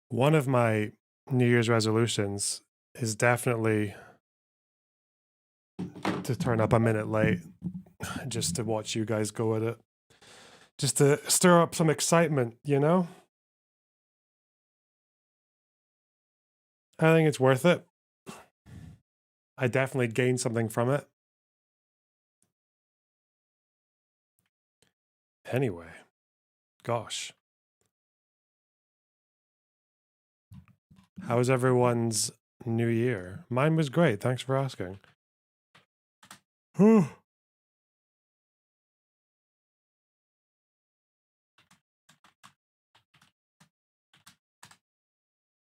One of my New Year's resolutions is definitely to turn up a minute late just to watch you guys go at it. Just to stir up some excitement, you know? I think it's worth it. I definitely gained something from it. Anyway, gosh. How was everyone's New Year? Mine was great. Thanks for asking. Whew.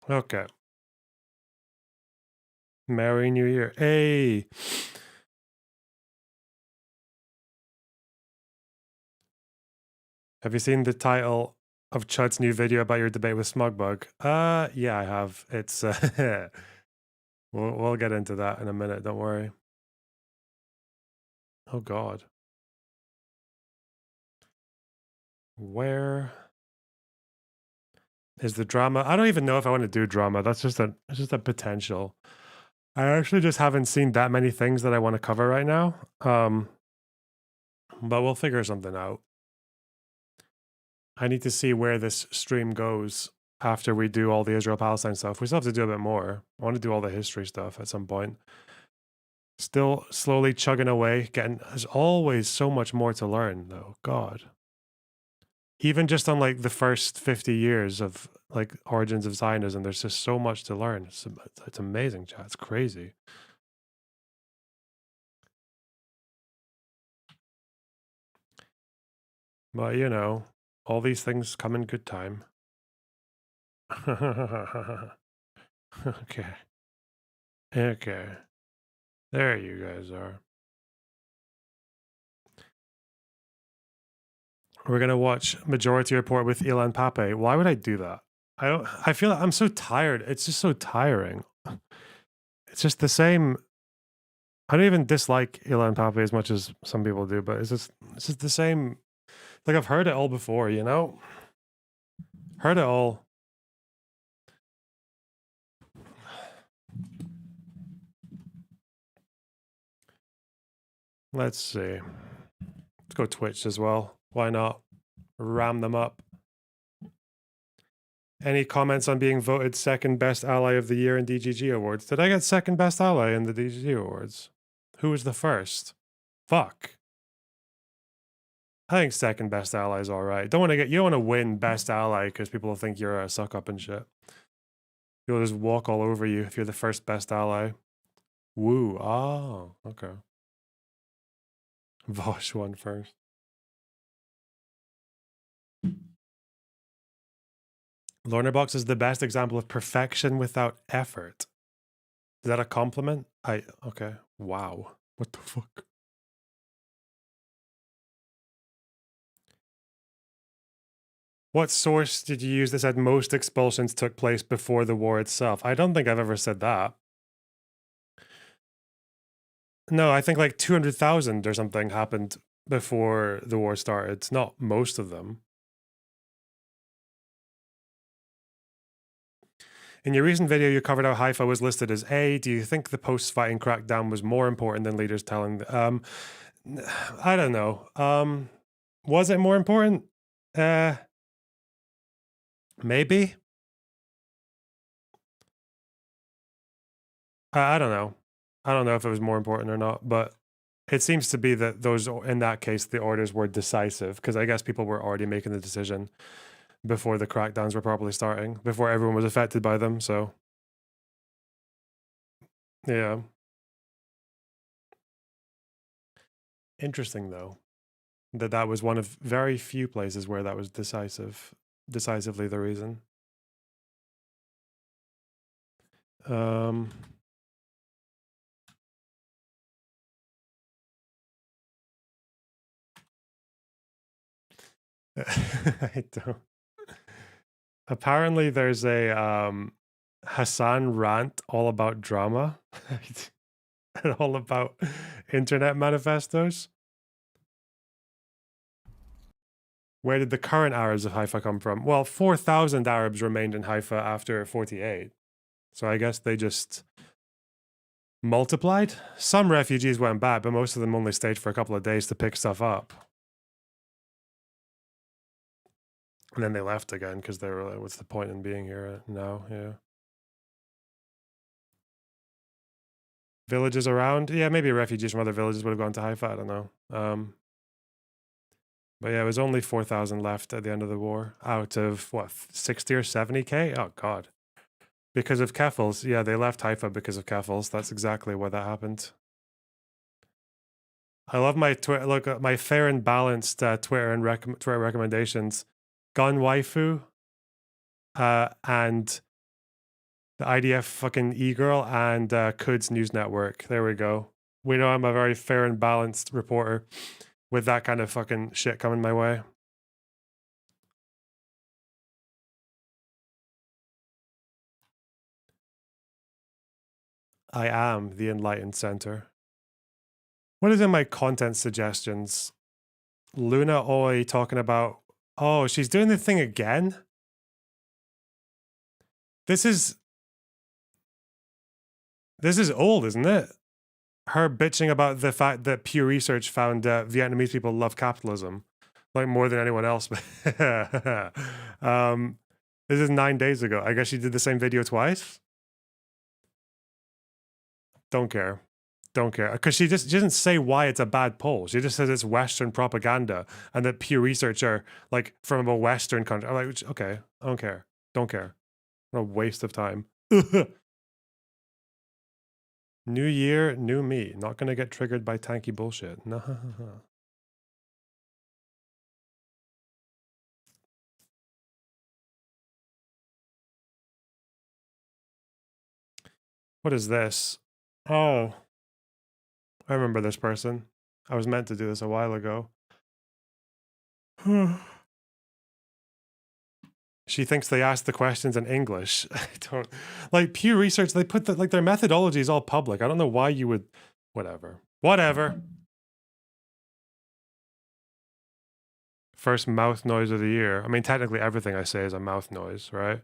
Okay. Merry New Year. Hey. Have you seen the title of Chud's new video about your debate with Smugbug? Yeah, I have. It's we'll get into that in a minute, don't worry. Oh god. Where is the drama? I don't even know if I want to do drama. That's just a potential. I actually just haven't seen that many things that I want to cover right now. But we'll figure something out. I need to see where this stream goes after we do all the Israel Palestine stuff. We still have to do a bit more. I want to do all the history stuff at some point. Still slowly chugging away, there's always so much more to learn though. God. Even just on like the first 50 years of like origins of Zionism, there's just so much to learn. It's amazing, chat. It's crazy. But you know, all these things come in good time. Okay. Okay. There you guys are. We're gonna watch Majority Report with Ilan Pape. Why would I do that? I feel like I'm so tired. It's just so tiring. It's just the same. I don't even dislike Ilan Pape as much as some people do, but it's just the same. Like I've heard it all before, you know? Heard it all. Let's see. Let's go Twitch as well. Why not? Ram them up. Any comments on being voted second best ally of the year in DGG Awards? Did I get second best ally in the DGG Awards? Who was the first? Fuck. I think second best ally is all right. You don't want to win best ally because people will think you're a suck up and shit. People just walk all over you if you're the first best ally. Woo. Oh, okay. Vosh won first. Lorna Box is the best example of perfection without effort. Is that a compliment? Okay. Wow. What the fuck? What source did you use that said most expulsions took place before the war itself? I don't think I've ever said that. No, I think like 200,000 or something happened before the war started. It's not most of them. In your recent video, you covered how Haifa was listed as A. Do you think the post-fighting crackdown was more important than leaders telling? I don't know. Was it more important? Maybe. I don't know. I don't know if it was more important or not, but it seems to be that in that case, the orders were decisive because I guess people were already making the decision before the crackdowns were properly starting, before everyone was affected by them. So, yeah. Interesting though, that was one of very few places where that was decisively the reason. I don't. Apparently, there's a Hassan rant all about drama and all about internet manifestos. Where did the current Arabs of Haifa come from? Well, 4,000 Arabs remained in Haifa after 48. So I guess they just multiplied. Some refugees went back, but most of them only stayed for a couple of days to pick stuff up. And then they left again because they were like, what's the point in being here now? Yeah. Villages around? Yeah, maybe refugees from other villages would have gone to Haifa. I don't know. But yeah, it was only 4,000 left at the end of the war out of what, 60 or 70K? Oh, God. Because of Kefils. Yeah, they left Haifa because of Kefils. That's exactly what that happened. I love my Twitter. Look at my fair and balanced Twitter and Twitter recommendations. Gun Waifu and the IDF fucking e-girl and Quds News Network. There we go. We know I'm a very fair and balanced reporter with that kind of fucking shit coming my way. I am the Enlightened Center. What is in my content suggestions? Luna Oi talking about, oh, she's doing the thing again? This is old, isn't it? Her bitching about the fact that Pew Research found Vietnamese people love capitalism, like more than anyone else. This is 9 days ago. I guess she did the same video twice. Don't care. Don't care. Because she doesn't say why it's a bad poll. She just says it's Western propaganda and that Pew Research are like from a Western country. I'm like, okay, I don't care. Don't care. What a waste of time. New year, new me. Not gonna get triggered by tanky bullshit. No. What is this? Oh. I remember this person. I was meant to do this a while ago. She thinks they asked the questions in English. I don't like Pew Research. They put like their methodology is all public. I don't know why you would. Whatever. First mouth noise of the year. I mean, technically everything I say is a mouth noise, right?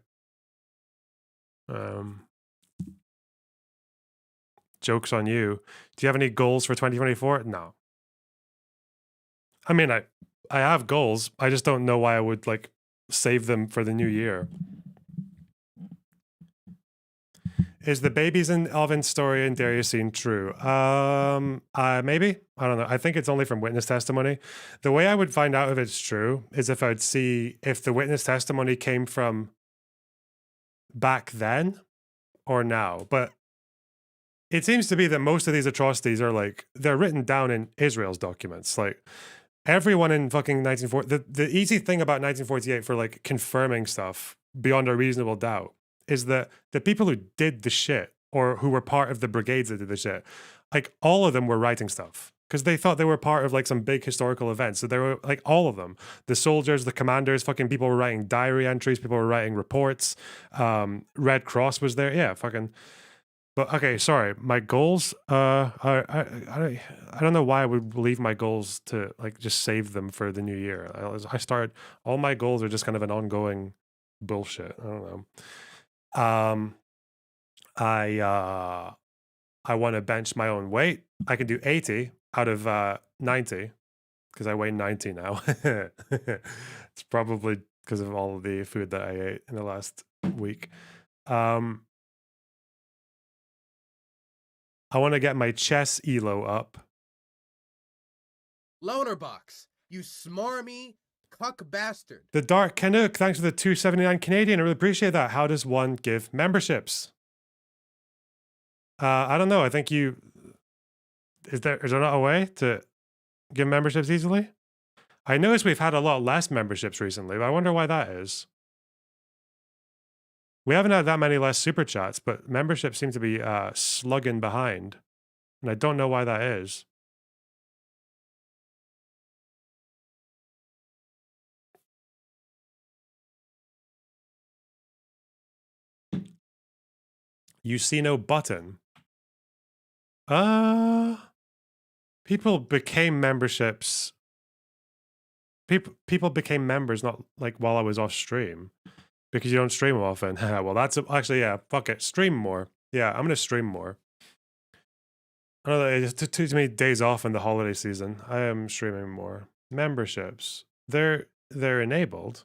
Joke's on you. Do you have any goals for 2024? No. I mean, I have goals. I just don't know why I would like save them for the new year. Is the babies in oven story in Dariusine true? Maybe. I don't know. I think it's only from witness testimony. The way I would find out if it's true is if I'd see if the witness testimony came from back then or now. But it seems to be that most of these atrocities are like, they're written down in Israel's documents. Like everyone in fucking 1940, the easy thing about 1948 for like confirming stuff beyond a reasonable doubt is that the people who did the shit or who were part of the brigades that did the shit, like all of them were writing stuff because they thought they were part of like some big historical event. So they were like all of them, the soldiers, the commanders, fucking people were writing diary entries, people were writing reports. Red Cross was there. Yeah, fucking. But okay, sorry. My goals. I don't know why I would leave my goals to like just save them for the new year. I start all my goals are just kind of an ongoing bullshit. I don't know. I want to bench my own weight. I can do 80 out of 90 because I weigh 90 now. It's probably because of all of the food that I ate in the last week. I want to get my chess elo up. Loner box, you smarmy cuck bastard. The Dark Canuck, thanks for the 279 Canadian. I really appreciate that. How does one give memberships? I don't know. I think is there not a way to give memberships easily? I noticed we've had a lot less memberships recently, but I wonder why that is. We haven't had that many less super chats, but memberships seem to be slugging behind. And I don't know why that is. You see no button. People became memberships people became members not like while I was off stream because you don't stream often. Well, that's actually yeah. Fuck it, stream more. Yeah, I'm gonna stream more. I know that it's too many days off in the holiday season. I am streaming more. Memberships, they're enabled.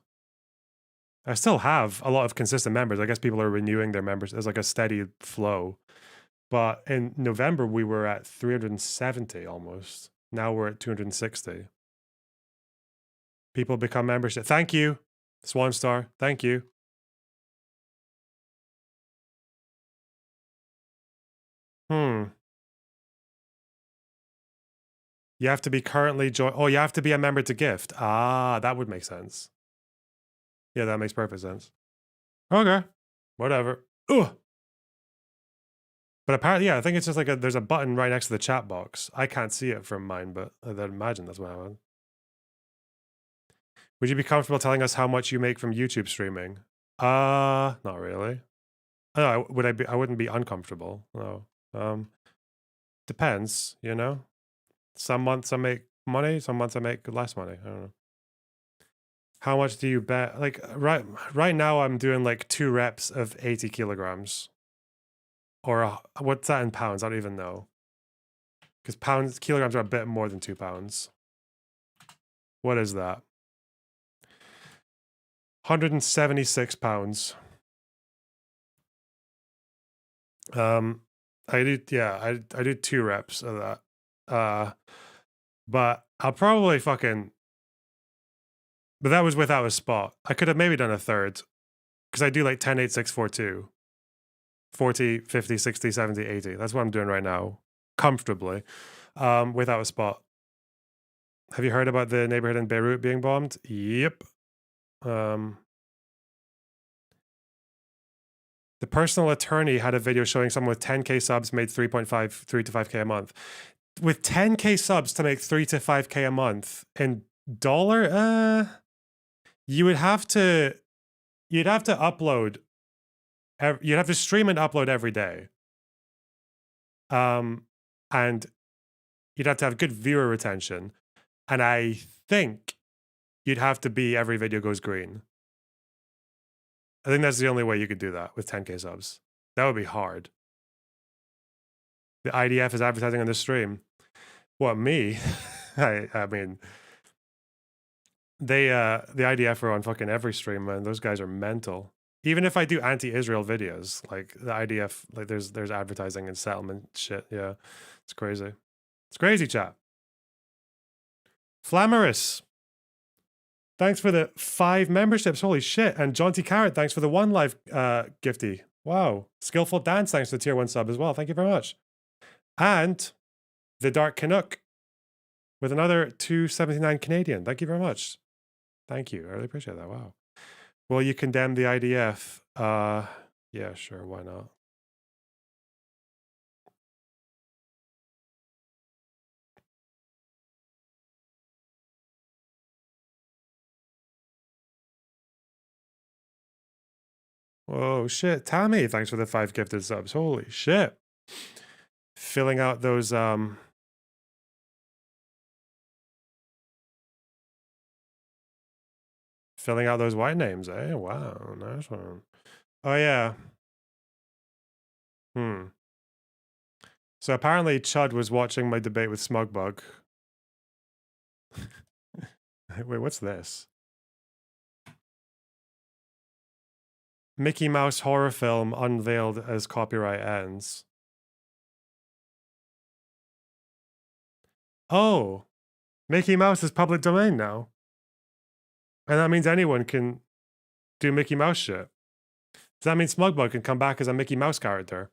I still have a lot of consistent members. I guess people are renewing their members. There's like a steady flow. But in November, we were at 370 almost. Now we're at 260. People become membership. Thank you, Swan Star. Thank you. You have to be currently join. Oh, you have to be a member to gift. Ah, that would make sense. Yeah, that makes perfect sense. Okay, whatever. Ugh. But apparently, yeah, I think it's just like there's a button right next to the chat box. I can't see it from mine, but I'd imagine that's what happened. Would you be comfortable telling us how much you make from YouTube streaming? Not really. Oh, would I be? I wouldn't be uncomfortable. No. Depends. You know. Some months I make money. Some months I make less money. I don't know. How much do you bet? Like right now, I'm doing like 2 reps of 80 kilograms. Or what's that in pounds? I don't even know. Because kilograms are a bit more than 2 pounds. What is that? 176 pounds. I do 2 reps of that. But I'll probably fucking. But that was without a spot. I could have maybe done a third. Because I do like 10, 8, 6, 4, 2. 40, 50, 60, 70, 80. That's what I'm doing right now. Comfortably. Without a spot. Have you heard about the neighborhood in Beirut being bombed? Yep. The personal attorney had a video showing someone with 10K subs made 3 to 5K a month. With 10K subs to make 3 to 5K a month in dollar, you'd have to upload. You'd have to stream and upload every day. And you'd have to have good viewer retention. And I think you'd have to be every video goes green. I think that's the only way you could do that with 10K subs. That would be hard. The IDF is advertising on the stream. What, me? I mean, the IDF are on fucking every stream, man. Those guys are mental. Even if I do anti-Israel videos, like the IDF, like there's advertising and settlement shit. Yeah, it's crazy. It's crazy, chat. Flamorous. Thanks for the 5 memberships. Holy shit. And Jaunty Carrot, thanks for the 1 live gifty. Wow. Skillful Dance, thanks for the tier 1 sub as well. Thank you very much. And the Dark Canuck with another 279 Canadian. Thank you very much. Thank you. I really appreciate that. Wow. Will you condemn the IDF? Yeah, sure. Why not? Oh shit, Tammy, thanks for the 5 gifted subs. Holy shit. Filling out those white names, eh? Wow, nice one. Oh yeah. So apparently Chud was watching my debate with Smugbug. Wait, what's this? Mickey Mouse horror film unveiled as copyright ends. Oh, Mickey Mouse is public domain now. And that means anyone can do Mickey Mouse shit. Does that mean Smugbug can come back as a Mickey Mouse character?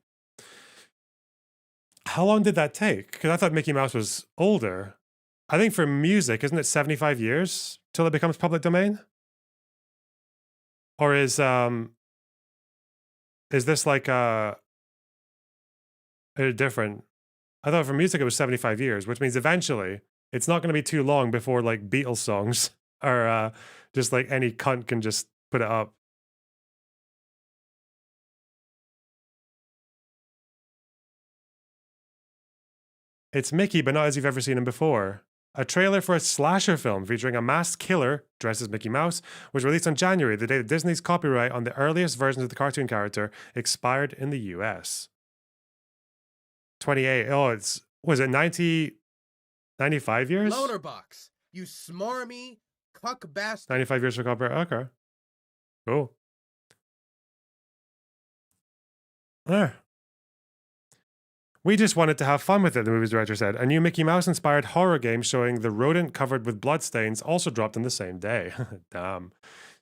How long did that take? Because I thought Mickey Mouse was older. I think for music, isn't it 75 years till it becomes public domain? Or is this like a different? I thought for music it was 75 years, which means eventually it's not going to be too long before like Beatles songs are just like any cunt can just put it up. It's Mickey, but not as you've ever seen him before. A trailer for a slasher film featuring a masked killer dressed as Mickey Mouse was released on January, the day that Disney's copyright on the earliest versions of the cartoon character expired in the US. 28. Oh, was it 95 years? Loader box. You smarmy cuck bastard. 95 years for copyright. Okay. Cool. There. We just wanted to have fun with it, the movie's director said. A new Mickey Mouse-inspired horror game showing the rodent covered with bloodstains also dropped on the same day. Damn.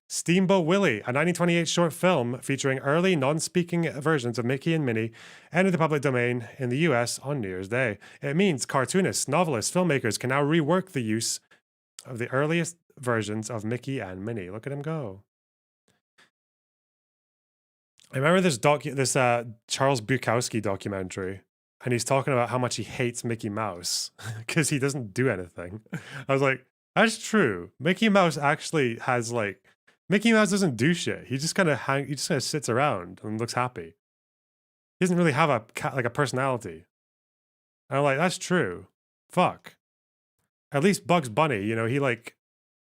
Steamboat Willie, a 1928 short film featuring early non-speaking versions of Mickey and Minnie, entered the public domain in the US on New Year's Day. It means cartoonists, novelists, filmmakers can now rework the use of the earliest versions of Mickey and Minnie. Look at him go. I remember this Charles Bukowski documentary, and he's talking about how much he hates Mickey Mouse because he doesn't do anything. I was like, that's true. Mickey Mouse actually has Mickey Mouse doesn't do shit. He just kind of sits around and looks happy. He doesn't really have a personality. And I'm like, that's true. Fuck. At least Bugs Bunny, he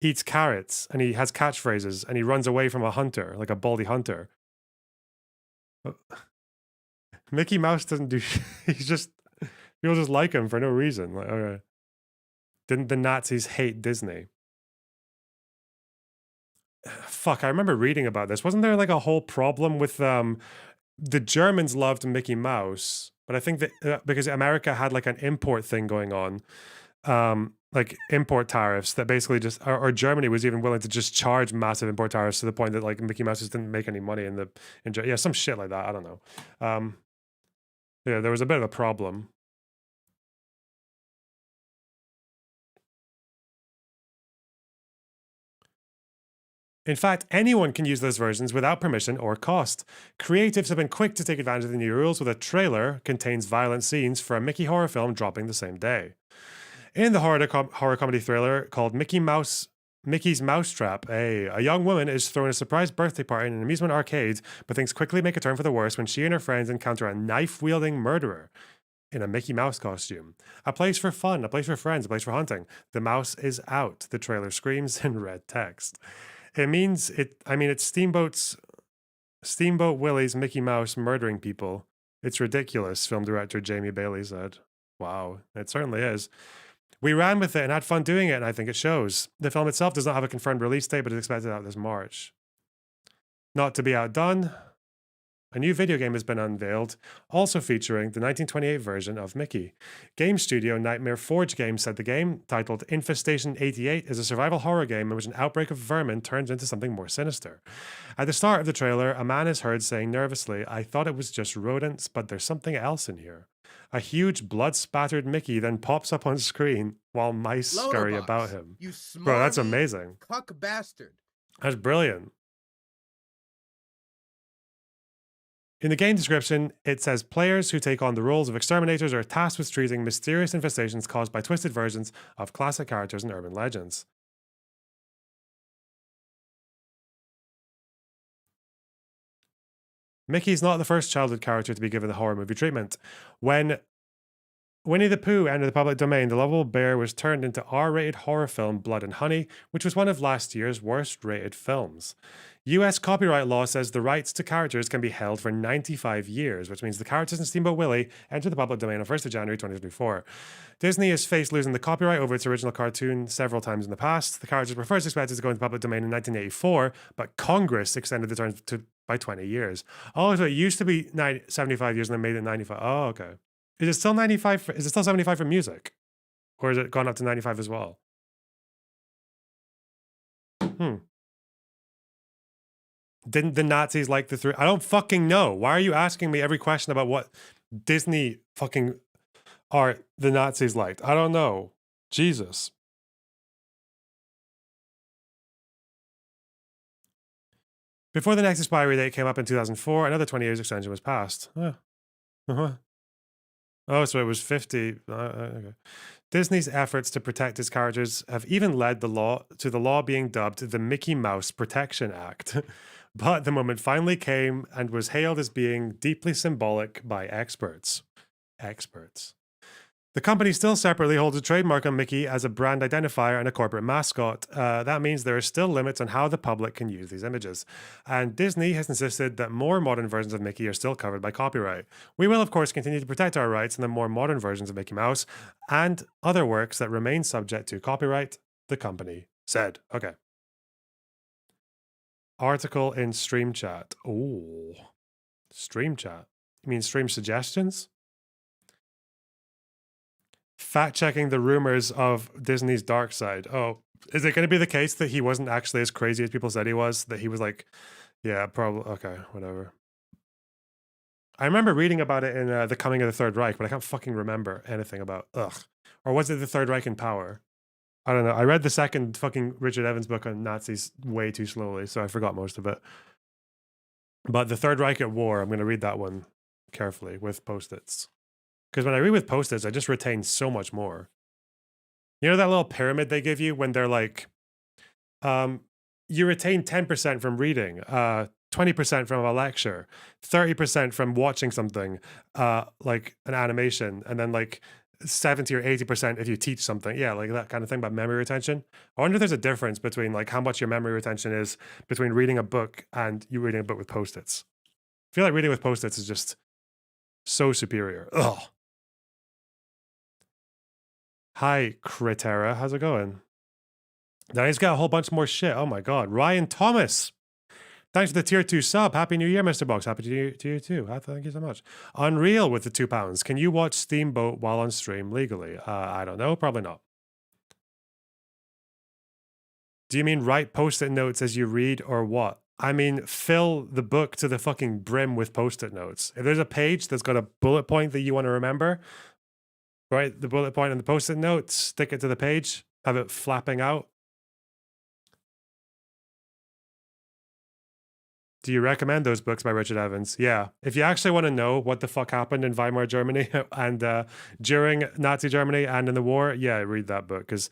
eats carrots and he has catchphrases and he runs away from a hunter, like a baldy hunter. Mickey Mouse doesn't do shit. People just like him for no reason. Like, okay. Didn't the Nazis hate Disney? Fuck, I remember reading about this. Wasn't there a whole problem with the Germans loved Mickey Mouse, but I think that because America had an import thing going on, import tariffs that basically just, or Germany was even willing to just charge massive import tariffs to the point that Mickey Mouse just didn't make any money in some shit like that. I don't know. Yeah, there was a bit of a problem. In fact, anyone can use those versions without permission or cost. Creatives have been quick to take advantage of the new rules with a trailer contains violent scenes for a Mickey horror film dropping the same day. In the horror comedy thriller called Mickey's Mousetrap, a young woman is throwing a surprise birthday party in an amusement arcade, but things quickly make a turn for the worse when she and her friends encounter a knife-wielding murderer in a Mickey Mouse costume. A place for fun, a place for friends, a place for hunting. The mouse is out, the trailer screams in red text. It's Steamboat Willie's Mickey Mouse murdering people. It's ridiculous, film director Jamie Bailey said. Wow, it certainly is. We ran with it and had fun doing it, and I think it shows. The film itself does not have a confirmed release date, but is expected out this March. Not to be outdone, a new video game has been unveiled, also featuring the 1928 version of Mickey. Game studio Nightmare Forge Games said the game, titled Infestation 88, is a survival horror game in which an outbreak of vermin turns into something more sinister. At the start of the trailer, a man is heard saying nervously, "I thought it was just rodents, but there's something else in here." A huge blood-spattered Mickey then pops up on screen while mice scurry about him. Bro, that's amazing. Cuck bastard. That's brilliant. In the game description, it says players who take on the roles of exterminators are tasked with treating mysterious infestations caused by twisted versions of classic characters and urban legends. Mickey's not the first childhood character to be given the horror movie treatment. When Winnie the Pooh entered the public domain, the lovable bear was turned into R-rated horror film Blood and Honey, which was one of last year's worst-rated films. US copyright law says the rights to characters can be held for 95 years, which means the characters in Steamboat Willie entered the public domain on 1st of January 2024. Disney has faced losing the copyright over its original cartoon several times in the past. The characters were first expected to go into the public domain in 1984, but Congress extended the term by 20 years. Oh, so it used to be 75 years and they made it 95. Oh, okay. Is it still 95? Is it still 75 for music? Or has it gone up to 95 as well? Didn't the Nazis like the three? I don't fucking know. Why are you asking me every question about what Disney fucking art the Nazis liked? I don't know. Jesus. Before the next expiry date came up in 2004, another 20 years extension was passed. Oh, so it was 50. Okay. Disney's efforts to protect its characters have even led to the law being dubbed the Mickey Mouse Protection Act. But the moment finally came and was hailed as being deeply symbolic by experts. The company still separately holds a trademark on Mickey as a brand identifier and a corporate mascot. That means there are still limits on how the public can use these images. And Disney has insisted that more modern versions of Mickey are still covered by copyright. We will, of course, continue to protect our rights in the more modern versions of Mickey Mouse and other works that remain subject to copyright, the company said. Okay. Article in Stream Chat. Oh, Stream Chat. You mean stream suggestions? Fact checking the rumors of Disney's dark side. Oh, is it going to be the case that he wasn't actually as crazy as people said he was? That he was like, yeah, probably. Okay, whatever. I remember reading about it in The Coming of the Third Reich, but I can't fucking remember anything about. Ugh. Or was it The Third Reich in Power? I don't know. I read the second fucking Richard Evans book on Nazis way too slowly, so I forgot most of it. But The Third Reich at War, I'm going to read that one carefully with post-its. Because when I read with post-its, I just retain so much more. You know that little pyramid they give you when they're like, you retain 10% from reading, 20% from a lecture, 30% from watching something, like an animation, and then like 70 or 80% if you teach something. Yeah, like that kind of thing about memory retention. I wonder if there's a difference between like how much your memory retention is between reading a book and you reading a book with post-its. I feel like reading with post-its is just so superior. Ugh. Hi, Critera. How's it going? Now he's got a whole bunch more shit. Oh my god. Ryan Thomas. Thanks for the tier 2 sub. Happy New Year, Mr. Box. Happy New Year to you too. Thank you so much. Unreal with the £2. Can you watch Steamboat while on stream legally? I don't know. Probably not. Do you mean write post-it notes as you read or what? I mean, fill the book to the fucking brim with post-it notes. If there's a page that's got a bullet point that you want to remember, write the bullet point on the post-it note, stick it to the page, have it flapping out. Do you recommend those books by Richard Evans? Yeah. If you actually want to know what the fuck happened in Weimar Germany and during Nazi Germany and in the war, yeah, read that book. Because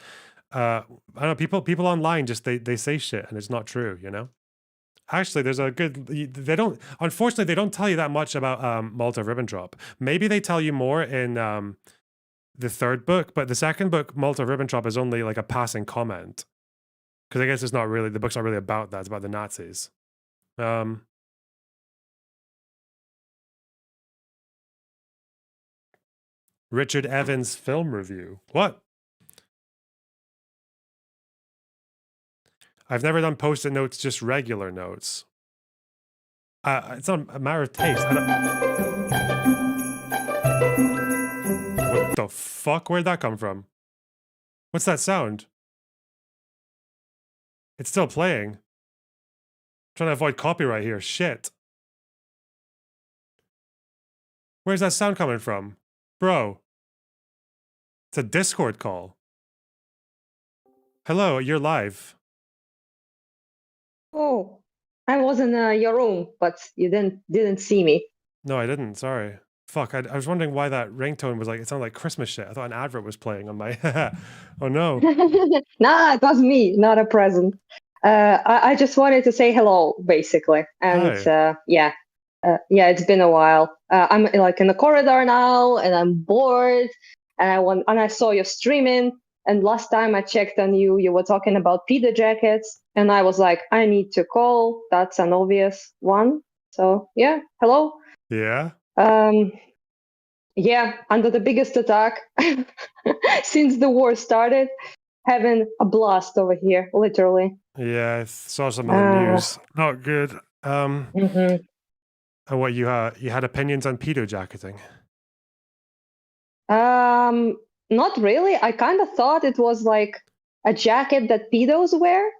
I don't know, people online just they say shit and it's not true, you know? Actually, there's a good, unfortunately, they don't tell you that much about Malta Ribbentrop. Maybe they tell you more in the third book, but the second book, Malta Ribbentrop, is only like a passing comment. Because I guess it's not really, the book's not really about that, it's about the Nazis. Richard Evans film review. What? I've never done post-it notes, just regular notes. It's not a matter of taste. What the fuck? Where'd that come from? What's that sound? It's still playing. I'm trying to avoid copyright here. Shit. Where's that sound coming from? Bro. It's a Discord call. Hello, you're live. Oh, I was in your room, but you didn't see me. No, I didn't. Sorry. Fuck, I was wondering why that ringtone was like, it sounded like Christmas shit. I thought an advert was playing on my... Oh no. Nah, it was me, not a present. I just wanted to say hello, basically. And yeah, it's been a while. I'm like in the corridor now, and I'm bored. And I saw you streaming. And last time I checked on you, you were talking about pita jackets. And I was like, I need to call. That's an obvious one. So yeah, hello. Yeah. Yeah, under the biggest attack since the war started, having a blast over here, literally. Yeah, I saw some of the news. Not good. Mm-hmm. And what you had opinions on pedo jacketing? Not really. I kind of thought it was like a jacket that pedos wear,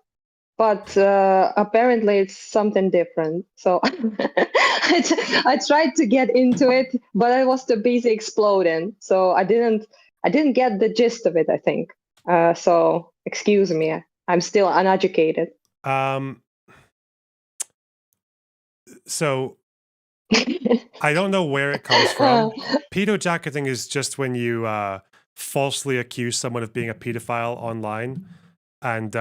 but apparently it's something different. So I tried to get into it, but I was too busy exploding, so I didn't get the gist of it, I think. So excuse me, I'm still uneducated. So I don't know where it comes from. Pedo jacketing is just when you falsely accuse someone of being a pedophile online, and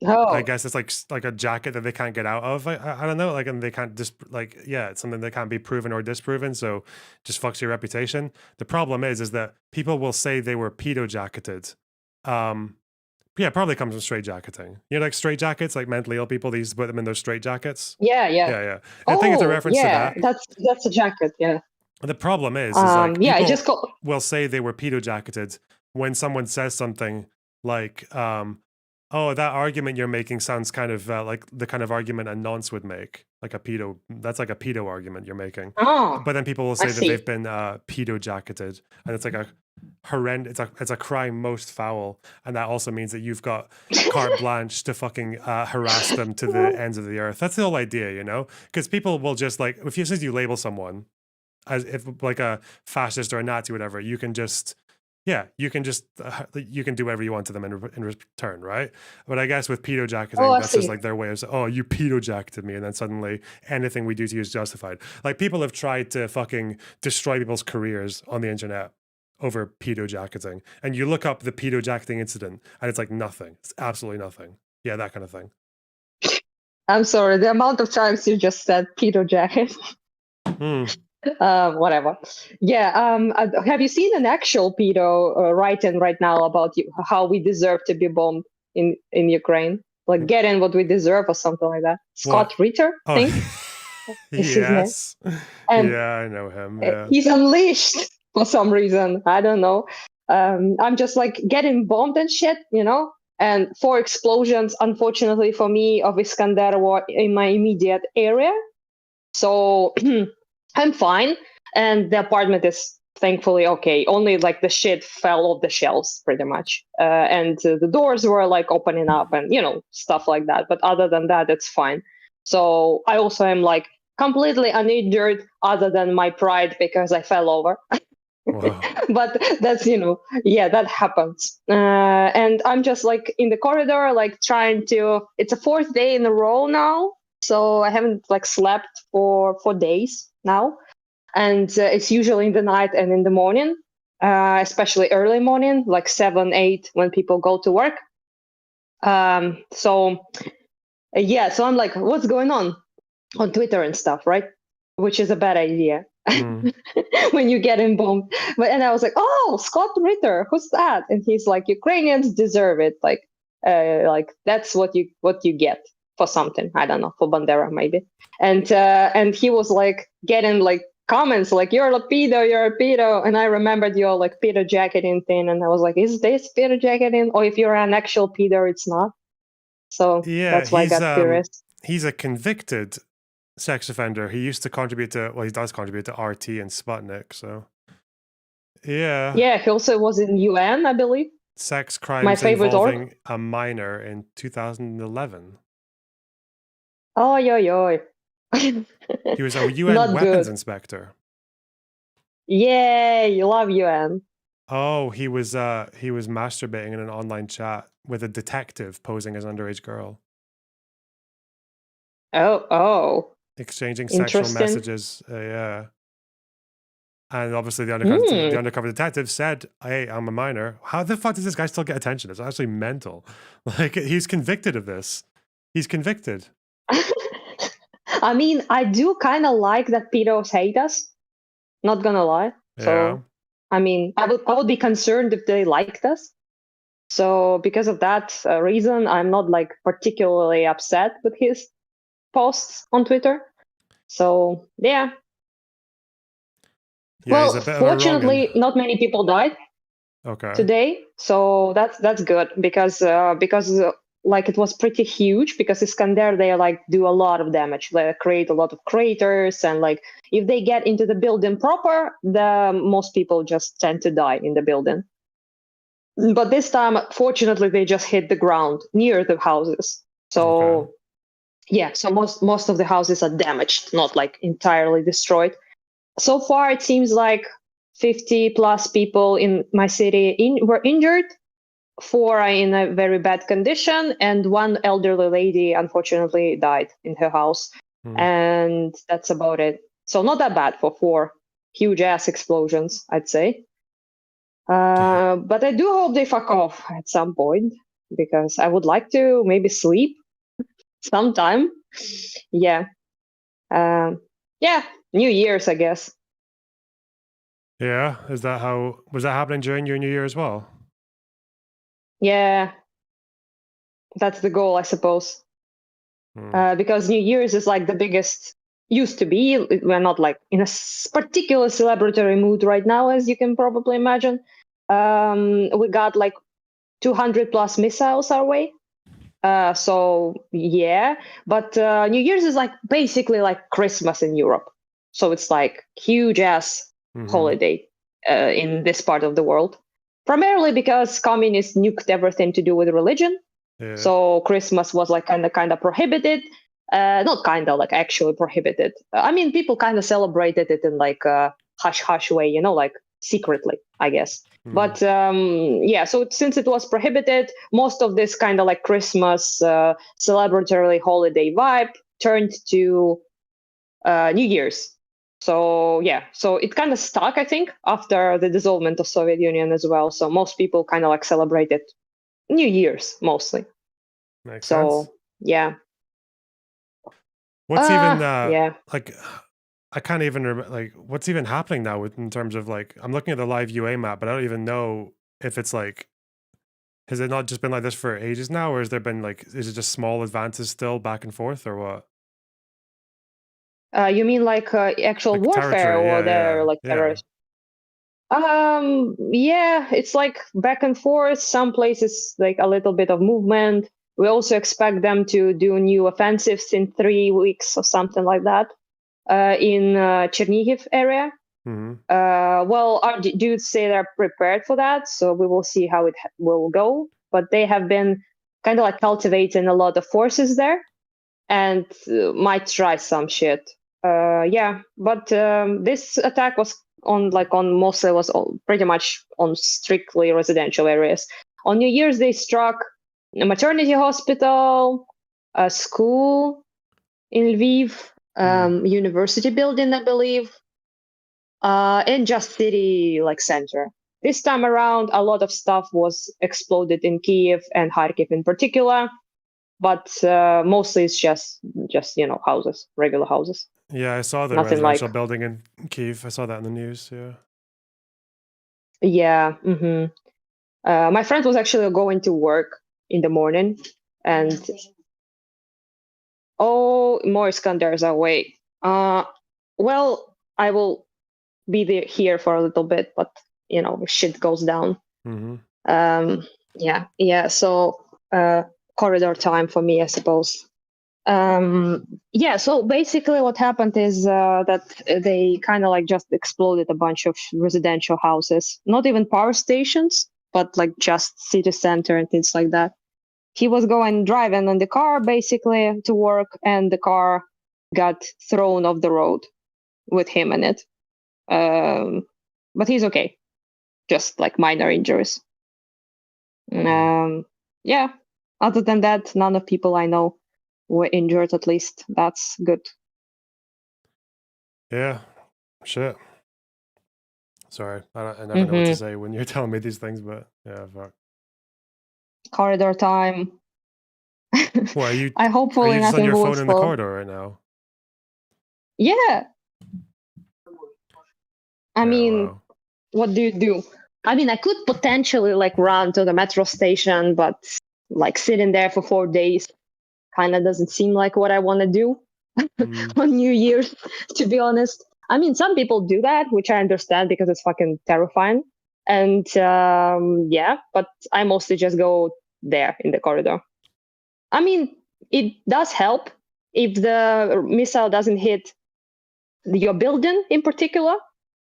Oh, I guess it's like a jacket that they can't get out of. I don't know, like, and they can't just like, yeah, it's something that can't be proven or disproven, so just fucks your reputation. The problem is that people will say they were pedo jacketed. Yeah, probably comes from straight jacketing. You know, like straight jackets, like mentally ill people, they used to put them in those straight jackets. yeah, yeah. Yeah, yeah. I think it's a Oh, reference to yeah. that. That's a jacket. Yeah. The problem is like Yeah. I people just got. will say they were pedo jacketed when someone says something like, "Oh, that argument you're making sounds kind of like the kind of argument a nonce would make, like a pedo. That's like a pedo argument you're making." Oh, But then people will I say that see. they've been pedo jacketed, and it's like a horrendous. It's a crime most foul, and that also means that you've got carte blanche to fucking harass them to the ends of the earth. That's the whole idea, you know? Because people will just like, if you since you label someone as if like a fascist or a Nazi, or whatever, you can just, yeah, you can just you can do whatever you want to them in return, right? But I guess with pedo jacketing, Oh, I that's just see. like their way of saying, "Oh, you pedo jacketed me," and then suddenly anything we do to you is justified. Like people have tried to fucking destroy people's careers on the internet over pedo jacketing, and you look up the pedo jacketing incident, and it's like nothing. It's absolutely nothing. Yeah, that kind of thing. I'm sorry. The amount of times you just said pedo jacket. Hmm. Whatever. Yeah. Have you seen an actual pedo writing right now about how we deserve to be bombed in Ukraine? Like getting what we deserve or something like that. Scott What? Ritter, I Oh, think is his name. yes. And Yeah, I know him. Yeah. he's unleashed for some reason. I don't know. I'm just like getting bombed and shit, you know. And 4 explosions, unfortunately for me, of Iskander were in my immediate area. So I'm fine. And the apartment is thankfully okay. Only like the shit fell off the shelves pretty much. And the doors were like opening up and, you know, stuff like that. But other than that, it's fine. So I also am like completely uninjured other than my pride because I fell over. Wow. But that's, you know, yeah, that happens. And I'm just like in the corridor, like trying to, it's a 4th day in a row now. So I haven't like slept for 4 days now. And it's usually in the night and in the morning, especially early morning, like 7, 8, when people go to work. So I'm like, what's going on Twitter and stuff, right? Which is a bad idea. When you get bombed. And I was like, oh, Scott Ritter, who's that? And he's like, Ukrainians deserve it. Like that's what you get for something. I don't know, for Bandera maybe. And he was like getting like comments like, you're a pedo. And I remembered your like pedo jacketing thing. And I was like, is this pedo jacketing? Or if you're an actual pedo, it's not. So Yeah, that's why I got curious. He's a convicted sex offender. He used to contribute to, well, he does contribute to RT and Sputnik. So, yeah. Yeah, he also was in UN, I believe. Sex crimes My favorite involving a minor in 2011. Oh, yo. He was a UN Not weapons good. inspector. Yay, you love UN. Oh, he was masturbating in an online chat with a detective posing as an underage girl. Oh. Exchanging sexual messages. Yeah. And obviously the undercover detective said, hey, I'm a minor. How the fuck does this guy still get attention? It's actually mental. Like, he's convicted of this. He's convicted. I mean, I do kind of like that pedos hate us. Not gonna lie. So, Yeah. I mean, I would be concerned if they liked us. So because of that reason, I'm not like particularly upset with his posts on Twitter. So yeah. Well, fortunately, not many people died today, so that's good because like it was pretty huge because Iskander, they like do a lot of damage. They create a lot of craters, and like if they get into the building proper, most people just tend to die in the building. But this time, fortunately, they just hit the ground near the houses. So yeah, so most of the houses are damaged, not like entirely destroyed. So far, it seems like 50 plus people in my city were injured. 4 are in a very bad condition, and 1 elderly lady, unfortunately, died in her house. And that's about it. So not that bad for 4 huge ass explosions, I'd say. But I do hope they fuck off at some point. because I would like to maybe sleep sometime. Yeah. Yeah, New Year's, I guess. Yeah, was that happening during your New Year as well? Yeah, that's the goal, I suppose. Because New Year's is like the biggest, used to be. We're not like in a particular celebratory mood right now, as you can probably imagine. We got like 200 plus missiles our way. So yeah, but New Year's is like basically like Christmas in Europe. So it's like huge ass holiday in this part of the world. Primarily because communists nuked everything to do with religion. Yeah. So Christmas was like kind of prohibited. Not kind of, like actually prohibited. I mean, people kind of celebrated it in like a hush hush way, you know, like secretly, I guess. But yeah, so since it was prohibited, most of this kind of like Christmas celebratory holiday vibe turned to New Year's. So yeah, so it kind of stuck, I think, after the dissolvement of Soviet Union as well. So most people kind of like celebrated New Year's mostly. Makes so sense. yeah. What's even yeah. like? I can't even like what's even happening now in terms of like I'm looking at the live UA map, but I don't even know if it's like has it not just been like this for ages now, or has there been like is it just small advances still back and forth, or what? You mean like actual Like warfare, territory, or yeah, they're like yeah. terrorists? Yeah, it's like back and forth. Some places like a little bit of movement. We also expect them to do new offensives in 3 weeks or something like that in Chernihiv area. Well, our dudes say they're prepared for that, so we will see how it will go. But they have been kind of like cultivating a lot of forces there, and might try some shit. Yeah, but this attack was mostly was pretty much on strictly residential areas. On New Year's, they struck a maternity hospital, a school in Lviv, university building, I believe, and just city like center. This time around, a lot of stuff was exploded in Kiev and Kharkiv in particular, but mostly it's just houses, regular houses. Yeah, I saw the Nothing residential like building in Kiev. I saw that in the news. Yeah. Yeah. My friend was actually going to work in the morning, and more Iskanders are away. Well, I will be there here for a little bit, but if shit goes down. Yeah. So corridor time for me, I suppose. Yeah, so basically what happened is that they kind of like just exploded a bunch of residential houses, not even power stations, but like just city center and things like that. He was driving in the car basically to work, and the car got thrown off the road with him in it. But he's okay, just like minor injuries. Yeah, other than that, none of people I know were injured, at least. That's good. Yeah. Shit. Sorry, I never know what to say when you're telling me these things, but yeah, fuck. Corridor time. Well, are you hopefully just on nothing your will phone in the explode. corridor right now? Yeah. I mean, wow. what do you do? I mean, I could potentially like run to the metro station, but like sitting there for 4 days kind of doesn't seem like what I want to do on New Year's, to be honest. I mean, some people do that, which I understand because it's fucking terrifying. And yeah, but I mostly just go there in the corridor. I mean, it does help if the missile doesn't hit your building in particular.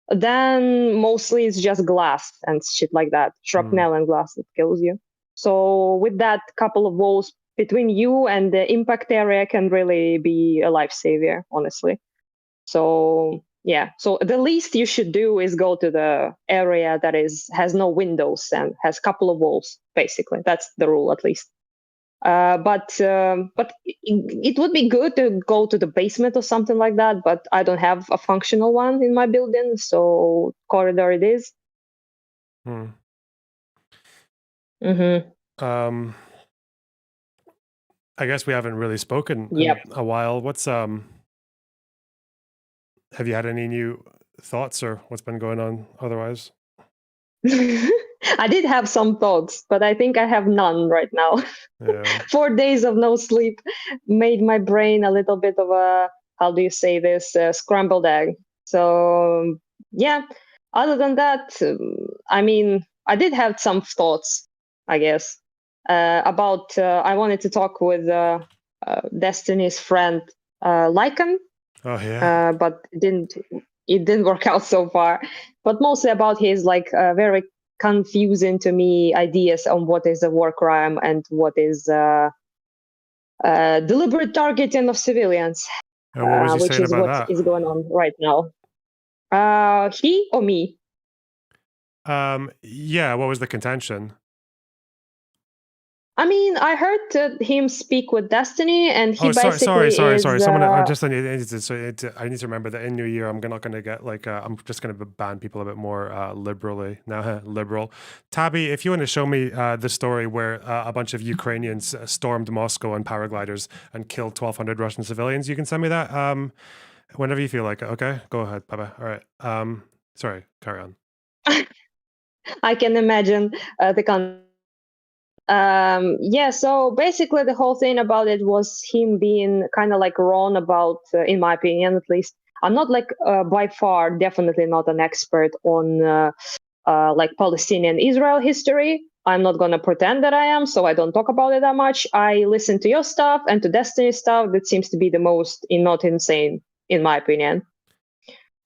Then mostly it's just glass and shit like that, shrapnel and glass that kills you. So with that, couple of walls between you and the impact area can really be a lifesaver, honestly. So yeah, so the least you should do is go to the area that has no windows and has a couple of walls. Basically, that's the rule, at least. But it would be good to go to the basement or something like that. But I don't have a functional one in my building, so corridor it is. I guess we haven't really spoken Yep. in a while. What's have you had any new thoughts or what's been going on otherwise? I did have some thoughts, but I think I have none right now. Yeah. 4 days of no sleep made my brain a little bit of a, how do you say this, scrambled egg. So, yeah, other than that, I mean, I did have some thoughts, I guess, about, I wanted to talk with Destiny's friend, Lycan, Oh yeah. but it didn't work out so far. But mostly about his like very confusing to me ideas on what is a war crime and what is deliberate targeting of civilians, And what was he which saying is about what that? is going on right now. He or me? Yeah, what was the contention? I mean, I heard him speak with Destiny, and he Oh, sorry. basically is. Someone, I need to remember that in New Year, I'm not going to get like, I'm just going to ban people a bit more liberally now. Liberal. Tabby, if you want to show me the story where a bunch of Ukrainians stormed Moscow on paragliders and killed 1,200 Russian civilians, you can send me that whenever you feel like it. Okay, go ahead. Bye bye. All right. Sorry. Carry on. I can imagine the yeah, so basically the whole thing about it was him being kind of like wrong about, in my opinion at least. I'm not like by far definitely not an expert on like Palestinian Israel history. I'm not going to pretend that I am, so I don't talk about it that much. I listen to your stuff and to Destiny stuff. That seems to be the most not insane, in my opinion.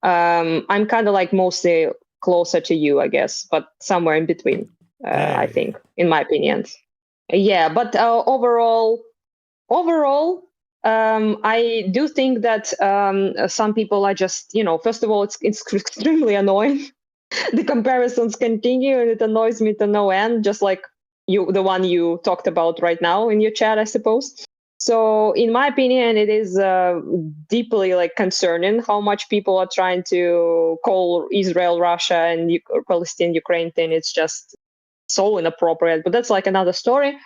I'm kind of like mostly closer to you, I guess, but somewhere in between. I think, in my opinion. Yeah, but overall, I do think that some people are just, first of all, it's extremely annoying. The comparisons continue, and it annoys me to no end. Just like the one you talked about right now in your chat, I suppose. So, in my opinion, it is deeply like concerning how much people are trying to call Israel, Russia, and Palestine, Ukraine thing. It's just so inappropriate. But that's like another story.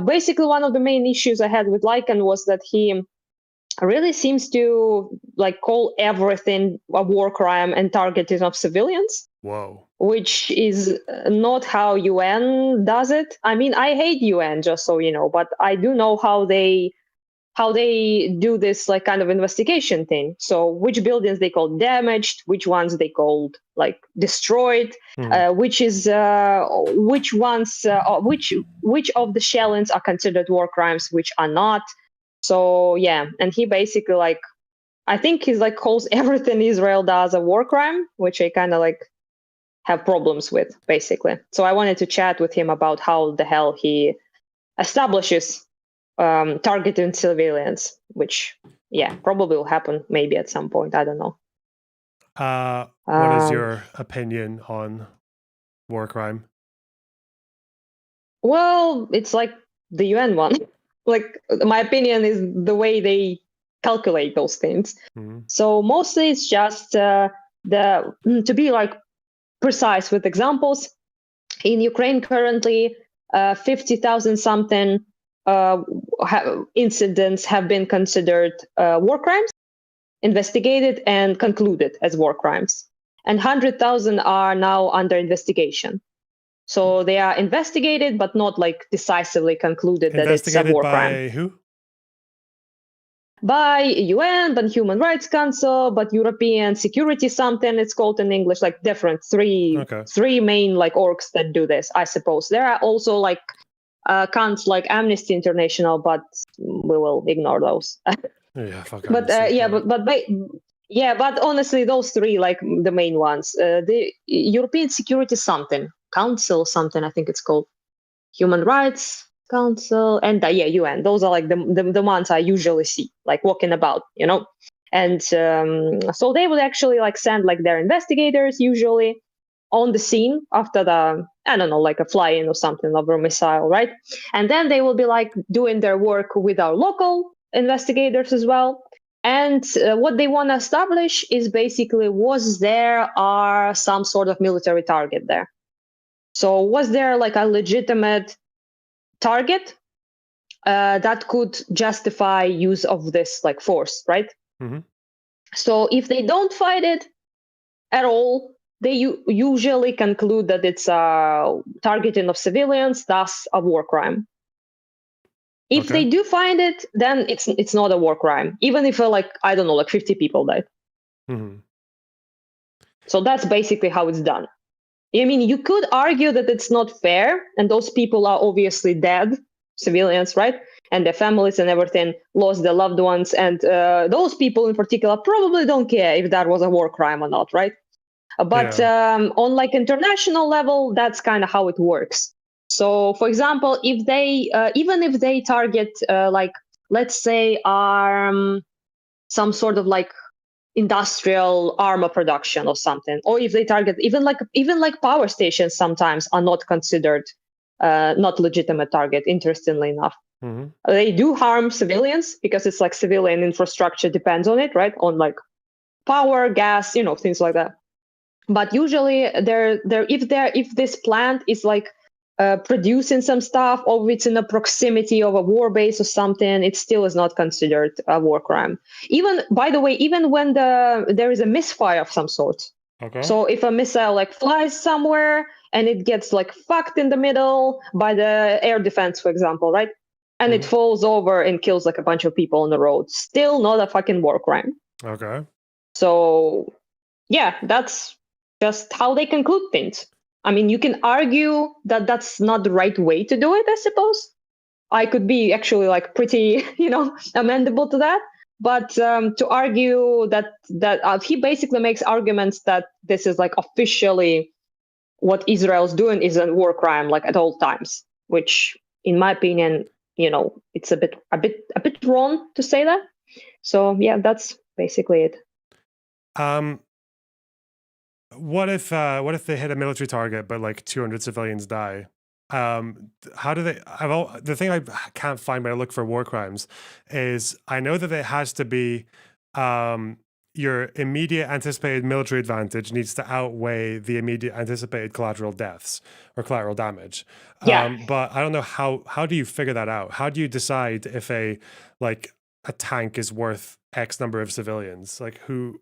Basically, one of the main issues I had with Lycan was that he really seems to like call everything a war crime and targeting of civilians. Whoa. Which is not how UN does it. I mean, I hate UN, just so you know, but I do know how they do this like kind of investigation thing. So which buildings they called damaged, which ones they called like destroyed, which of the shellings are considered war crimes, which are not. So yeah, and he basically like, I think he's like calls everything Israel does a war crime, which I kind of like have problems with, basically. So I wanted to chat with him about how the hell he establishes targeting civilians, which, yeah, probably will happen maybe at some point. I don't know. What is your opinion on war crime? Well, it's like the UN one. Like, my opinion is the way they calculate those things. So mostly it's just to be like precise with examples. In Ukraine currently, 50,000 something incidents have been considered war crimes, investigated and concluded as war crimes. And 100,000 are now under investigation. So they are investigated, but not like decisively concluded that it's a war crime. Investigated by who? By UN, by Human Rights Council, but European Security something it's called in English, like different three main like orgs that do this, I suppose. There are also like counts like Amnesty International, but we will ignore those. Yeah, fuck. But but honestly, those three like the main ones. The European Security something Council something, I think it's called Human Rights Council, and UN. Those are like the ones I usually see like walking about, and so they would actually like send like their investigators usually on the scene after the, I don't know, like a fly-in or something of a missile, right? And then they will be like doing their work with our local investigators as well. And what they want to establish is basically, was there some sort of military target there? So was there like a legitimate target that could justify use of this like force, right? Mhm. So if they don't fight it at all, they usually conclude that it's a targeting of civilians, thus a war crime. If Okay. they do find it, then it's not a war crime, even if like I don't know, like 50 people died. Mhm. So that's basically how it's done. I mean, you could argue that it's not fair, and those people are obviously dead, civilians, right? And their families and everything lost their loved ones, and those people in particular probably don't care if that was a war crime or not, right? But on like international level, that's kind of how it works. So, for example, if they even if they target like let's say some sort of like industrial armor production or something, or if they target even like power stations, sometimes are not considered not legitimate target. Interestingly enough, Mhm. they do harm civilians because it's like civilian infrastructure depends on it, right? On like power, gas, things like that. But usually if this plant is like producing some stuff, or it's in the proximity of a war base or something, it still is not considered a war crime. Even, by the way, even when there is a misfire of some sort. Okay. So if a missile like flies somewhere and it gets like fucked in the middle by the air defense, for example, right? And it falls over and kills like a bunch of people on the road, still not a fucking war crime. Okay. So yeah, that's just how they conclude things. I mean, you can argue that that's not the right way to do it, I suppose. I could be actually like pretty, amendable to that. But to argue that he basically makes arguments that this is like officially what Israel's doing is a war crime, like at all times, which, in my opinion, it's a bit wrong to say that. So yeah, that's basically it. What if they hit a military target but like 200 civilians die? How do they? The thing I can't find when I look for war crimes is I know that it has to be your immediate anticipated military advantage needs to outweigh the immediate anticipated collateral deaths or collateral damage. Yeah. But I don't know how do you figure that out? How do you decide if a tank is worth X number of civilians? Like who?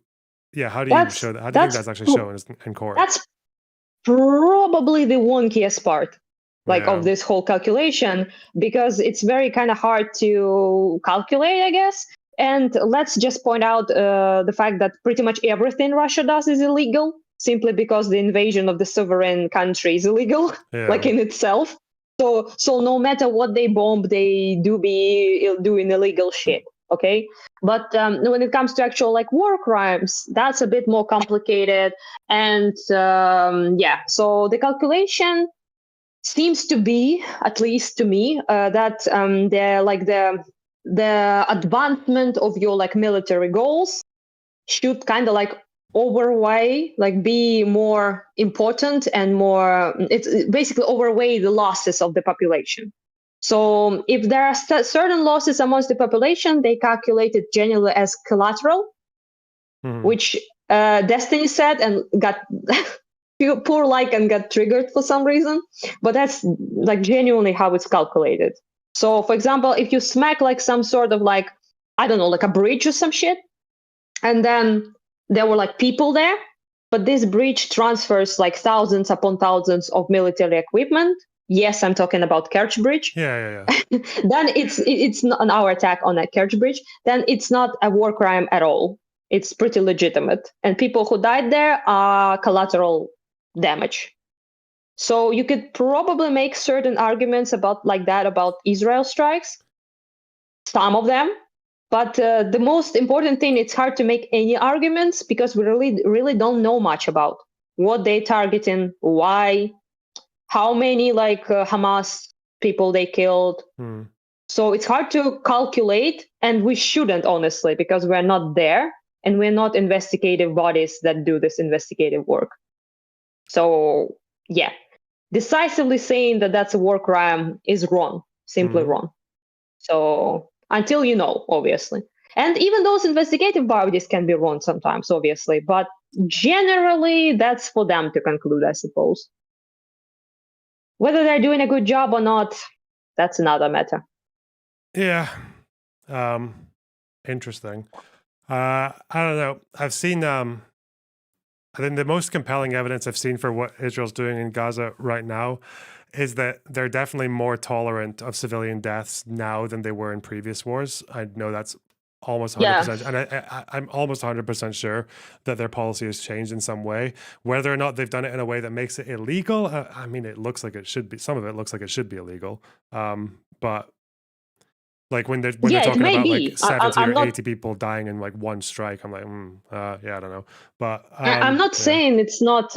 Yeah, how do you show that? How do you think that's actually shown in court? That's probably the wonkiest part, Yeah. of this whole calculation, because it's very kind of hard to calculate, I guess. And let's just point out the fact that pretty much everything Russia does is illegal, simply because the invasion of the sovereign country is illegal, like in itself. So no matter what they bomb, they do be doing illegal shit. Okay, but when it comes to actual like war crimes, that's a bit more complicated. And yeah, so the calculation seems to be, at least to me, that the advancement of your like military goals should kind of like overweigh, like be more important and more. It's basically overweigh the losses of the population. So if there are certain losses amongst the population, they calculate it generally as collateral, which Destiny said and got poor like and got triggered for some reason. But that's like genuinely how it's calculated. So for example, if you smack like some sort of like, I don't know, like a bridge or some shit, and then there were like people there, but this bridge transfers like thousands upon thousands of military equipment. Yes, I'm talking about Kerch Bridge. Yeah. Then it's not our attack on a Kerch Bridge. Then it's not a war crime at all. It's pretty legitimate, and people who died there are collateral damage. So you could probably make certain arguments about like that about Israel strikes, some of them. But the most important thing, it's hard to make any arguments because we really don't know much about what they targeting, why, how many like Hamas people they killed. So it's hard to calculate, and we shouldn't, honestly, because we're not there and we're not investigative bodies that do this investigative work. So yeah, decisively saying that that's a war crime is wrong, simply wrong. So until obviously. And even those investigative bodies can be wrong sometimes, obviously, but generally that's for them to conclude, I suppose. Whether they're doing a good job or not, that's another matter. Yeah. Interesting. I don't know. I've seen I think the most compelling evidence I've seen for what Israel's doing in Gaza right now is that they're definitely more tolerant of civilian deaths now than they were in previous wars. I know that's almost Yeah. 100%, and I'm almost 100% sure that their policy has changed in some way. Whether or not they've done it in a way that makes it illegal, I mean, it looks like it should be. Some of it looks like it should be illegal, but like when they're Yeah, it talking may about be. like 70 I'm or not 80 people dying in like one strike, I'm like, yeah, I don't know. But I'm not yeah. saying it's not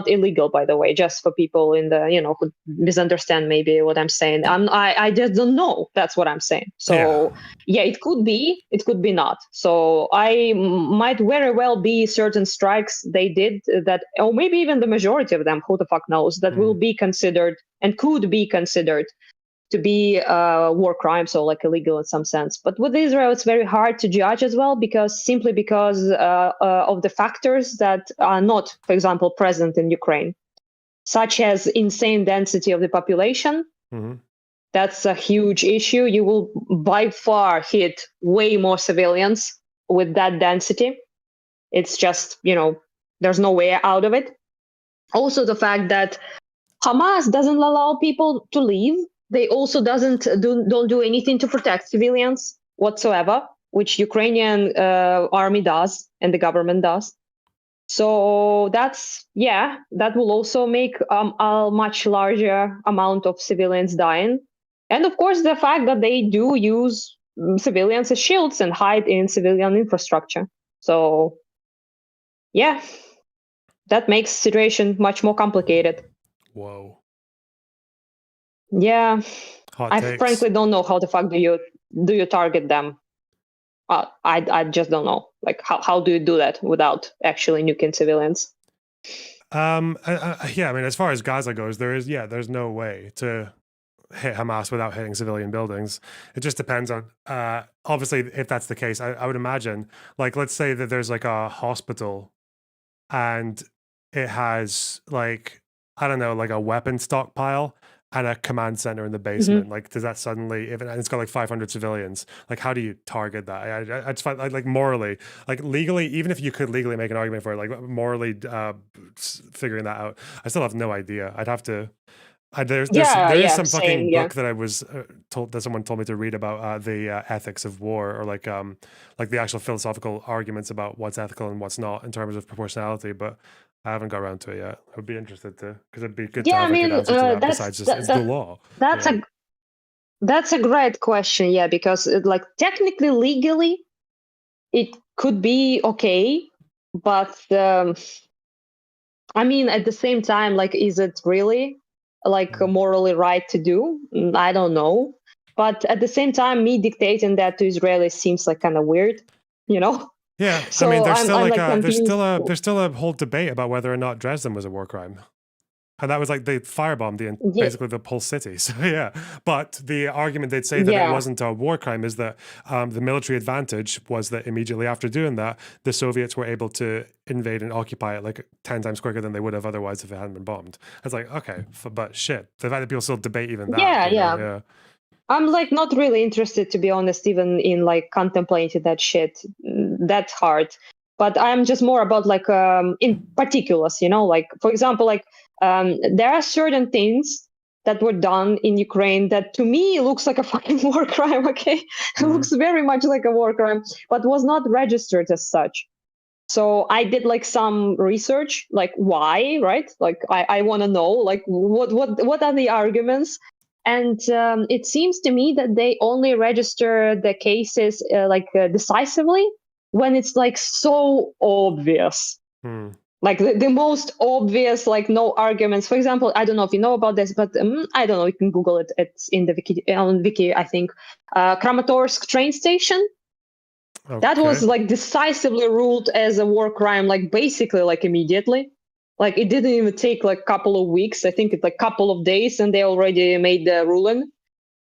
illegal, by the way, just for people in the who misunderstand maybe what I'm saying. I just don't know. That's what I'm saying. So yeah, it could be not. So might very well be certain strikes they did that, or maybe even the majority of them, who the fuck knows, that will be considered and could be considered to be war crimes, so like illegal in some sense. But with Israel, it's very hard to judge as well, because of the factors that are not, for example, present in Ukraine, such as insane density of the population. Mm-hmm. That's a huge issue. You will by far hit way more civilians with that density. It's just, there's no way out of it. Also, the fact that Hamas doesn't allow people to leave. They also don't do anything to protect civilians whatsoever, which Ukrainian army does and the government does. So that will also make a much larger amount of civilians dying. And of course, the fact that they do use civilians as shields and hide in civilian infrastructure. So yeah, that makes the situation much more complicated. Whoa. Yeah. Hot I takes. frankly don't know how the fuck do you target them. I just don't know. Like how do you do that without actually nuking civilians? Yeah, I mean, as far as Gaza goes, there's no way to hit Hamas without hitting civilian buildings. It just depends on obviously if that's the case. I would imagine, like, let's say that there's like a hospital and it has like, I don't know, like a weapon stockpile and a command center in the basement. Like, does that suddenly, if it's got like 500 civilians, like, how do you target that? I just find like morally, like legally, even if you could legally make an argument for it, like morally figuring that out, I still have no idea. I'd have to. There is some fucking book that I was told that someone told me to read about the ethics of war, or like the actual philosophical arguments about what's ethical and what's not in terms of proportionality, but I haven't got around to it yet. I'd be interested to, because it'd be good to have like an answer to that besides just it's the law. That's a great question, yeah, because like technically, legally, it could be okay, but I mean, at the same time, like, is it really like morally right to do? I don't know. But at the same time, me dictating that to Israelis seems like kind of weird, Yeah, so I mean, there's still there's still a whole debate about whether or not Dresden was a war crime. And that was like they firebombed basically the whole city. So yeah, but the argument they'd say that it wasn't a war crime is that the military advantage was that immediately after doing that, the Soviets were able to invade and occupy it like 10 times quicker than they would have otherwise if it hadn't been bombed. It's like, okay, but shit, the fact that people still debate even that. Yeah. I'm like not really interested, to be honest, even in like contemplating that shit. That's hard. But I'm just more about like in particulars, like for example, like there are certain things that were done in Ukraine that to me looks like a fucking war crime. Okay, it looks very much like a war crime, but was not registered as such. So I did like some research, like why, right? Like I want to know, like what are the arguments? And it seems to me that they only register the cases decisively when it's like so obvious. Like the most obvious, like no arguments. For example, I don't know if you know about this, but I don't know. You can Google it. It's in the wiki, I think. Kramatorsk train station. Okay. That was like decisively ruled as a war crime, like basically like immediately. Like it didn't even take like a couple of weeks. I think it's like a couple of days and they already made the ruling.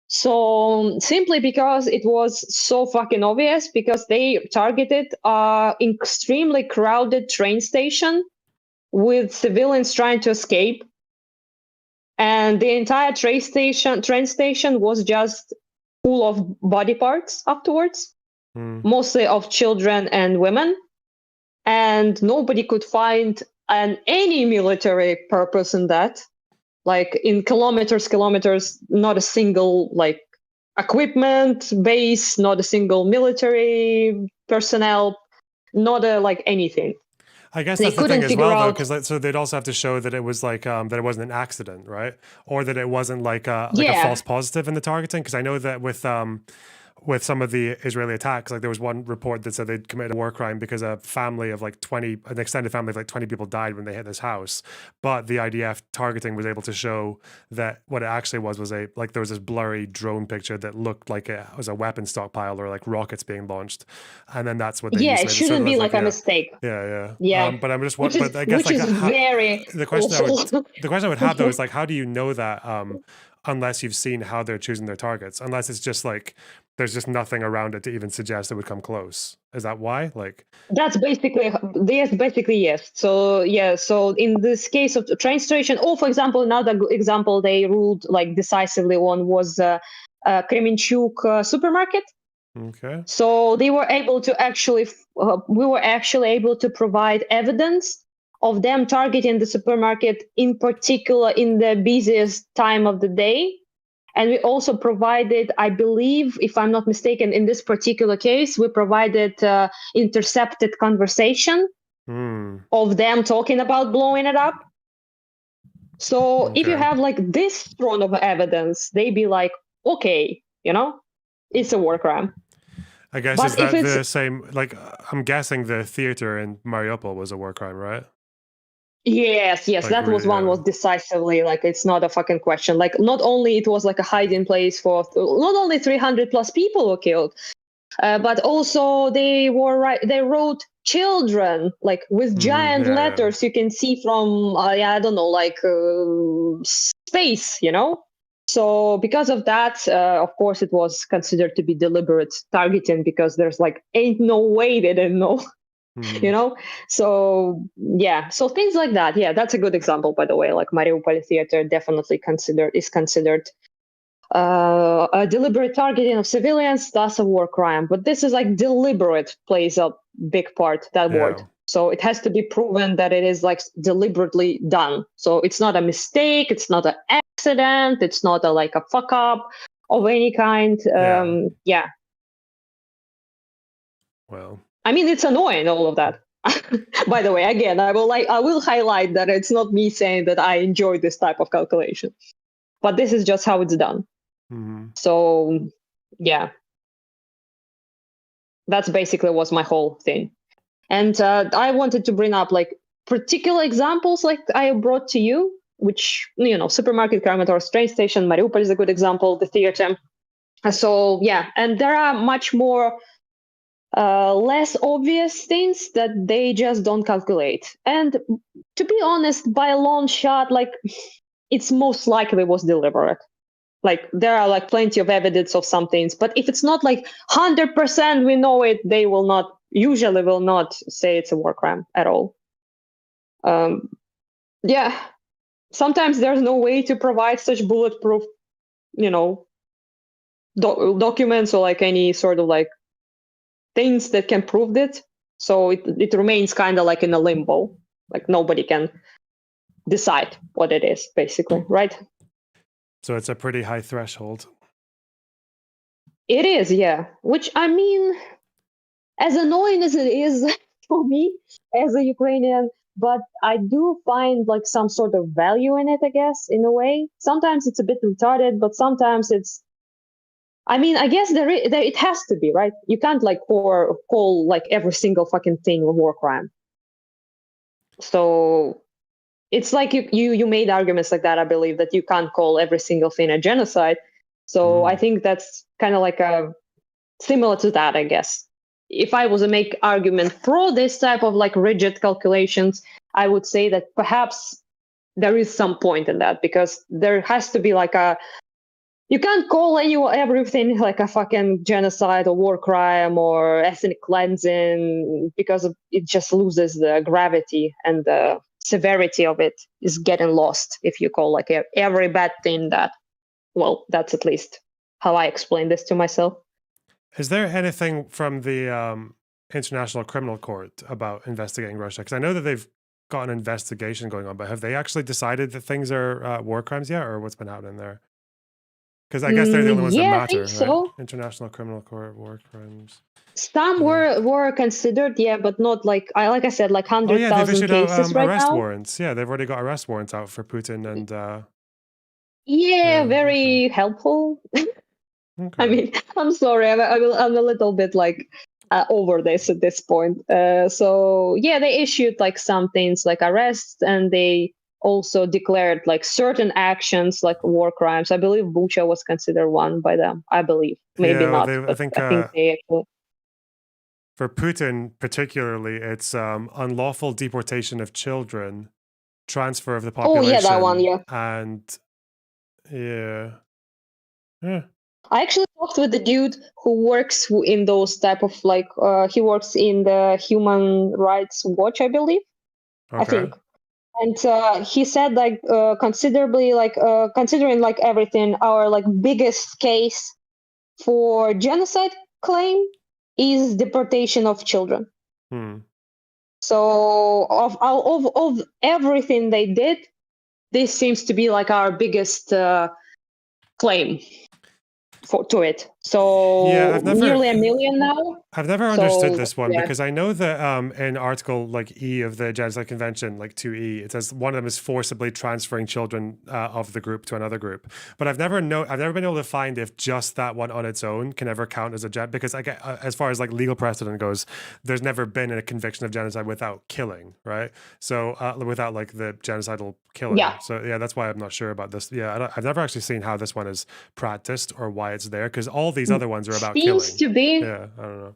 So simply because it was so fucking obvious, because they targeted extremely crowded train station with civilians trying to escape. And the entire train station was just full of body parts afterwards, Hmm. mostly of children and women, and nobody could find any military purpose in that. Like in kilometers, not a single like equipment base, not a single military personnel, not a like anything. I guess They that's the thing couldn't as figure well, though, out. because so they'd also have to show that it was like that it wasn't an accident, right? Or that it wasn't like a Yeah. false positive in the targeting. Because I know that with some of the Israeli attacks, like there was one report that said they'd committed a war crime because a family of like 20, an extended family of like 20 people died when they hit this house. But the IDF targeting was able to show that what it actually was like there was this blurry drone picture that looked like it was a weapon stockpile or like rockets being launched. And then that's what they Yeah, used. it So shouldn't be that's like a yeah. mistake. Yeah. Yeah. But I'm just Which is, but I guess which is very the question awful. the question I would have though is like, how do you know that unless you've seen how they're choosing their targets? Unless it's just like there's just nothing around it to even suggest it would come close. Is that why? Like That's basically yes. So yeah, so in this case of the train station, or for example, another example they ruled like decisively on was Kremenchuk supermarket. okay. So they were able to actually, we were actually able to provide evidence of them targeting the supermarket, in particular in the busiest time of the day. And we also provided, I believe, if I'm not mistaken, in this particular case, we provided intercepted conversation of them talking about blowing it up. So if you Okay. have like this strong of evidence, they'd be like, okay, it's a war crime. I guess But is if that it's the same? Like I'm guessing the theater in Mariupol was a war crime, right? Yes, Like that was really, one yeah. was decisively like it's not a fucking question. Like not only it was like a hiding place for not only 300 plus people were killed, but also they wrote children like with giant yeah. letters you can see from I don't know like space, So because of that, of course, it was considered to be deliberate targeting because there's like ain't no way they didn't know. So yeah, so things like that. Yeah, that's a good example, by the way. Like Mariupol theater definitely is considered a deliberate targeting of civilians, thus a war crime. But this is like deliberate plays a big part, that word. So it has to be proven that it is like deliberately done. So it's not a mistake, it's not an accident, it's not like a fuck up of any kind. Yeah. Well, I mean, it's annoying, all of that. By the way, again, I will highlight that it's not me saying that I enjoy this type of calculation, but this is just how it's done. So, yeah, that's basically was my whole thing. And I wanted to bring up like particular examples, like I brought to you, which supermarket, Kramatorsk train station, Mariupol is a good example, the theater. So yeah, and there are much more less obvious things that they just don't calculate. And to be honest, by a long shot, like it's most likely was deliberate. Like there are like plenty of evidence of some things, but if it's not like 100% we know it, they usually will not say it's a war crime at all. Yeah, sometimes there's no way to provide such bulletproof, documents or like any sort of like things that can prove it. So it remains kind of like in a limbo. Like nobody can decide what it is, basically, right? So it's a pretty high threshold. It is, yeah. Which, I mean, as annoying as it is for me as a Ukrainian, but I do find like some sort of value in it, I guess, in a way. Sometimes it's a bit retarded, but sometimes it's, I mean, I guess there it has to be, right? You can't like call like every single fucking thing a war crime. So it's like you made arguments like that, I believe, that you can't call every single thing a genocide. So I think that's kind of like a similar to that, I guess. If I was to make argument for this type of like rigid calculations, I would say that perhaps there is some point in that, because there has to be like you can't call everything like a fucking genocide or war crime or ethnic cleansing, because it just loses the gravity, and the severity of it is getting lost if you call like every bad thing that, well, that's at least how I explain this to myself. Is there anything from the International Criminal Court about investigating Russia? Because I know that they've got an investigation going on, but have they actually decided that things are war crimes yet, or what's been happening there? Because I guess they're the only ones that Yeah, I matter, think right? so. International Criminal Court, war crimes. Some were considered, yeah, but not like I said, like Oh yeah, they've 100,000 issued out cases right arrest now. warrants. Yeah, they've already got arrest warrants out for Putin and. Yeah, Yeah, very helpful. Okay. I mean, I'm sorry, I'm a little bit like over this at this point. So yeah, they issued like some things like arrests, and they also declared like certain actions like war crimes. I believe Bucha was considered one by them. I believe, maybe Yeah, not, I but think I think they actually. for Putin particularly, it's unlawful deportation of children, transfer of the Oh population, yeah, that one. Yeah. and yeah. I actually talked with the dude who works in those type of like he works in the Human Rights Watch, I believe. Okay. I think. And he said like considerably like considering like everything, our like biggest case for genocide claim is deportation of children. So of everything they did, this seems to be like our biggest claim to it. So Yeah, nearly 1 million now. I've never understood So, this one yeah. because I know that in Article like E of the Genocide Convention, like 2E, it says one of them is forcibly transferring children of the group to another group. But I've never been able to find if just that one on its own can ever count as a because I get as far as like legal precedent goes, there's never been a conviction of genocide without killing, right? So without like the genocidal killing. Yeah. So yeah, that's why I'm not sure about this. Yeah, I've never actually seen how this one is practiced or why it's there because all these other ones are about killing. Seems to be. Yeah, I don't know.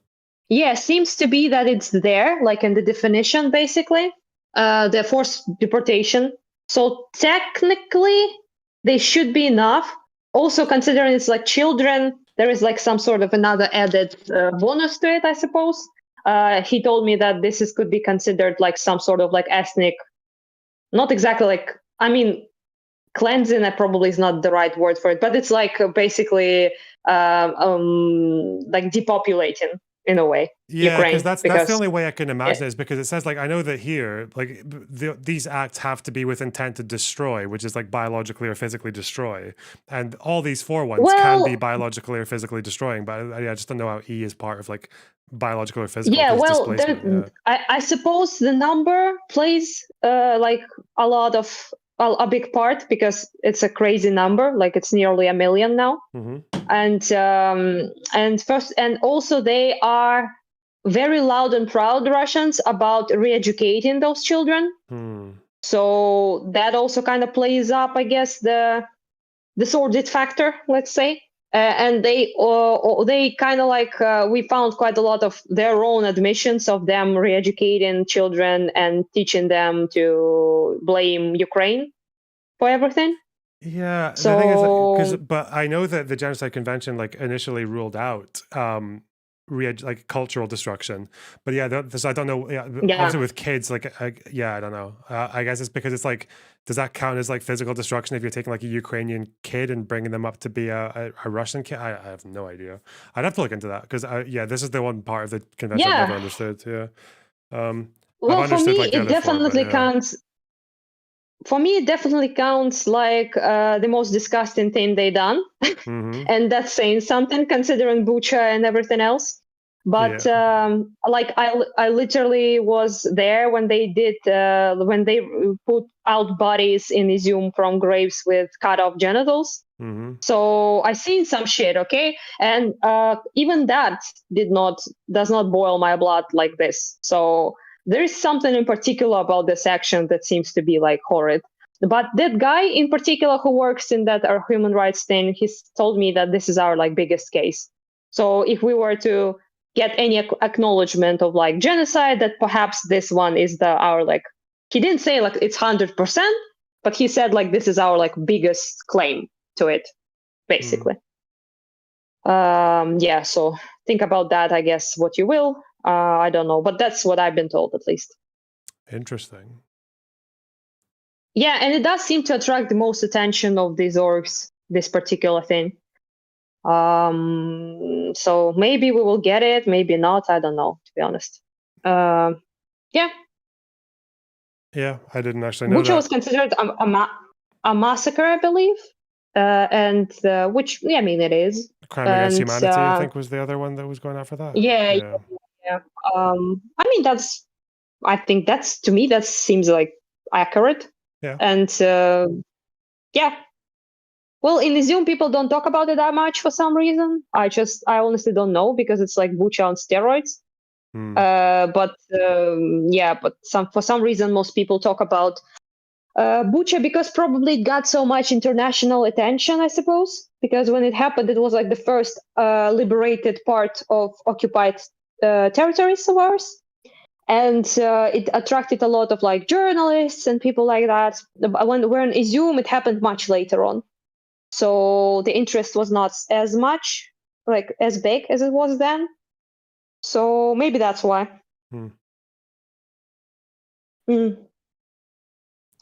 Yeah, seems to be that it's there, like in the definition, basically, the forced deportation. So technically, they should be enough. Also, considering it's like children, there is like some sort of another added bonus to it, I suppose. He told me that this could be considered like some sort of like ethnic, not exactly like, I mean, cleansing probably is not the right word for it, but it's like basically like depopulating in a way. Yeah, Ukraine, that's the only way I can imagine it is because it says like I know that here like these acts have to be with intent to destroy, which is like biologically or physically destroy, and all these four ones can be biologically or physically destroying. But I just don't know how E is part of like biological or physical. Yeah, well, I suppose the number plays like a lot of a big part because it's a crazy number, like it's nearly 1 million now. And also they are very loud and proud, Russians, about re-educating those children. So that also kind of plays up, I guess, the sordid factor, let's say. And they kind of like we found quite a lot of their own admissions of them re-educating children and teaching them to blame Ukraine for everything. Yeah, the thing is, but I know that the Genocide Convention like initially ruled out like cultural destruction, but yeah, so I don't know. Yeah, also with kids, like I don't know. I guess it's because it's like, does that count as like physical destruction if you're taking like a Ukrainian kid and bringing them up to be a Russian kid? I have no idea. I'd have to look into that because this is the one part of the convention I've never understood. Yeah. Well, for me, it definitely counts. For me, it definitely counts like the most disgusting thing they done, and that's saying something considering Bucha and everything else. But like I literally was there when they did when they put out bodies in Izium from graves with cut off genitals. So I seen some shit, okay, and even that does not boil my blood like this. So there is something in particular about this action that seems to be like horrid. But that guy in particular who works in that our human rights thing, he's told me that this is our like biggest case. So if we were to get any acknowledgement of like genocide, that perhaps this one is our like, he didn't say like it's 100%, but he said like this is our like biggest claim to it, basically. So think about that, I guess, what you will. I don't know, but that's what I've been told, at least. Interesting. Yeah, and it does seem to attract the most attention of these orgs, this particular thing. So maybe we will get it, maybe not. I don't know, to be honest. Yeah. Yeah, I didn't actually know Bucha that. was considered a massacre, I believe. And which, yeah, I mean, it is. Crime Against And Humanity, I think, was the other one that was going after that. yeah, Yeah. yeah. I mean, I think to me, that seems like accurate. Yeah. And yeah. Well, in Izium, people don't talk about it that much for some reason. I honestly don't know, because it's like Bucha on steroids. But yeah, but for some reason, most people talk about Bucha because probably it got so much international attention, I suppose. Because when it happened, it was like the first liberated part of occupied territories of ours. And it attracted a lot of like journalists and people like that. When we're in Izium, it happened much later on. So the interest was not as much, like as big as it was then. So maybe that's why.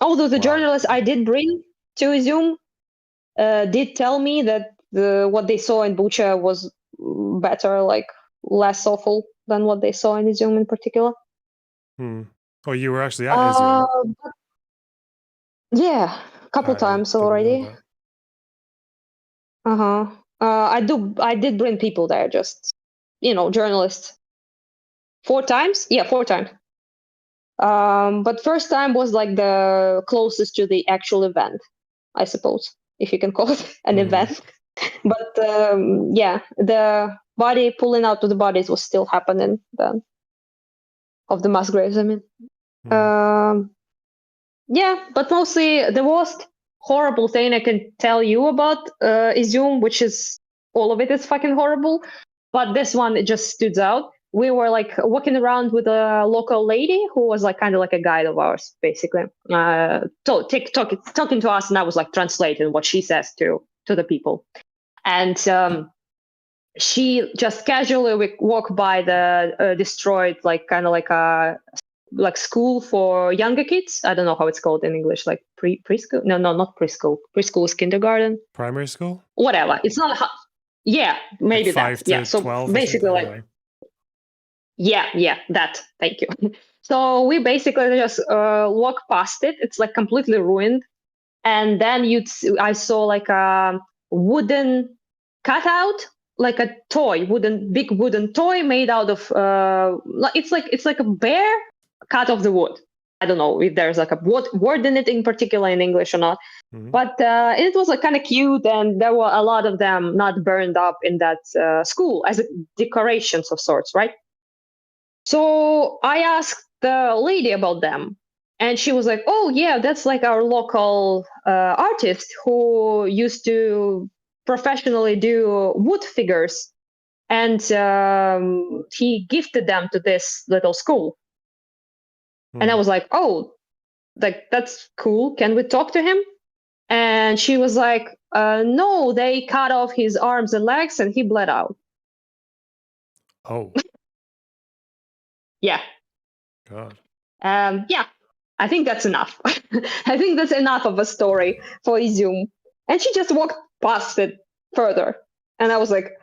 Although the journalists I did bring to Izium did tell me that what they saw in Bucha was better, like less awful than what they saw in Izium in particular. Oh, you were actually at Izium? Yeah, a couple times already. I did bring people there, just journalists. 4 times? Yeah, 4 times. But first time was like the closest to the actual event, I suppose, if you can call it an event. But yeah, the body pulling out of the bodies was still happening then, of the mass graves, I mean. Yeah, but mostly the most horrible thing I can tell you about Izium, which is all of it is fucking horrible, but this one, it just stood out. We were like walking around with a local lady who was like kind of like a guide of ours, basically, talking to us, and I was like translating what she says to the people. And she just casually walked by the destroyed, like kind of like a school for younger kids. I don't know how it's called in English, like preschool. No, not preschool. Preschool is kindergarten. Primary school. Whatever. It's not. Yeah, maybe like 5 that. To yeah. So 12 basically, like. Anyway. Yeah, that. Thank you. So we basically just walk past it. It's like completely ruined, and then I saw like a wooden cutout, like a big wooden toy made out of. It's like a bear cut off the wood. I don't know if there's like a word in it in particular in English or not, but it was like kind of cute, and there were a lot of them not burned up in that school as decorations of sorts, right? So I asked the lady about them, and she was like, "Oh yeah, that's like our local artist who used to professionally do wood figures, and he gifted them to this little school." And I was like, "Oh, like that's cool. Can we talk to him?" And she was like, "No, they cut off his arms and legs, and he bled out." Oh. Yeah. God. Yeah, I think that's enough. I think that's enough of a story for Izium. And she just walked past it further. And I was like,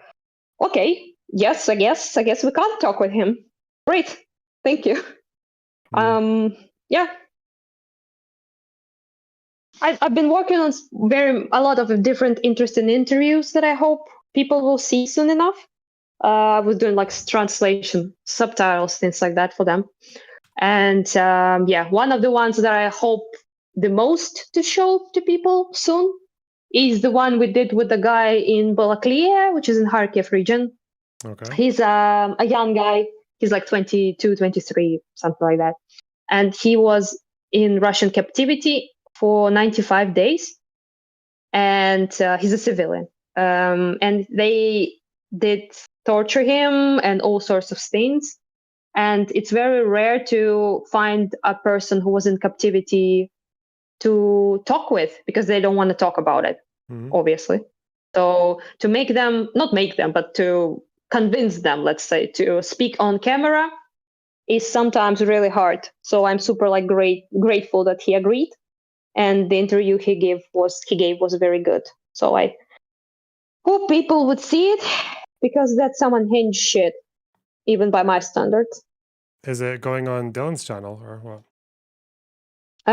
okay, yes, I guess we can't talk with him. Great. Thank you. Yeah. I've been working on a lot of different interesting interviews that I hope people will see soon enough. I was doing like translation, subtitles, things like that for them. And yeah, one of the ones that I hope the most to show to people soon is the one we did with the guy in Balaklia, which is in Kharkiv region. Okay. He's a young guy. He's like 22, 23, something like that. And he was in Russian captivity for 95 days. And he's a civilian. And they did torture him and all sorts of things. And it's very rare to find a person who was in captivity to talk with, because they don't want to talk about it, obviously. So to but to convince them, let's say, to speak on camera is sometimes really hard. So I'm super grateful that he agreed. And the interview he gave was very good. So Hope people would see it because that's some unhinged shit, even by my standards. Is it going on Dylan's channel or what?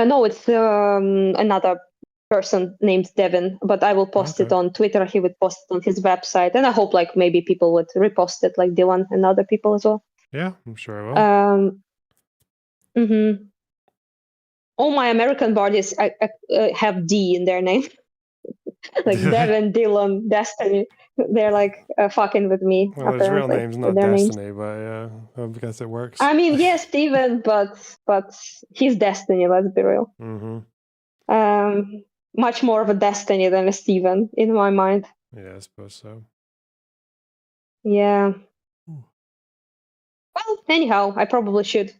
No, it's another person named Devin, but I will post it Okay. on Twitter. He would post it on his website, and I hope like maybe people would repost it, like Dylan and other people as well. Yeah, I'm sure I will. All my American bodies have D in their name, like Devin, Dylan, Destiny. They're like fucking with me. Well, his real apparently, name's with not their names. Destiny, but yeah, I guess it works. I mean, yes, Steven, but he's Destiny. Let's be real. Much more of a Destiny than a Steven in my mind. Yeah, I suppose so. Yeah. Ooh. Well, anyhow, I probably should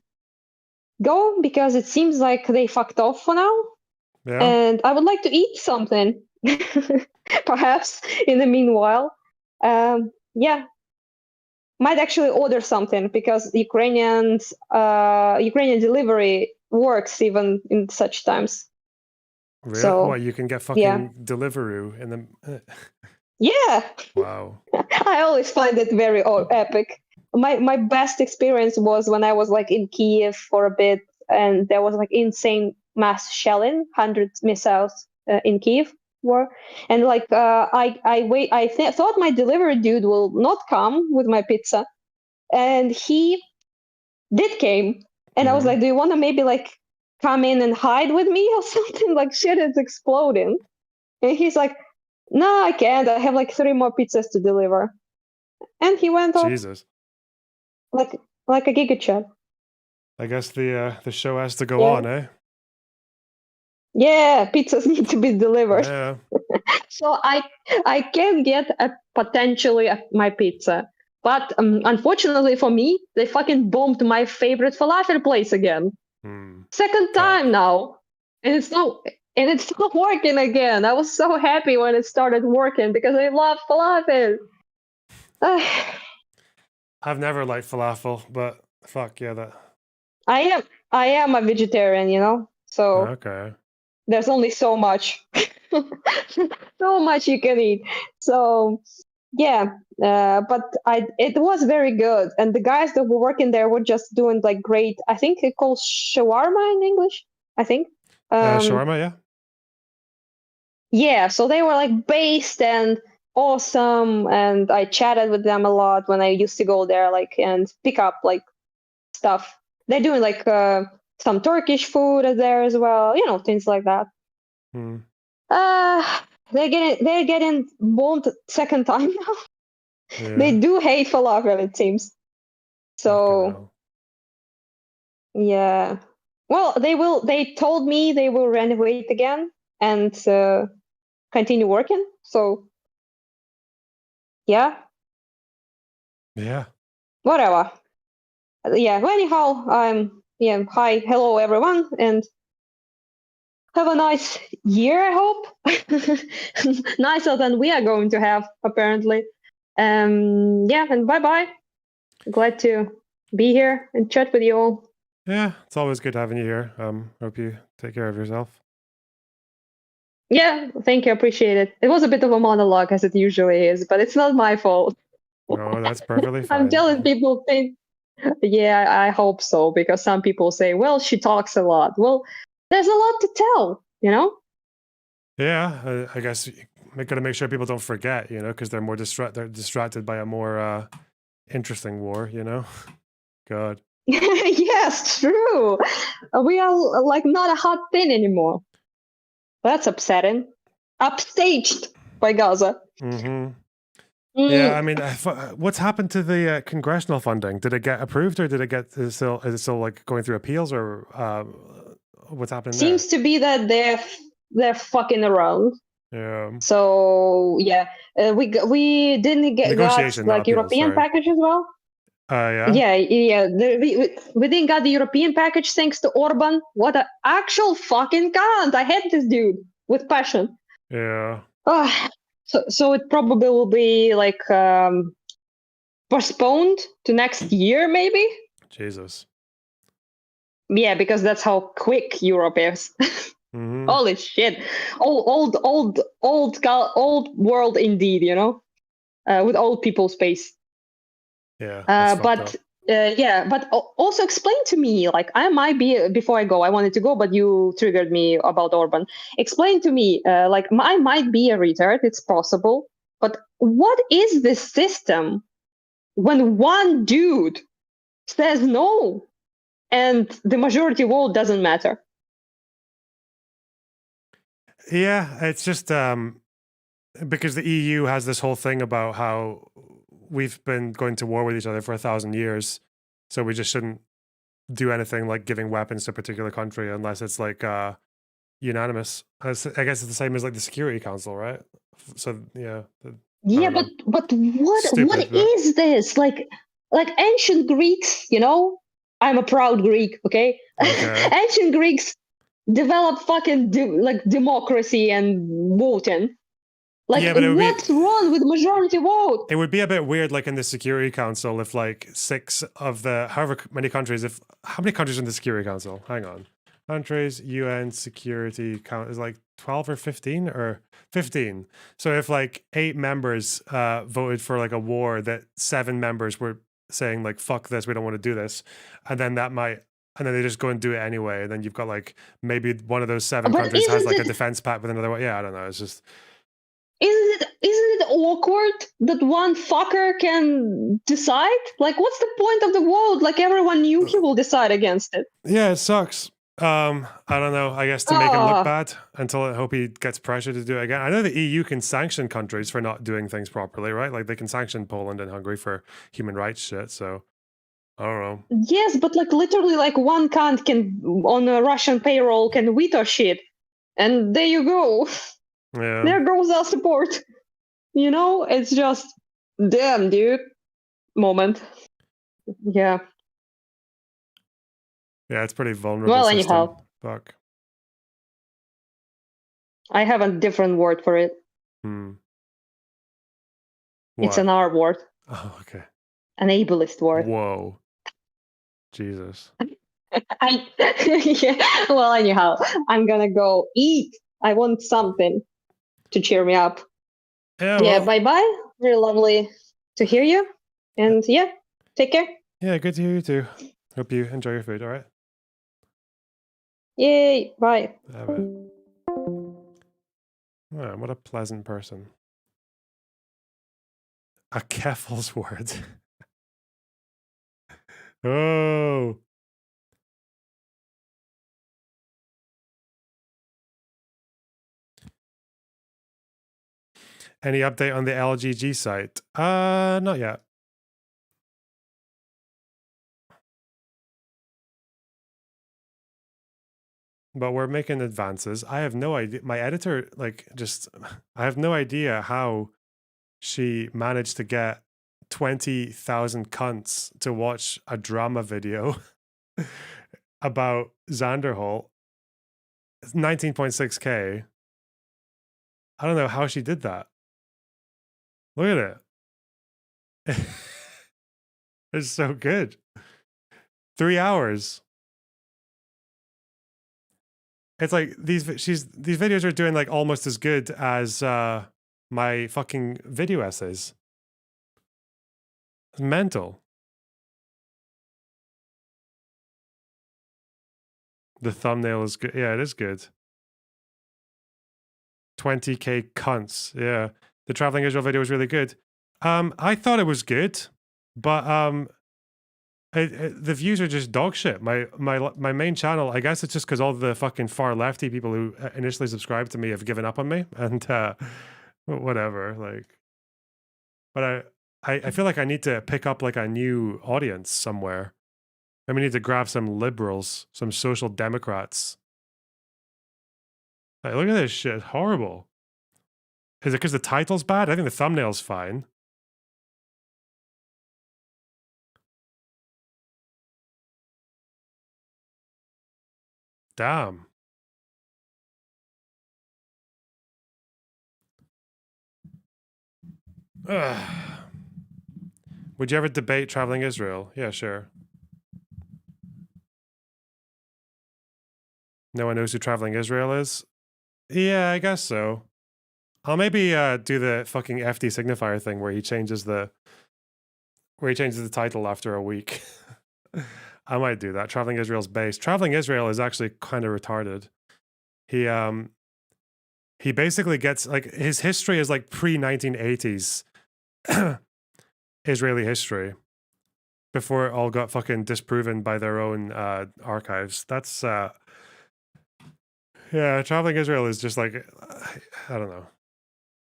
go because it seems like they fucked off for now. Yeah. And I would like to eat something, perhaps in the meanwhile. Yeah, might actually order something because Ukrainian delivery works even in such times. Really? So, what, you can get fucking yeah. Deliveroo in the... Yeah. Wow. I always find it very epic. My best experience was when I was like in Kiev for a bit, and there was like insane mass shelling, 100 missiles in Kiev were, and like I thought my delivery dude will not come with my pizza, and he did came, and I was like, do you want to maybe like come in and hide with me or something? Like shit is exploding, and he's like, no, I can't. I have like 3 more pizzas to deliver, and he went off. Jesus. Like a Giga Chad. I guess the show has to go on, eh? Yeah, pizzas need to be delivered. Yeah. So I can get potentially my pizza, but unfortunately for me, they fucking bombed my favorite falafel place again. Second time now, and it's not working again. I was so happy when it started working because I love falafel. I've never liked falafel, but fuck yeah, that. I am a vegetarian, you know, so Okay. there's only so much, so much you can eat. So yeah, but it was very good, and the guys that were working there were just doing like great. I think it calls shawarma in English. I think. Shawarma, yeah. Yeah, so they were like based and awesome, and I chatted with them a lot when I used to go there, like and pick up like stuff. They're doing like some Turkish food there as well, you know, things like that. They're getting bombed second time now. Yeah. They do hate falafel, it seems. So yeah. Well, they told me they will renovate again and continue working. So yeah. Whatever. Yeah. Well, anyhow, hi, hello everyone, and have a nice year, I hope. Nicer than we are going to have, apparently. Yeah, and bye-bye. Glad to be here and chat with you all. Yeah, it's always good having you here. Hope you take care of yourself. Yeah, thank you. Appreciate it. It was a bit of a monologue, as it usually is, but it's not my fault. No, that's perfectly fine. I'm telling people things. Yeah, I hope so, because some people say, well, she talks a lot. Well, there's a lot to tell, you know? Yeah, I guess we got to make sure people don't forget, you know, because they're more distracted by a more interesting war, you know? God. Yes, true. We are like not a hot thing anymore. That's upsetting. Upstaged by Gaza. Yeah, I mean, what's happened to the congressional funding? Did it get approved, or did it get is it still like going through appeals, or what's happening? Seems to be that they're fucking around. Yeah. So yeah, we didn't get like European package as well. Yeah. We didn't get the European package thanks to Orban. What an actual fucking cunt! I hate this dude with passion. Yeah. So it probably will be like postponed to next year, maybe. Jesus. Yeah, because that's how quick Europe is. Holy shit! Old old world indeed, you know, with old people space. Yeah. That's fucked up. Yeah, but also explain to me, like, I might be, before I go, I wanted to go, but you triggered me about Orban. Explain to me, like, I might be a retard, it's possible, but what is this system when one dude says no and the majority vote doesn't matter? Yeah, it's just because the EU has this whole thing about how we've been going to war with each other for 1,000 years, so we just shouldn't do anything like giving weapons to a particular country unless it's like unanimous. I guess it's the same as like the Security Council, right? So yeah. Yeah, don't but what Stupid, but- is this? Like ancient Greeks, you know? I'm a proud Greek, okay? Okay. Ancient Greeks developed fucking like democracy and voting. Like, Yeah, but it would what's wrong with majority vote? It would be a bit weird, like in the Security Council, if like 6 of the however many countries, if how many countries in the Security Council? Hang on, countries, UN Security Council is like 12 or 15 or 15. So if like 8 members voted for like a war that 7 members were saying like fuck this, we don't want to do this, and then they just go and do it anyway, and then you've got like maybe one of those 7 But countries has isn't like a it- defense pact with another one. Yeah, I don't know. It's just Isn't it awkward that one fucker can decide? Like, what's the point of the vote? Like, everyone knew he will decide against it. yeah, it sucks. I don't know. I guess to make him Ah. look bad until I hope he gets pressure to do it again. I know the EU can sanction countries for not doing things properly, right? Like they can sanction Poland and Hungary for human rights shit. So I don't know. Yes, but like literally, like one cunt can on a Russian payroll can veto shit, and there you go. Yeah. There goes our support. You know, it's just damn, dude. Moment. Yeah. Yeah, it's pretty vulnerable. Well, system. anyhow. Fuck. I have a different word for it. What? It's an R word, Oh, okay. an ableist word. Whoa. Jesus. Yeah. Well, anyhow, I'm gonna go eat. I want something to cheer me up. Yeah. Yeah, Well, bye bye. Very lovely to hear you. And yeah, take care. yeah, good to hear you too. Hope you enjoy your food, all right? Yay, bye. Have it. Oh, what a pleasant person. A Keffel's word. Oh. Any update on the LGG site? Not yet. But we're making advances. I have no idea. My editor, like, just, I have no idea how she managed to get 20,000 cunts to watch a drama video about Xanderholt. 19.6K. I don't know how she did that. Look at it. It's so good. 3 hours. It's like these videos are doing like almost as good as my fucking video essays. It's mental. The thumbnail is good. Yeah, it is good. 20K cunts. Yeah. The Traveling Israel video was really good. I thought it was good, but the views are just dog shit. My main channel, I guess it's just because all the fucking far lefty people who initially subscribed to me have given up on me, and whatever. Like, but I feel like I need to pick up like a new audience somewhere. I mean, need to grab some liberals, some social democrats. Like, look at this shit. Horrible. Is it because the title's bad? I think the thumbnail's fine. Damn. Ugh. Would you ever debate Traveling Israel? Yeah, sure. No one knows who Traveling Israel is? Yeah, I guess so. I'll maybe do the fucking FD signifier thing where he changes the title after a week. I might do that. Traveling Israel's base. Traveling Israel is actually kind of retarded. He basically gets like his history is like pre-1980s Israeli history before it all got fucking disproven by their own archives. That's yeah, Traveling Israel is just like I don't know.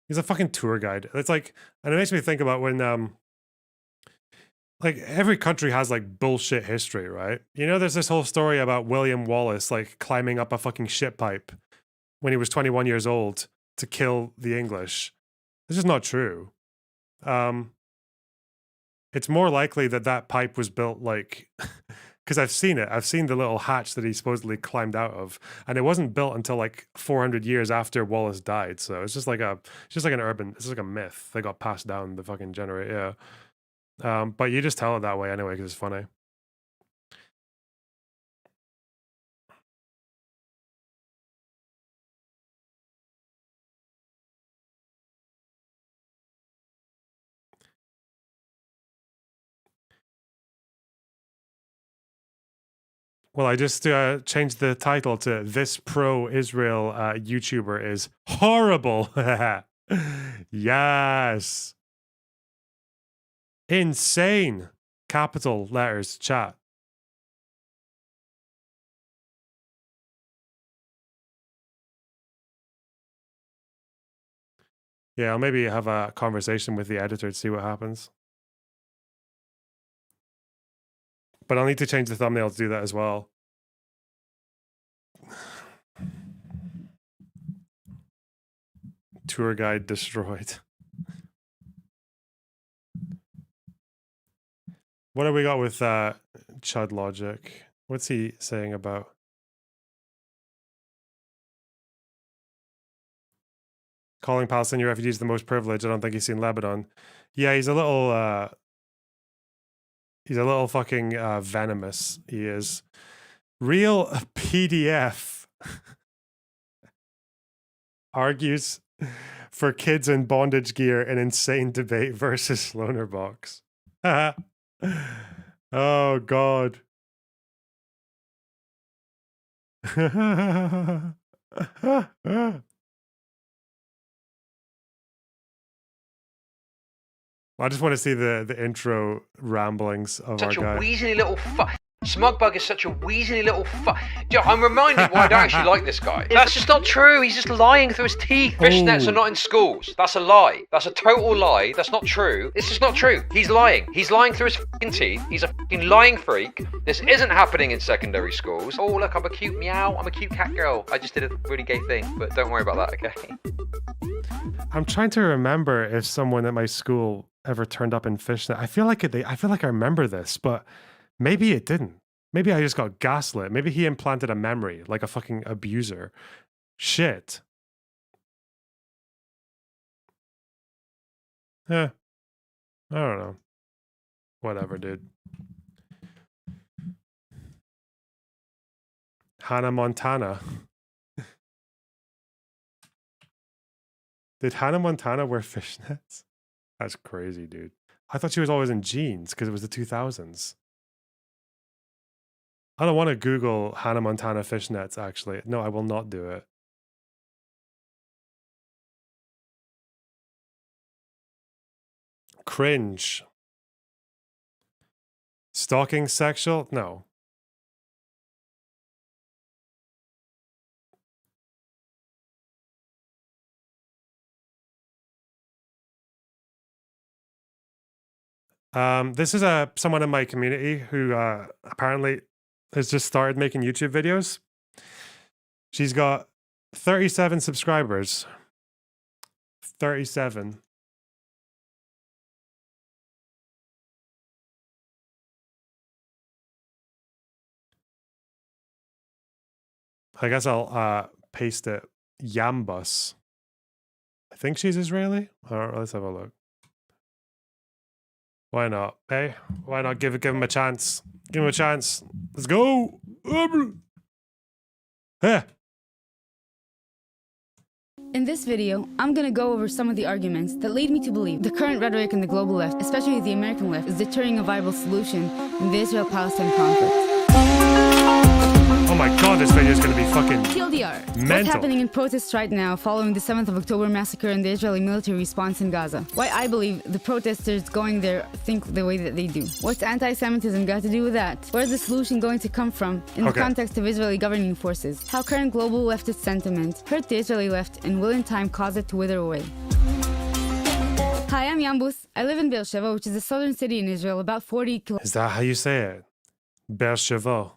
He's a fucking tour guide. It's like, and it makes me think about when like every country has like bullshit history, right? You know, there's this whole story about William Wallace like climbing up a fucking shit pipe when he was 21 years old to kill the English. This is not true. It's more likely that that pipe was built like, because I've seen it. I've seen the little hatch that he supposedly climbed out of, and it wasn't built until like 400 years after Wallace died. So it's just like an urban. It's like a myth that got passed down the fucking generation. Yeah. But you just tell it that way anyway because it's funny. Well, I just changed the title to "This Pro-Israel YouTuber is horrible." Yes. Insane. Capital letters, chat. Yeah, I'll maybe have a conversation with the editor to see what happens. But I'll need to change the thumbnail to do that as well. Tour guide destroyed. What have we got with Chud Logic? What's he saying about? Calling Palestinian refugees the most privileged. I don't think he's seen Lebanon. Yeah, he's a little fucking venomous. He is. Real PDF argues for kids in bondage gear an insane debate versus Loner Box. Oh God. I just want to see the intro ramblings of such our guy. Such a weaselly little Smugbug is such a weaselly little I'm reminded why I don't actually like this guy. That's just not true. He's just lying through his teeth. Fishnets are not in schools. That's a lie. That's a total lie. That's not true. It's just not true. He's lying. He's lying through his fucking teeth. He's a fucking lying freak. This isn't happening in secondary schools. Oh, look, I'm a cute meow. I'm a cute cat girl. I just did a really gay thing, but don't worry about that, okay? I'm trying to remember if someone at my school ever turned up in fishnet. I feel like I remember this, but maybe it didn't. Maybe I just got gaslit. Maybe he implanted a memory like a fucking abuser. Shit. I don't know. Whatever, dude. Hannah Montana. Did Hannah Montana wear fishnets? That's crazy, dude. I thought she was always in jeans because it was the 2000s. I don't want to Google Hannah Montana fishnets, actually. No, I will not do it. Cringe. Stalking sexual? No. This is someone in my community who apparently has just started making YouTube videos. She's got 37 subscribers. 37. I guess I'll paste it. Yambus. I think she's Israeli. All right, let's have a look. Why not? Hey, why not give him a chance? Give him a chance. Let's go. Hey. In this video, I'm gonna go over some of the arguments that lead me to believe the current rhetoric in the global left, especially the American left, is deterring a viable solution in the Israel-Palestine conflict. Oh my god, this video is gonna be fucking TLDR. mental. What's happening in protests right now following the 7th of October massacre and the Israeli military response in Gaza? Why I believe the protesters going there think the way that they do. What's anti-Semitism got to do with that? Where's the solution going to come from in the context of Israeli governing forces? How current global leftist sentiment hurt the Israeli left and will in time cause it to wither away? Hi, I'm Yambus. I live in Beersheba, which is a southern city in Israel, about 40 kilometers. Is that how you say it? Beersheva.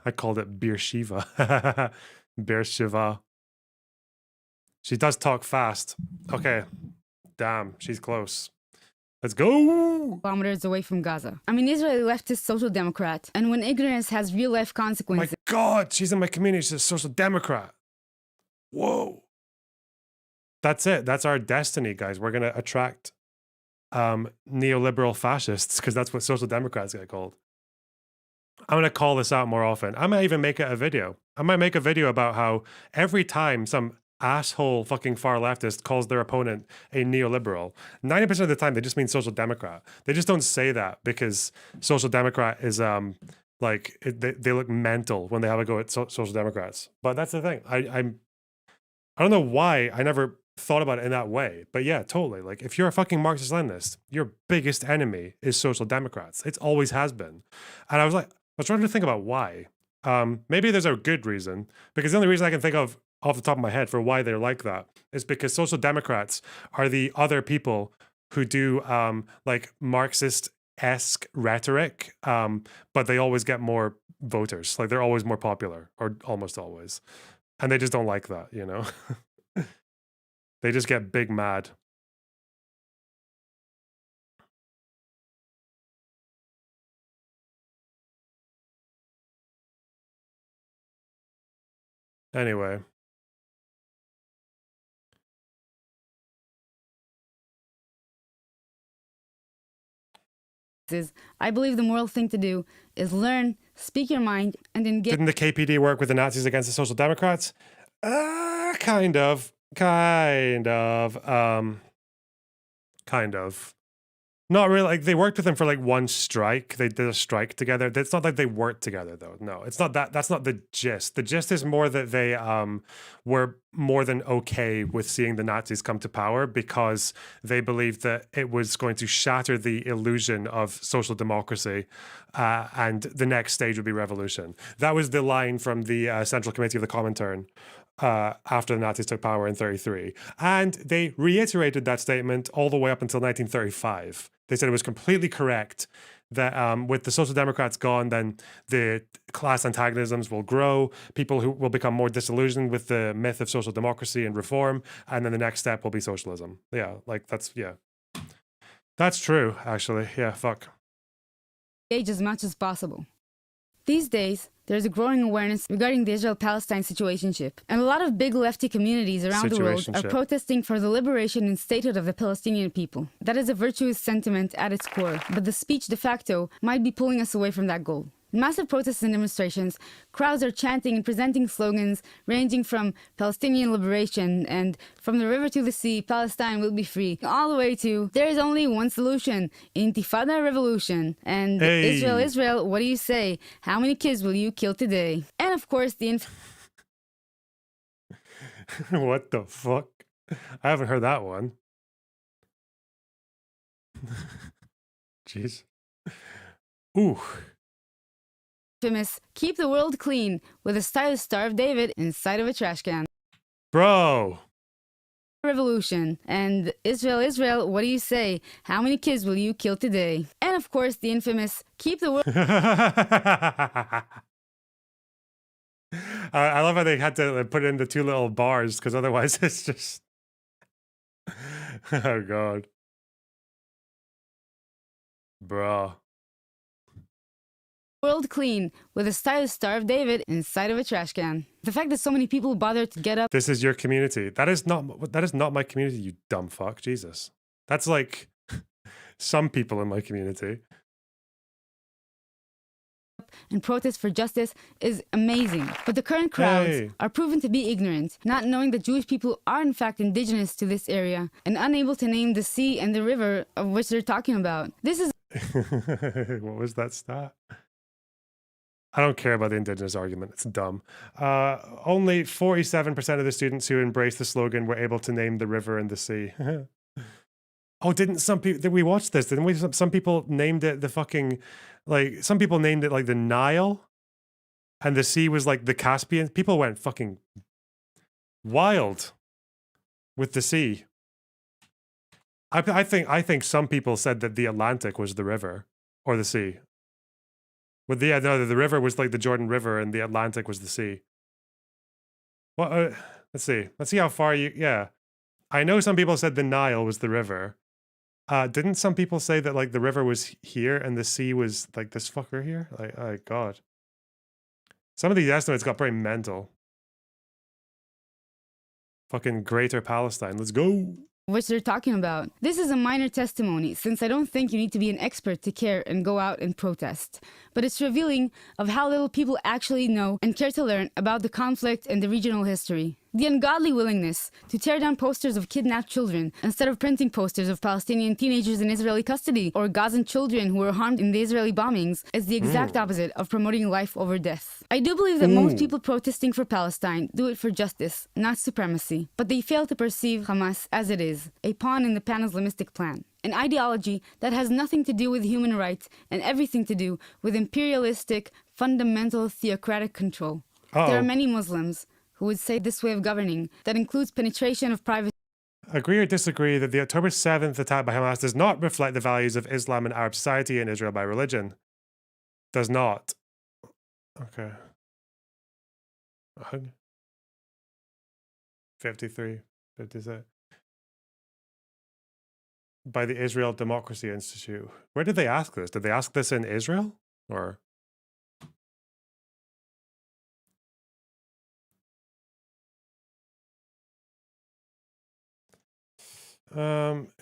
I called it Beersheva. Beersheva. She does talk fast. Okay. Damn, she's close. Let's go. Away from Gaza. I'm an Israeli leftist social democrat, and when ignorance has real life My consequences, god, she's in my community. She's a social democrat. Whoa. That's it. That's our destiny, guys. We're going to attract neoliberal fascists because that's what social democrats get called. I'm going to call this out more often. I might even make it a video. I might make a video about how every time some asshole fucking far leftist calls their opponent a neoliberal, 90% of the time they just mean social democrat. They just don't say that because social democrat is they look mental when they have a go at social democrats. But that's the thing. I don't know why I never thought about it in that way. But yeah, totally. Like if you're a fucking Marxist Leninist, your biggest enemy is social democrats. It always has been. And I was trying to think about why. Maybe there's a good reason, because the only reason I can think of off the top of my head for why they're like that is because social democrats are the other people who do like Marxist-esque rhetoric, but they always get more voters. Like they're always more popular, or almost always. And they just don't like that, you know? They just get big mad. Anyway. I believe the moral thing to do is learn, speak your mind, and engage. Didn't the KPD work with the Nazis against the Social Democrats? Kind of. Not really. Like they worked with them for like one strike. They did a strike together. It's not like they worked together though. No, it's not that. That's not the gist. The gist is more that they were more than okay with seeing the Nazis come to power because they believed that it was going to shatter the illusion of social democracy, and the next stage would be revolution. That was the line from the Central Committee of the Comintern after the Nazis took power in 1933. And they reiterated that statement all the way up until 1935. They said it was completely correct that with the Social Democrats gone, then the class antagonisms will grow, people who will become more disillusioned with the myth of social democracy and reform, and then the next step will be socialism. Yeah, like that's true, actually. Yeah, fuck. Engage as much as possible. These days, there's a growing awareness regarding the Israel-Palestine situationship, and a lot of big lefty communities around the world are protesting for the liberation and statehood of the Palestinian people. That is a virtuous sentiment at its core, but the speech de facto might be pulling us away from that goal. In massive protests and demonstrations, crowds are chanting and presenting slogans ranging from Palestinian liberation and from the river to the sea, Palestine will be free, all the way to there is only one solution, Intifada revolution, and Israel, Israel, what do you say? How many kids will you kill today? And of course, the What the fuck? I haven't heard that one. Jeez. Ooh. Infamous keep the world clean with a stylish Star of David inside of a trash can. Bro. Revolution and Israel, Israel, what do you say? How many kids will you kill today? And of course, the infamous keep the world. I love how they had to put in the two little bars because otherwise it's just. Oh god. Bro. World clean with a stylish Star of David inside of a trash can. The fact that so many people bother to get up. This is your community. That is not my community, you dumb fuck. Jesus. That's like some people in my community. and protest for justice is amazing. But the current crowds are proven to be ignorant, not knowing that Jewish people are in fact indigenous to this area and unable to name the sea and the river of which they're talking about. This is what was that stat? I don't care about the indigenous argument. It's dumb. Only 47% of the students who embraced the slogan were able to name the river and the sea. Oh, didn't some people, did we watch this? Didn't we? Some people named it the fucking, like, some people named it like the Nile and the sea was like the Caspian. People went fucking wild with the sea. I think some people said that the Atlantic was the river or the sea. With the river was like the Jordan River and the Atlantic was the sea. Well, let's see how far you. Yeah, I know some people said the Nile was the river. Didn't some people say that like the river was here and the sea was like this fucker here? Like, oh god. Some of these estimates got pretty mental. Fucking Greater Palestine. Let's go. Which they're talking about. This is a minor testimony, since I don't think you need to be an expert to care and go out and protest. But it's revealing of how little people actually know and care to learn about the conflict and the regional history. The ungodly willingness to tear down posters of kidnapped children instead of printing posters of Palestinian teenagers in Israeli custody or Gazan children who were harmed in the Israeli bombings is the exact opposite of promoting life over death. I do believe that most people protesting for Palestine do it for justice, not supremacy, but they fail to perceive Hamas as it is, a pawn in the pan-Islamistic plan. An ideology that has nothing to do with human rights and everything to do with imperialistic, fundamental theocratic control. There are many Muslims who would say this way of governing that includes penetration of privacy. Agree or disagree that the October 7th attack by Hamas does not reflect the values of Islam and Arab society in Israel by religion? Does not. Okay. 53, 56. By the Israel Democracy Institute. Where did they ask this? Did they ask this in Israel? Or...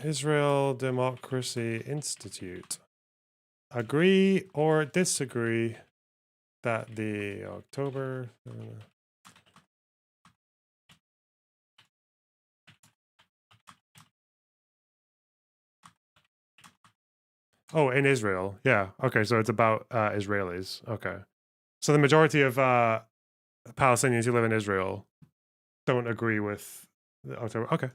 Israel Democracy Institute. Agree or disagree that the October... Oh, in Israel. Yeah. Okay, so it's about Israelis. Okay. So the majority of Palestinians who live in Israel don't agree with the October. Okay.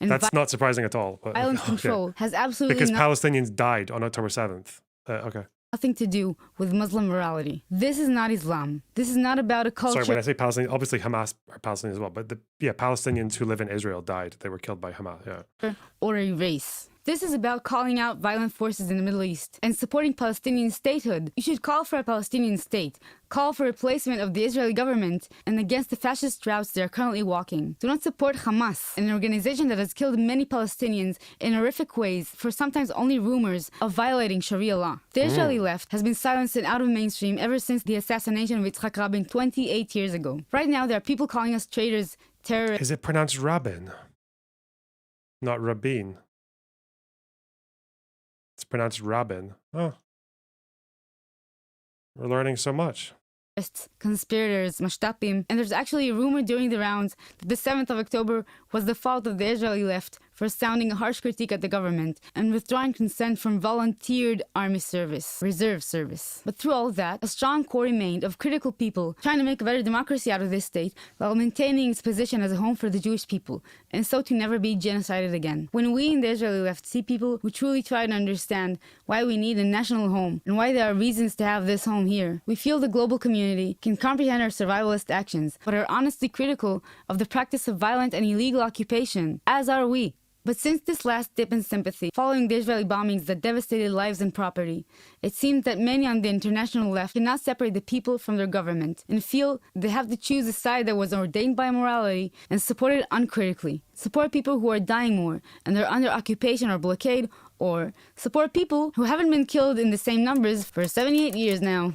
And that's not surprising at all. But, violent control has absolutely because Palestinians died on October 7th. Okay. Nothing to do with Muslim morality. This is not Islam. This is not about a culture. Sorry, when I say Palestinian, obviously Hamas are Palestinians as well, but Palestinians who live in Israel died. They were killed by Hamas. Yeah. Or a race. This is about calling out violent forces in the Middle East and supporting Palestinian statehood. You should call for a Palestinian state, call for replacement of the Israeli government, and against the fascist routes they are currently walking. Do not support Hamas, an organization that has killed many Palestinians in horrific ways for sometimes only rumors of violating Sharia law. The Israeli left has been silenced and out of mainstream ever since the assassination of Yitzhak Rabin 28 years ago. Right now, there are people calling us traitors, terrorists. Is it pronounced Rabin? Not Rabin. It's pronounced Rabin. Oh. We're learning so much. Conspirators, mashtapim, and there's actually a rumor during the rounds that the 7th of October was the fault of the Israeli left for sounding a harsh critique at the government and withdrawing consent from volunteered army service, reserve service. But through all that, a strong core remained of critical people trying to make a better democracy out of this state while maintaining its position as a home for the Jewish people, and so to never be genocided again. When we in the Israeli left see people who truly try to understand why we need a national home and why there are reasons to have this home here, we feel the global community can comprehend our survivalist actions, but are honestly critical of the practice of violent and illegal occupation, as are we. But since this last dip in sympathy, following the Israeli bombings that devastated lives and property, it seems that many on the international left cannot separate the people from their government and feel they have to choose a side that was ordained by morality and support it uncritically. Support people who are dying more and they're under occupation or blockade, or support people who haven't been killed in the same numbers for 78 years now.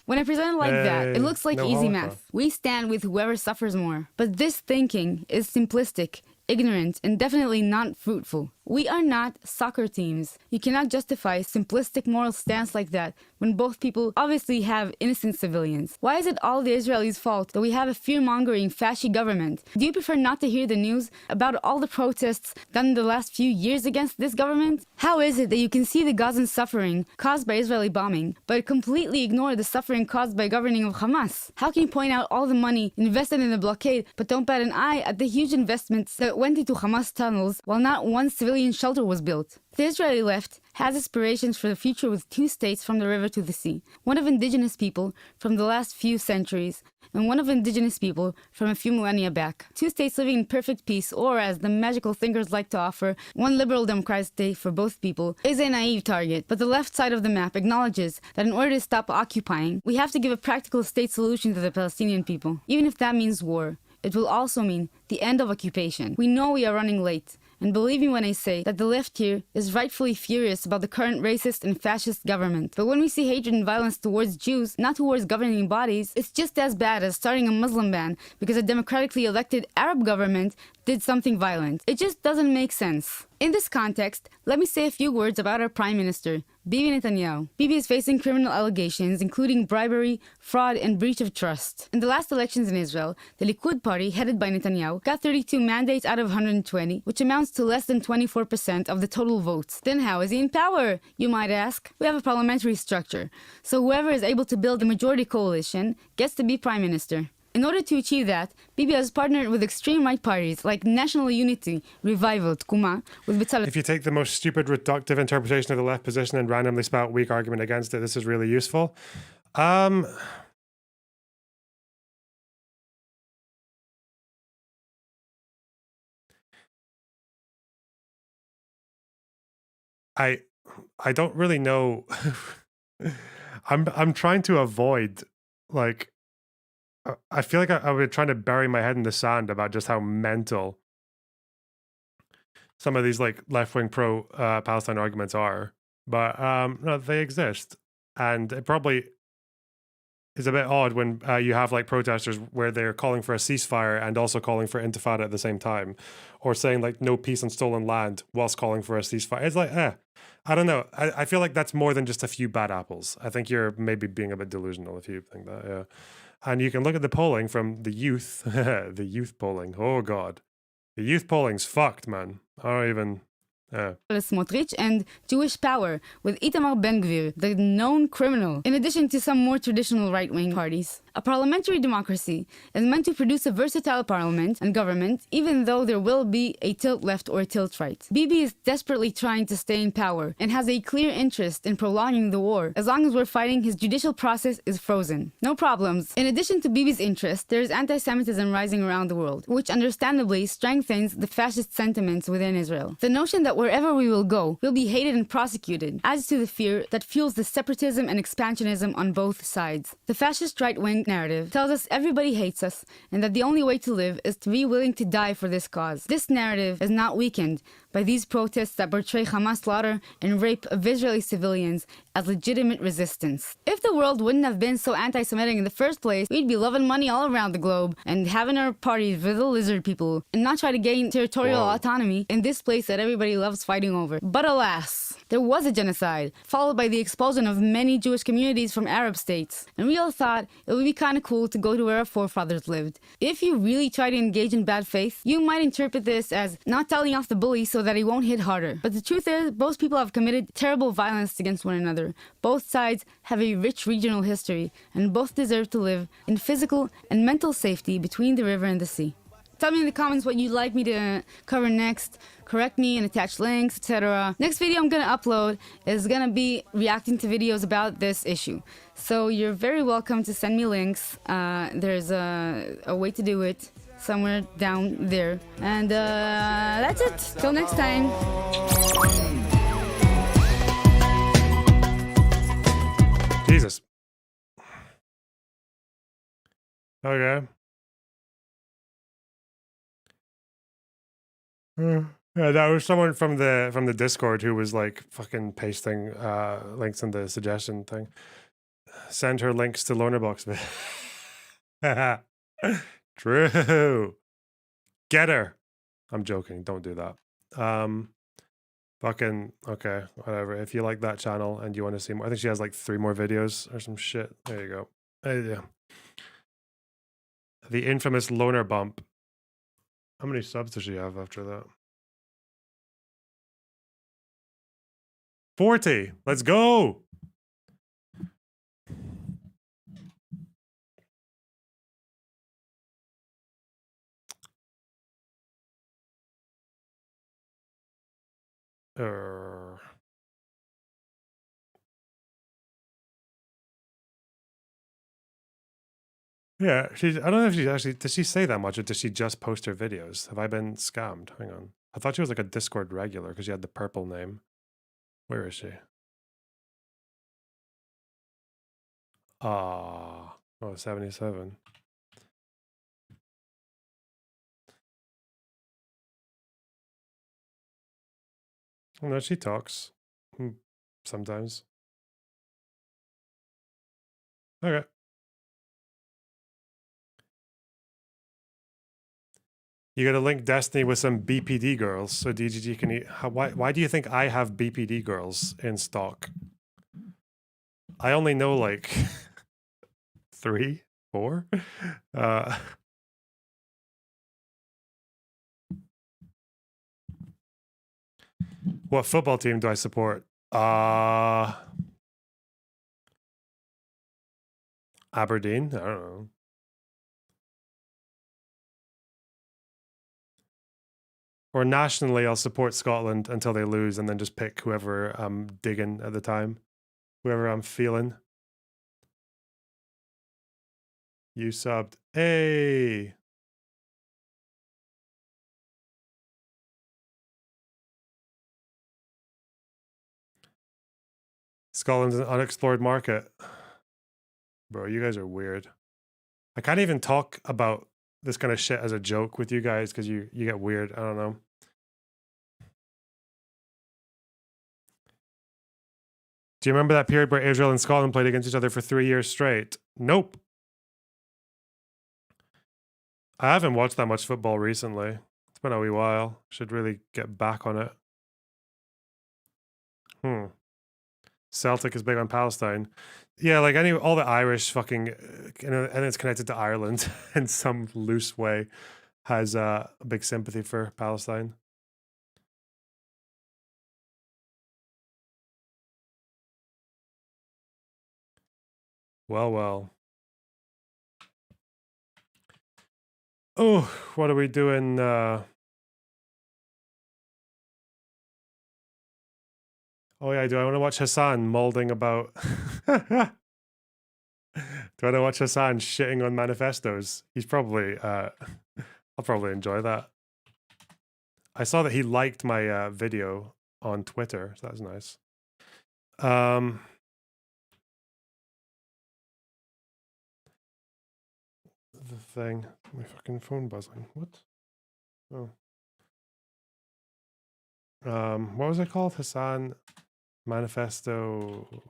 When I present it like that, it looks like easy math. We stand with whoever suffers more. But this thinking is simplistic, ignorant, and definitely not fruitful. We are not soccer teams. You cannot justify a simplistic moral stance like that when both people obviously have innocent civilians. Why is it all the Israelis' fault that we have a fear-mongering fascist government? Do you prefer not to hear the news about all the protests done in the last few years against this government? How is it that you can see the Gazan suffering caused by Israeli bombing, but completely ignore the suffering caused by governing of Hamas? How can you point out all the money invested in the blockade, but don't bat an eye at the huge investments that went into Hamas tunnels while not one civilian shelter was built? The Israeli left has aspirations for the future with two states from the river to the sea, one of indigenous people from the last few centuries, and one of indigenous people from a few millennia back. Two states living in perfect peace, or as the magical thinkers like to offer, one liberal democratic state for both people, is a naive target. But the left side of the map acknowledges that in order to stop occupying, we have to give a practical state solution to the Palestinian people. Even if that means war, it will also mean the end of occupation. We know we are running late. And believe me when I say that the left here is rightfully furious about the current racist and fascist government. But when we see hatred and violence towards Jews, not towards governing bodies, it's just as bad as starting a Muslim ban because a democratically elected Arab government did something violent. It just doesn't make sense. In this context, let me say a few words about our Prime Minister, Bibi Netanyahu. Bibi is facing criminal allegations, including bribery, fraud, and breach of trust. In the last elections in Israel, the Likud party, headed by Netanyahu, got 32 mandates out of 120, which amounts to less than 24% of the total votes. Then how is he in power, you might ask? We have a parliamentary structure, so whoever is able to build a majority coalition gets to be Prime Minister. In order to achieve that, Bibi has partnered with extreme right parties like National Unity, Revival, Tkuma, with Betzalel. If you take the most stupid, reductive interpretation of the left position and randomly spout weak argument against it, this is really useful. I don't really know. I'm trying to avoid, like, I feel like I was trying to bury my head in the sand about just how mental some of these like left-wing pro Palestine arguments are. But no, they exist, and it probably is a bit odd when you have like protesters where they're calling for a ceasefire and also calling for intifada at the same time, or saying like no peace on stolen land whilst calling for a ceasefire. It's like, I don't know. I feel like that's more than just a few bad apples. I think you're maybe being a bit delusional if you think that, yeah. And you can look at the polling from the youth, the youth polling. Oh God, the youth polling's fucked, man. I don't even. Smotrich and Jewish Power with Itamar Ben-Gvir, the known criminal, in addition to some more traditional right-wing parties. A parliamentary democracy is meant to produce a versatile parliament and government, even though there will be a tilt left or a tilt right. Bibi is desperately trying to stay in power and has a clear interest in prolonging the war. As long as we're fighting, his judicial process is frozen. No problems. In addition to Bibi's interest, there is anti-Semitism rising around the world, which understandably strengthens the fascist sentiments within Israel. The notion that wherever we will go, we'll be hated and prosecuted adds to the fear that fuels the separatism and expansionism on both sides. The fascist right-wing narrative tells us everybody hates us and that the only way to live is to be willing to die for this cause. This narrative is not weakened by these protests that portray Hamas slaughter and rape of Israeli civilians as legitimate resistance. If the world wouldn't have been so anti-Semitic in the first place, we'd be loving money all around the globe and having our parties with the lizard people and not try to gain territorial autonomy in this place that everybody loves fighting over. But alas, there was a genocide, followed by the expulsion of many Jewish communities from Arab states. And we all thought it would be kind of cool to go to where our forefathers lived. If you really try to engage in bad faith, you might interpret this as not telling off the bully so that he won't hit harder. But the truth is, both people have committed terrible violence against one another. Both sides have a rich regional history, and both deserve to live in physical and mental safety between the river and the sea. Tell me in the comments what you'd like me to cover next. Correct me and attach links, etc. Next video I'm gonna upload is gonna be reacting to videos about this issue. So you're very welcome to send me links. There's a way to do it somewhere down there. And that's it. Till next time. Jesus. Okay. Yeah, that was someone from the Discord who was like fucking pasting links in the suggestion thing. Send her links to Lonerbox. True. Get her. I'm joking. Don't do that. Fucking okay, whatever. If you like that channel and you want to see more, I think she has like 3 more videos or some shit. There you go. Yeah. The infamous loner bump. How many subs does she have after that? 40. Let's go. Yeah, she's. I don't know if she actually. Does she say that much, or does she just post her videos? Have I been scammed? Hang on. I thought she was like a Discord regular because she had the purple name. Where is she? Ah, oh, 77. Oh, no, she talks sometimes. Okay. You gotta link Destiny with some BPD girls so DGG can eat. Why do you think I have BPD girls in stock? I only know like 3, 4. What football team do I support? Aberdeen? I don't know. Or nationally, I'll support Scotland until they lose and then just pick whoever I'm digging at the time. Whoever I'm feeling. You subbed. Hey! Scotland's an unexplored market. Bro, you guys are weird. I can't even talk about this kind of shit as a joke with you guys because you get weird. I don't know. Do you remember that period where Israel and Scotland played against each other for 3 years straight? Nope. I haven't watched that much football recently. It's been a wee while. Should really get back on it. Celtic is big on Palestine. Yeah, like all the Irish fucking, and it's connected to Ireland in some loose way, has a big sympathy for Palestine. Well. Oh, what are we doing? Oh yeah, do I want to watch Hassan molding about? Do I want to watch Hassan shitting on manifestos? He's probably, I'll probably enjoy that. I saw that he liked my video on Twitter, so that's nice. The thing, my fucking phone buzzing. What? Oh. What was it called? Hassan Manifesto.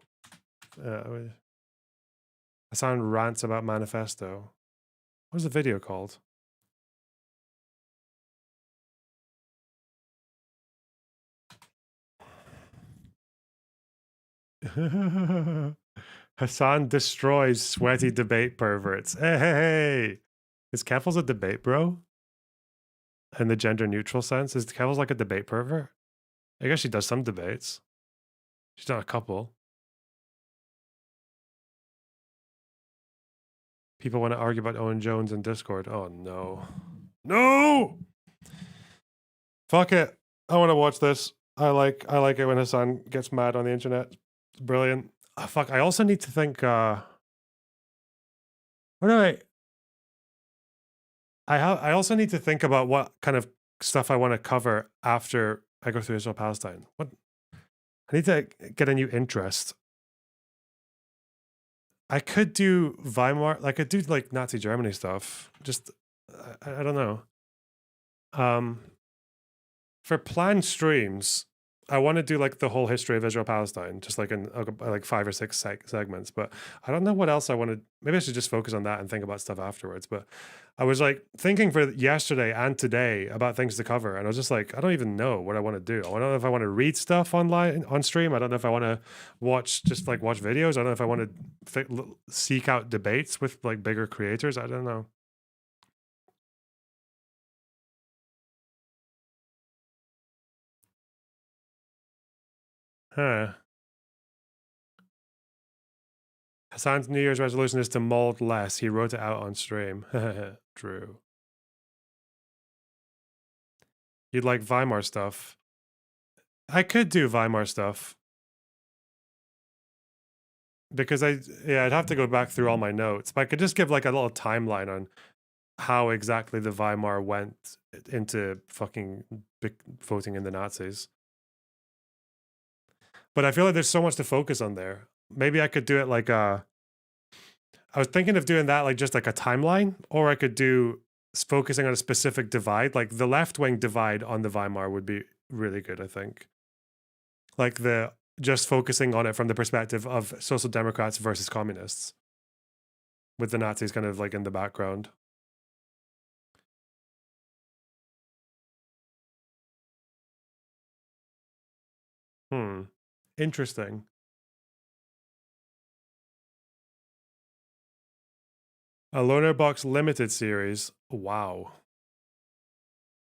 Hassan rants about manifesto. What was the video called? Hassan destroys sweaty debate perverts. Hey. Is Keffels a debate bro? In the gender neutral sense? Is Keffels like a debate pervert? I guess she does some debates. She's done a couple. People want to argue about Owen Jones in Discord. Oh no. No! Fuck it. I want to watch this. I like it when Hassan gets mad on the internet. It's brilliant. Oh, fuck. I also need to think what do I also need to think about what kind of stuff I want to cover after I go through Israel Palestine. I need to get a new interest. I could do Weimar, like I could do like Nazi Germany stuff. Just I don't know. For planned streams, I want to do like the whole history of Israel Palestine, just like in like 5 or 6 segments. But I don't know what else I want to. Maybe I should just focus on that and think about stuff afterwards. But I was like thinking for yesterday and today about things to cover, and I was just like, I don't even know what I want to do. I don't know if I want to read stuff online on stream. I don't know if I want to watch videos. I don't know if I want to seek out debates with like bigger creators. I don't know. Huh. Hassan's New Year's resolution is to mold less. He wrote it out on stream. True. You'd like Weimar stuff. I could do Weimar stuff. Because I'd have to go back through all my notes. But I could just give like a little timeline on how exactly the Weimar went into fucking voting in the Nazis. But I feel like there's so much to focus on there. Maybe I could do it like I was thinking of doing that like just like a timeline, or I could do focusing on a specific divide. Like the left-wing divide on the Weimar would be really good, I think. Like just focusing on it from the perspective of social democrats versus communists, with the Nazis kind of like in the background. Interesting. A Loner Box limited series. Wow.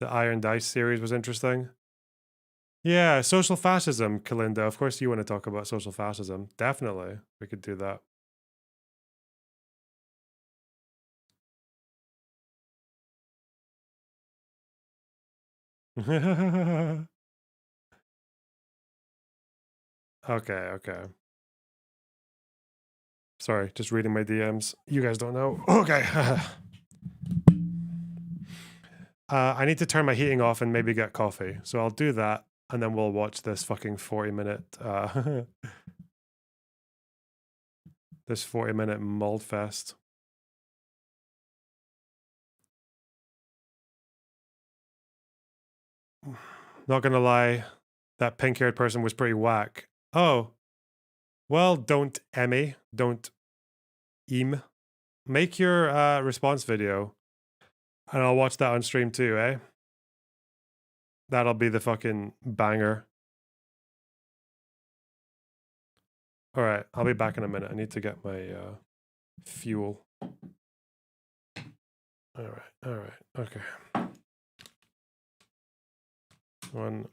The Iron Dice series was interesting. Yeah, social fascism, Kalinda. Of course you want to talk about social fascism. Definitely. We could do that. Okay. Sorry, just reading my DMs. You guys don't know. Okay. I need to turn my heating off and maybe get coffee. So I'll do that, and then we'll watch this fucking 40-minute this 40-minute mold fest. Not gonna lie, that pink-haired person was pretty whack. Oh. Well, don't Emmy. Don't Eam. Make your response video. And I'll watch that on stream too, eh? That'll be the fucking banger. Alright, I'll be back in a minute. I need to get my fuel. Alright. Okay. One.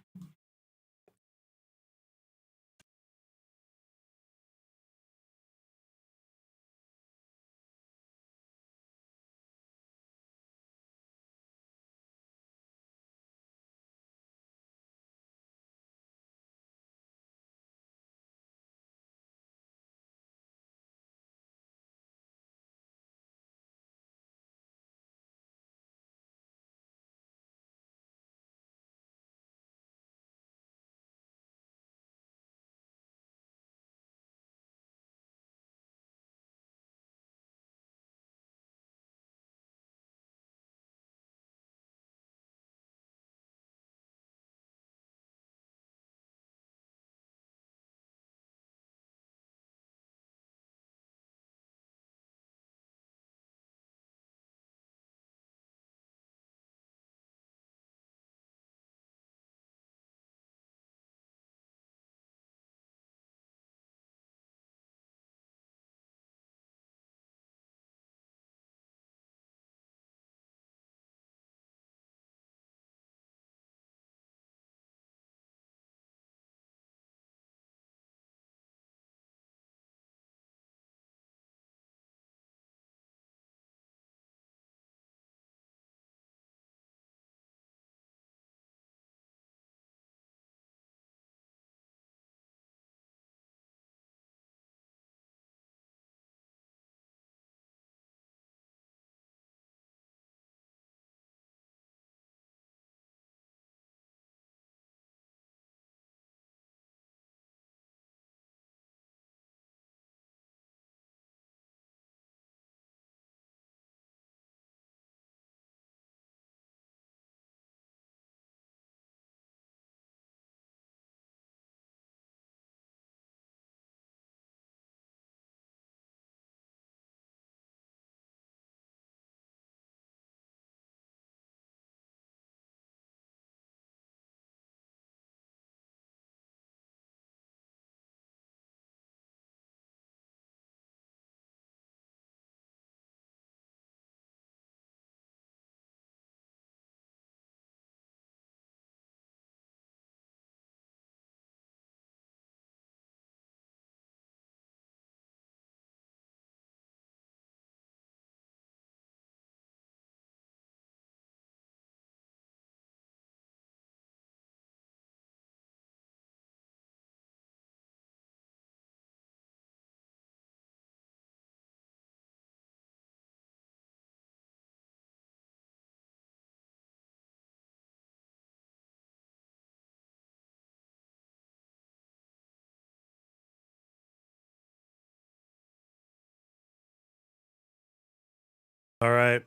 All right.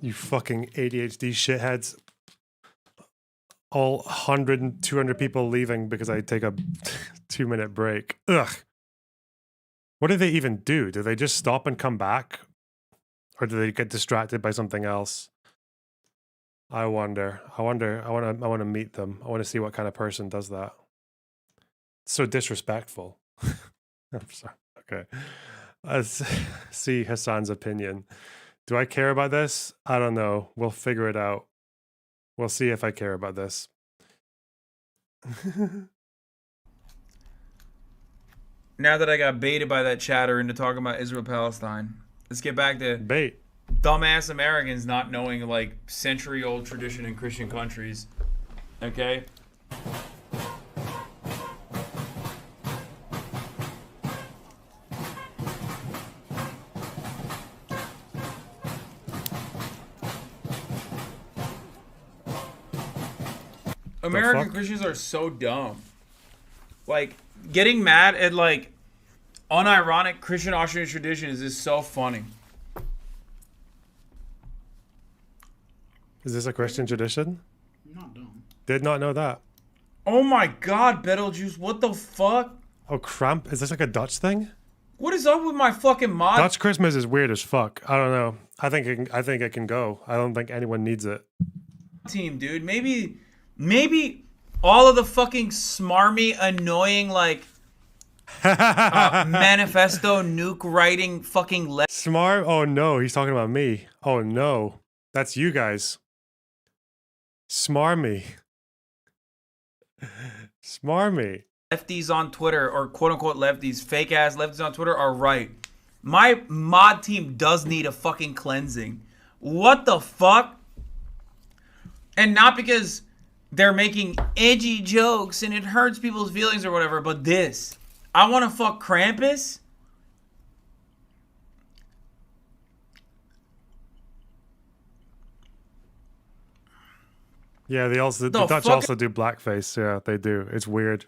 You fucking ADHD shitheads. All 100 and 200 people leaving because I take a 2-minute break. Ugh. What do they even do? Do they just stop and come back? Or do they get distracted by something else? I wonder. I want to meet them. I want to see what kind of person does that. It's so disrespectful. I'm sorry. Okay. Let's see Hassan's opinion. Do I care about this? I don't know. We'll figure it out. We'll see if I care about this. Now that I got baited by that chatter into talking about Israel-Palestine, let's get back to bait. Dumbass Americans not knowing like century-old tradition in Christian countries. Okay? American Christians are so dumb. Like, getting mad at, like, unironic Christian Austrian traditions is so funny. Is this a Christian tradition? Not dumb. Did not know that. Oh my god, Betelgeuse, what the fuck? Oh, Kramp? Is this like a Dutch thing? What is up with my fucking mod? Dutch Christmas is weird as fuck. I don't know. I think it can go. I don't think anyone needs it. Team, dude. Maybe all of the fucking smarmy, annoying, like, manifesto nuke writing fucking Smart? Oh no, he's talking about me. Oh no. That's you guys. Smarmy. Smarmy. Lefties on Twitter, or quote-unquote lefties, fake-ass lefties on Twitter are right. My mod team does need a fucking cleansing. What the fuck? And not because they're making edgy jokes and it hurts people's feelings or whatever, but this. I want to fuck Krampus? Yeah, the Dutch also do blackface. Yeah, they do. It's weird.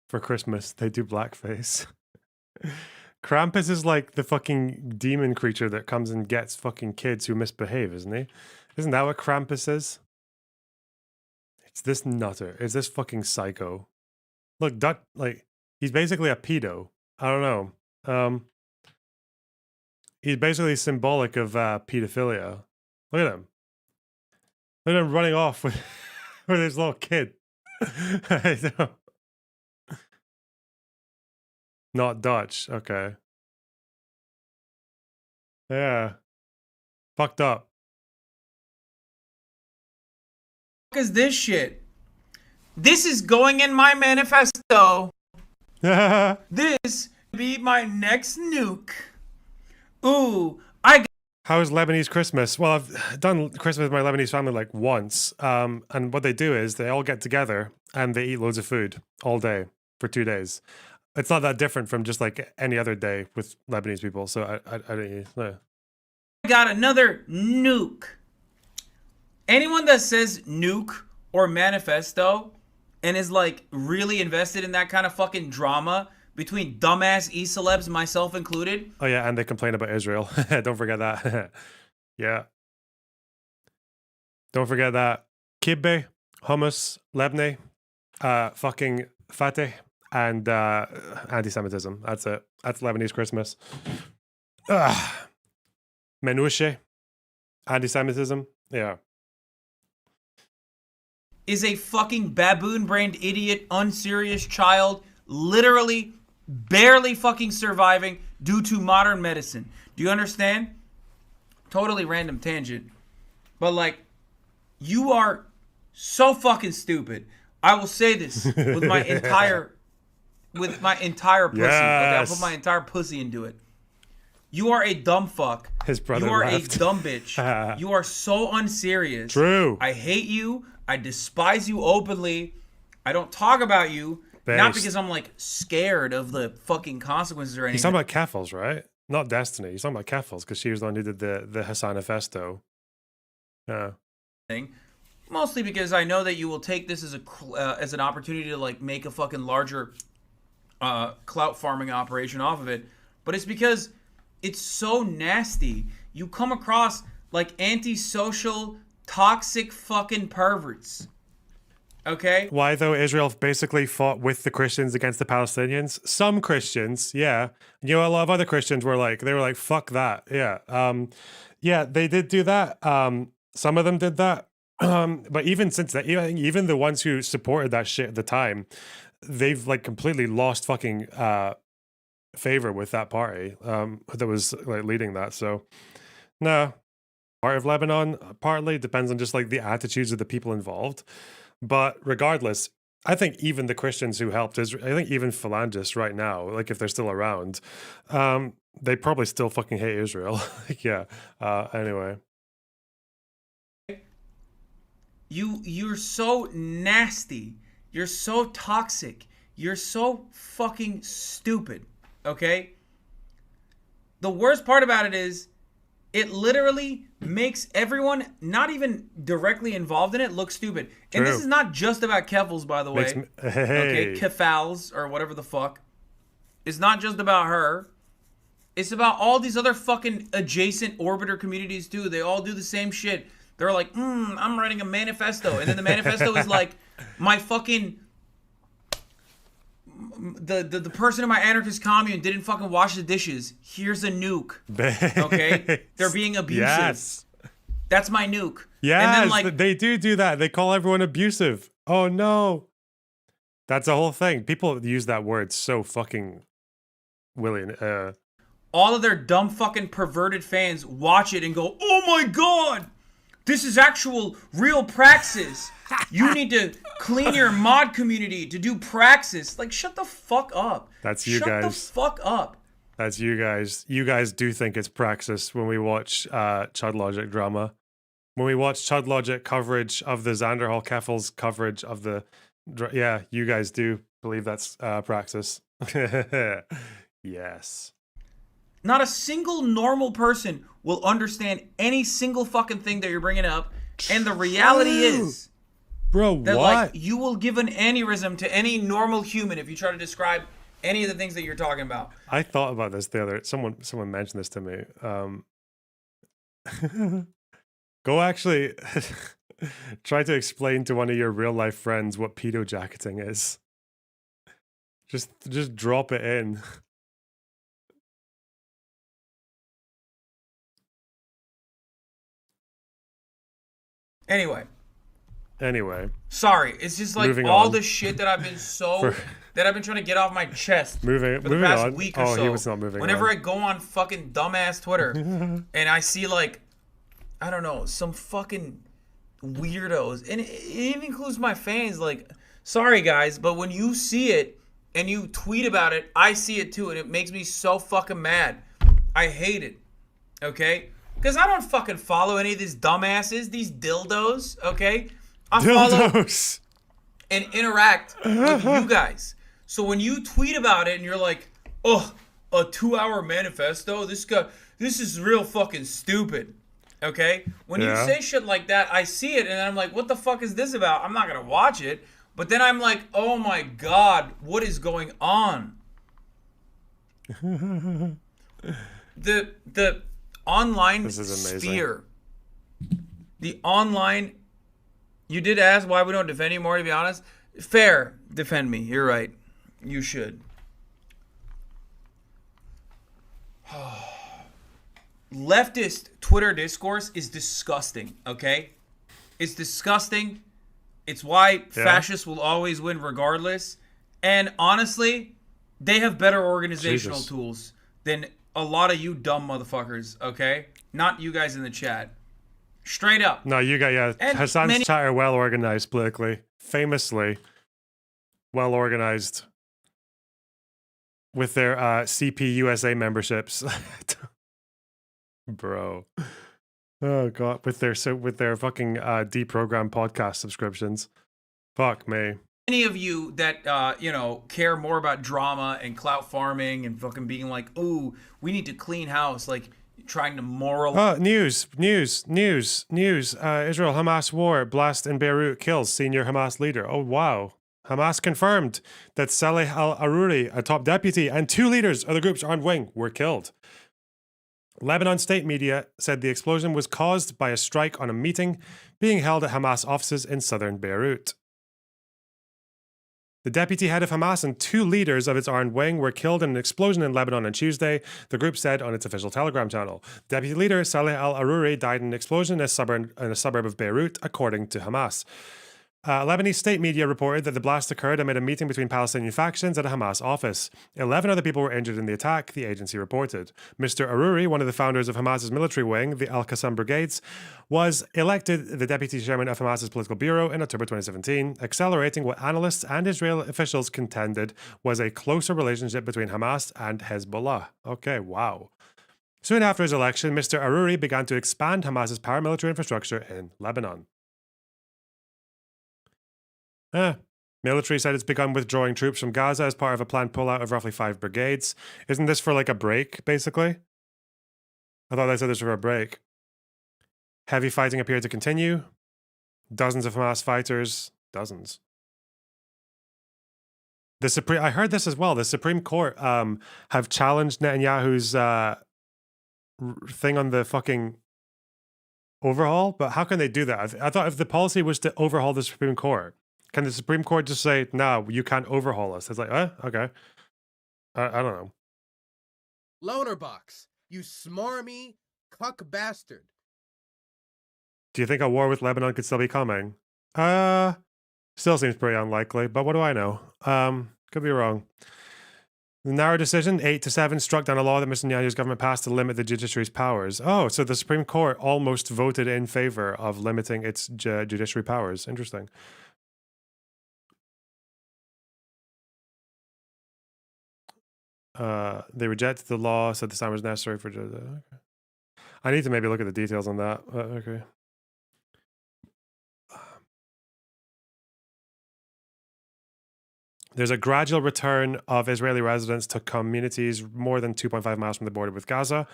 For Christmas, they do blackface. Krampus is like the fucking demon creature that comes and gets fucking kids who misbehave, isn't he? Isn't that what Krampus is? It's this nutter. It's this fucking psycho. Look, like, he's basically a pedo. I don't know. He's basically symbolic of pedophilia. Look at him. Look at him running off with, with his little kid. I know. Not Dutch. Okay. Yeah. Fucked up. What is this shit? This is going in my manifesto. This be my next nuke. Ooh, How is Lebanese Christmas? Well, I've done Christmas with my Lebanese family like once. And what they do is they all get together and they eat loads of food all day for 2 days. It's not that different from just like any other day with Lebanese people. So I don't know. I got another nuke. Anyone that says nuke or manifesto and is like really invested in that kind of fucking drama between dumbass e-celebs, myself included. Oh yeah, and they complain about Israel. Don't forget that. Yeah. Don't forget that. Kibbeh, hummus, lebne, fucking fateh, and anti-Semitism. That's it. That's Lebanese Christmas. Menushe, anti-Semitism. Yeah. Is a fucking baboon-brained idiot, unserious child, literally barely fucking surviving due to modern medicine. Do you understand? Totally random tangent. But like, you are so fucking stupid. I will say this with my entire pussy. Yes. Okay, I'll put my entire pussy into it. You are a dumb fuck. His brother You are left. a dumb bitch. You are so unserious. True. I hate you. I despise you openly. I don't talk about you. Based. Not because I'm like scared of the fucking consequences or anything. He's talking about Keffels, right? Not Destiny. He's talking about Keffels because she was the one who did the Hassanifesto. Yeah. Mostly because I know that you will take this as an opportunity to like make a fucking larger clout farming operation off of it. But it's because it's so nasty. you come across like antisocial, toxic fucking perverts. Okay? Why, though, Israel basically fought with the Christians against the Palestinians? Some Christians, yeah. You know, a lot of other Christians were like, fuck that. Yeah. Yeah, they did do that. Some of them did that. But even since that, even the ones who supported that shit at the time, they've like completely lost fucking favor with that party that was like leading that. So, no. Part of Lebanon, partly depends on just like the attitudes of the people involved. But regardless, I think even the Christians who helped Israel, I think even Phalangists right now, like if they're still around, they probably still fucking hate Israel. Yeah. Anyway. You're so nasty. You're so toxic. You're so fucking stupid. Okay? The worst part about it is it literally makes everyone not even directly involved in it look stupid. And this is not just about Keffals, by the way. Okay, Keffals or whatever the fuck. It's not just about her. It's about all these other fucking adjacent orbiter communities too. They all do the same shit. They're like, I'm writing a manifesto. And then the manifesto is like, my fucking... The person in my anarchist commune didn't fucking wash the dishes. Here's a nuke. Okay? They're being abusive. Yes. That's my nuke. Yes, and then, like, they do that. They call everyone abusive. Oh, no. That's a whole thing. People use that word so fucking willing. All of their dumb fucking perverted fans watch it and go, oh my god! This is actual real praxis. You need to clean your mod community to do praxis. Like, shut the fuck up. That's you guys. Shut the fuck up. That's you guys. You guys do think it's praxis when we watch Chud Logic drama. When we watch Chud Logic coverage of the Xander Hall Keffals coverage of the... Yeah, you guys do believe that's praxis. Yes. Not a single normal person will understand any single fucking thing that you're bringing up. And the reality is... Bro, that, what? Like, you will give an aneurysm to any normal human if you try to describe any of the things that you're talking about. I thought about this the other... Someone mentioned this to me. Go actually try to explain to one of your real-life friends what pedo jacketing is. Just drop it in. Anyway. Sorry, it's just like moving all on. the shit that I've been that I've been trying to get off my chest for moving the past on. week or so. He was not moving Whenever on. I go on fucking dumbass Twitter and I see like, I don't know, some fucking weirdos, and it even includes my fans. Like, sorry guys, but when you see it and you tweet about it, I see it too, and it makes me so fucking mad. I hate it. Okay? Because I don't fucking follow any of these dumbasses, these dildos, okay? I follow and interact with you guys. So when you tweet about it and you're like, oh, a 2-hour manifesto? This is real fucking stupid, okay? When you say shit like that, I see it and I'm like, what the fuck is this about? I'm not going to watch it. But then I'm like, oh my God, what is going on? The online sphere. The online... You did ask why we don't defend anymore, to be honest. Fair. Defend me. You're right. You should. Leftist Twitter discourse is disgusting, okay? It's disgusting. It's why fascists will always win regardless. And honestly, they have better organizational tools than a lot of you dumb motherfuckers, okay? Not you guys in the chat. Straight up. No, you got, Hassan's chat are well organized politically. Famously well organized with their CP USA memberships. Bro. Oh god, with their fucking deprogrammed podcast subscriptions. Fuck me. Any of you that care more about drama and clout farming and fucking being like, "Ooh, we need to clean house," like trying to news. Israel Hamas war blast in Beirut kills senior Hamas leader. Oh wow. Hamas confirmed that Saleh al-Aruri, a top deputy, and 2 leaders of the group's armed wing were killed. Lebanon state media said the explosion was caused by a strike on a meeting being held at Hamas offices in southern Beirut. The deputy head of Hamas and 2 leaders of its armed wing were killed in an explosion in Lebanon on Tuesday, the group said on its official Telegram channel. Deputy leader Saleh al-Aruri died in an explosion in a suburb of Beirut, according to Hamas. Lebanese state media reported that the blast occurred amid a meeting between Palestinian factions at a Hamas office. 11 other people were injured in the attack, the agency reported. Mr. Aruri, one of the founders of Hamas's military wing, the Al-Qassam Brigades, was elected the deputy chairman of Hamas's political bureau in October 2017, accelerating what analysts and Israeli officials contended was a closer relationship between Hamas and Hezbollah. Okay, wow. Soon after his election, Mr. Aruri began to expand Hamas's paramilitary infrastructure in Lebanon. Military said it's begun withdrawing troops from Gaza as part of a planned pullout of roughly 5 brigades. Isn't this for like a break, basically? I thought they said this was for a break. Heavy fighting appeared to continue. Dozens of Hamas fighters. Dozens. I heard this as well. The Supreme Court have challenged Netanyahu's thing on the fucking overhaul, but how can they do that? I thought if the policy was to overhaul the Supreme Court, can the Supreme Court just say, no, you can't overhaul us? It's like, okay. I don't know. Loner box, you smarmy cuck bastard. Do you think a war with Lebanon could still be coming? Still seems pretty unlikely, but what do I know? Could be wrong. The narrow decision, 8-7, struck down a law that Mr. Netanyahu's government passed to limit the judiciary's powers. Oh, so the Supreme Court almost voted in favor of limiting its judiciary powers. Interesting. They rejected the law, said the time was necessary for... Okay. I need to maybe look at the details on that. Okay. There's a gradual return of Israeli residents to communities more than 2.5 miles from the border with Gaza.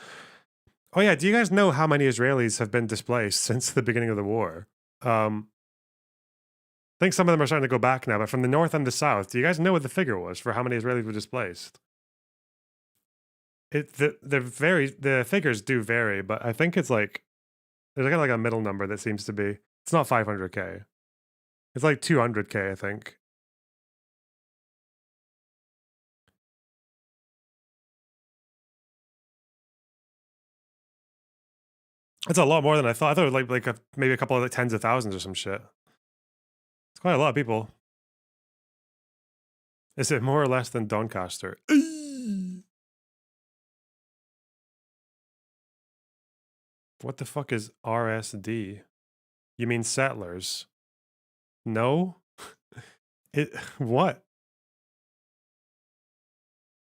Oh yeah, do you guys know how many Israelis have been displaced since the beginning of the war? I think some of them are starting to go back now, but from the north and the south, do you guys know what the figure was for how many Israelis were displaced? The figures do vary, but I think it's like there's kind of like a middle number that seems to be. It's not 500K. It's like 200K, I think. It's a lot more than I thought. I thought it was like maybe a couple of tens of thousands or some shit. It's quite a lot of people. Is it more or less than Doncaster? What the fuck is RSD? You mean settlers? No? What?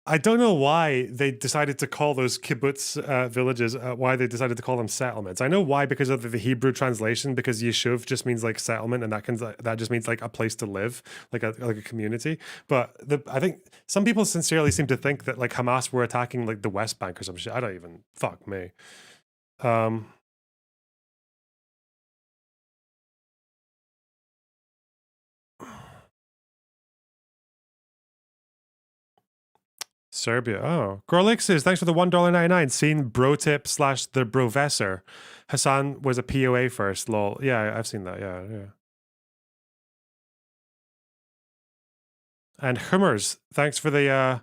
I don't know why they decided to call those kibbutz villages, why they decided to call them settlements. I know why, because of the Hebrew translation, because yeshuv just means like settlement, and that just means like a place to live, like a community. But I think some people sincerely seem to think that like Hamas were attacking like the West Bank or some shit. I don't even, fuck me. Serbia. Oh. Gorlix says, thanks for the $1.99. Seen bro tip / the brovessor. Hassan was a POA first, lol. Yeah, I've seen that. Yeah. And Hummers, thanks for the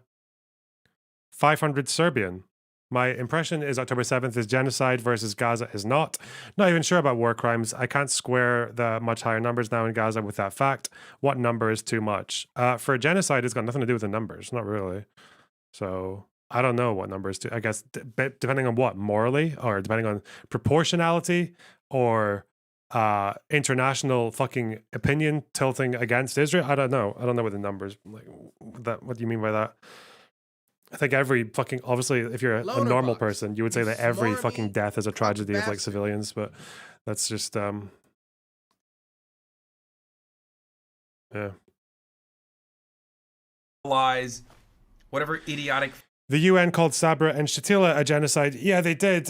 500 Serbian. My impression is October 7th is genocide versus Gaza is not. Not even sure about war crimes. I can't square the much higher numbers now in Gaza with that fact. What number is too much? For genocide, it's got nothing to do with the numbers. Not really. So I don't know what numbers to, I guess, depending on what, morally, or depending on proportionality, or international fucking opinion tilting against Israel. I don't know. I don't know what the numbers, like, what do you mean by that? I think every fucking, obviously, if you're a normal person, you would say that every fucking death is a tragedy of like civilians, but that's just, yeah. Lies. Whatever idiotic. The UN called Sabra and Shatila a genocide. Yeah, they did.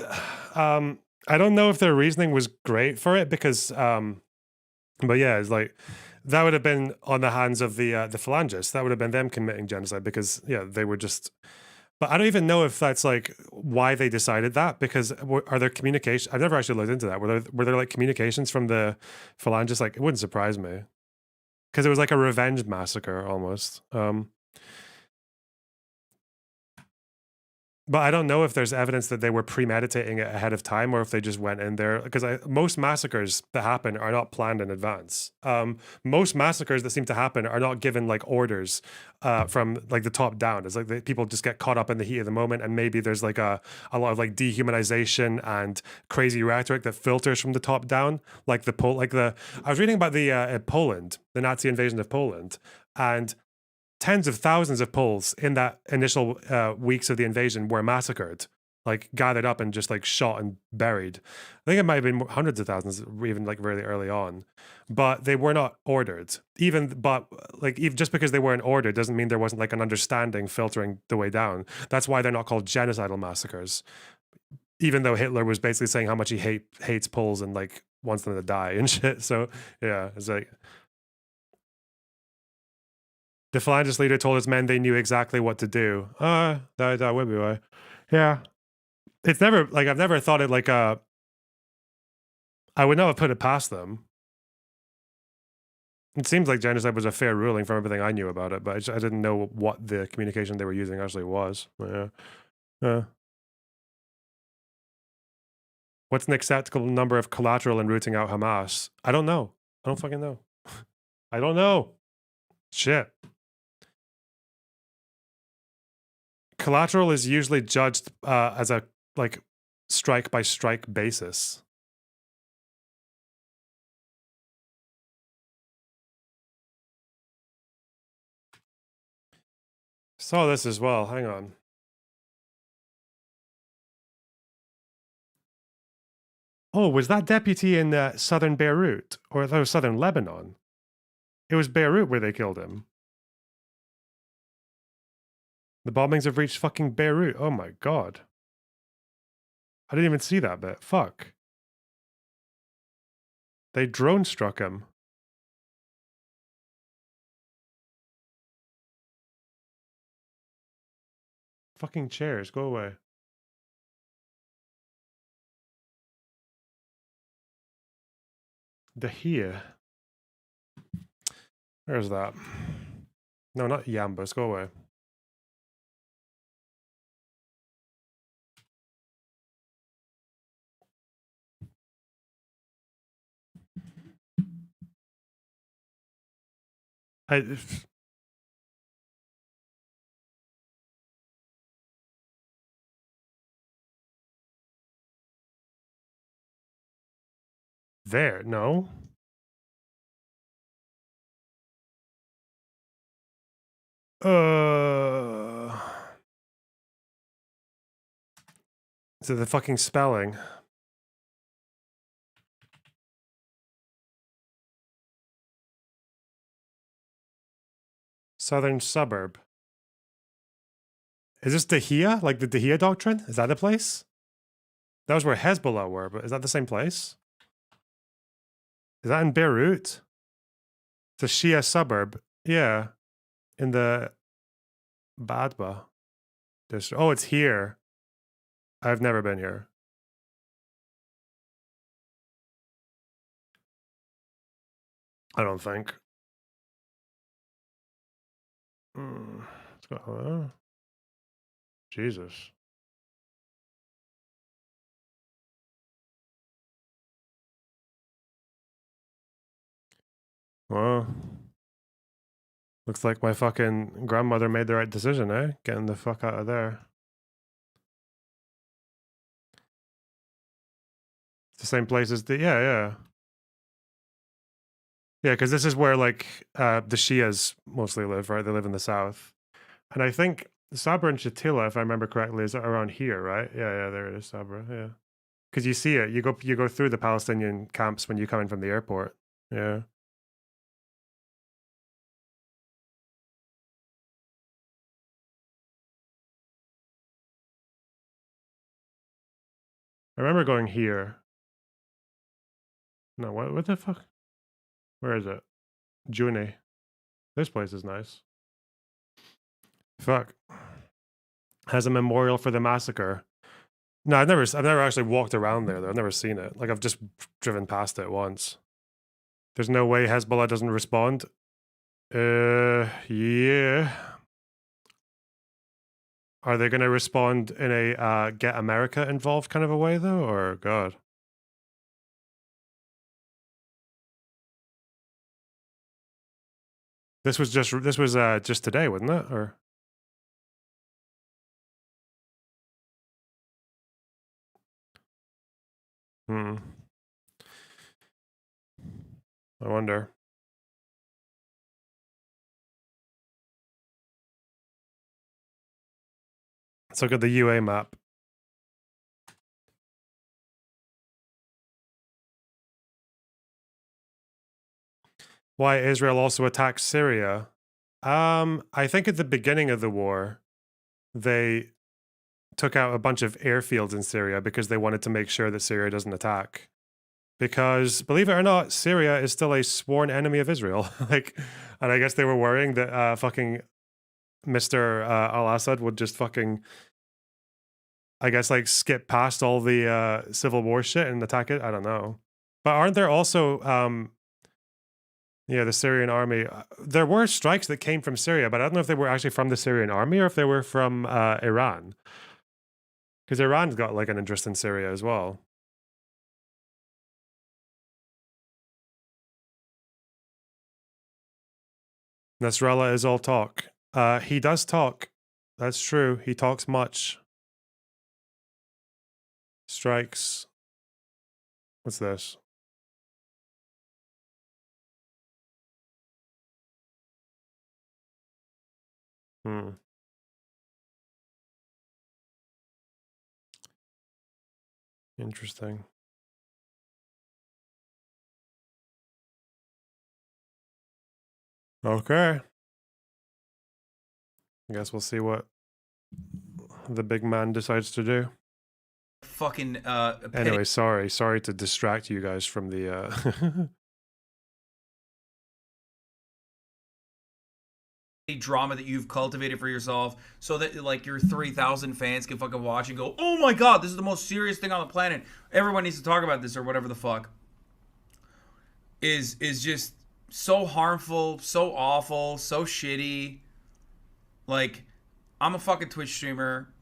I don't know if their reasoning was great for it because, but yeah, it's like that would have been on the hands of the Phalangists. That would have been them committing genocide because, yeah, they were just But I don't even know if that's like why they decided that, because are there communication? I've never actually looked into that. Were there like communications from the Phalangists? Like, it wouldn't surprise me, because it was like a revenge massacre almost. But I don't know if there's evidence that they were premeditating it ahead of time, or if they just went in there. Because most massacres that happen are not planned in advance. Most massacres that seem to happen are not given like orders from like the top down. It's like people just get caught up in the heat of the moment, and maybe there's like a lot of like dehumanization and crazy rhetoric that filters from the top down. I was reading about the Poland, the Nazi invasion of Poland, and tens of thousands of Poles in that initial weeks of the invasion were massacred, like gathered up and just like shot and buried. I think it might have been hundreds of thousands, even like really early on, but they were not ordered. Even just because they weren't ordered doesn't mean there wasn't like an understanding filtering the way down. That's why they're not called genocidal massacres, even though Hitler was basically saying how much he hates Poles and like wants them to die and shit. So yeah, it's like. The Phalangist leader told his men they knew exactly what to do. That would be why. Yeah. It's never, like, I've never thought it like I would never put it past them. It seems like genocide was a fair ruling from everything I knew about it, but I didn't know what the communication they were using actually was. Yeah. What's an acceptable number of collateral in rooting out Hamas? I don't know. I don't fucking know. I don't know. Shit. Collateral is usually judged as a like strike by strike basis. Saw this as well. Hang on. Oh, was that deputy in southern Beirut, or that was southern Lebanon? It was Beirut where they killed him. The bombings have reached fucking Beirut. Oh my god. I didn't even see that bit. Fuck. They drone struck him. Fucking chairs, go away. Dahia. Where's that? No, not Yambus, go away. There, no. So the fucking spelling. Southern suburb. Is this Dahia? Like the Dahia doctrine? Is that the place? That was where Hezbollah were, but is that the same place? Is that in Beirut? It's a Shia suburb. Yeah. In the Badba district. Oh, it's here. I've never been here. I don't think. Jesus. Well, looks like my fucking grandmother made the right decision, eh? Getting the fuck out of there. It's the same place as the, yeah. Yeah, because this is where like the Shias mostly live, right? They live in the south. And I think Sabra and Shatila, if I remember correctly, is around here, right? Yeah, there it is, Sabra, yeah. Because you see it, you go through the Palestinian camps when you come in from the airport. Yeah. I remember going here. No, what the fuck? Where is it? Juni. This place is nice. Fuck. has a memorial for the massacre. No, I've never actually walked around there though. I've never seen it. Like I've just driven past it once. There's no way Hezbollah doesn't respond. Yeah. Are they going to respond in a get America involved kind of a way though, or God? This was just today, wasn't it? Or I wonder. Let's look at the UA map. Why Israel also attacked Syria? I think at the beginning of the war, they took out a bunch of airfields in Syria because they wanted to make sure that Syria doesn't attack. Because, believe it or not, Syria is still a sworn enemy of Israel. And I guess they were worrying that fucking Mr. al-Assad would just fucking, I guess, like skip past all the civil war shit and attack it. I don't know. But aren't there also, the Syrian army? There were strikes that came from Syria, but I don't know if they were actually from the Syrian army or if they were from Iran. Because Iran's got like an interest in Syria as well. Nasrallah is all talk. He does talk. That's true. He talks much. Strikes. What's this? Interesting. Okay. I guess we'll see what the big man decides to do. Fucking anyway, sorry to distract you guys from the drama that you've cultivated for yourself, so that like your 3,000 fans can fucking watch and go, oh my god, this is the most serious thing on the planet, everyone needs to talk about this, or whatever the fuck, is just so harmful, so awful, so shitty. Like, I'm a fucking Twitch streamer,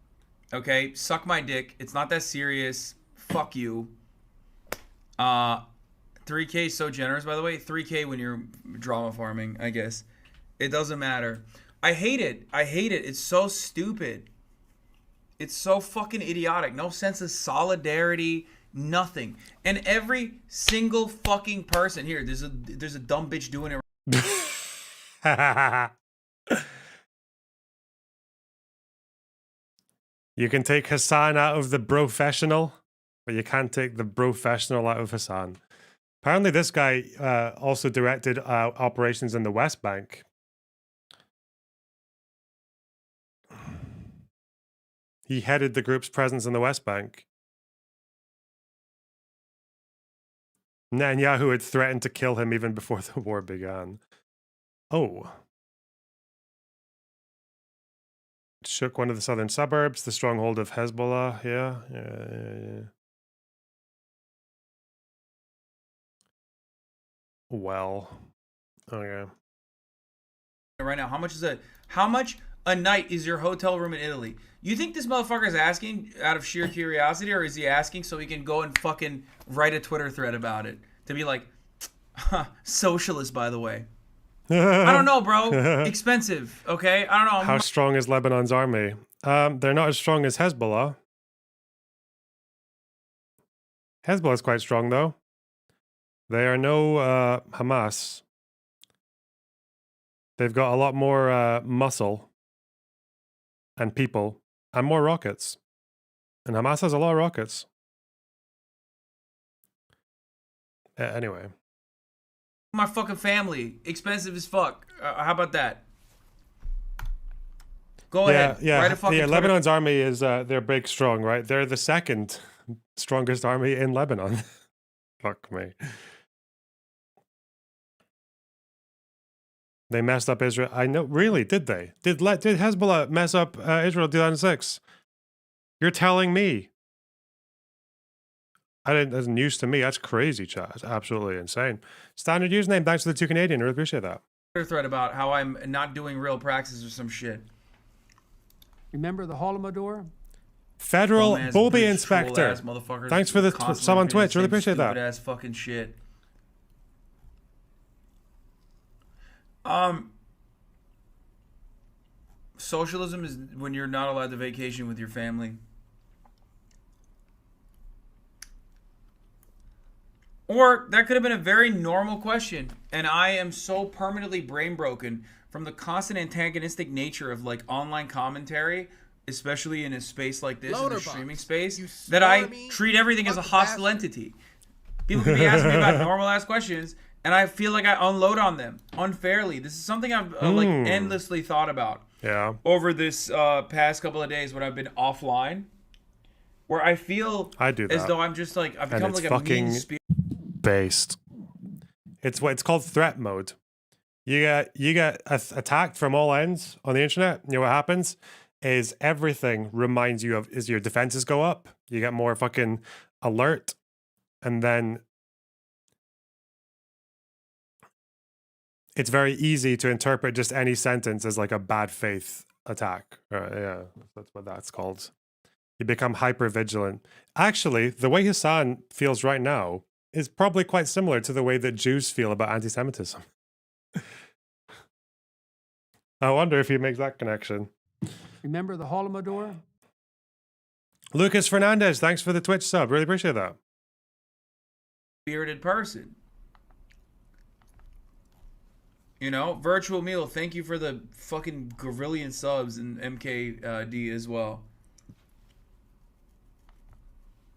okay? Suck my dick. It's not that serious. Fuck you. 3K is so generous, by the way. 3K when you're drama farming, I guess. It doesn't matter. I hate it. It's so stupid. It's so fucking idiotic. No sense of solidarity. Nothing. And every single fucking person here. There's a dumb bitch doing it. You can take Hassan out of the professional, but you can't take the professional out of Hassan. Apparently, this guy also directed operations in the West Bank. He headed the group's presence in the West Bank. Netanyahu had threatened to kill him even before the war began. Oh. Shook one of the southern suburbs, the stronghold of Hezbollah. Yeah. Well, okay. Right now, how much a night is your hotel room in Italy? You think this motherfucker is asking out of sheer curiosity, or is he asking so he can go and fucking write a Twitter thread about it? To be like, socialist, by the way. I don't know, bro. Expensive, okay? I don't know. How strong is Lebanon's army? They're not as strong as Hezbollah. Hezbollah is quite strong, though. They are no Hamas. They've got a lot more muscle and people and more rockets. And Hamas has a lot of rockets. Anyway. My fucking family. Expensive as fuck. How about that? Go ahead. Yeah, write a fucking Twitter. Lebanon's army is, they're big, strong, right? They're the second strongest army in Lebanon. Fuck me. They messed up Israel. I know. Really? Did they? Did Hezbollah mess up Israel in 2006? You're telling me? That's news to me. That's crazy, chat. That's absolutely insane. Standard username. Thanks for the 2 Canadian. I really appreciate that. Thread about how I'm not doing real praxis or some shit. Remember the Holodomor? Federal Dumbass Booby bitch, Inspector. troll-ass motherfuckers Thanks for the constantly sub on repeating the Twitch. Really same appreciate that. Stupid ass fucking shit. Socialism is when you're not allowed to vacation with your family. Or that could have been a very normal question, and I am so permanently brain broken from the constant antagonistic nature of like online commentary, especially in a space like this, in the streaming space, that I treat everything as a hostile entity. People can be asking me about normal ass questions, and I feel like I unload on them unfairly. This is something I've like endlessly thought about. Yeah. Over this past couple of days when I've been offline, where I feel as though I'm just like I've become like a mean spirit. Based. It's called threat mode. You get attacked from all ends on the internet. You know what happens is everything reminds you of your defenses go up. You get more fucking alert, and then it's very easy to interpret just any sentence as like a bad faith attack. Yeah, that's what that's called. You become hyper vigilant. Actually, the way Hassan feels right now is probably quite similar to the way that Jews feel about anti-Semitism. I wonder if he makes that connection. Remember the Holodomor? Lucas Fernandez, thanks for the Twitch sub. Really appreciate that. Spirited person. You know, Virtual Meal, thank you for the fucking gorillion subs and MKD as well.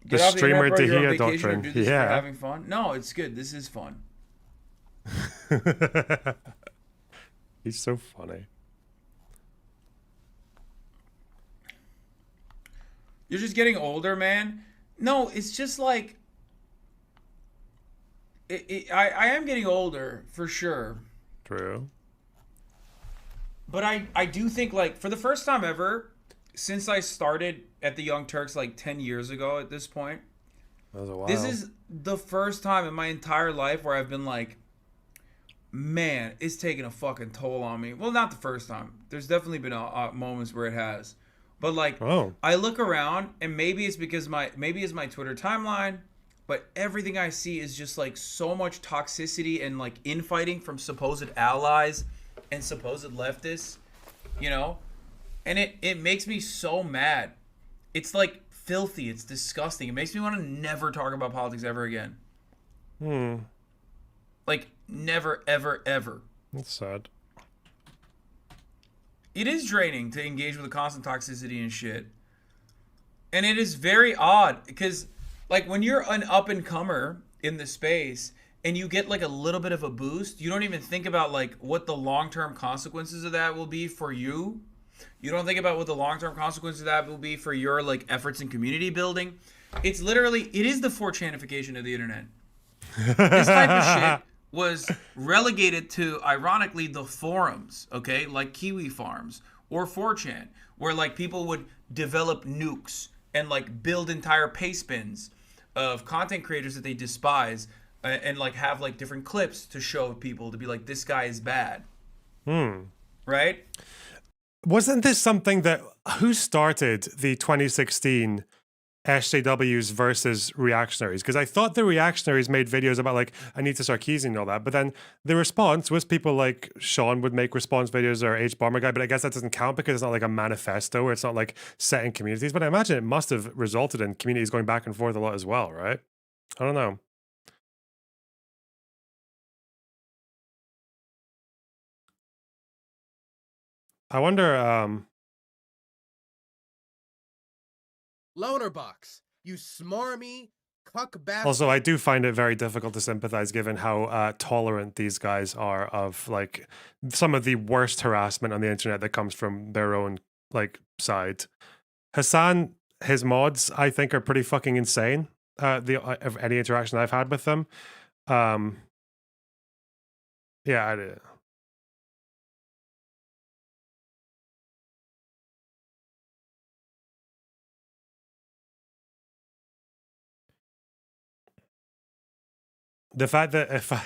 The streamer Dahia doctrine. Yeah. Having fun? No, it's good. This is fun. He's so funny. You're just getting older, man. No, it's just like I am getting older for sure. True. But I do think like for the first time ever since I started at the Young Turks like 10 years ago at this point. That was a while. This is the first time in my entire life where I've been like, man, it's taking a fucking toll on me. Well, not the first time. There's definitely been moments where it has. But like, I look around and maybe it's because maybe it's my Twitter timeline, but everything I see is just like so much toxicity and like infighting from supposed allies and supposed leftists, you know? And it makes me so mad. It's like filthy. It's disgusting. It makes me want to never talk about politics ever again. Like never, ever, ever. That's sad. It is draining to engage with the constant toxicity and shit. And it is very odd because like when you're an up and comer in the space and you get like a little bit of a boost, you don't even think about like what the long-term consequences of that will be for you. You don't think about what the long-term consequences of that will be for your like efforts in community building. It's literally, it is the 4chanification of the internet. This type of shit was relegated to, ironically, the forums, okay? Like Kiwi Farms or 4chan, where like people would develop nukes and like build entire paste bins of content creators that they despise and like have like different clips to show people to be like, this guy is bad. Right? Wasn't this something that, who started the 2016 SJWs versus reactionaries? Because I thought the reactionaries made videos about like Anita Sarkeesian and all that, but then the response was people like Sean would make response videos or H Bomber Guy, but I guess that doesn't count because it's not like a manifesto or it's not like set in communities, but I imagine it must have resulted in communities going back and forth a lot as well, right? I don't know. I wonder, Loner box, you smarmy cuck bastard. also, I do find it very difficult to sympathize given how tolerant these guys are of like some of the worst harassment on the internet that comes from their own like side. Hassan, his mods, I think are pretty fucking insane. Any interaction I've had with them. Yeah, The fact that if I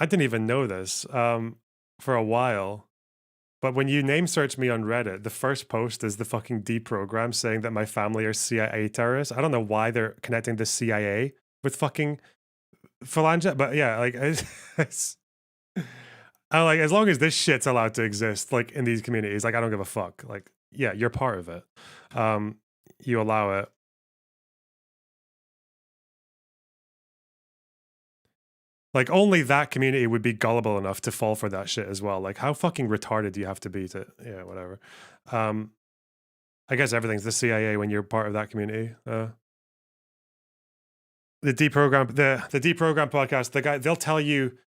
didn't even know this for a while, but when you name search me on Reddit, the first post is the fucking deprogram saying that my family are CIA terrorists. I don't know why they're connecting the CIA with fucking phalange, but yeah, like I like, as long as this shit's allowed to exist, like in these communities, like I don't give a fuck. Like, yeah, you're part of it. You allow it. Like only that community would be gullible enough to fall for that shit as well. Like how fucking retarded do you have to be to, yeah, whatever. I guess everything's the CIA when you're part of that community. The deprogram podcast, the guy, they'll tell you,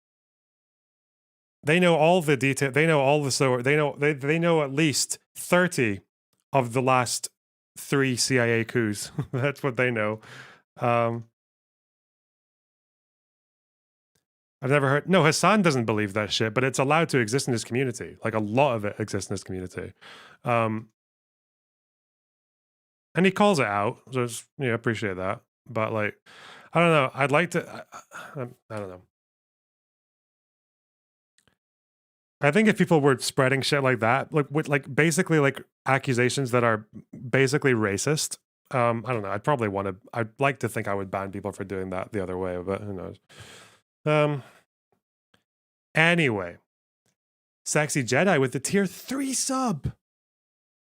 they know all the detail, they know all the story, they know at least 30 of the last 3 CIA coups. That's what they know. I've never heard. No, Hassan doesn't believe that shit, but it's allowed to exist in his community. Like a lot of it exists in his community. And he calls it out. So it's, yeah, appreciate that. But like, I don't know. I'd like to, I don't know. I think if people were spreading shit like that, like with like basically like accusations that are basically racist, I don't know. I'd like to think I would ban people for doing that the other way, but who knows? Anyway, Sexy Jedi with the tier 3 sub.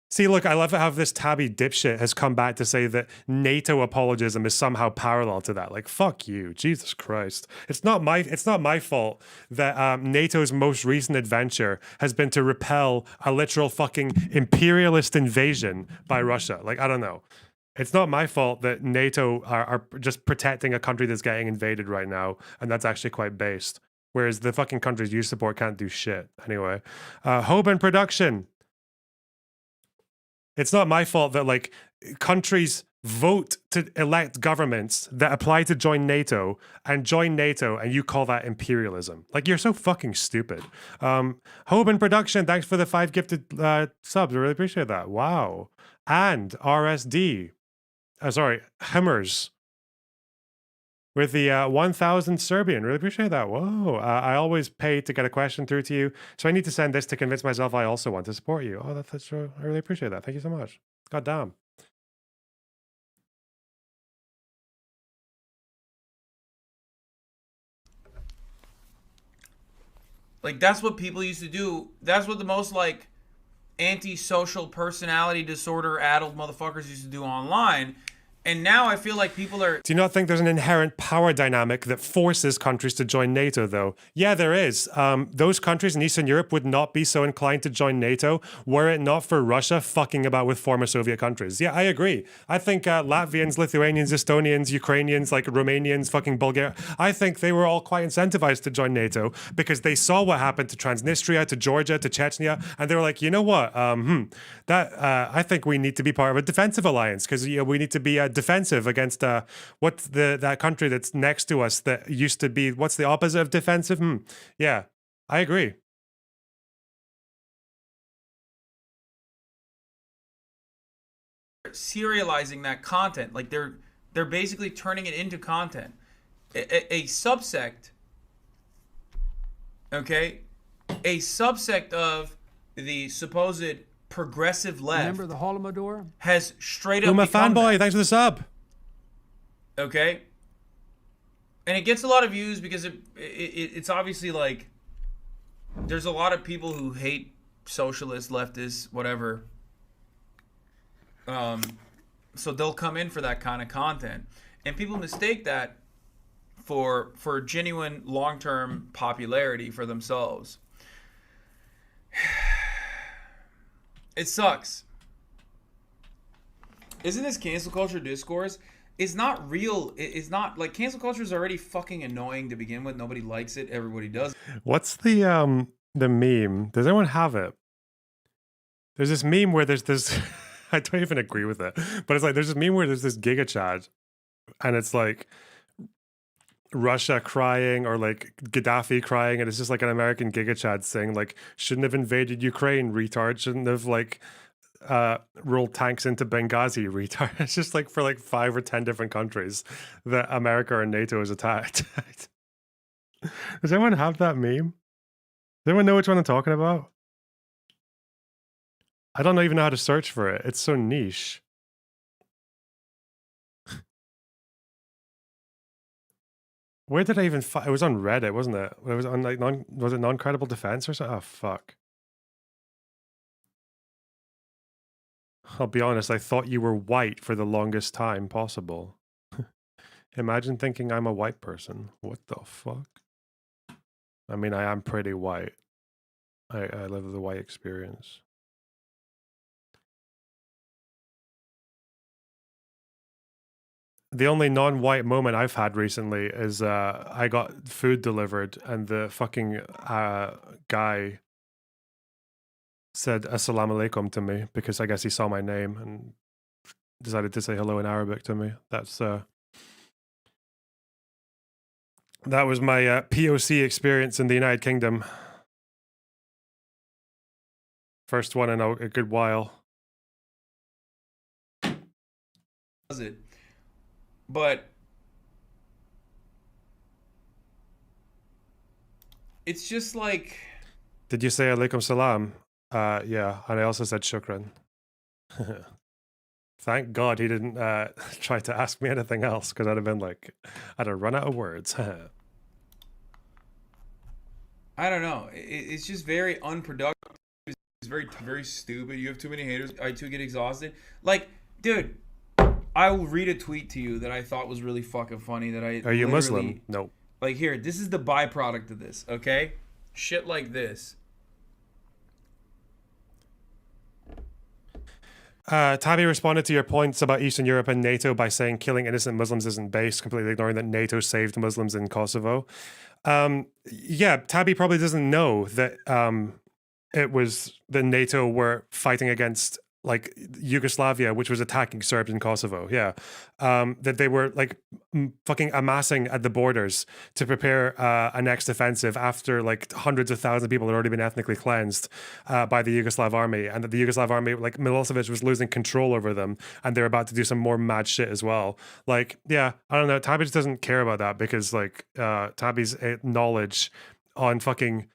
See, look, I love how this tabby dipshit has come back to say that NATO apologism is somehow parallel to that. Like, fuck you, Jesus Christ. It's not my fault that NATO's most recent adventure has been to repel a literal fucking imperialist invasion by Russia. Like, I don't know. It's not my fault that NATO are just protecting a country that's getting invaded right now, and that's actually quite based. Whereas the fucking countries you support can't do shit. Anyway, Hoban Production. It's not my fault that like countries vote to elect governments that apply to join NATO and you call that imperialism. Like you're so fucking stupid. Hoban Production, thanks for the 5 gifted subs. I really appreciate that. Wow. And RSD. Hemmers. With the 1,000 Serbian. Really appreciate that. Whoa. I always pay to get a question through to you. So I need to send this to convince myself I also want to support you. Oh, that's true. I really appreciate that. Thank you so much. God damn. Like, that's what people used to do. That's what the most, like, antisocial personality disorder addled motherfuckers used to do online. And now I feel like people are... Do you not think there's an inherent power dynamic that forces countries to join NATO, though? Yeah, there is. Those countries in Eastern Europe would not be so inclined to join NATO were it not for Russia fucking about with former Soviet countries. Yeah, I agree. I think Latvians, Lithuanians, Estonians, Ukrainians, like Romanians, fucking Bulgaria, I think they were all quite incentivized to join NATO because they saw what happened to Transnistria, to Georgia, to Chechnya, and they were like, you know what? I think we need to be part of a defensive alliance because we need to be defensive against what's that country that's next to us that used to be, what's the opposite of defensive? Yeah, I agree. Serializing that content, like they're basically turning it into content. A subsect, okay, a subsect of the supposed progressive left. Remember the Holodomor? Has straight up. I'm a fanboy. That. Thanks for the sub. Okay, and it gets a lot of views because it's obviously like there's a lot of people who hate socialists, leftists, whatever. So they'll come in for that kind of content, and people mistake that for genuine long-term popularity for themselves. It sucks. Isn't this cancel culture discourse? It's not real. It's not like cancel culture is already fucking annoying to begin with. Nobody likes it. Everybody does. What's the meme? Does anyone have it? There's this meme where there's this. I don't even agree with it, but it's like there's this meme where there's this Giga Chad, and it's like Russia crying or like Gaddafi crying, and it's just like an American Giga Chad saying like, shouldn't have invaded Ukraine, retard, shouldn't have like rolled tanks into Benghazi, retard. It's just like for like 5 or 10 different countries that America or NATO has attacked. Does anyone have that meme? Does anyone know which one I'm talking about? I don't even know how to search for it. It's so niche. Where did I even find it? Was on Reddit, wasn't it? It was on like was it non-credible defense or something? Oh fuck. I'll be honest, I thought you were white for the longest time possible. Imagine thinking I'm a white person. What the fuck? I mean, I am pretty white. I live the white experience. The only non-white moment I've had recently is I got food delivered and the fucking guy said assalamu alaikum to me because I guess he saw my name and decided to say hello in Arabic to me. That's that was my POC experience in the United Kingdom. First one in a good while. Does it? But it's just like... Did you say alaikum salam? Yeah, and I also said shukran. Thank God he didn't try to ask me anything else, because I'd have been like, I'd have run out of words. I don't know. It's just very unproductive. It's very, very stupid. You have too many haters. I too get exhausted. Like, dude, I will read a tweet to you that I thought was really fucking funny. That I Are you Muslim? No. Like, here, this is the byproduct of this, okay? Shit like this. Tabby responded to your points about Eastern Europe and NATO by saying killing innocent Muslims isn't based, completely ignoring that NATO saved Muslims in Kosovo. Yeah, Tabby probably doesn't know that it was the NATO were fighting against like Yugoslavia, which was attacking Serbs in Kosovo. Yeah, that they were like fucking amassing at the borders to prepare a next offensive after like hundreds of thousands of people had already been ethnically cleansed by the Yugoslav army, and that the Yugoslav army, like Milosevic, was losing control over them, and they're about to do some more mad shit as well. Like, yeah, I don't know. Tabby just doesn't care about that because like Tabby's knowledge on fucking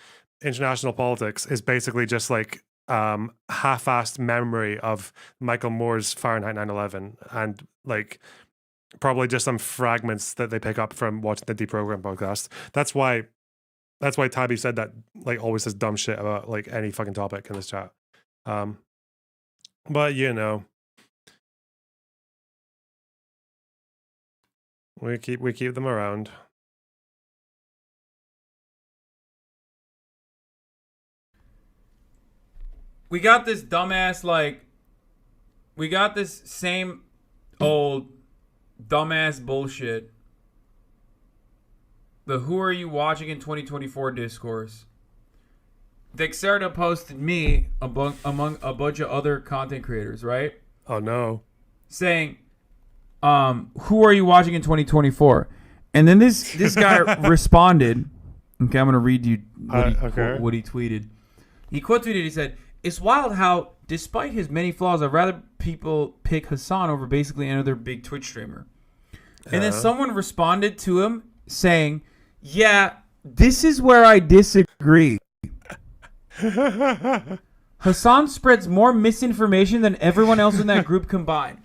international politics is basically just like half-assed memory of Michael Moore's Fahrenheit 9/11 and like probably just some fragments that they pick up from watching the Deprogram podcast. That's why Tabby said that, like, always says dumb shit about like any fucking topic in this chat. But you know, we keep them around. We got this dumbass, like, we got this same old dumbass bullshit. The who are you watching in 2024 discourse. Dexerto posted me among a bunch of other content creators, right? Oh no. Saying, who are you watching in 2024? And then this guy responded. Okay, I'm gonna read you what he tweeted. He quote tweeted, he said, "It's wild how, despite his many flaws, I'd rather people pick Hassan over basically another big Twitch streamer." And then someone responded to him saying, "Yeah, this is where I disagree. Hassan spreads more misinformation than everyone else in that group combined."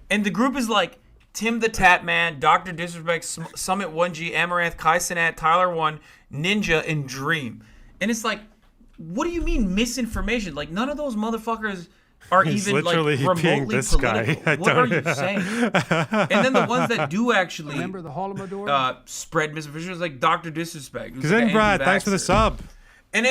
And the group is like Tim the Tatman, Dr. Disrespect, Summit 1G, Amaranth, Kai Cenat, Tyler1, Ninja, and Dream. And it's like, what do you mean misinformation? Like, none of those motherfuckers are even like remotely this political. Guy. What are you saying? And then the ones that do actually Remember the Holodomor? Spread misinformation is like Dr. Disrespect. Because then, Brad, thanks for the sub. And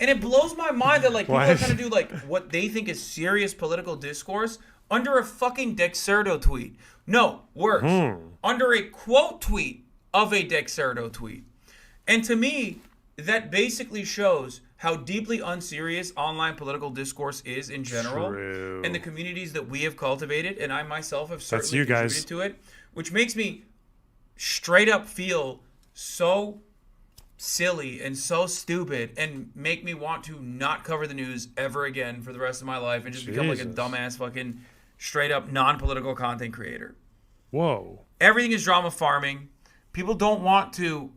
it blows my mind that like people are trying to do like what they think is serious political discourse under a fucking Dexerto tweet. No, worse. Under a quote tweet of a Dexerto tweet. And to me, that basically shows how deeply unserious online political discourse is in general. True. And the communities that we have cultivated, and I myself have That's certainly you guys. contributed to it, which makes me straight up feel so silly and so stupid and make me want to not cover the news ever again for the rest of my life and just become like a Jesus. dumbass fucking straight up non-political content creator. Whoa. Everything is drama farming. People don't want to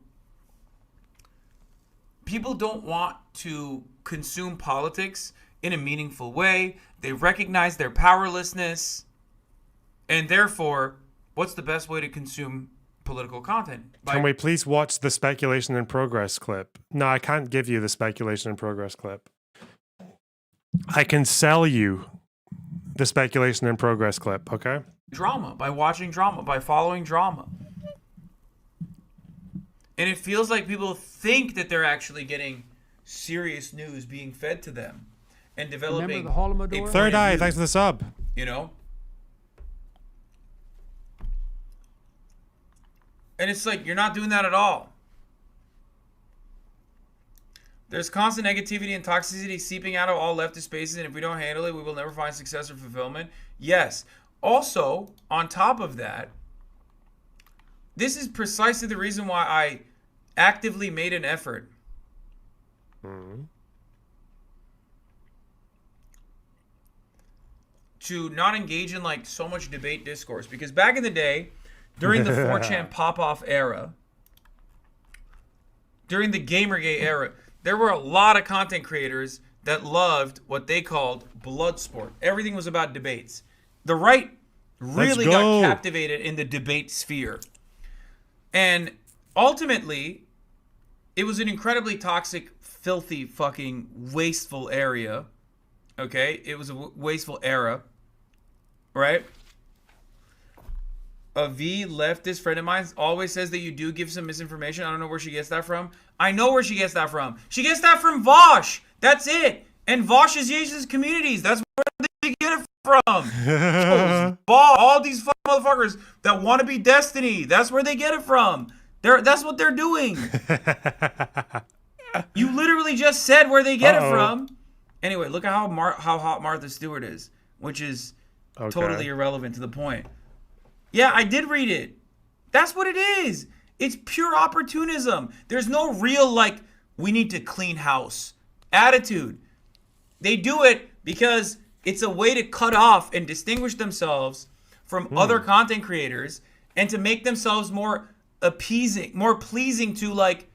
consume politics in a meaningful way. They recognize their powerlessness. And therefore, what's the best way to consume political content? Can we please watch the speculation in progress clip? No, I can't give you the speculation in progress clip. I can sell you the speculation in progress clip, okay? Drama, by watching drama, by following drama. And it feels like people think that they're actually getting serious news being fed to them and developing Remember the Holodomor? Third Eye, thanks for the sub. You know? And it's like, you're not doing that at all. There's constant negativity and toxicity seeping out of all leftist spaces, and if we don't handle it, we will never find success or fulfillment. Yes. Also, on top of that, this is precisely the reason why I actively made an effort to not engage in like so much debate discourse. Because back in the day, during the 4chan pop-off era, during the Gamergate era, there were a lot of content creators that loved what they called blood sport. Everything was about debates. The right really got captivated in the debate sphere. And ultimately, it was an incredibly toxic, filthy, fucking wasteful area. Okay? It was a wasteful era. Right? A V leftist friend of mine always says that you do give some misinformation. I don't know where she gets that from. I know where she gets that from. She gets that from Vosh. That's it. And Vosh is Jesus communities. That's where they get it from. All these motherfuckers that want to be Destiny. That's where they get it from. That's what they're doing. You literally just said where they get it from. Anyway, look at how hot Martha Stewart is, which is totally irrelevant to the point. Yeah, I did read it. That's what it is. It's pure opportunism. There's no real, like, we need to clean house attitude. They do it because it's a way to cut off and distinguish themselves from other content creators and to make themselves more appeasing, more pleasing to, like,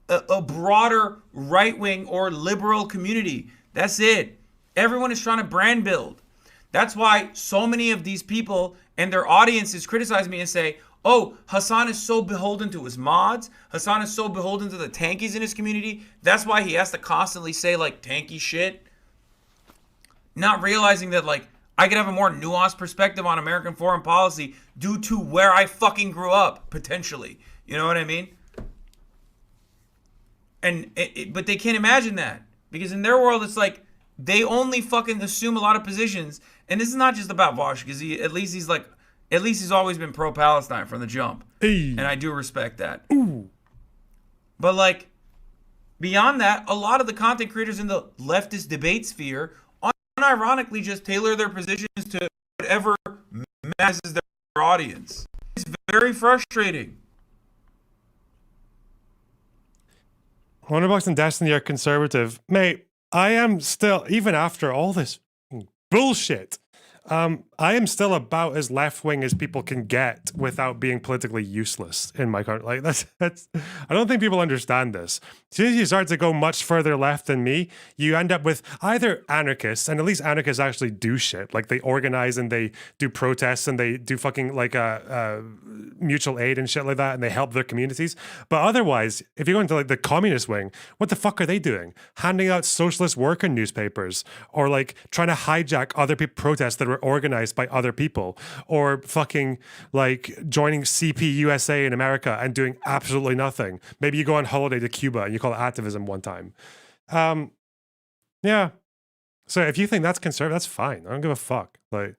a broader right-wing or liberal community. That's it. Everyone is trying to brand build. That's why so many of these people and their audiences criticize me and say, oh, Hasan is so beholden to his mods. Hasan is so beholden to the tankies in his community. That's why he has to constantly say, like, tanky shit. Not realizing that, like, I could have a more nuanced perspective on American foreign policy due to where I fucking grew up, potentially. You know what I mean? And but they can't imagine that. Because in their world, it's like, they only fucking assume a lot of positions. And this is not just about Vosh, because at least he's always been pro-Palestine from the jump. And I do respect that. But, like, beyond that, a lot of the content creators in the leftist debate sphere unironically just tailor their positions to whatever matches their audience. It's very frustrating. $100 in Destiny are conservative. Mate, I am still, even after all this bullshit, I am still about as left-wing as people can get without being politically useless in my country. Like that's I don't think people understand this. As soon as you start to go much further left than me, you end up with either anarchists, and at least anarchists actually do shit. Like they organize and they do protests and they do fucking like mutual aid and shit like that, and they help their communities. But otherwise, if you go into like the communist wing, what the fuck are they doing? Handing out socialist worker newspapers, or like trying to hijack other people protests that were organized by other people, or fucking like joining CPUSA in America and doing absolutely nothing. Maybe you go on holiday to Cuba and you call it activism one time. Yeah. So if you think that's conservative, that's fine. I don't give a fuck. Like,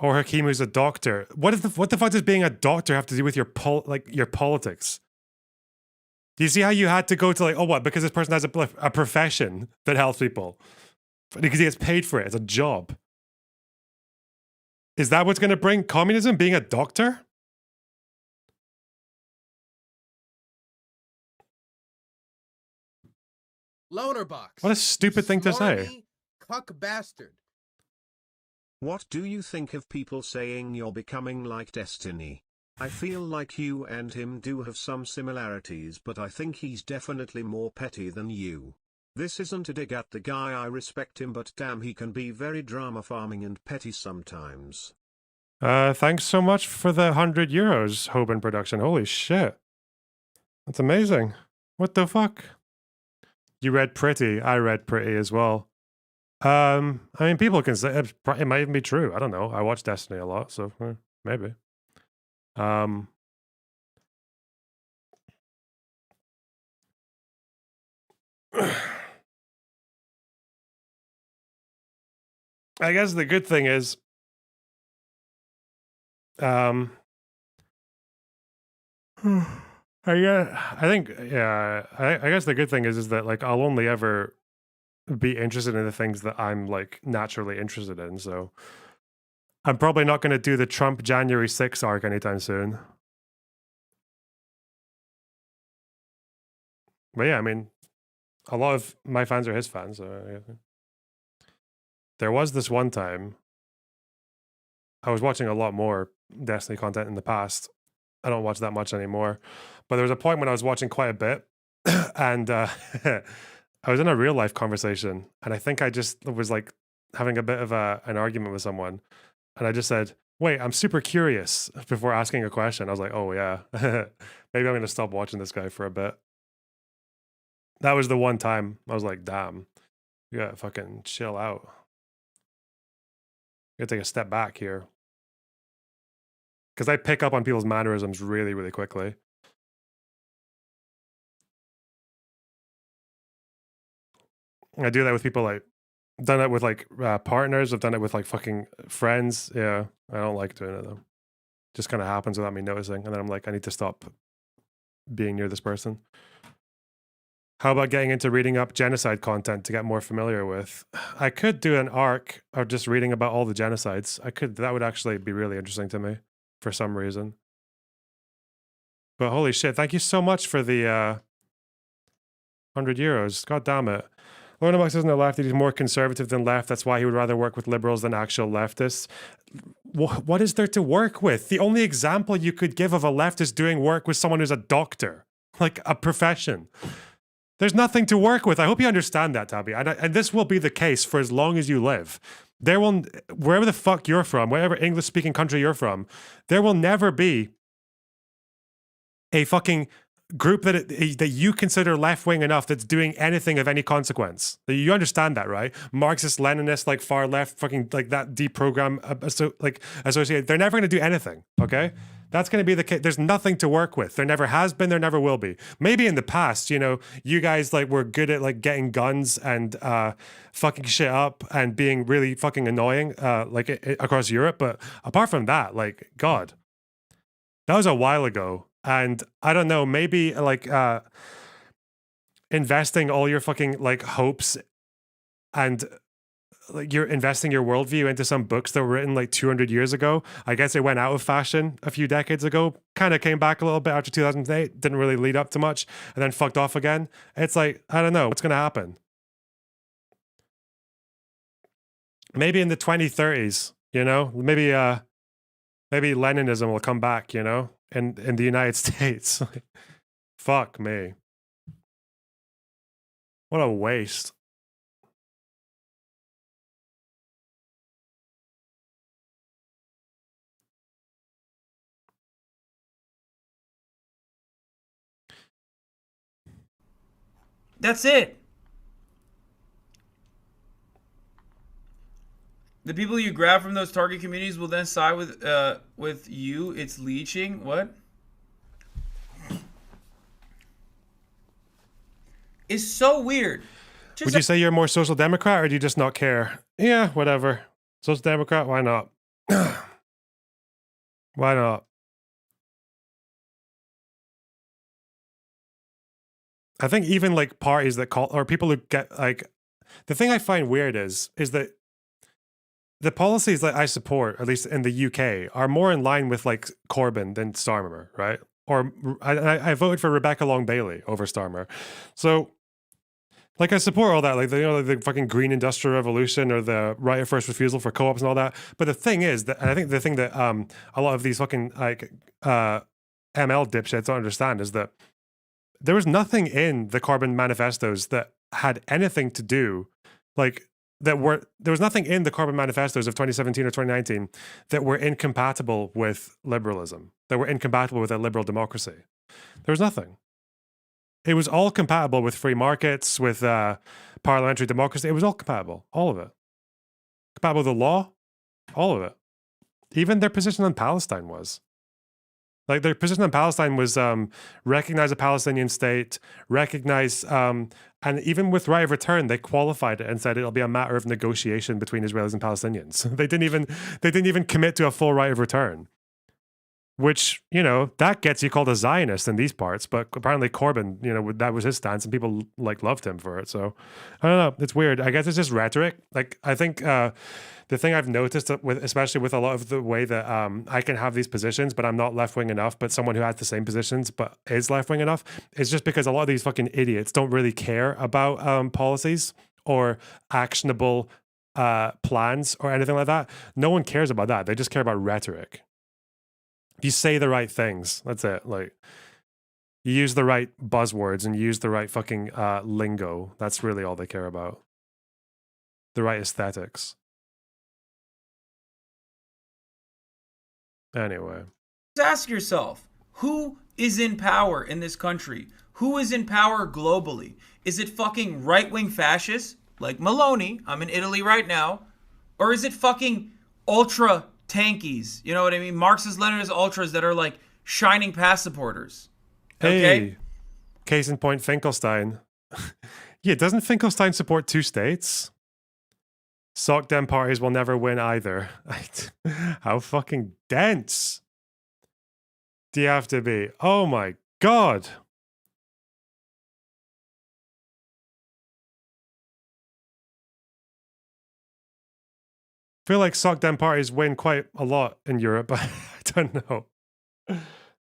Or Hakeem, who's a doctor. What the fuck does being a doctor have to do with your your politics? Do you see how you had to go to like, oh, what? Because this person has a profession that helps people. Because he gets paid for it. It's a job. Is that what's going to bring communism? Being a doctor? Loner box. What a stupid thing to say. Smarmy cuck bastard. What do you think of people saying you're becoming like Destiny? I feel like you and him do have some similarities, but I think he's definitely more petty than you. This isn't a dig at the guy, I respect him, but damn, he can be very drama farming and petty sometimes. Thanks so much for the €100, Hoban Production. Holy shit. That's amazing. What the fuck? You read Pretty. I read Pretty as well. I mean, people can say it might even be true. I don't know. I watch Destiny a lot, so maybe. I guess the good thing is, I think, yeah, I guess the good thing is that like I'll only ever be interested in the things that I'm like naturally interested in. So I'm probably not going to do the Trump January 6th arc anytime soon. But yeah, I mean, a lot of my fans are his fans. So there was this one time I was watching a lot more Destiny content in the past. I don't watch that much anymore. But there was a point when I was watching quite a bit and I was in a real life conversation and I think I just was like having a bit of an argument with someone. And I just said, wait, I'm super curious before asking a question. I was like, oh yeah, maybe I'm going to stop watching this guy for a bit. That was the one time I was like, damn, you gotta fucking chill out. You gotta take a step back here. Because I pick up on people's mannerisms really, really quickly. I do that with people like, I've done it with like partners. I've done it with like fucking friends. Yeah, I don't like doing it though. Just kind of happens without me noticing. And then I'm like, I need to stop being near this person. How about getting into reading up genocide content to get more familiar with? I could do an arc of just reading about all the genocides. That would actually be really interesting to me for some reason. But holy shit, thank you so much for the €100. God damn it. Lorna Box isn't a lefty, he's more conservative than left. That's why he would rather work with liberals than actual leftists. What is there to work with? The only example you could give of a leftist doing work with someone who's a doctor, like a profession. There's nothing to work with. I hope you understand that, Tabby. And this will be the case for as long as you live. There will, wherever the fuck you're from, wherever English-speaking country you're from, there will never be a fucking group that you consider left-wing enough that's doing anything of any consequence. You understand that, right? Marxist, Leninist, like far left, fucking like that deprogram, associated. They're never going to do anything, okay? That's going to be the case. There's nothing to work with. There never has been. There never will be. Maybe in the past, you know, you guys like were good at like getting guns and fucking shit up and being really fucking annoying, across Europe. But apart from that, like, God, that was a while ago. And I don't know, maybe like investing all your fucking like hopes and like you're investing your worldview into some books that were written like 200 years ago. I guess it went out of fashion a few decades ago, kind of came back a little bit after 2008, didn't really lead up to much, and then fucked off again. It's like, I don't know, what's going to happen? Maybe in the 2030s, you know, maybe Leninism will come back, you know, in the United States. Fuck me. What a waste. That's it. The people you grab from those target communities will then side with you. It's leeching. What? It's so weird. Would you say you're more social democrat or do you just not care? Yeah, whatever. Social democrat, why not? Why not? I think even like parties that call, or people who get like, the thing I find weird is that the policies that I support, at least in the UK, are more in line with like Corbyn than Starmer, right? Or I voted for Rebecca Long Bailey over Starmer. So like I support all that, like the fucking green industrial revolution or the right of first refusal for co-ops and all that. But the thing is that, and I think the thing that a lot of these fucking like ML dipshits don't understand is that there was nothing in the Corbyn manifestos that had anything to do, like there was nothing in the Corbyn manifestos of 2017 or 2019 that were incompatible with liberalism, that were incompatible with a liberal democracy. There was nothing. It was all compatible with free markets, with parliamentary democracy. It was all compatible, all of it. Compatible with the law, all of it. Even their position on Palestine was. Like their position on Palestine was recognize a Palestinian state, recognize, and even with right of return, they qualified it and said it'll be a matter of negotiation between Israelis and Palestinians. They didn't even commit to a full right of return, which, you know, that gets you called a Zionist in these parts. But apparently Corbyn, you know, that was his stance, and people like loved him for it. So I don't know. It's weird. I guess it's just rhetoric. Like I think the thing I've noticed with, especially with a lot of the way that I can have these positions, but I'm not left wing enough. But someone who has the same positions but is left wing enough, is just because a lot of these fucking idiots don't really care about policies or actionable plans or anything like that. No one cares about that. They just care about rhetoric. You say the right things. That's it. Like, you use the right buzzwords and use the right fucking lingo. That's really all they care about. The right aesthetics. Anyway. Just ask yourself, who is in power in this country? Who is in power globally? Is it fucking right-wing fascists like Meloni? I'm in Italy right now. Or is it fucking ultra tankies? You know what I mean? Marxist Leninist ultras that are like shining pass supporters. Okay? Hey, case in point, Finkelstein. Yeah, doesn't Finkelstein support two states? Sock dem parties will never win either. How fucking dense do you have to be? Oh my god. I feel like sock dem parties win quite a lot in Europe, but I don't know.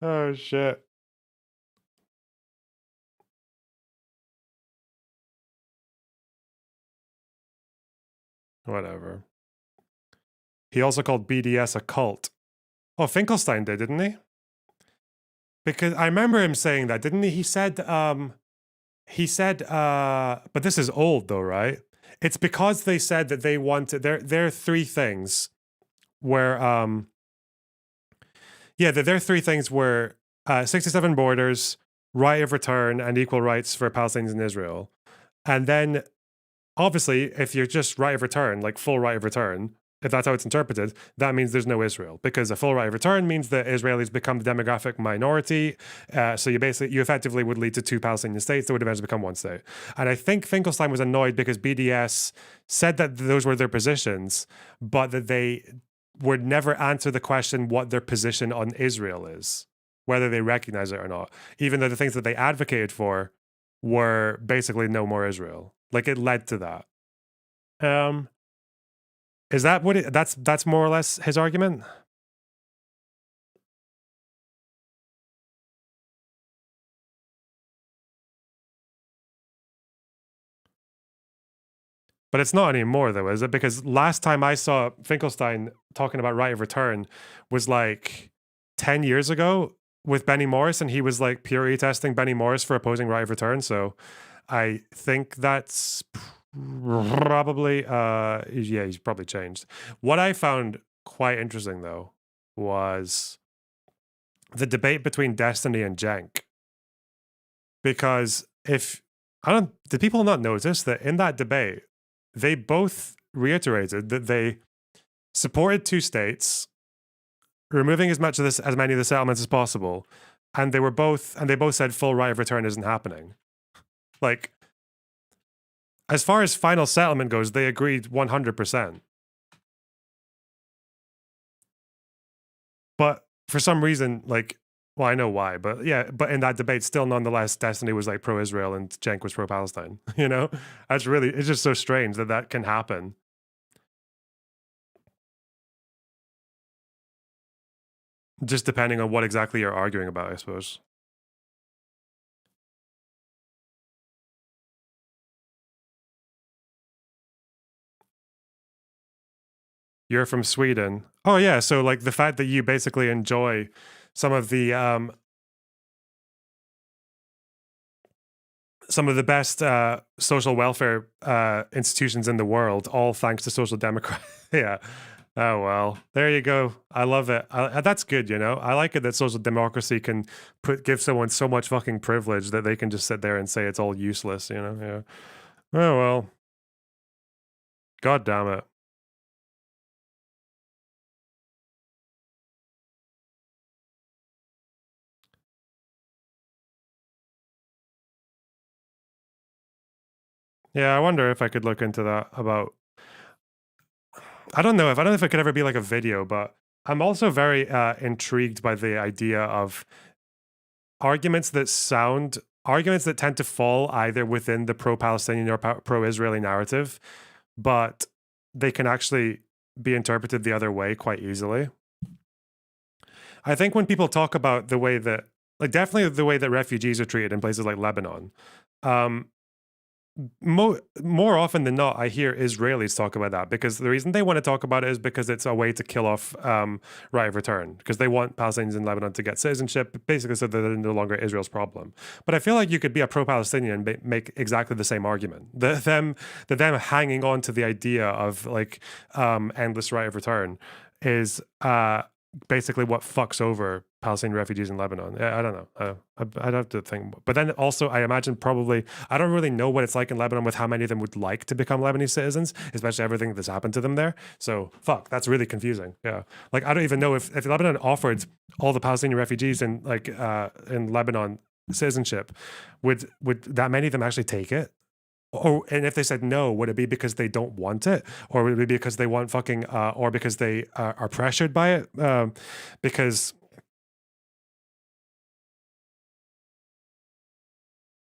Oh shit. Whatever. He also called BDS a cult. Oh, Finkelstein did, didn't he? Because I remember him saying that, didn't he? He said, but this is old though, right? It's because they said that they wanted, there are three things where, there are three things where 67 borders, right of return, and equal rights for Palestinians in Israel. And then, obviously, if you're just right of return, like full right of return, if that's how it's interpreted, that means there's no Israel, because a full right of return means that Israelis become the demographic minority. So you effectively would lead to two Palestinian states that would eventually become one state. And I think Finkelstein was annoyed because BDS said that those were their positions, but that they would never answer the question what their position on Israel is, whether they recognize it or not, even though the things that they advocated for were basically no more Israel. Like, it led to that. Is that what that's more or less his argument? But it's not anymore though, is it? Because last time I saw Finkelstein talking about right of return was like 10 years ago with Benny Morris, and he was like purity testing Benny Morris for opposing right of return. So I think that's probably, he's probably changed. What I found quite interesting, though, was the debate between Destiny and Cenk. Because did people not notice that in that debate, they both reiterated that they supported two states, removing as many of the settlements as possible, and they both said full right of return isn't happening. Like, as far as final settlement goes, they agreed 100%. But for some reason, like, well, I know why, but yeah, but in that debate, still nonetheless, Destiny was like pro-Israel and Cenk was pro-Palestine. You know, it's just so strange that that can happen. Just depending on what exactly you're arguing about, I suppose. You're from Sweden. Oh yeah, so like the fact that you basically enjoy some of the best social welfare institutions in the world, all thanks to social democracy. Yeah. Oh well, there you go. I love it. That's good, you know. I like it that social democracy can give someone so much fucking privilege that they can just sit there and say it's all useless, you know. Yeah. Oh well. God damn it. Yeah, I wonder if I could look into that about. I don't know if it could ever be like a video, but I'm also very intrigued by the idea of arguments that tend to fall either within the pro-Palestinian or pro-Israeli narrative, but they can actually be interpreted the other way quite easily. I think when people talk about the way that, like, definitely the way that refugees are treated in places like Lebanon, more often than not, I hear Israelis talk about that, because the reason they want to talk about it is because it's a way to kill off right of return, because they want Palestinians in Lebanon to get citizenship, basically so that they're no longer Israel's problem. But I feel like you could be a pro-Palestinian and make exactly the same argument. Them hanging on to the idea of like endless right of return is basically what fucks over Palestinian refugees in Lebanon. I don't know. I'd have to think. But then also, I imagine probably, I don't really know what it's like in Lebanon with how many of them would like to become Lebanese citizens, especially everything that's happened to them there. So, that's really confusing. Yeah. Like, I don't even know if Lebanon offered all the Palestinian refugees in Lebanon citizenship, would that many of them actually take it? And if they said no, would it be because they don't want it, or would it be because they want fucking, or because they are pressured by it? Because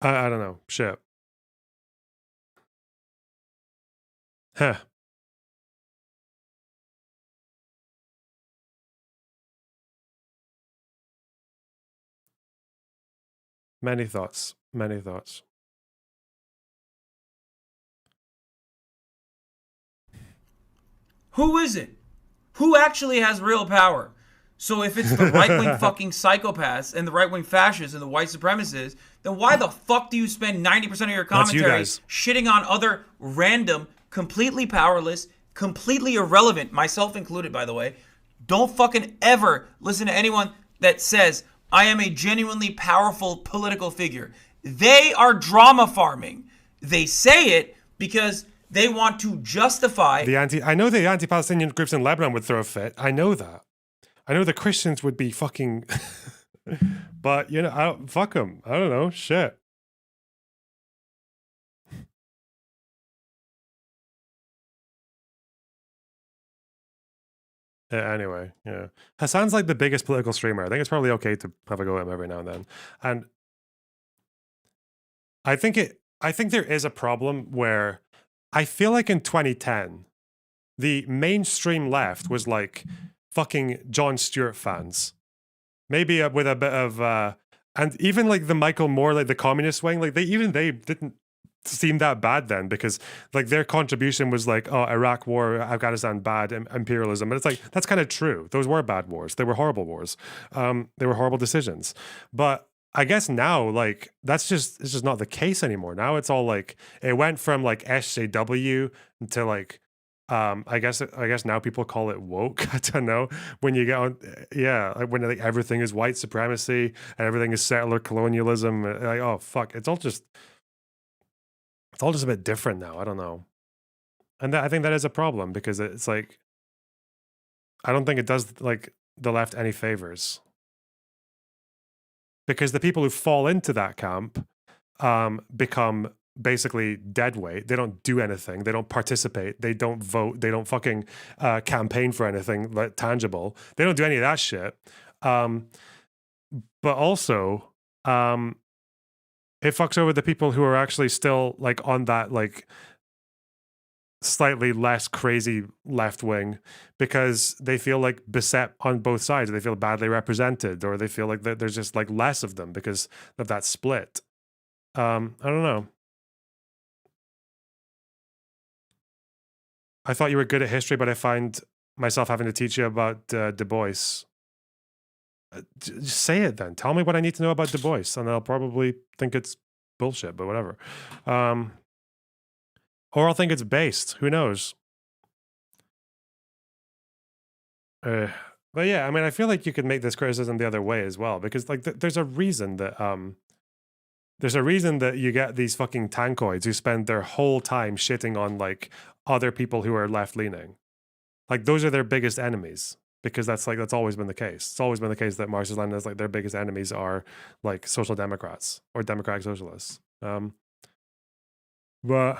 I don't know. Shit. Huh. Many thoughts. Many thoughts. Who is it? Who actually has real power? So if it's the right-wing fucking psychopaths and the right-wing fascists and the white supremacists, then why the fuck do you spend 90% of your commentary shitting on other random, completely powerless, completely irrelevant, myself included, by the way? Don't fucking ever listen to anyone that says, I am a genuinely powerful political figure. They are drama farming. They say it because they want to justify I know the anti-Palestinian groups in Lebanon would throw a fit. I know that. I know the Christians would be fucking, but you know, fuck them. I don't know. Shit. Anyway, yeah. Hassan's like the biggest political streamer. I think it's probably okay to have a go at him every now and then. And I think there is a problem where I feel like in 2010, the mainstream left was like fucking Jon Stewart fans. Maybe with a bit of, and even like the Michael Moore, like the communist wing, like they didn't seem that bad then, because like their contribution was like, oh, Iraq war, Afghanistan bad, imperialism. And it's like, that's kind of true. Those were bad wars. They were horrible wars. They were horrible decisions. But I guess now, like, it's just not the case anymore. Now it's all like, it went from like SJW to like, I guess now people call it woke. I don't know. When you get on, yeah, like when like everything is white supremacy and everything is settler colonialism, like, oh fuck, it's all just a bit different now. I don't know, and I think that is a problem, because it's like, I don't think it does like the left any favors, because the people who fall into that camp become basically dead weight. They don't do anything. They don't participate. They don't vote. They don't fucking campaign for anything like tangible. They don't do any of that shit. But also, it fucks over the people who are actually still like on that like slightly less crazy left wing, because they feel like beset on both sides. They feel badly represented, or they feel like there's just like less of them because of that split. I don't know. I thought you were good at history, but I find myself having to teach you about Du Bois. Just say it then. Tell me what I need to know about Du Bois, and I'll probably think it's bullshit, but whatever. Or I'll think it's based. Who knows? But yeah, I mean, I feel like you could make this criticism the other way as well, because like there's a reason that you get these fucking tankoids who spend their whole time shitting on like other people who are left leaning. Like those are their biggest enemies, because that's always been the case. It's always been the case that Marxist-Leninists, like their biggest enemies are like social democrats or democratic socialists. But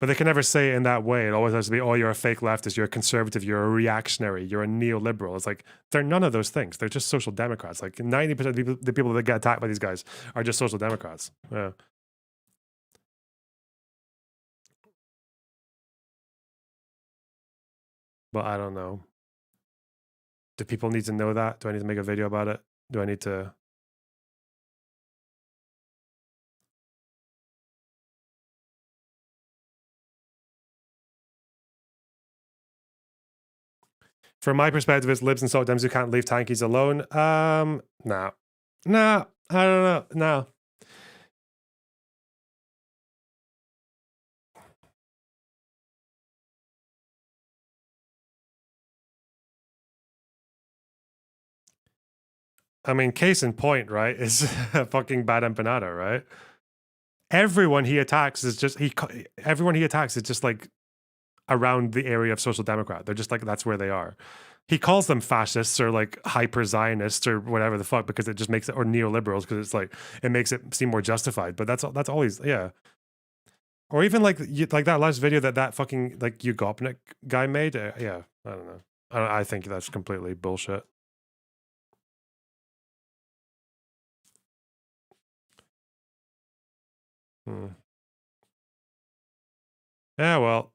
they can never say it in that way. It always has to be, oh, you're a fake leftist, you're a conservative, you're a reactionary, you're a neoliberal. It's like, they're none of those things. They're just social democrats. Like 90% of the people that get attacked by these guys are just social democrats. Yeah. But I don't know. Do people need to know that? Do I need to make a video about it? Do I need to... From my perspective, it's libs and salt dems who can't leave tankies alone. No, I don't know. No. I mean, case in point, right, is fucking Bad Empanada, right? Everyone he attacks is just like around the area of social democrat. They're just like, that's where they are. He calls them fascists or like hyper Zionists or whatever the fuck, because it just makes it, or neoliberals, because it's like, it makes it seem more justified. But that's always, yeah. Or even like that last video that fucking like Ugopnik guy made. Yeah, I don't know. I think that's completely bullshit. Yeah, well.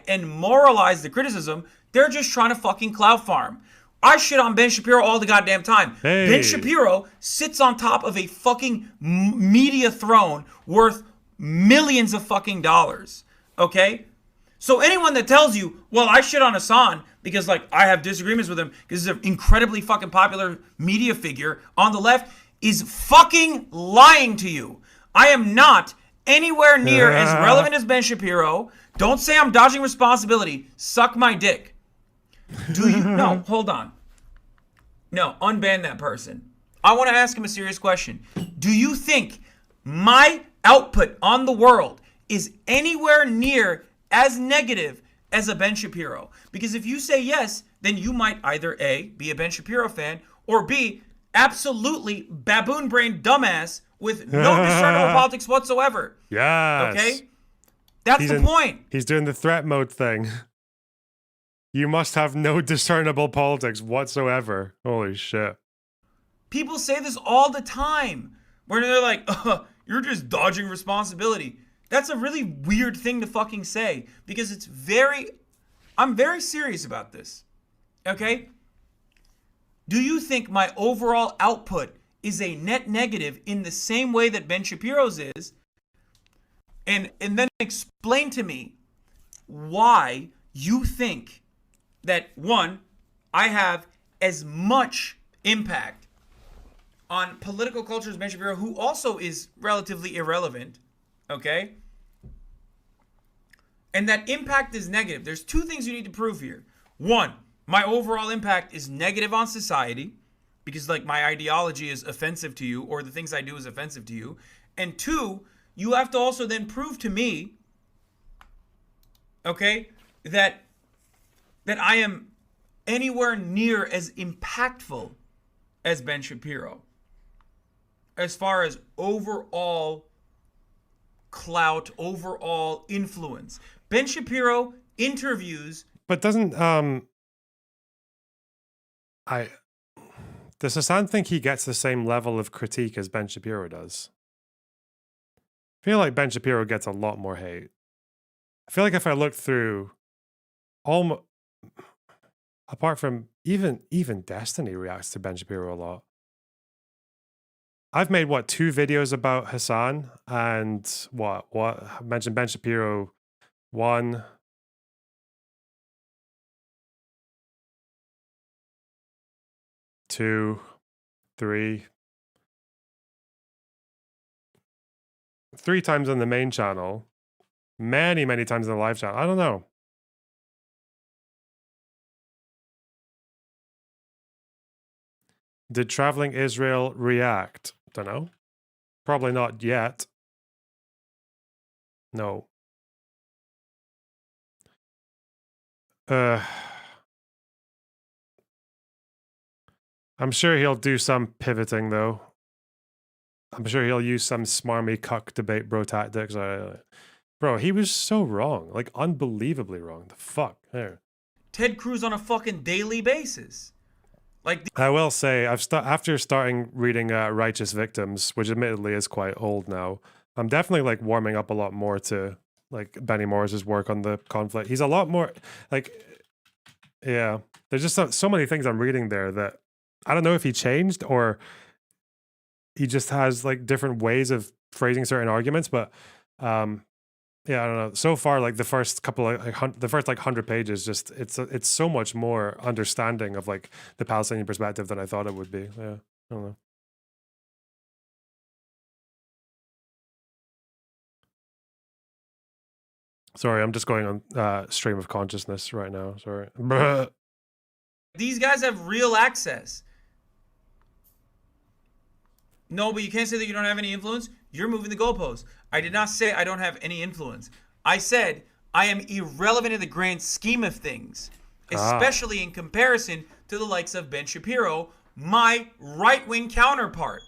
And moralize the criticism. They're just trying to fucking clout farm. I shit on Ben Shapiro all the goddamn time. Hey. Ben Shapiro sits on top of a fucking media throne worth millions of fucking dollars. Okay? So anyone that tells you, well, I shit on Hassan because like I have disagreements with him because he's an incredibly fucking popular media figure on the left is fucking lying to you. I am not anywhere near as relevant as Ben Shapiro. Don't say I'm dodging responsibility. Suck my dick. Do you? No, hold on. No, unban that person. I want to ask him a serious question. Do you think my output on the world is anywhere near as negative as a Ben Shapiro? Because if you say yes, then you might either A, be a Ben Shapiro fan, or B, absolutely baboon-brained dumbass with no discernible politics whatsoever. Yes. Okay? That's the point. He's doing the threat mode thing. You must have no discernible politics whatsoever. Holy shit. People say this all the time. Where they're like, you're just dodging responsibility. That's a really weird thing to fucking say. Because I'm very serious about this. Okay? Do you think my overall output is a net negative in the same way that Ben Shapiro's is? And then explain to me why you think that, one, I have as much impact on political culture as Ben Shapiro, who also is relatively irrelevant, okay? And that impact is negative. There's two things you need to prove here. One, my overall impact is negative on society because like my ideology is offensive to you or the things I do is offensive to you. And two, you have to also then prove to me, okay, that I am anywhere near as impactful as Ben Shapiro. as far as overall clout, overall influence. Ben Shapiro interviews. But doesn't does Hassan think he gets the same level of critique as Ben Shapiro does? I feel like Ben Shapiro gets a lot more hate. I feel like if I look through apart from even Destiny reacts to Ben Shapiro a lot. I've made 2 videos about Hassan, and what I mentioned Ben Shapiro 1, 2, 3 times on the main channel, many times on the live channel. I don't know. Did Traveling Israel react? Don't know. Probably not yet. No. I'm sure he'll do some pivoting though. I'm sure he'll use some smarmy cuck debate bro tactics. Bro, he was so wrong. Like, unbelievably wrong. The fuck? There. Ted Cruz on a fucking daily basis. Like, I will say, after starting reading Righteous Victims, which admittedly is quite old now, I'm definitely like warming up a lot more to like Benny Morris's work on the conflict. He's a lot more like, yeah. There's just so many things I'm reading there that I don't know if he changed or he just has like different ways of phrasing certain arguments, but yeah, I don't know. So far, like the first couple of the first 100 pages, just it's so much more understanding of like the Palestinian perspective than I thought it would be. Yeah, I don't know. Sorry, I'm just going on stream of consciousness right now. Sorry. These guys have real access. No, but you can't say that you don't have any influence. You're moving the goalposts. I did not say I don't have any influence. I said I am irrelevant in the grand scheme of things, especially in comparison to the likes of Ben Shapiro, my right-wing counterpart.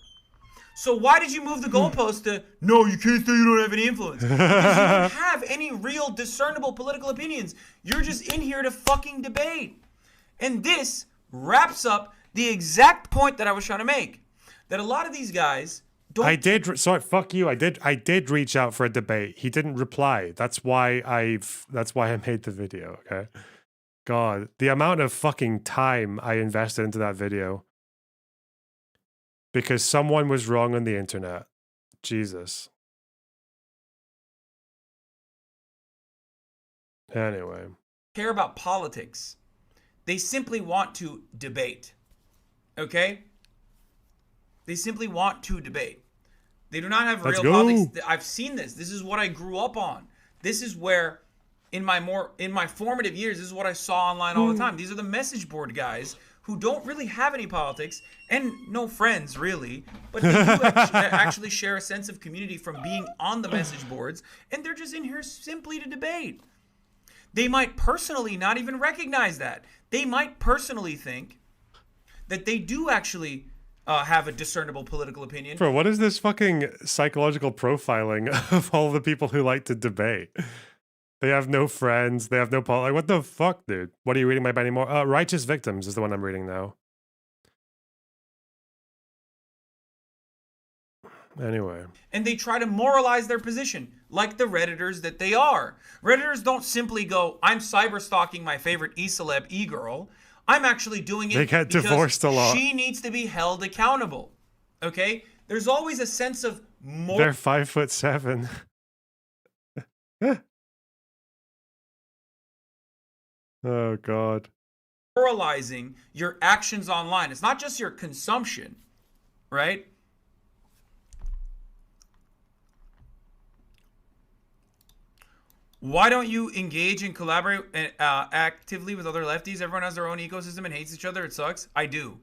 So why did you move the goalpost to, no, you can't say you don't have any influence? Because you don't have any real discernible political opinions. You're just in here to fucking debate. And this wraps up the exact point that I was trying to make. That a lot of these guys don't... Sorry, fuck you. I did reach out for a debate. He didn't reply. That's why I made the video, okay? God, the amount of fucking time I invested into that video. Because someone was wrong on the internet. Jesus. Anyway. Care about politics. They simply want to debate. Okay? They simply want to debate. They do not have real politics. I've seen this. This is what I grew up on. This is where, in my formative years, this is what I saw online all the time. These are the message board guys who don't really have any politics and no friends, really. But they do actually share a sense of community from being on the message boards. And they're just in here simply to debate. They might personally not even recognize that. They might personally think that they do actually... have a discernible political opinion. Bro, what is this fucking psychological profiling of all the people who like to debate? They have no friends. They have no like, what the fuck, dude? What are you reading by Benny Moore? Righteous Victims is the one I'm reading now. Anyway. And they try to moralize their position, like the Redditors that they are. Redditors don't simply go, I'm cyber stalking my favorite e-celeb, e-girl. I'm actually doing it they get divorced a lot. She needs to be held accountable. Okay? There's always a sense of more. They're 5'7". Oh God. Moralizing your actions online. It's not just your consumption, right? Why don't you engage and collaborate actively with other lefties? Everyone has their own ecosystem and hates each other. It sucks. I do.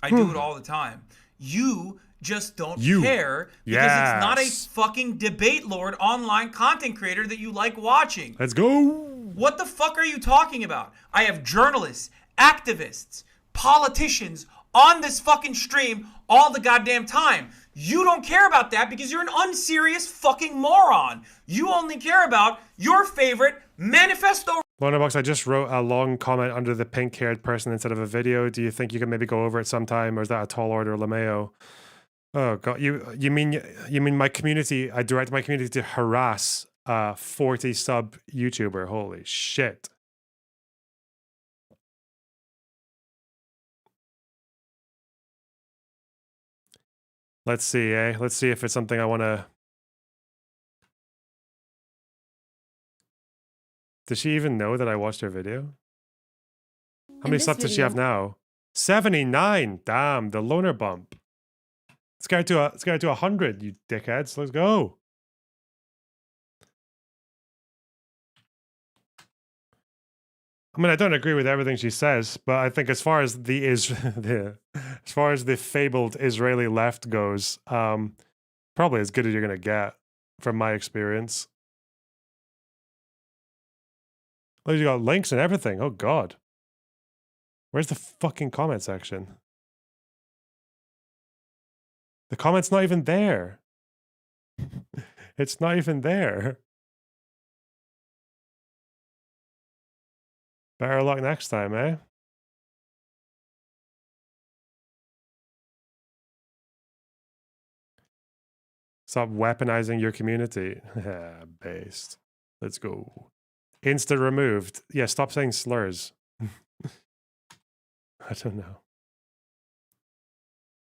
I do it all the time. You just don't care because it's not a fucking debate lord online content creator that you like watching. Let's go. What the fuck are you talking about? I have journalists, activists, politicians on this fucking stream all the goddamn time. You don't care about that because you're an unserious fucking moron. You only care about your favorite manifesto. Lonerbox, I just wrote a long comment under the pink-haired person instead of a video. Do you think you can maybe go over it sometime, or is that a tall order, LeMayo? Oh god, you mean my community? I direct my community to harass a 40 sub YouTuber. Holy shit! Let's see, Let's see if it's something I want to. Does she even know that I watched her video? How many subs does she have now? 79. Damn, the loner bump. Let's get her to 100, you dickheads. Let's go. I mean, I don't agree with everything she says, but I think as far as as far as the fabled Israeli left goes, probably as good as you're gonna get from my experience. Oh, you got links and everything. Oh god. Where's the fucking comment section? The comment's not even there. It's not even there. Better luck next time, eh? Stop weaponizing your community. Based. Let's go. Insta removed. Yeah, stop saying slurs. I don't know.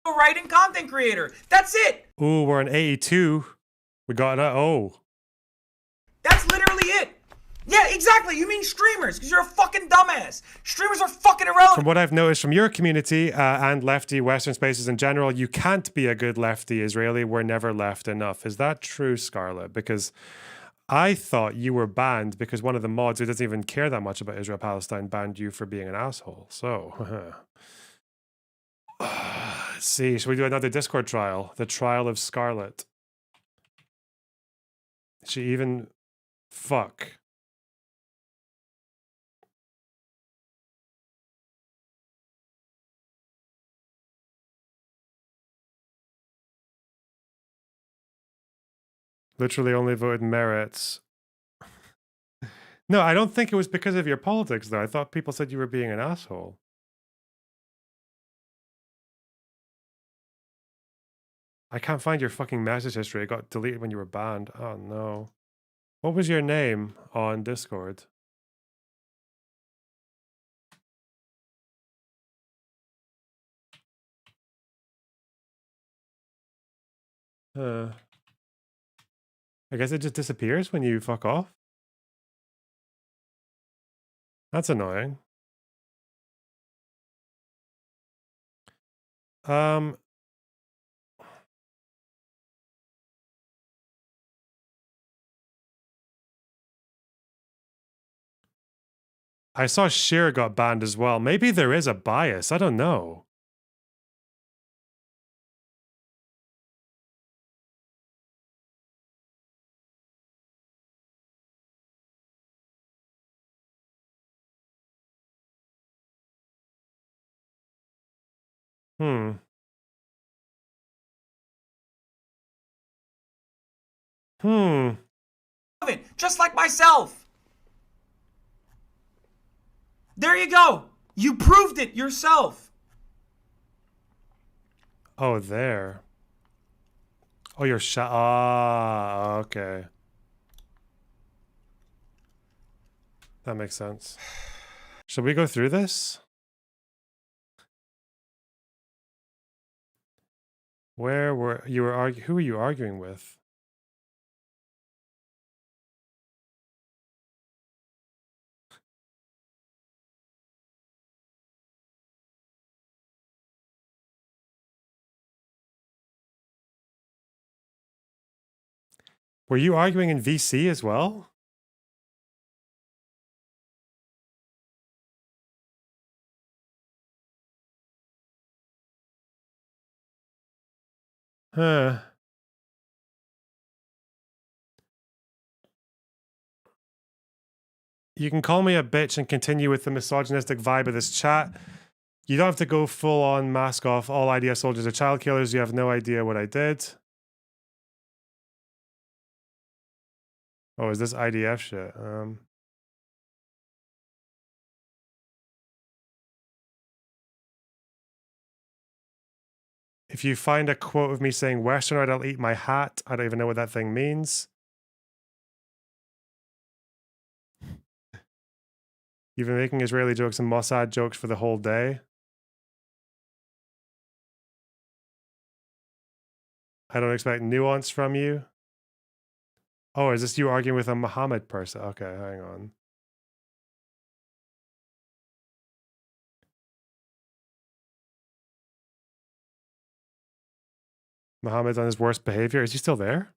Writing content creator. That's it. Ooh, we're on 82. We got it. Oh. That's literally it. Yeah, exactly. You mean streamers, because you're a fucking dumbass. Streamers are fucking irrelevant. From what I've noticed from your community and lefty Western spaces in general, you can't be a good lefty Israeli. We're never left enough. Is that true, Scarlett? Because I thought you were banned because one of the mods who doesn't even care that much about Israel-Palestine banned you for being an asshole. So, let's see. Should we do another Discord trial? The trial of Scarlett. She even... Fuck. Literally only voted merits. No, I don't think it was because of your politics, though. I thought people said you were being an asshole. I can't find your fucking message history. It got deleted when you were banned. Oh, no. What was your name on Discord? I guess it just disappears when you fuck off. That's annoying. I saw Sheer got banned as well. Maybe there is a bias. I don't know. Hmm. Just like myself. There you go. You proved it yourself. Oh, there. Oh, you're shot. Ah, okay. That makes sense. Should we go through this? Where were you arguing? Who were you arguing with? Were you arguing in VC as well? Huh. You can call me a bitch and continue with the misogynistic vibe of this chat. You don't have to go full on mask off. All IDF soldiers are child killers. You have no idea what I did. Oh, is this IDF shit? If you find a quote of me saying Westernoid, I'll eat my hat. I don't even know what that thing means. You've been making Israeli jokes and Mossad jokes for the whole day. I don't expect nuance from you. Oh, is this you arguing with a Muhammad person? Okay, hang on. Muhammad's on his worst behavior. Is he still there?